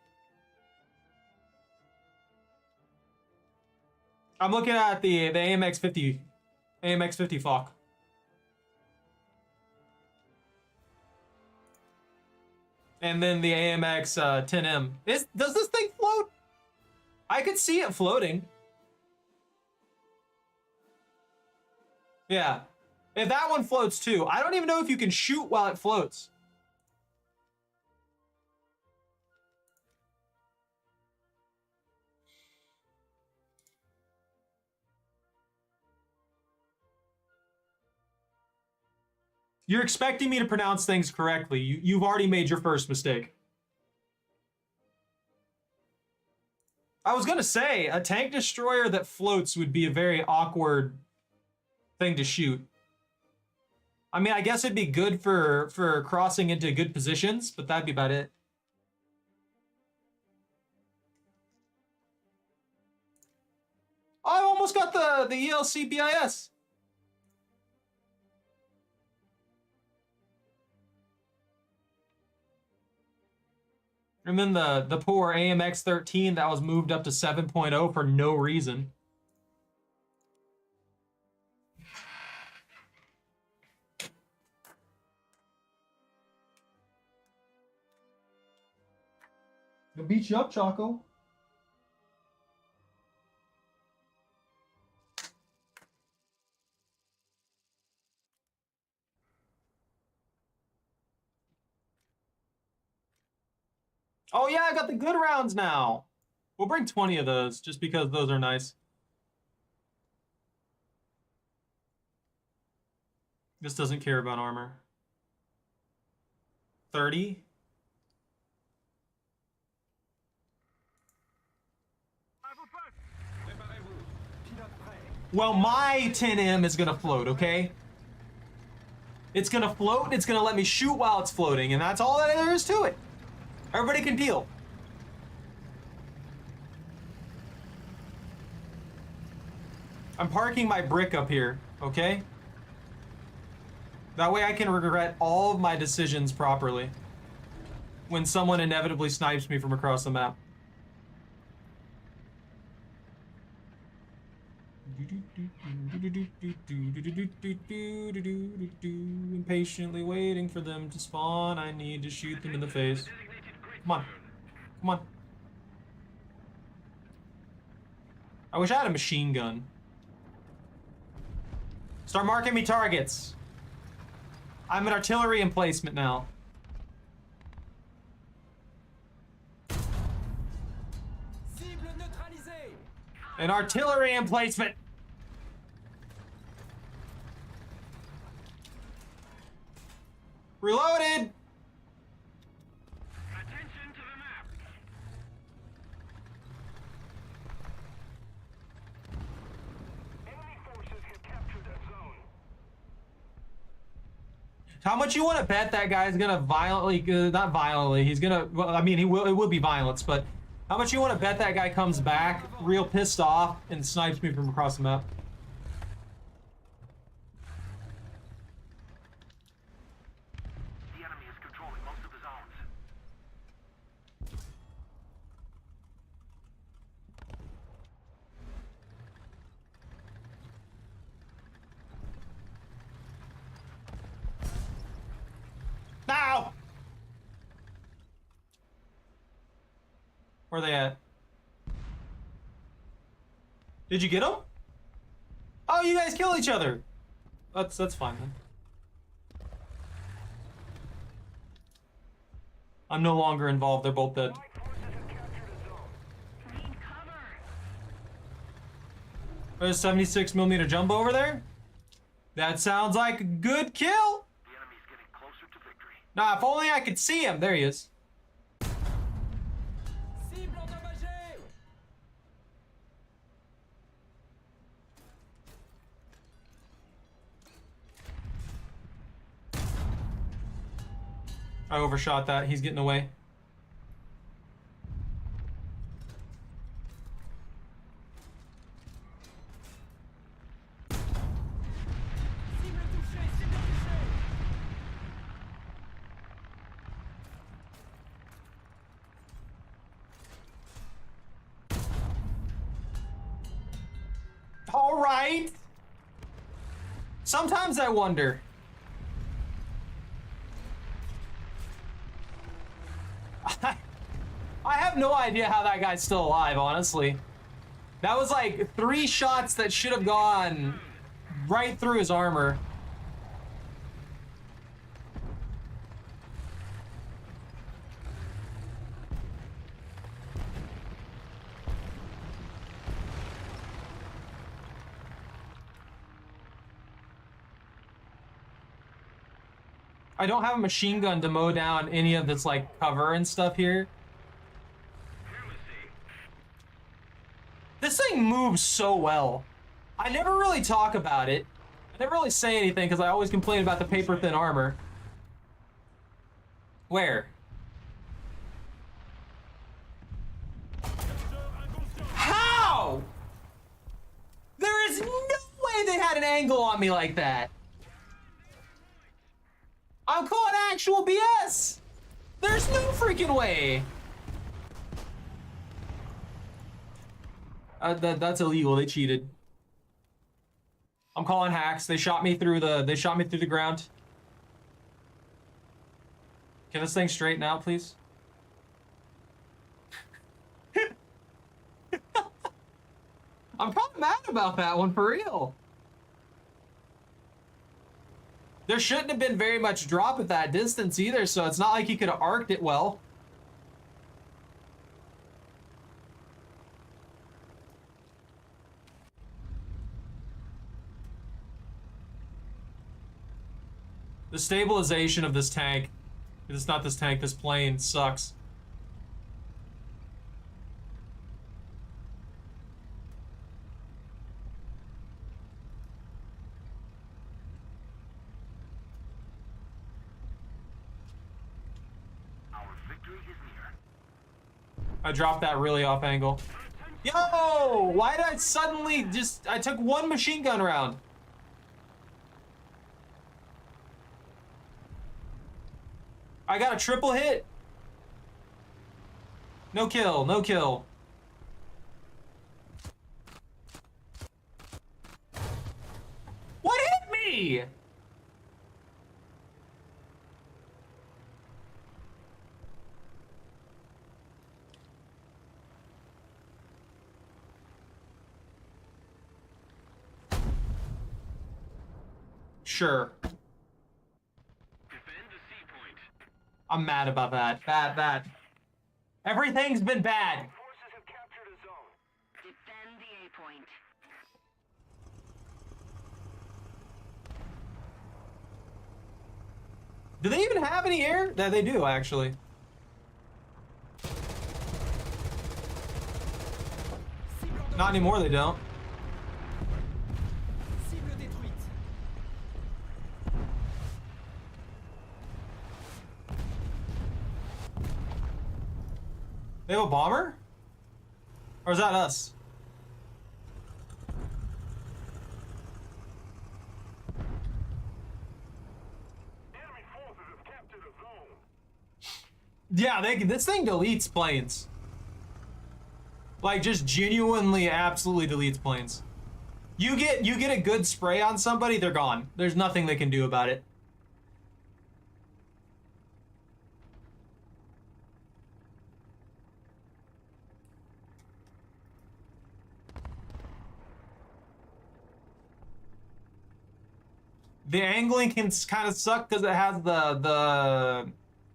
I'm looking at the AMX 50 FOC. And then the AMX 10M. Does this thing float? I could see it floating. Yeah. If that one floats too. I don't even know if you can shoot while it floats. You're expecting me to pronounce things correctly. You've already made your first mistake. I was gonna say, a tank destroyer that floats would be a very awkward thing to shoot. I mean, I guess it'd be good for crossing into good positions, but that'd be about it. I almost got the ELC BIS. And then the poor AMX 13 that was moved up to 7.0 for no reason. Gonna beat you up, Choco. Oh yeah, I got the good rounds now. We'll bring 20 of those just because those are nice. This doesn't care about armor. 30. Well, my 10M is gonna float, okay? It's gonna float and it's gonna let me shoot while it's floating, and that's all that there is to it. Everybody can deal. I'm parking my brick up here, okay? That way I can regret all of my decisions properly when someone inevitably snipes me from across the map. Impatiently waiting for them to spawn. I need to shoot them in the face. Come on. Come on. I wish I had a machine gun. Start marking me targets. I'm an artillery emplacement now. Cible neutralisée. An artillery emplacement. Reloaded. Attention to the map. Enemy forces have captured that zone. How much you want to bet that guy's gonna violently, not violently, he's gonna, well, I mean, it will be violence, but how much you want to bet that guy comes back real pissed off and snipes me from across the map? The enemy is controlling most of the zones. Now! Where are they at? Did you get them? Oh, you guys kill each other. That's fine then. I'm no longer involved. They're both dead. Forces have captured a zone. Need cover. There's a 76mm jumbo over there. That sounds like a good kill. The enemy's getting closer to victory. Nah, if only I could see him. There he is. Cible endommagée. I overshot that. He's getting away. Cible touchée. Cible touchée. All right. Sometimes I wonder. I have no idea how that guy's still alive, honestly. That was like 3 shots that should have gone right through his armor. I don't have a machine gun to mow down any of this like cover and stuff here. This thing moves so well. I never really talk about it. I never really say anything because I always complain about the paper thin armor. Where? How? There is no way they had an angle on me like that. I'm calling actual BS. There's no freaking way. That's illegal. They cheated. I'm calling hacks. They shot me through the ground. Can this thing straighten out, please? I'm kind of mad about that one, for real. There shouldn't have been very much drop at that distance either, so it's not like he could have arced it well. The stabilization of this tank, it's not this tank, this plane sucks. Our victory is near. I dropped that really off angle. Yo! Why did I suddenly I took one machine gun round. I got a triple hit. No kill, no kill. What hit me? Sure. Defend the C point. I'm mad about that. That. Everything's been bad. Forces have captured a zone. Defend the A point. Do they even have any air? Yeah, they do, actually. Not anymore, they don't. Cible détruite. They have a bomber? Or is that us? Enemy forces have captured a zone. Yeah, this thing deletes planes. Like, just genuinely, absolutely deletes planes. You get a good spray on somebody, they're gone. There's nothing they can do about it. The angling can kind of suck because it has the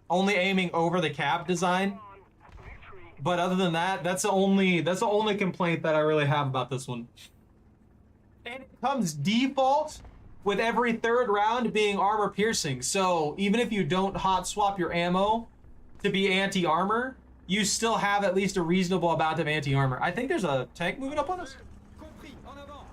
only aiming over the cab design. Victory. But other than that, that's the only complaint that I really have about this one. And it comes default with every third round being armor piercing. So even if you don't hot swap your ammo to be anti-armor, you still have at least a reasonable amount of anti-armor. I think there's a tank moving up on us. Compris, en avant.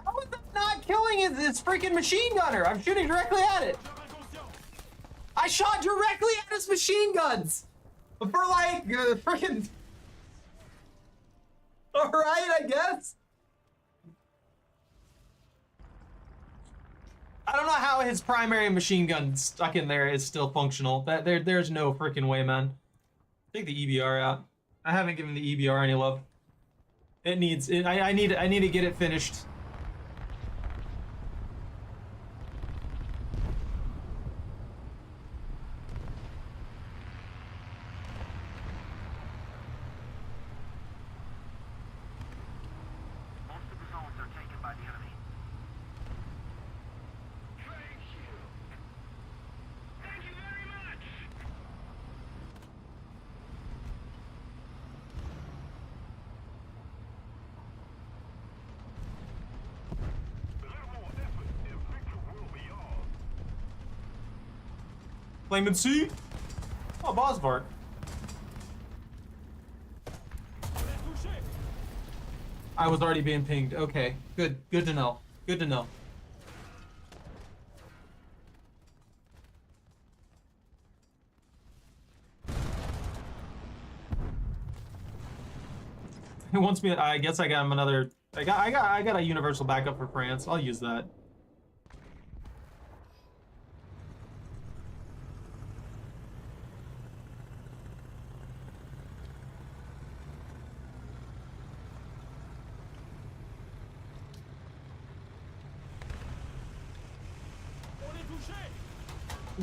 How is that not killing his freaking machine gunner? I'm shooting directly at it. I shot directly at his machine guns for like freaking. All right, I guess. I don't know how his primary machine gun stuck in there is still functional. There's no freaking way, man. Take the EBR out. I haven't given the EBR any love. It needs. I need to get it finished. Most of the zones are taken by the enemy. Thank you. Thank you very much. A little more effort and victory will be ours. Flamin' C. Oh, Bosvark. I was already being pinged. Okay, good to know. Good to know. He wants me. I guess I got him another. I got a universal backup for France. I'll use that.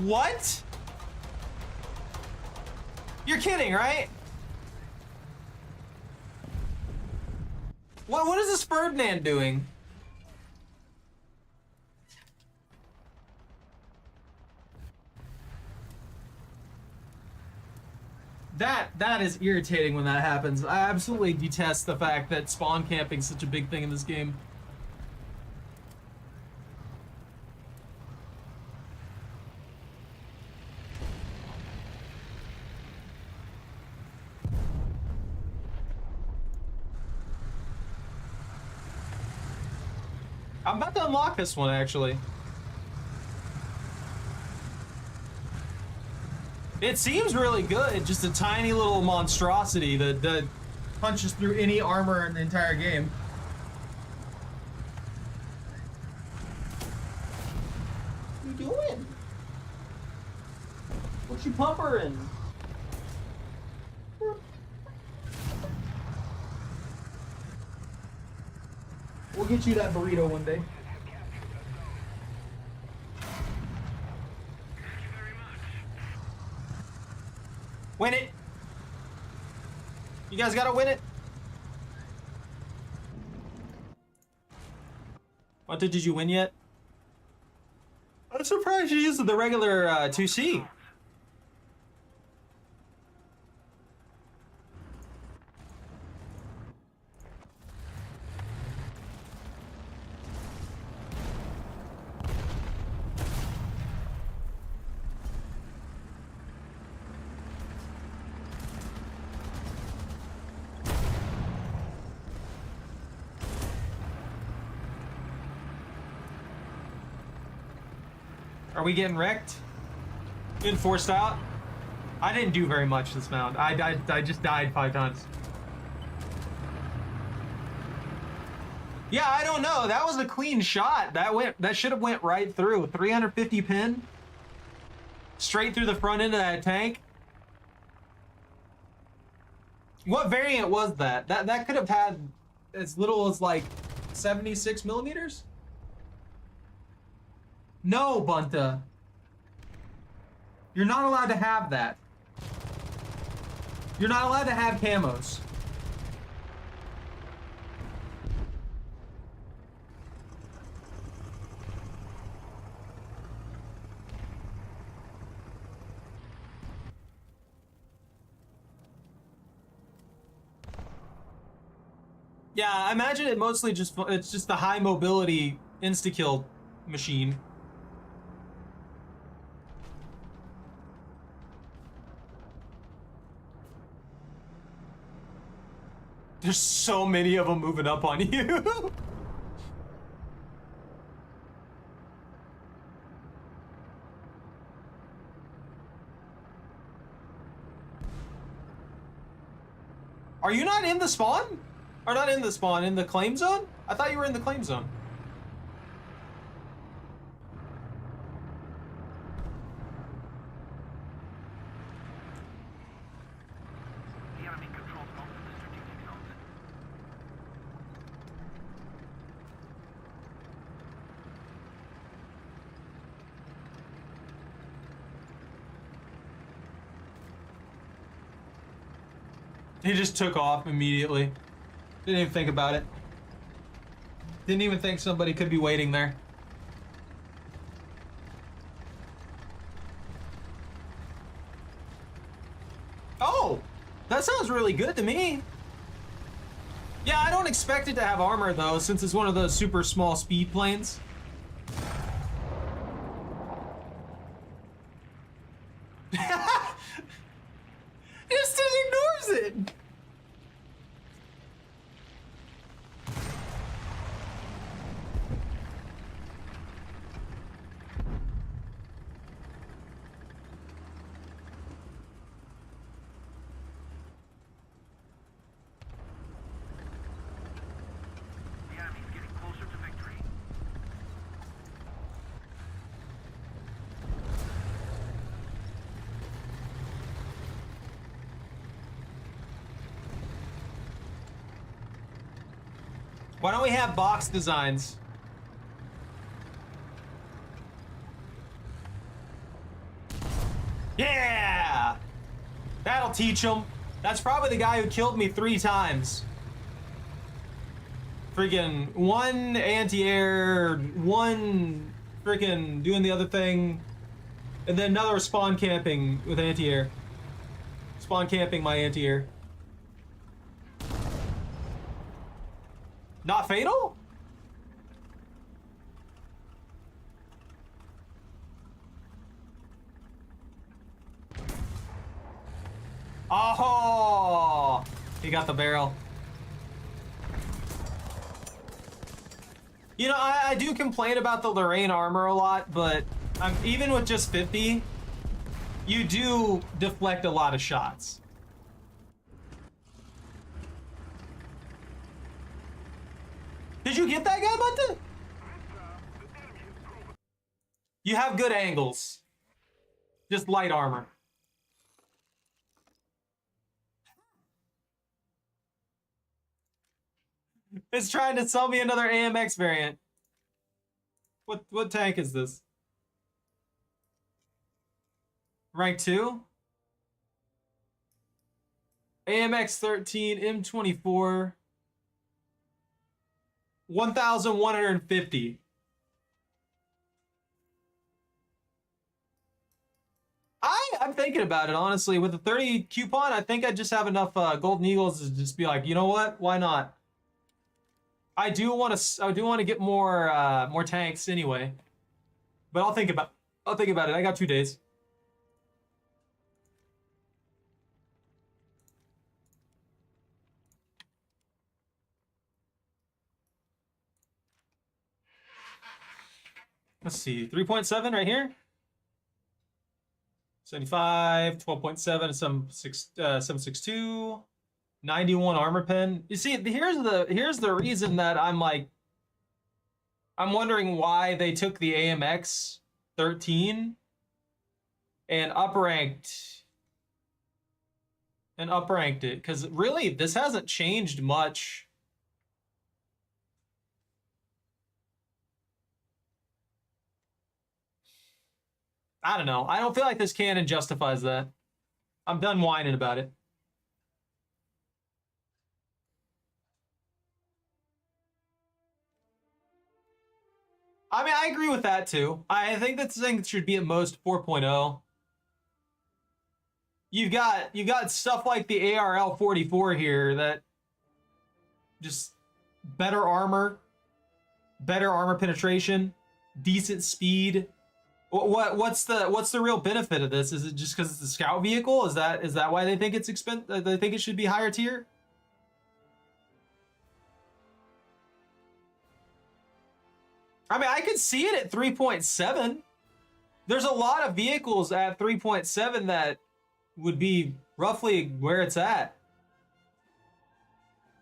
What? You're kidding, right? What is this Ferdinand doing? That is irritating when that happens. I absolutely detest the fact that spawn camping is such a big thing in this game. I'm about to unlock this one, actually. It seems really good, just a tiny little monstrosity that punches through any armor in the entire game. What you doing? What you pumpering? We'll get you that burrito one day. Win it! You guys gotta win it! What, did you win yet? I'm surprised you used the regular 2C. Are we getting wrecked? Getting forced out? I didn't do very much this round. I just died 5 times. Yeah, I don't know. That was a clean shot. That should have went right through. 350 pin. Straight through the front end of that tank. What variant was that? That could have had as little as like 76 millimeters? No, Bunta. You're not allowed to have that. You're not allowed to have camos. Yeah, I imagine it mostly it's just the high mobility insta-kill machine. There's so many of them moving up on you. Are you not in the spawn? Or not in the spawn, in the claim zone? I thought you were in the claim zone. The enemy controls most of the strategic zones. He just took off immediately. Didn't even think about it. Didn't even think somebody could be waiting there. Oh! That sounds really good to me. Yeah, I don't expect it to have armor though, since it's one of those super small speed planes. It just ignores it! The enemy's getting closer to victory. Why don't we have box designs? Yeah! That'll teach them. That's probably the guy who killed me 3 times. Freaking 1 anti-air, 1 freaking doing the other thing, and then another spawn camping with anti-air. spawn camping my anti-air. Not fatal? Oh, he got the barrel. You know, I do complain about the Lorraine armor a lot, but even with just 50, you do deflect a lot of shots. Did you get that guy, Bunta? You have good angles. Just light armor. It's trying to sell me another AMX variant. What tank is this? Rank 2? AMX 13, M24. 1,150. I'm thinking about it, honestly. With the 30 coupon, I think I just have enough Golden Eagles to just be like, you know what? Why not? I do want to get more tanks anyway. But I'll think about it. I got 2 days. Let's see, 3.7 right here. 75, 12.7, 762, 91 armor pen. You see, here's the reason that I'm wondering why they took the AMX 13 and upranked it, because really this hasn't changed much. I don't know. I don't feel like this cannon justifies that. I'm done whining about it. I mean, I agree with that too. I think that this thing should be at most 4.0. You've got stuff like the ARL 44 here that just better armor penetration, decent speed. What's the real benefit of this? Is it just because it's a scout vehicle? Is that why they think it's expensive? They think it should be higher tier? I mean, I could see it at 3.7. There's a lot of vehicles at 3.7 that would be roughly where it's at.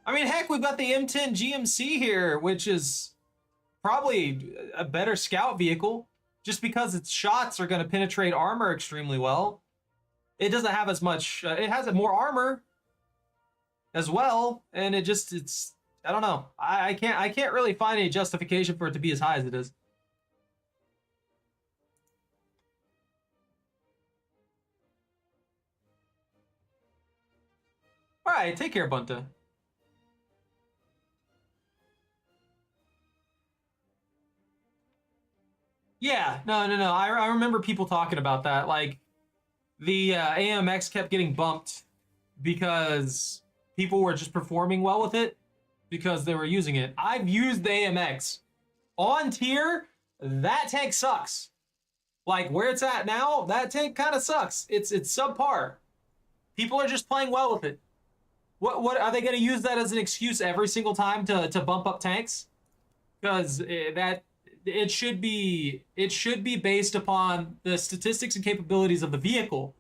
I mean, heck, we've got the M10 GMC here, which is probably a better scout vehicle. Just because its shots are going to penetrate armor extremely well. It doesn't have as much, it has more armor as well, and it's, I don't know. I can't really find any justification for it to be as high as it is. All right, take care, Bunta. Yeah, no. I remember people talking about that. Like, the AMX kept getting bumped because people were just performing well with it because they were using it. I've used the AMX. On tier, that tank sucks. Like, where it's at now, that tank kind of sucks. It's subpar. People are just playing well with it. What are they going to use that as an excuse every single time to bump up tanks? Because it should be based upon the statistics and capabilities of the vehicle,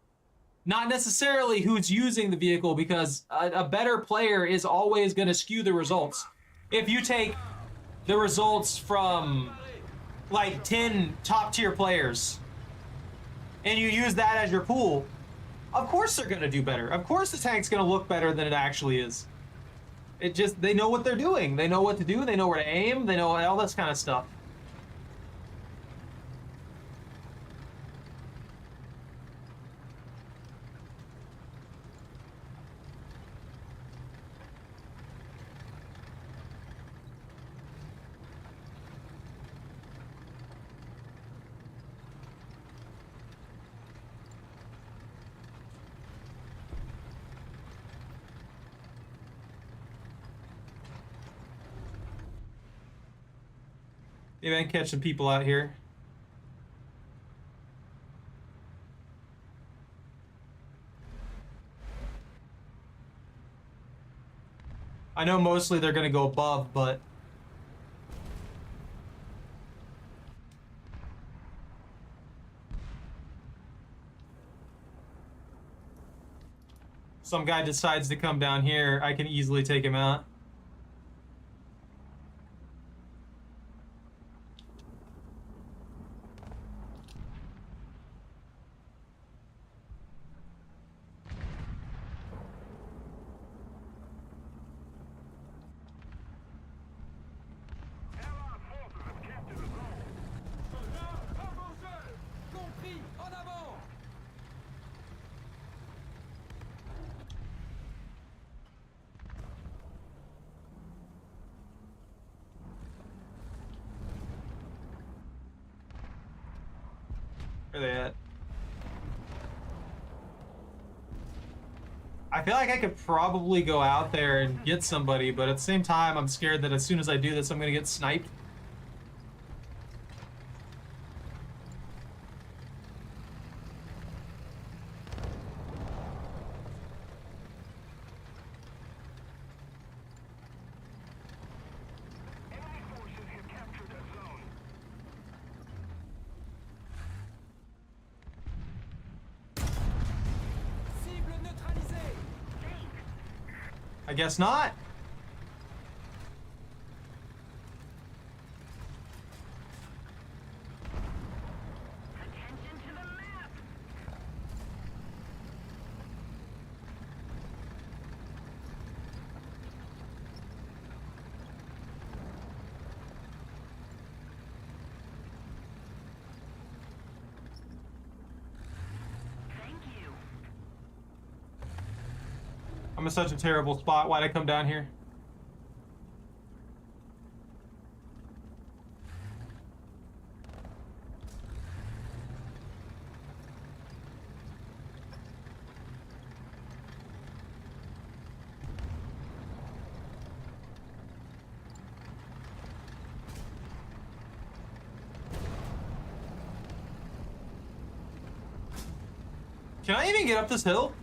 not necessarily who's using the vehicle, because a better player is always going to skew the results. If you take the results from like 10 top tier players and you use that as your pool, of course they're going to do better. Of course the tank's going to look better than it actually is. They know what they're doing. They know what to do. They know where to aim. They know all this kind of stuff. Maybe I can catch some people out here. I know mostly they're gonna go above, but some guy decides to come down here, I can easily take him out. Allied forces have captured the zone. Soldats, avancez! Compris, en avant! Where are they at? I feel like I could probably go out there and get somebody, but at the same time, I'm scared that as soon as I do this, I'm gonna get sniped. Enemy forces have captured that zone. Cible neutralisée! I guess not. Attention to the map. Thank you. I'm in such a terrible spot. Why'd I come down here? Can I even get up this hill?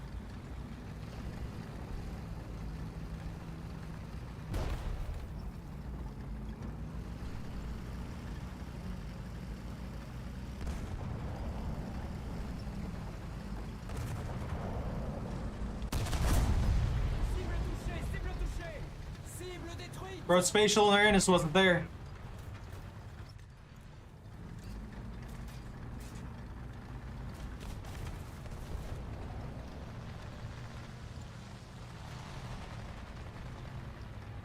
Cible touchée! Cible touchée! Cible détruite! Bro, spatial awareness wasn't there.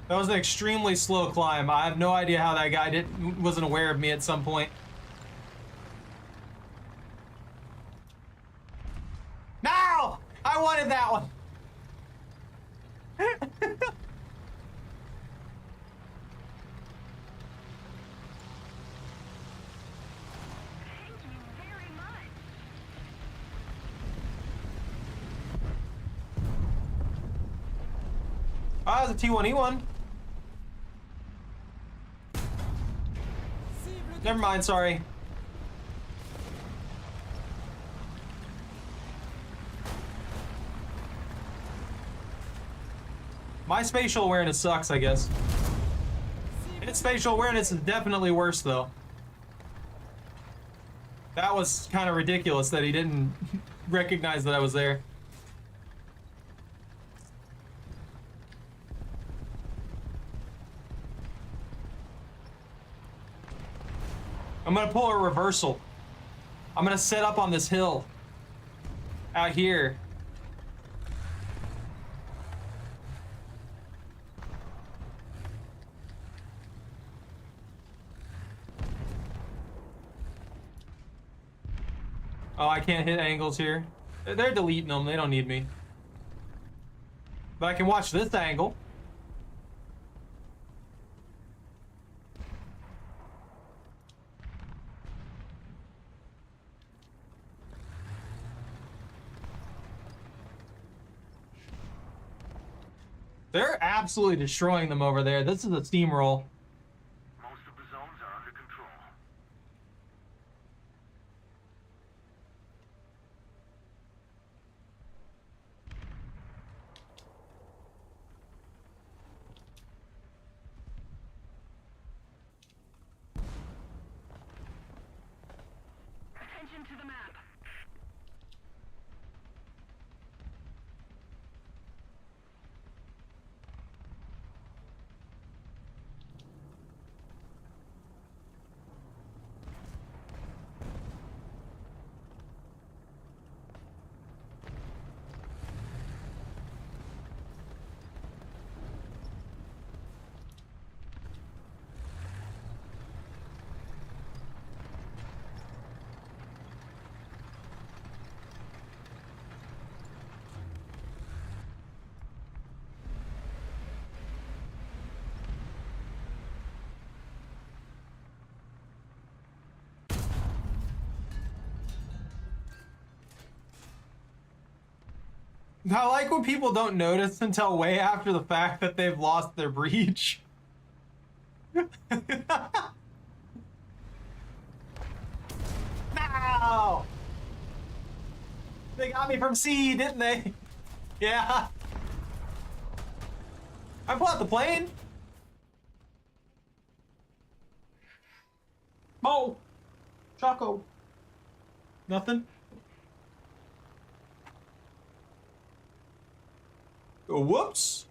That was an extremely slow climb. I have no idea how that guy wasn't aware of me at some point. No! I wanted that one. Thank you very much. Ah, it's a T1E1. Cible Never mind, sorry. My spatial awareness sucks, I guess. His spatial awareness is definitely worse, though. That was kind of ridiculous that he didn't recognize that I was there. I'm gonna pull a reversal. I'm gonna set up on this hill. Out here. Oh, I can't hit angles here. They're deleting them. They don't need me. But I can watch this angle. They're absolutely destroying them over there. This is a steamroll. Most of the zones are under control. to the map. I like when people don't notice until way after the fact that they've lost their breach. No! They got me from C, didn't they? Yeah. I pulled out the plane. Oh! Choco. Nothing? Oh, whoops.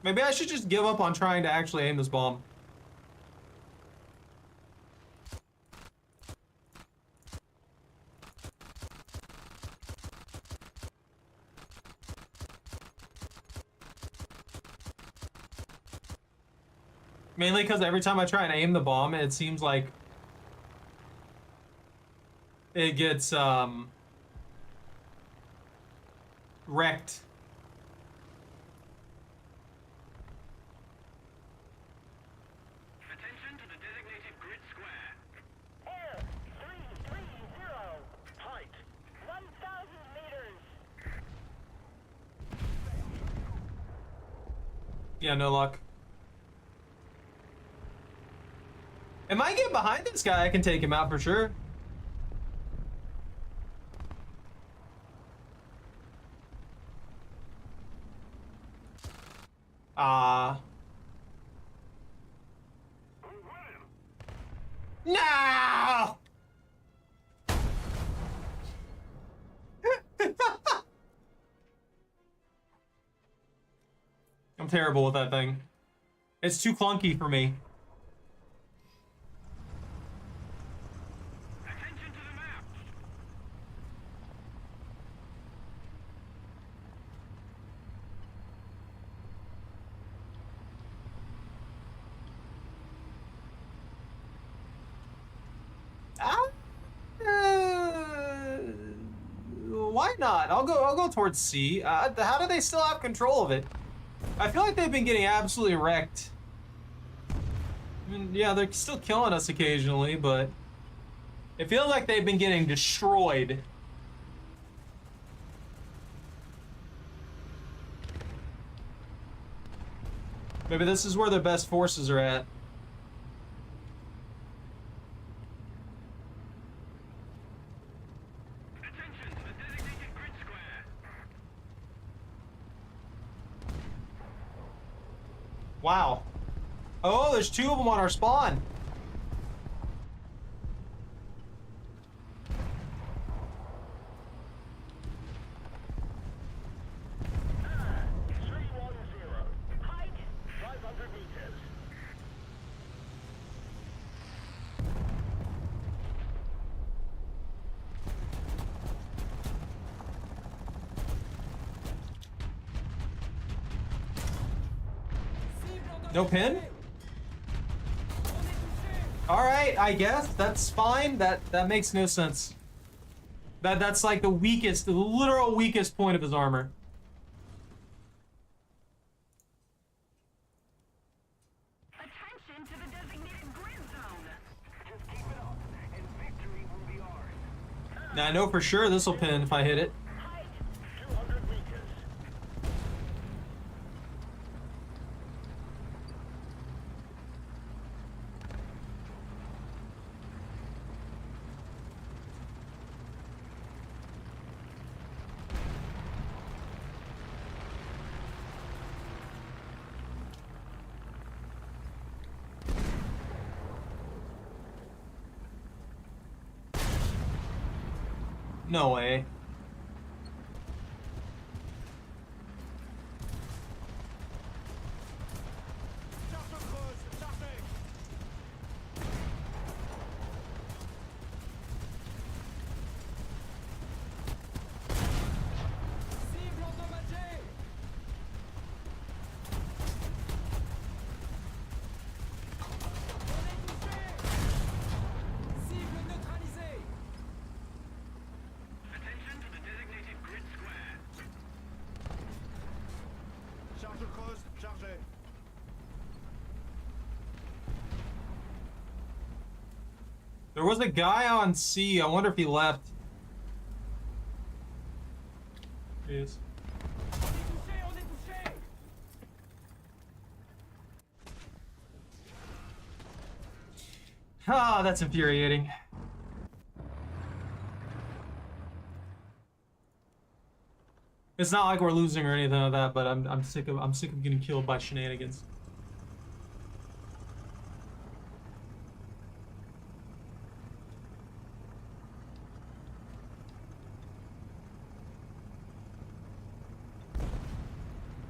Maybe I should just give up on trying to actually aim this bomb. Mainly because every time I try and aim the bomb, it seems like it gets, wrecked. Attention to the designated grid square. Air 330. Height 1,000 meters. Yeah, no luck. If I get behind this guy, I can take him out for sure. No! I'm terrible with that thing. It's too clunky for me. Attention to the map. Why not? I'll go towards C. How do they still have control of it? I feel like they've been getting absolutely wrecked. I mean, yeah, they're still killing us occasionally, but it feels like they've been getting destroyed. Maybe this is where their best forces are at. Attention to the designated grid square. Wow. Oh, there's two of them on our spawn. Air 310. Height 500 meters. No pin? Alright, I guess. That's fine. That makes no sense. That's like the weakest, the literal weakest point of his armor. Attention to the designated grid zone. Just keep it up, and victory will be ours. Now I know for sure this will pin if I hit it. Height 200 meters. No way. Charge creuse, chargez. Cible endommagée. On est touché. Cible neutralisée. Attention to the designated grid square. Charge creuse, chargez. There was a guy on C. I wonder if he left. There he is. On est touché, on est touché. Ah, that's infuriating. It's not like we're losing or anything like that, but I'm sick of getting killed by shenanigans.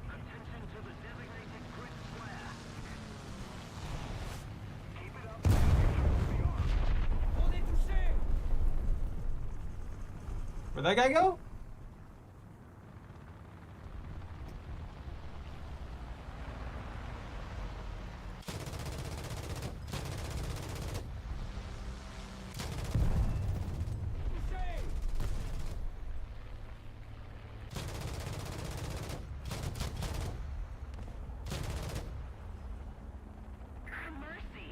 Attention to the designated grid square. Keep it up. Be armed. On est touché. Where'd that guy go? Touché. Mercy.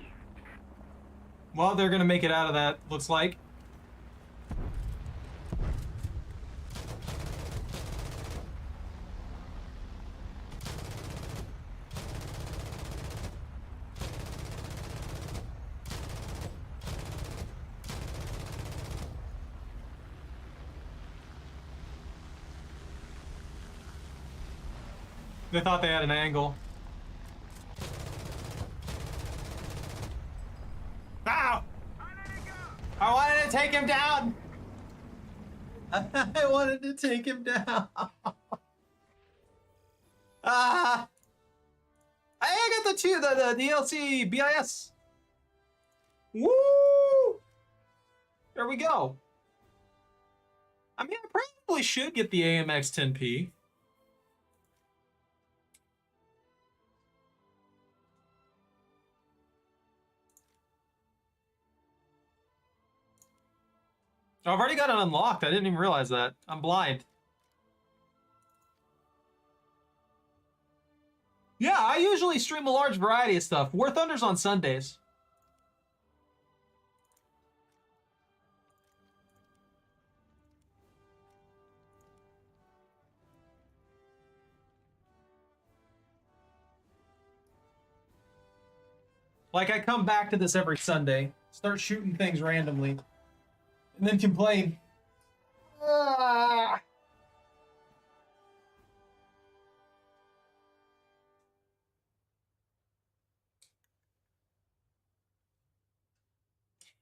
Well, they're gonna make it out of that, looks like. They thought they had an angle. Ow! I wanted to take him down! I wanted to take him down. Ah! Hey, I got the DLC BIS. Woo! There we go. I mean, I probably should get the AMX 10P. I've already got it unlocked. I didn't even realize that. I'm blind. Yeah, I usually stream a large variety of stuff. War Thunder's on Sundays. Like, I come back to this every Sunday, start shooting things randomly, and then complain. Ah.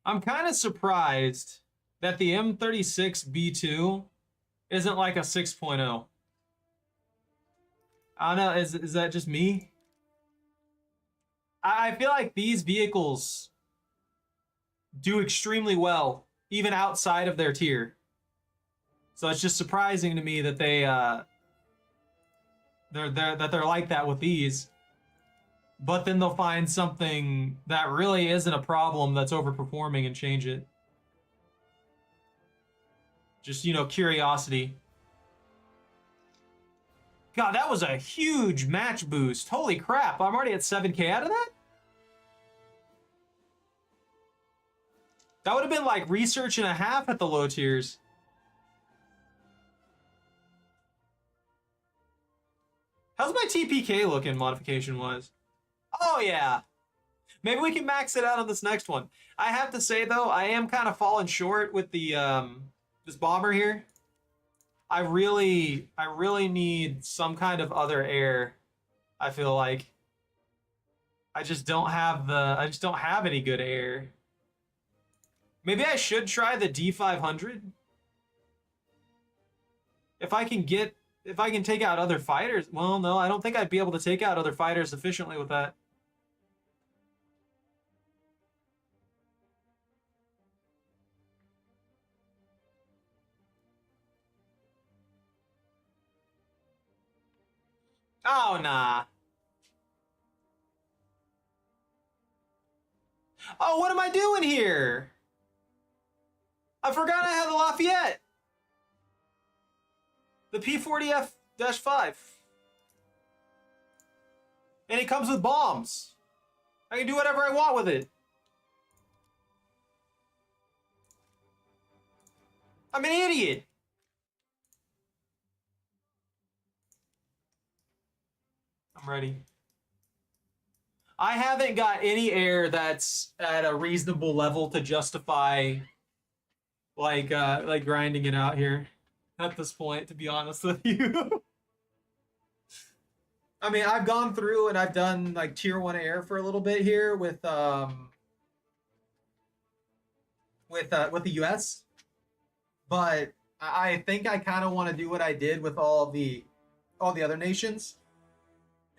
I'm kind of surprised that the M36B2 isn't like a 6.0. I don't know, is that just me? I feel like these vehicles do extremely well, even outside of their tier. So it's just surprising to me that they're like that with these. But then they'll find something that really isn't a problem that's overperforming and change it. Just, you know, curiosity. God, that was a huge match boost. Holy crap, I'm already at 7K out of that? That would have been like research and a half at the low tiers. How's my TPK looking modification-wise? Oh, yeah. Maybe we can max it out on this next one. I have to say, though, I am kind of falling short with the this bomber here. I really need some kind of other air. I feel like I just don't have any good air. Maybe I should try the D500. If I can take out other fighters, well, no, I don't think I'd be able to take out other fighters efficiently with that. Oh, nah. Oh, what am I doing here? I forgot I had the Lafayette. The P40F-5. And it comes with bombs. I can do whatever I want with it. I'm an idiot. I'm ready. I haven't got any air that's at a reasonable level to justify like grinding it out here at this point, to be honest with you. I mean, I've gone through and I've done like tier 1 air for a little bit here with the US, but I think I kind of want to do what I did with all the other nations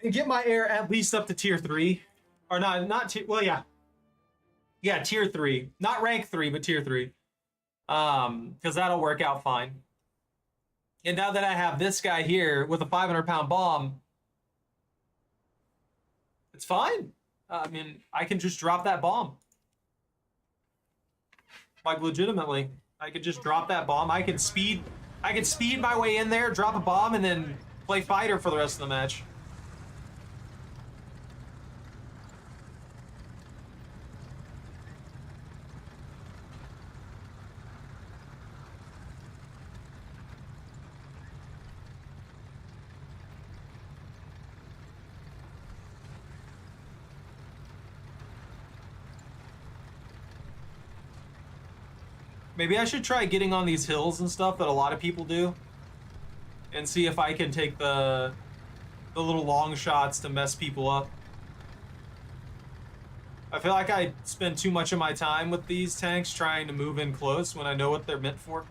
and get my air at least up to tier 3. Or not tier, well, yeah. Yeah, tier 3. Not rank 3, but tier 3. Because that'll work out fine. And now that I have this guy here with a 500-pound bomb, it's fine. I mean, I can just drop that bomb. Like, legitimately. I could just drop that bomb. I can speed my way in there, drop a bomb, and then play fighter for the rest of the match. Maybe I should try getting on these hills and stuff that a lot of people do, and see if I can take the little long shots to mess people up. I feel like I spend too much of my time with these tanks trying to move in close when I know what they're meant for.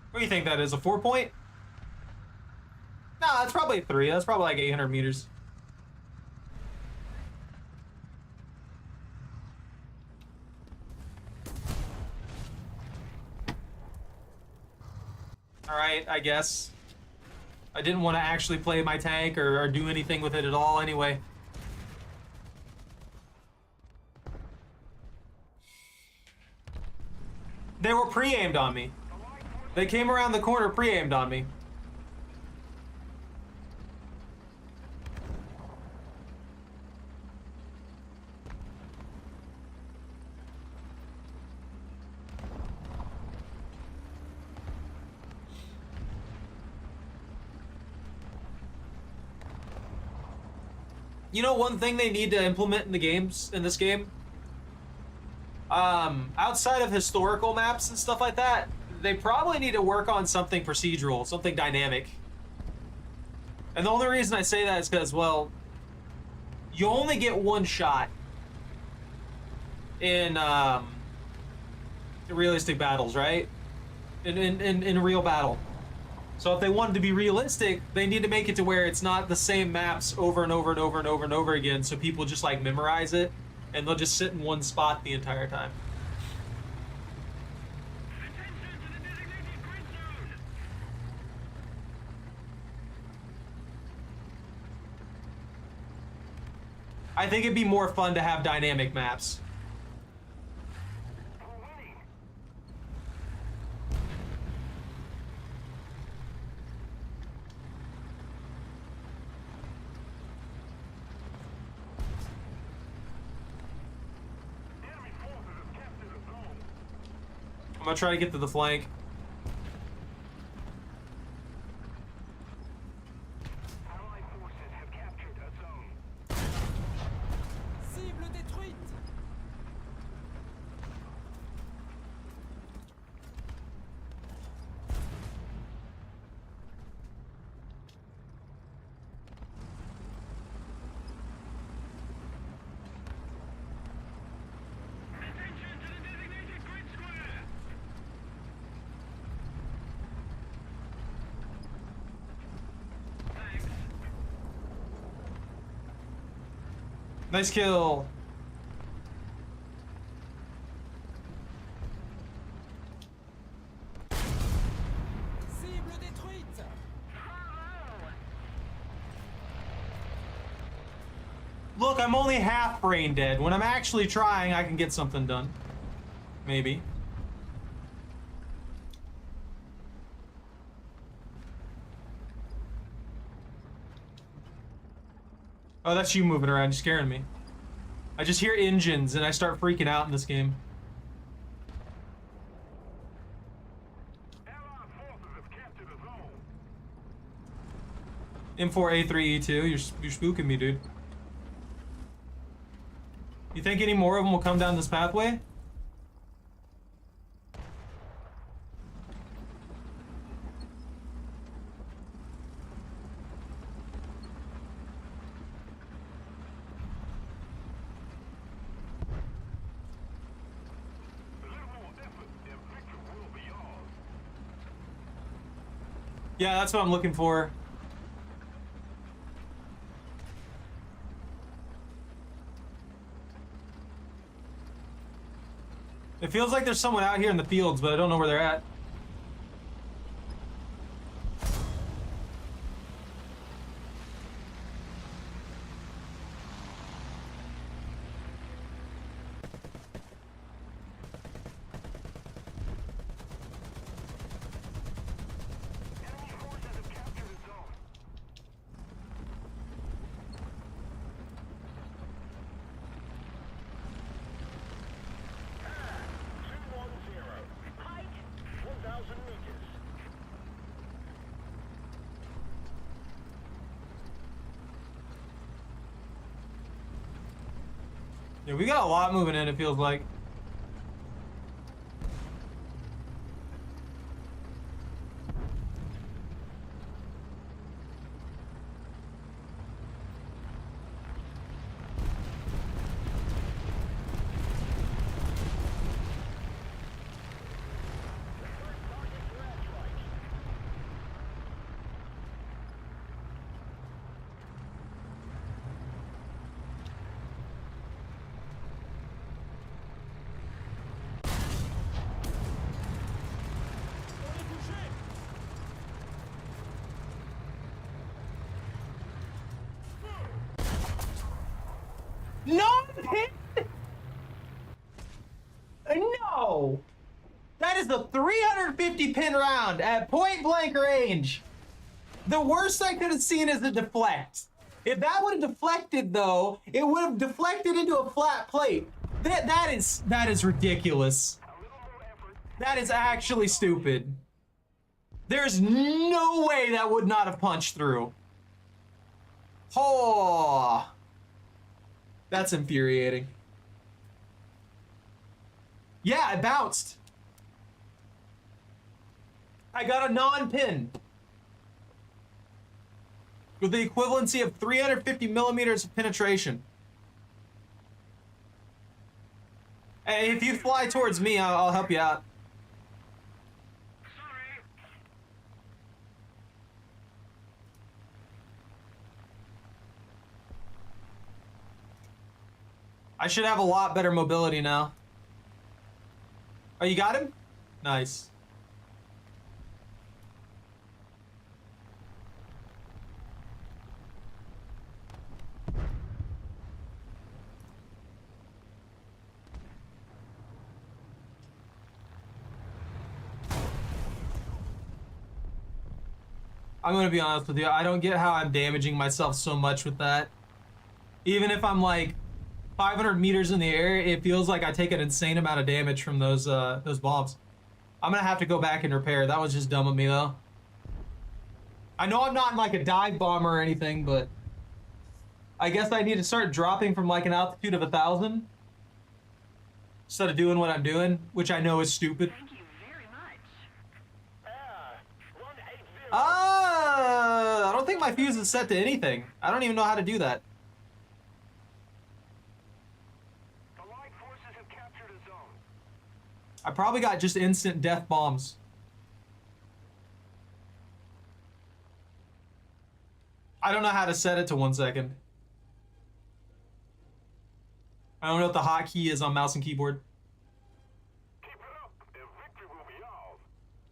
What do you think that is, a 4-point? Nah, that's probably a 3. That's probably like 800 meters. Alright, I guess. I didn't want to actually play my tank or do anything with it at all anyway. They were pre-aimed on me. They came around the corner pre-aimed on me. You know, one thing they need to implement in this game, outside of historical maps and stuff like that, they probably need to work on something procedural, something dynamic. And the only reason I say that is because, well, you only get one shot in realistic battles, right? In a real battle. So if they wanted to be realistic, they need to make it to where it's not the same maps over and over and over and over and over again, so people just like memorize it and they'll just sit in one spot the entire time. I think it'd be more fun to have dynamic maps. I'm gonna try to get to the flank. Nice kill. Cible détruite. Look, I'm only half brain dead. When I'm actually trying, I can get something done. Maybe. Oh, that's you moving around. You're scaring me. I just hear engines and I start freaking out in this game. Allied forces have captured a zone. M4A3E2, you're spooking me, dude. You think any more of them will come down this pathway? A little more effort and victory will be yours. Yeah, that's what I'm looking for. It feels like there's someone out here in the fields, but I don't know where they're at. Enemy forces have captured a zone. Height 1,000 meters. Yeah, we got a lot moving in, it feels like. On est touché. No! No! That is the 350 pin round at point blank range. The worst I could have seen is the deflect. If that would have deflected though, it would have deflected into a flat plate. That is ridiculous. That is actually stupid. There's no way that would not have punched through. Oh. That's infuriating. Yeah, it bounced. I got a non-pin. With the equivalency of 350 millimeters of penetration. Hey, if you fly towards me, I'll help you out. Sorry. I should have a lot better mobility now. Oh, you got him? Nice. I'm gonna be honest with you, I don't get how I'm damaging myself so much with that. Even if I'm like 500 meters in the air, it feels like I take an insane amount of damage from those bombs. I'm gonna have to go back and repair. That was just dumb of me though. I know I'm not like a dive bomber or anything, but I guess I need to start dropping from like an altitude of 1,000 instead of doing what I'm doing, which I know is stupid. Thank you very much. 180. I don't think my fuse is set to anything. I don't even know how to do that. Allied forces have captured a zone. I probably got just instant death bombs. I don't know how to set it to 1 second. I don't know what the hotkey is on mouse and keyboard. Keep it up, and victory will be ours.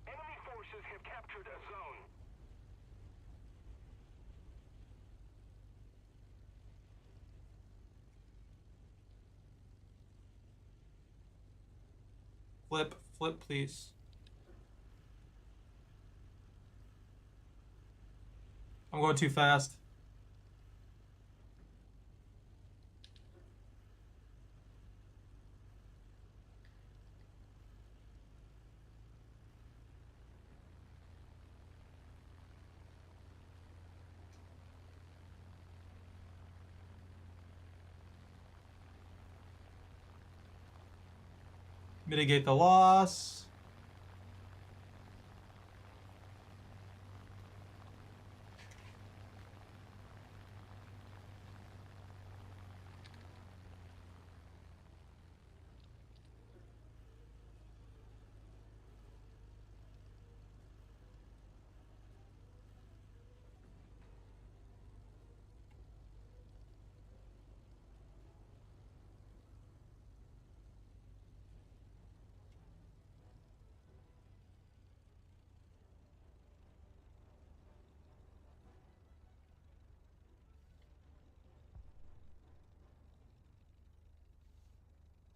Enemy forces have captured a zone. Flip, please. I'm going too fast. Mitigate the loss.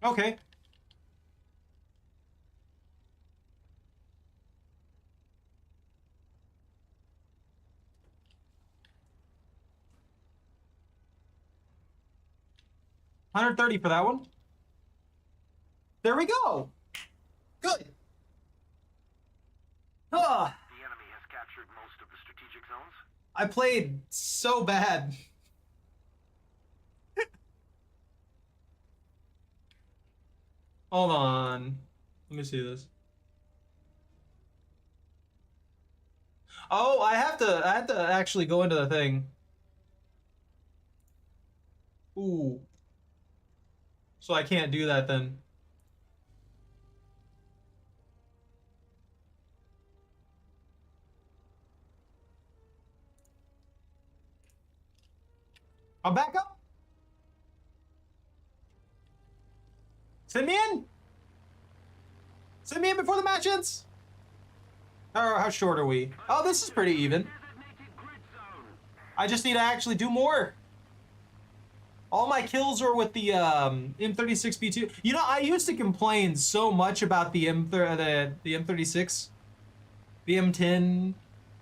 Okay. $130 for that one. There we go. Good. Ah, The enemy has captured most of the strategic zones. I played so bad. Hold on. Let me see this. Oh, I have to actually go into the thing. Ooh. So I can't do that then. I'll back up. Send me in. Send me in before the match ends. How short are we? Oh, this is pretty even. Designated grid zone. I just need to actually do more. All my kills are with the M36B2. You know, I used to complain so much about the M36, the M10,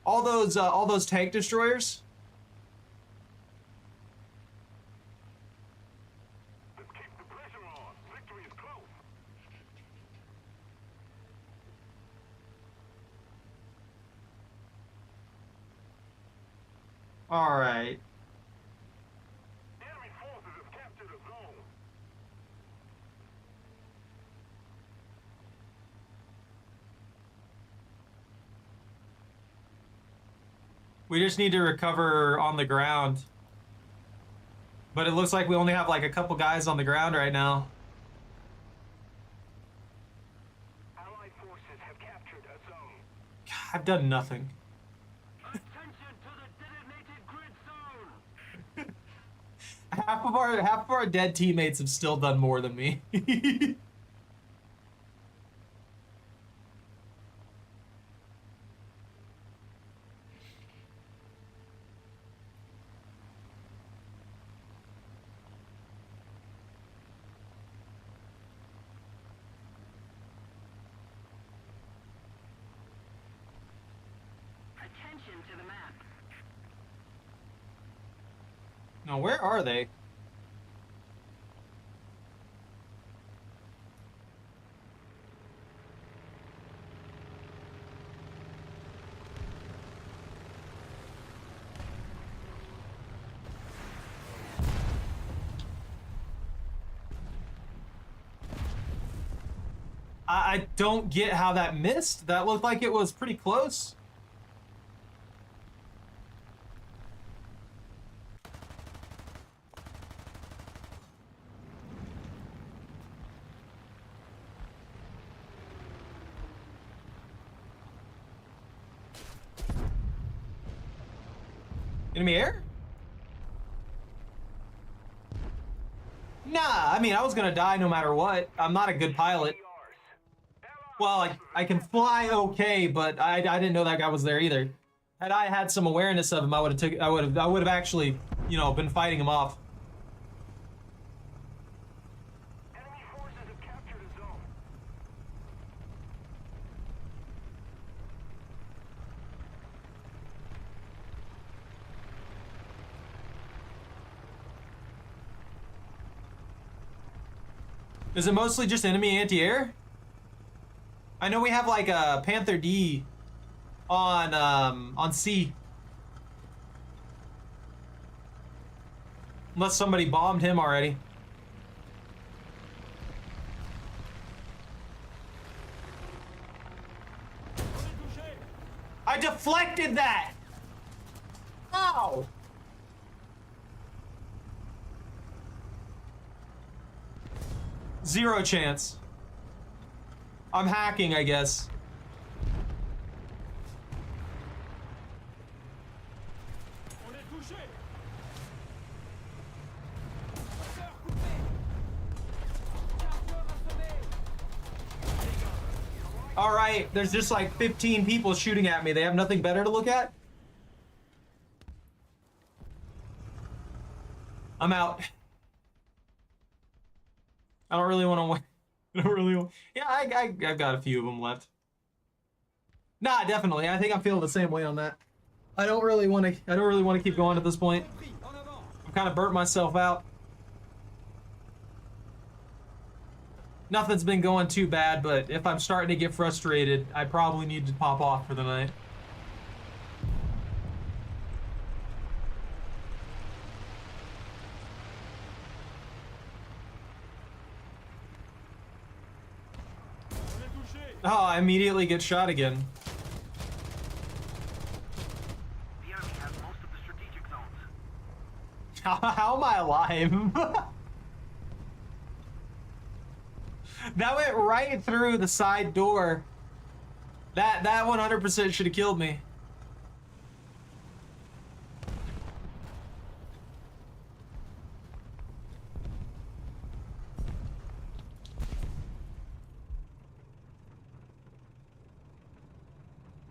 all those tank destroyers. Let's keep the pressure on. Victory is close. All right. Enemy forces have captured a zone. We just need to recover on the ground. But it looks like we only have like a couple guys on the ground right now. Allied forces have captured a zone. I've done nothing. Attention to the designated grid zone. Half of our dead teammates have still done more than me. Attention to the map. Now, where are they? I don't get how that missed. That looked like it was pretty close. Enemy air? Nah, I mean, I was gonna die no matter what. I'm not a good pilot. Well, I can fly okay, but I didn't know that guy was there either. Had I had some awareness of him, I would have actually, you know, been fighting him off. Enemy forces have captured a zone. Is it mostly just enemy anti-air? I know we have like a Panther D on C. Unless somebody bombed him already. I deflected that! Ow! Zero chance. I'm hacking, I guess. On est touché. Moteur coupé. Chargeur assommé. All right, there's just like 15 people shooting at me. They have nothing better to look at? I'm out. I don't really want to win. I don't really want... Yeah, I've got a few of them left. Nah, definitely. I think I'm feeling the same way on that. I don't really want to keep going at this point. En avant. I'm kind of burnt myself out. Nothing's been going too bad, but if I'm starting to get frustrated, I probably need to pop off for the night. On est touché. Oh, I immediately get shot again. The enemy has most of the strategic zones. How am I alive? That went right through the side door. That 100% should have killed me.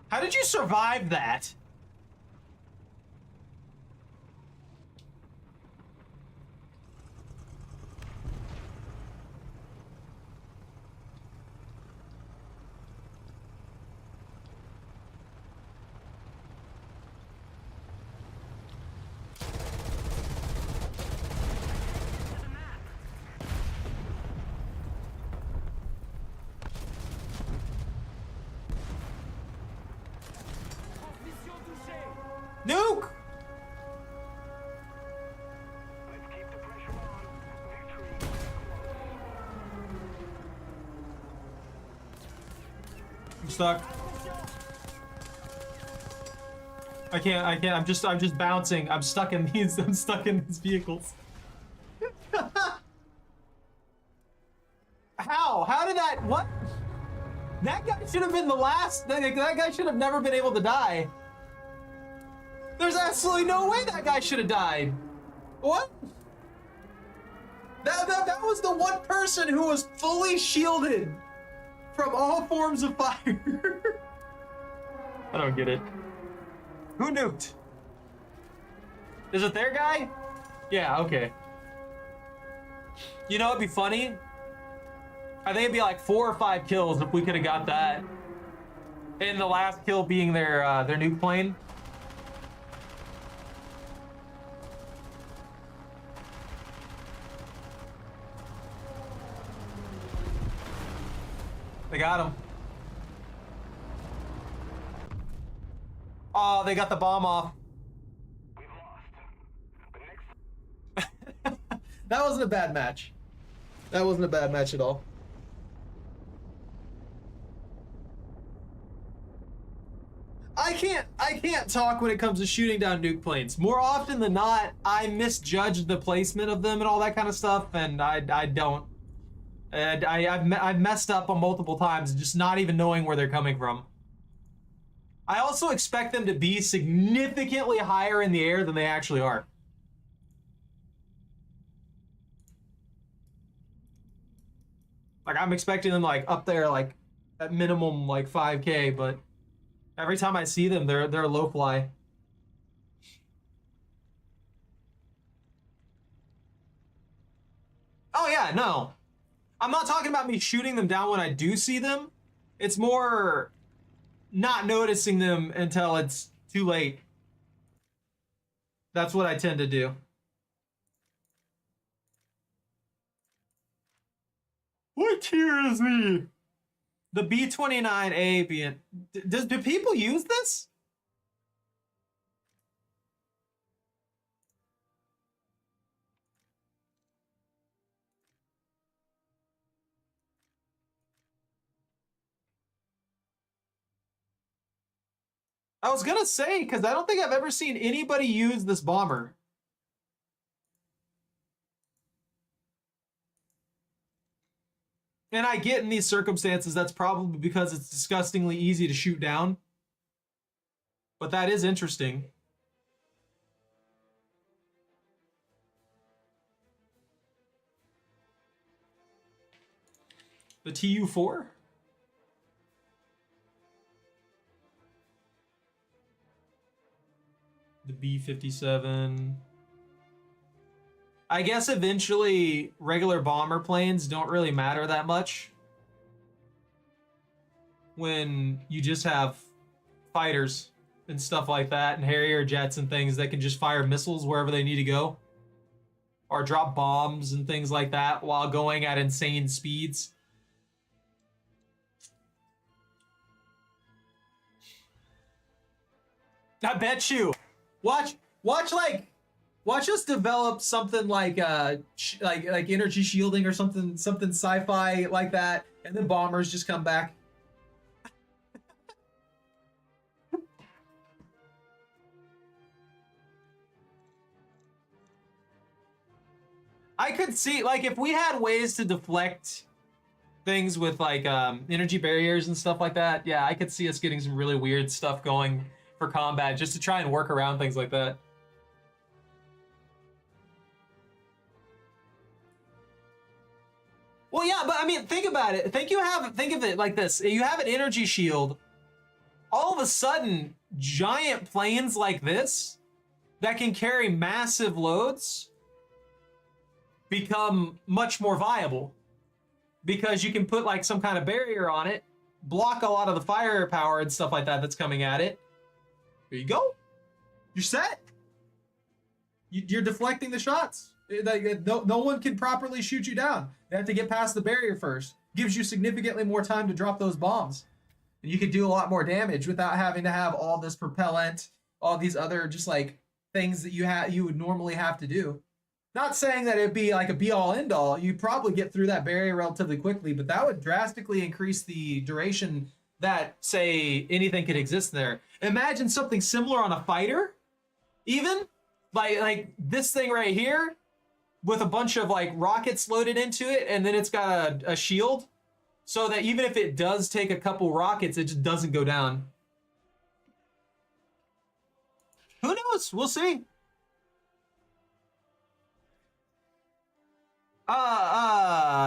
How did you survive that? Transmission touchée. Nuke! Let's keep the pressure on. Victory is close. I'm stuck. I can't, I'm just bouncing. I'm stuck in these vehicles. How did that, what? That guy should have been the last, that guy should have never been able to die. There's absolutely no way that guy should have died. What? That was the one person who was fully shielded from all forms of fire. I don't get it. Who nuked? Is it their guy? Yeah, okay. You know, it'd be funny. I think it'd be like 4 or 5 kills if we could have got that. And the last kill being their nuke plane. They got him. Oh, they got the bomb off. We've lost. But next That wasn't a bad match. That wasn't a bad match at all. I can't talk when it comes to shooting down nuke planes. More often than not, I misjudged the placement of them and all that kind of stuff, and I don't. And I've messed up on multiple times, just not even knowing where they're coming from. I also expect them to be significantly higher in the air than they actually are. Like I'm expecting them like up there, like at minimum like 5K, but every time I see them, they're low fly. Oh yeah, no. I'm not talking about me shooting them down when I do see them. It's more not noticing them until it's too late. That's what I tend to do. What tier is the B29A being? Do people use this? I was gonna say, because I don't think I've ever seen anybody use this bomber. And I get in these circumstances, that's probably because it's disgustingly easy to shoot down. But that is interesting. The TU4? The B-57. I guess eventually regular bomber planes don't really matter that much when you just have fighters and stuff like that and Harrier jets and things that can just fire missiles wherever they need to go or drop bombs and things like that while going at insane speeds. I bet you. Watch us develop something like like energy shielding or something sci-fi like that, and then bombers just come back. I could see, like, if we had ways to deflect things with like energy barriers and stuff like that, yeah, I could see us getting some really weird stuff going for combat just to try and work around things like that. Well, yeah, but I mean, think about it. Think of it like this. You have an energy shield. All of a sudden, giant planes like this that can carry massive loads become much more viable because you can put like some kind of barrier on it, block a lot of the firepower and stuff like that that's coming at it. There you go. You're set. You're deflecting the shots. No one can properly shoot you down. They have to get past the barrier first. Gives you significantly more time to drop those bombs. And you can do a lot more damage without having to have all this propellant, all these other just like things that you would normally have to do. Not saying that it'd be like a be-all end-all. You'd probably get through that barrier relatively quickly, but that would drastically increase the duration that, say, anything could exist there. Imagine something similar on a fighter, even like this thing right here, with a bunch of like rockets loaded into it, and then it's got a shield, so that even if it does take a couple rockets, it just doesn't go down. Who knows? We'll see.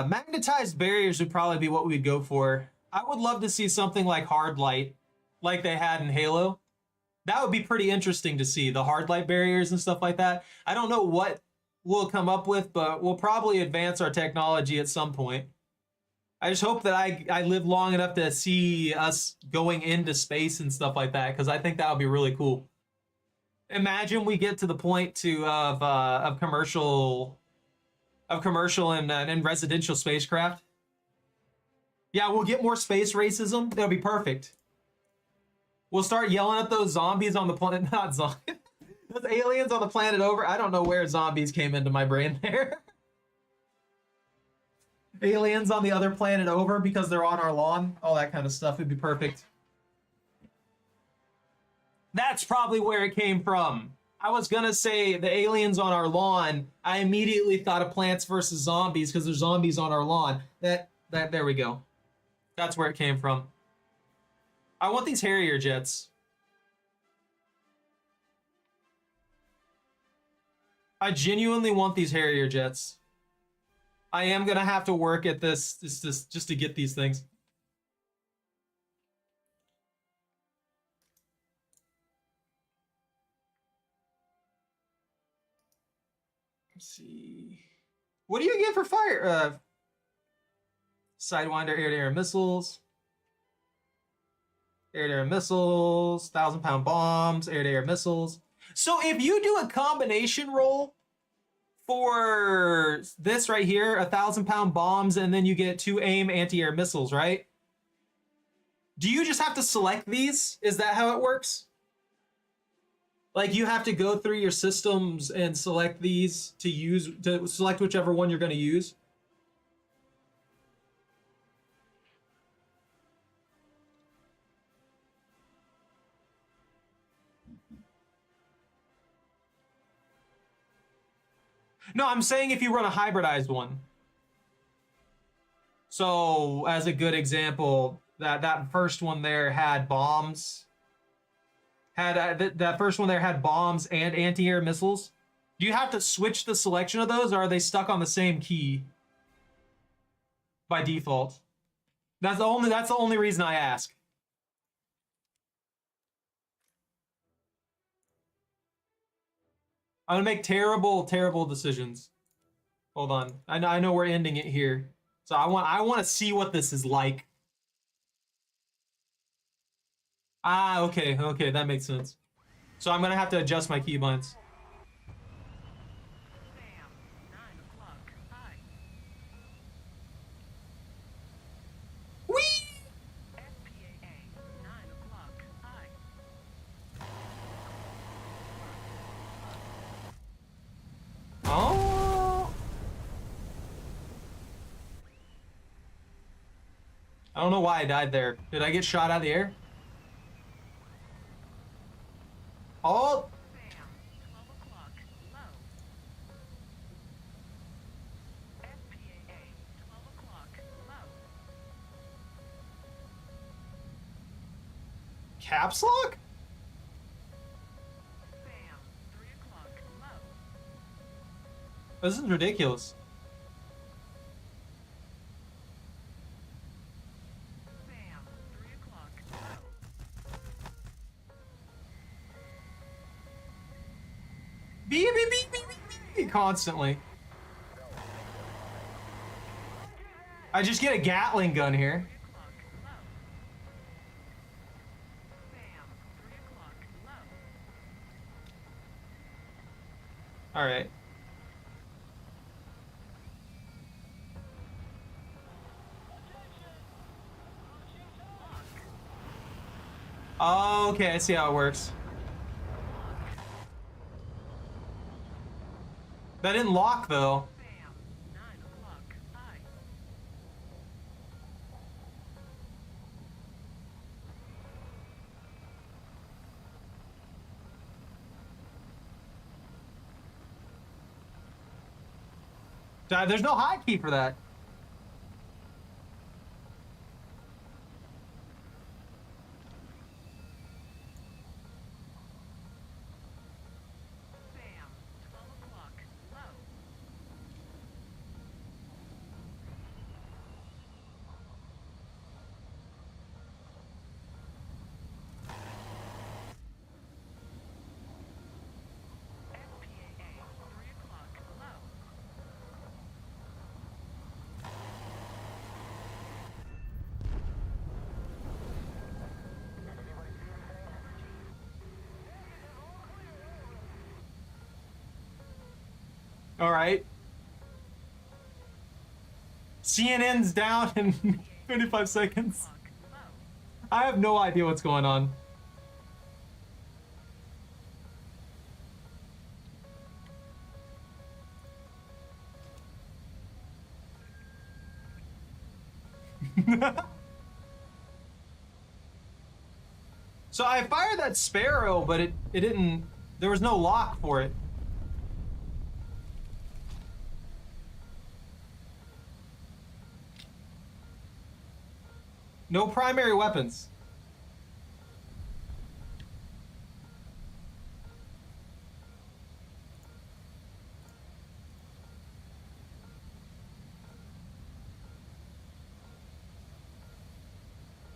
Magnetized barriers would probably be what we'd go for. I would love to see something like hard light, like they had in Halo. That would be pretty interesting to see, the hard light barriers and stuff like that. I don't know what we'll come up with, but we'll probably advance our technology at some point. I just hope that I live long enough to see us going into space and stuff like that, because I think that would be really cool. Imagine we get to the point of commercial and residential spacecraft. Yeah, we'll get more space racism. That'll be perfect. We'll start yelling at those zombies on the planet, not zombies. Those aliens on the planet over. I don't know where zombies came into my brain there. Aliens on the other planet over because they're on our lawn. All that kind of stuff would be perfect. That's probably where it came from. I was gonna say the aliens on our lawn. I immediately thought of Plants vs. Zombies because there's zombies on our lawn. There we go. That's where it came from. I want these Harrier jets. I genuinely want these Harrier jets. I am gonna have to work at this just to get these things. Let's see. What do you get for fire? Sidewinder air-to-air missiles. Air-to-air missiles, 1,000-pound bombs, air-to-air missiles. So if you do a combination roll for this right here, 1,000-pound bombs, and then you get 2 aim anti-air missiles, right? Do you just have to select these? Is that how it works? Like you have to go through your systems and select these to select whichever one you're going to use? No, I'm saying if you run a hybridized one. So, as a good example, that first one there had bombs. That first one there had bombs and anti-air missiles. Do you have to switch the selection of those, or are they stuck on the same key by default? That's the only reason I ask. I'm gonna make terrible decisions. Hold on. I know we're ending it here. So I want to see what this is like. Ah, okay, that makes sense. So I'm gonna have to adjust my keybinds. Sam, 9 o'clock. Hi. Whee! SPAA, 9 o'clock. Hi. Oh. I don't know why I died there. Did I get shot out of the air? Oh. Sam, 12 o'clock. Low. SPAA, 12 o'clock. Low. Caps lock? Sam, 3 o'clock. Low. This is ridiculous. Sam, 3 o'clock. Low. Beep, beep, beep, beep, beep, beep, constantly. I just get a Gatling gun here. 3 o'clock. Low. Sam, 3 o'clock. Low. All right. Oh, okay, I see how it works. That didn't lock though. Sam, 9 o'clock. Hi. There's no hotkey for that. Sam, 12 o'clock. Low. SPAA, 3 o'clock. Low. All right. CNN's down in 25 seconds. Low. I have no idea what's going on. So I fired that Sparrow, but it didn't. There was no lock for it. No primary weapons.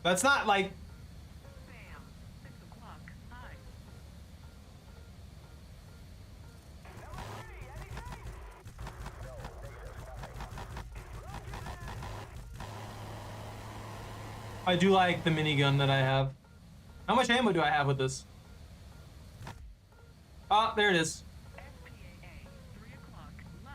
That's not like... Bam. 6 o'clock. Hi. I do like the minigun that I have. How much ammo do I have with this? Oh, there it is. SPAA. 3 o'clock. Low.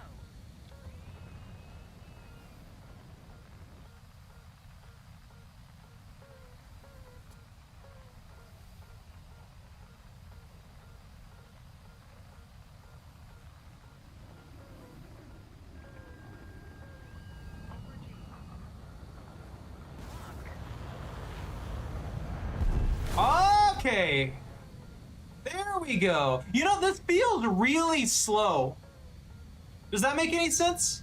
Okay. There we go. You know, this feels really slow. Does that make any sense?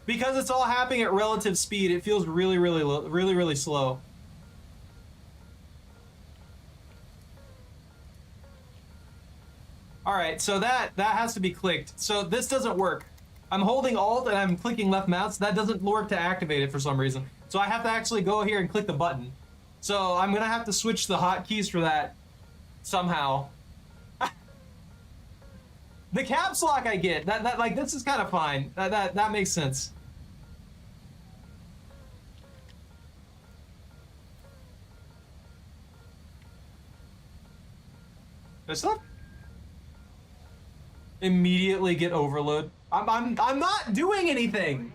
Because it's all happening at relative speed, it feels really slow. All right, so that has to be clicked. So this doesn't work. I'm holding Alt and I'm clicking left mouse. That doesn't work to activate it for some reason. So I have to actually go here and click the button. So I'm gonna have to switch the hotkeys for that somehow. The caps lock I get. That like this is kind of fine. That makes sense. There's stuff. Immediately get overload. I'm not doing anything.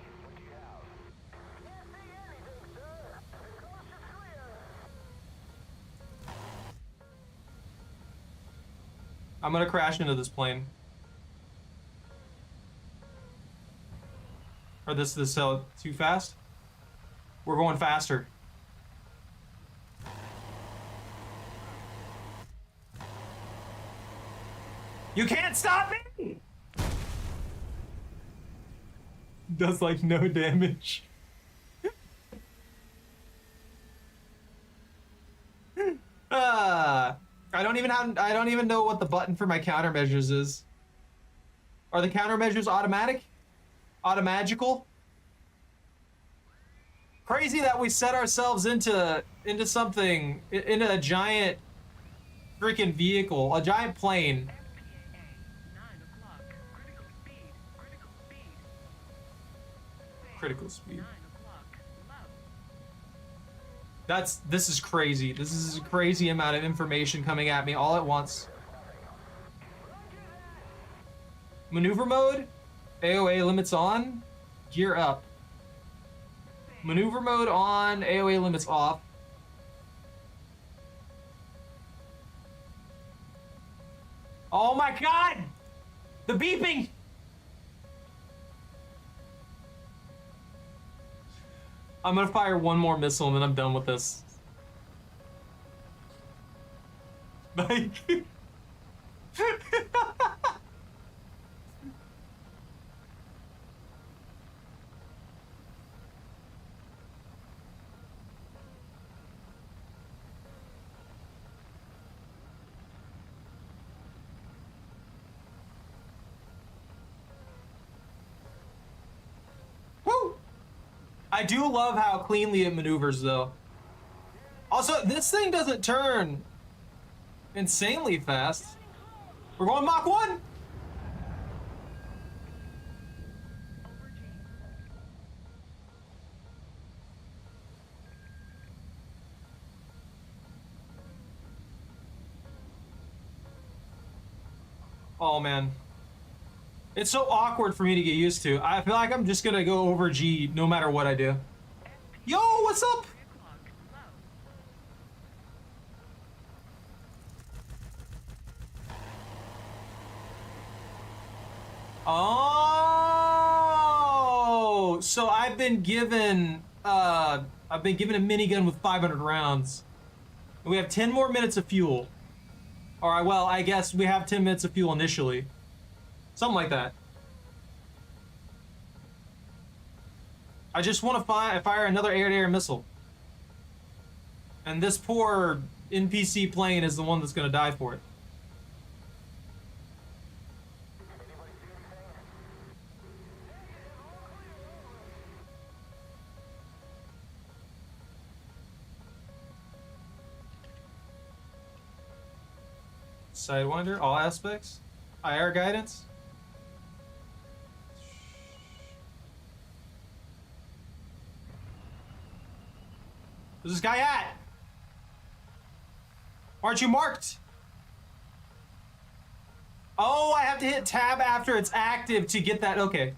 I'm gonna crash into this plane. Or this too fast? We're going faster. You can't stop me! Does like no damage. I don't even know what the button for my countermeasures is. Are the countermeasures automatic? Automagical? Crazy that we set ourselves into something, into a giant freaking vehicle, a giant plane. SPAA. 9 o'clock. Critical speed. Critical speed. Critical speed. 9 o'clock. Low. This is crazy. This is a crazy amount of information coming at me all at once. Maneuver mode, AOA limits on, gear up. Maneuver mode on, AOA limits off. Oh my god! The beeping! I'm gonna fire one more missile and then I'm done with this. Like... Woo! I do love how cleanly it maneuvers, though. Also, this thing doesn't turn insanely fast. We're going Mach 1! Oh, man. It's so awkward for me to get used to. I feel like I'm just gonna go over G no matter what I do. Yo, what's up? 3 o'clock. Low. Oh, so I've been given a minigun with 500 rounds. We have 10 more minutes of fuel. All right, well, I guess we have 10 minutes of fuel initially. Something like that. I just want to fire another air-to-air missile. And this poor NPC plane is the one that's going to die for it. Sidewinder, all aspects. IR guidance. Where's this guy at? Why aren't you marked? Oh, I have to hit tab after it's active to get that. Okay.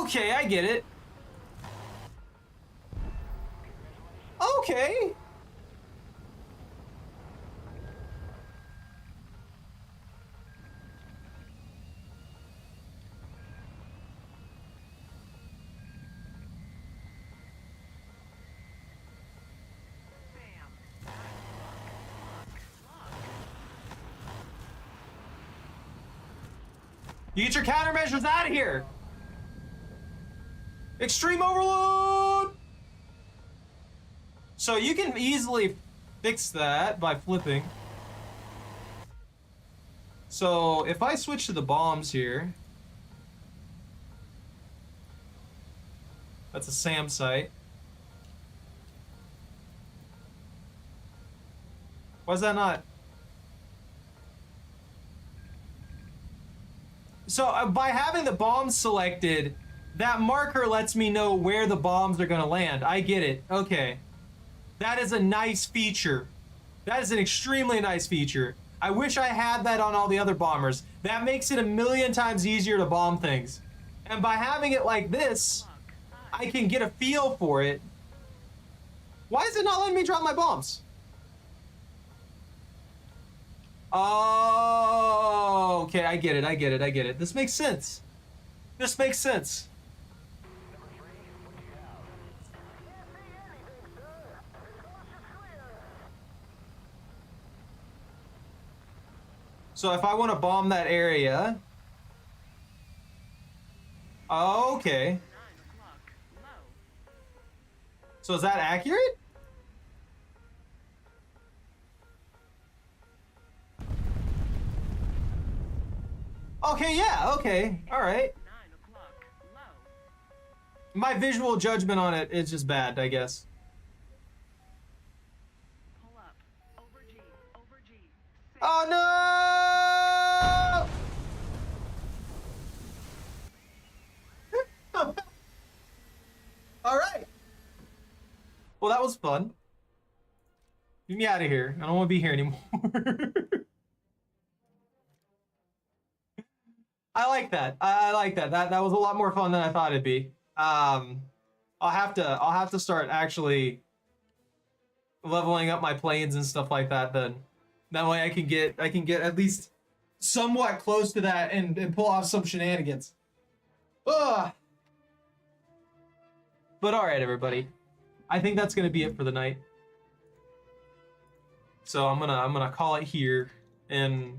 Okay, I get it. Okay. You get your countermeasures out of here. Extreme overload. So you can easily fix that by flipping. So if I switch to the bombs here, that's a SAM site. Why is that not? So by having the bombs selected, that marker lets me know where the bombs are gonna land. I get it. Okay. That is a nice feature. That is an extremely nice feature. I wish I had that on all the other bombers. That makes it a million times easier to bomb things. And by having it like this, I can get a feel for it. Why is it not letting me drop my bombs? Oh, okay, I get it, I get it, I get it. This makes sense. This makes sense. So if I want to bomb that area... Oh, okay. So is that accurate? Okay, yeah, okay, all right. My visual judgment on it is just bad, I guess. Pull up. Over G. Over G. Oh no! All right. Well, that was fun. Get me out of here. I don't want to be here anymore. I like that. I like that. That was a lot more fun than I thought it'd be. I'll have to start actually leveling up my planes and stuff like that then. That way I can get at least somewhat close to that and pull off some shenanigans. Ugh. But all right, everybody. I think that's gonna be it for the night. So I'm gonna call it here and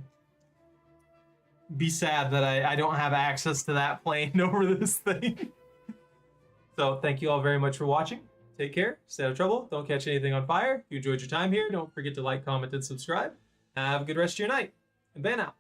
be sad that I don't have access to that plane over this thing. So thank you all very much for watching. Take care, stay out of trouble, don't catch anything on fire. If you enjoyed your time here, don't forget to like, comment, and subscribe. Have a good rest of your night, and ban out.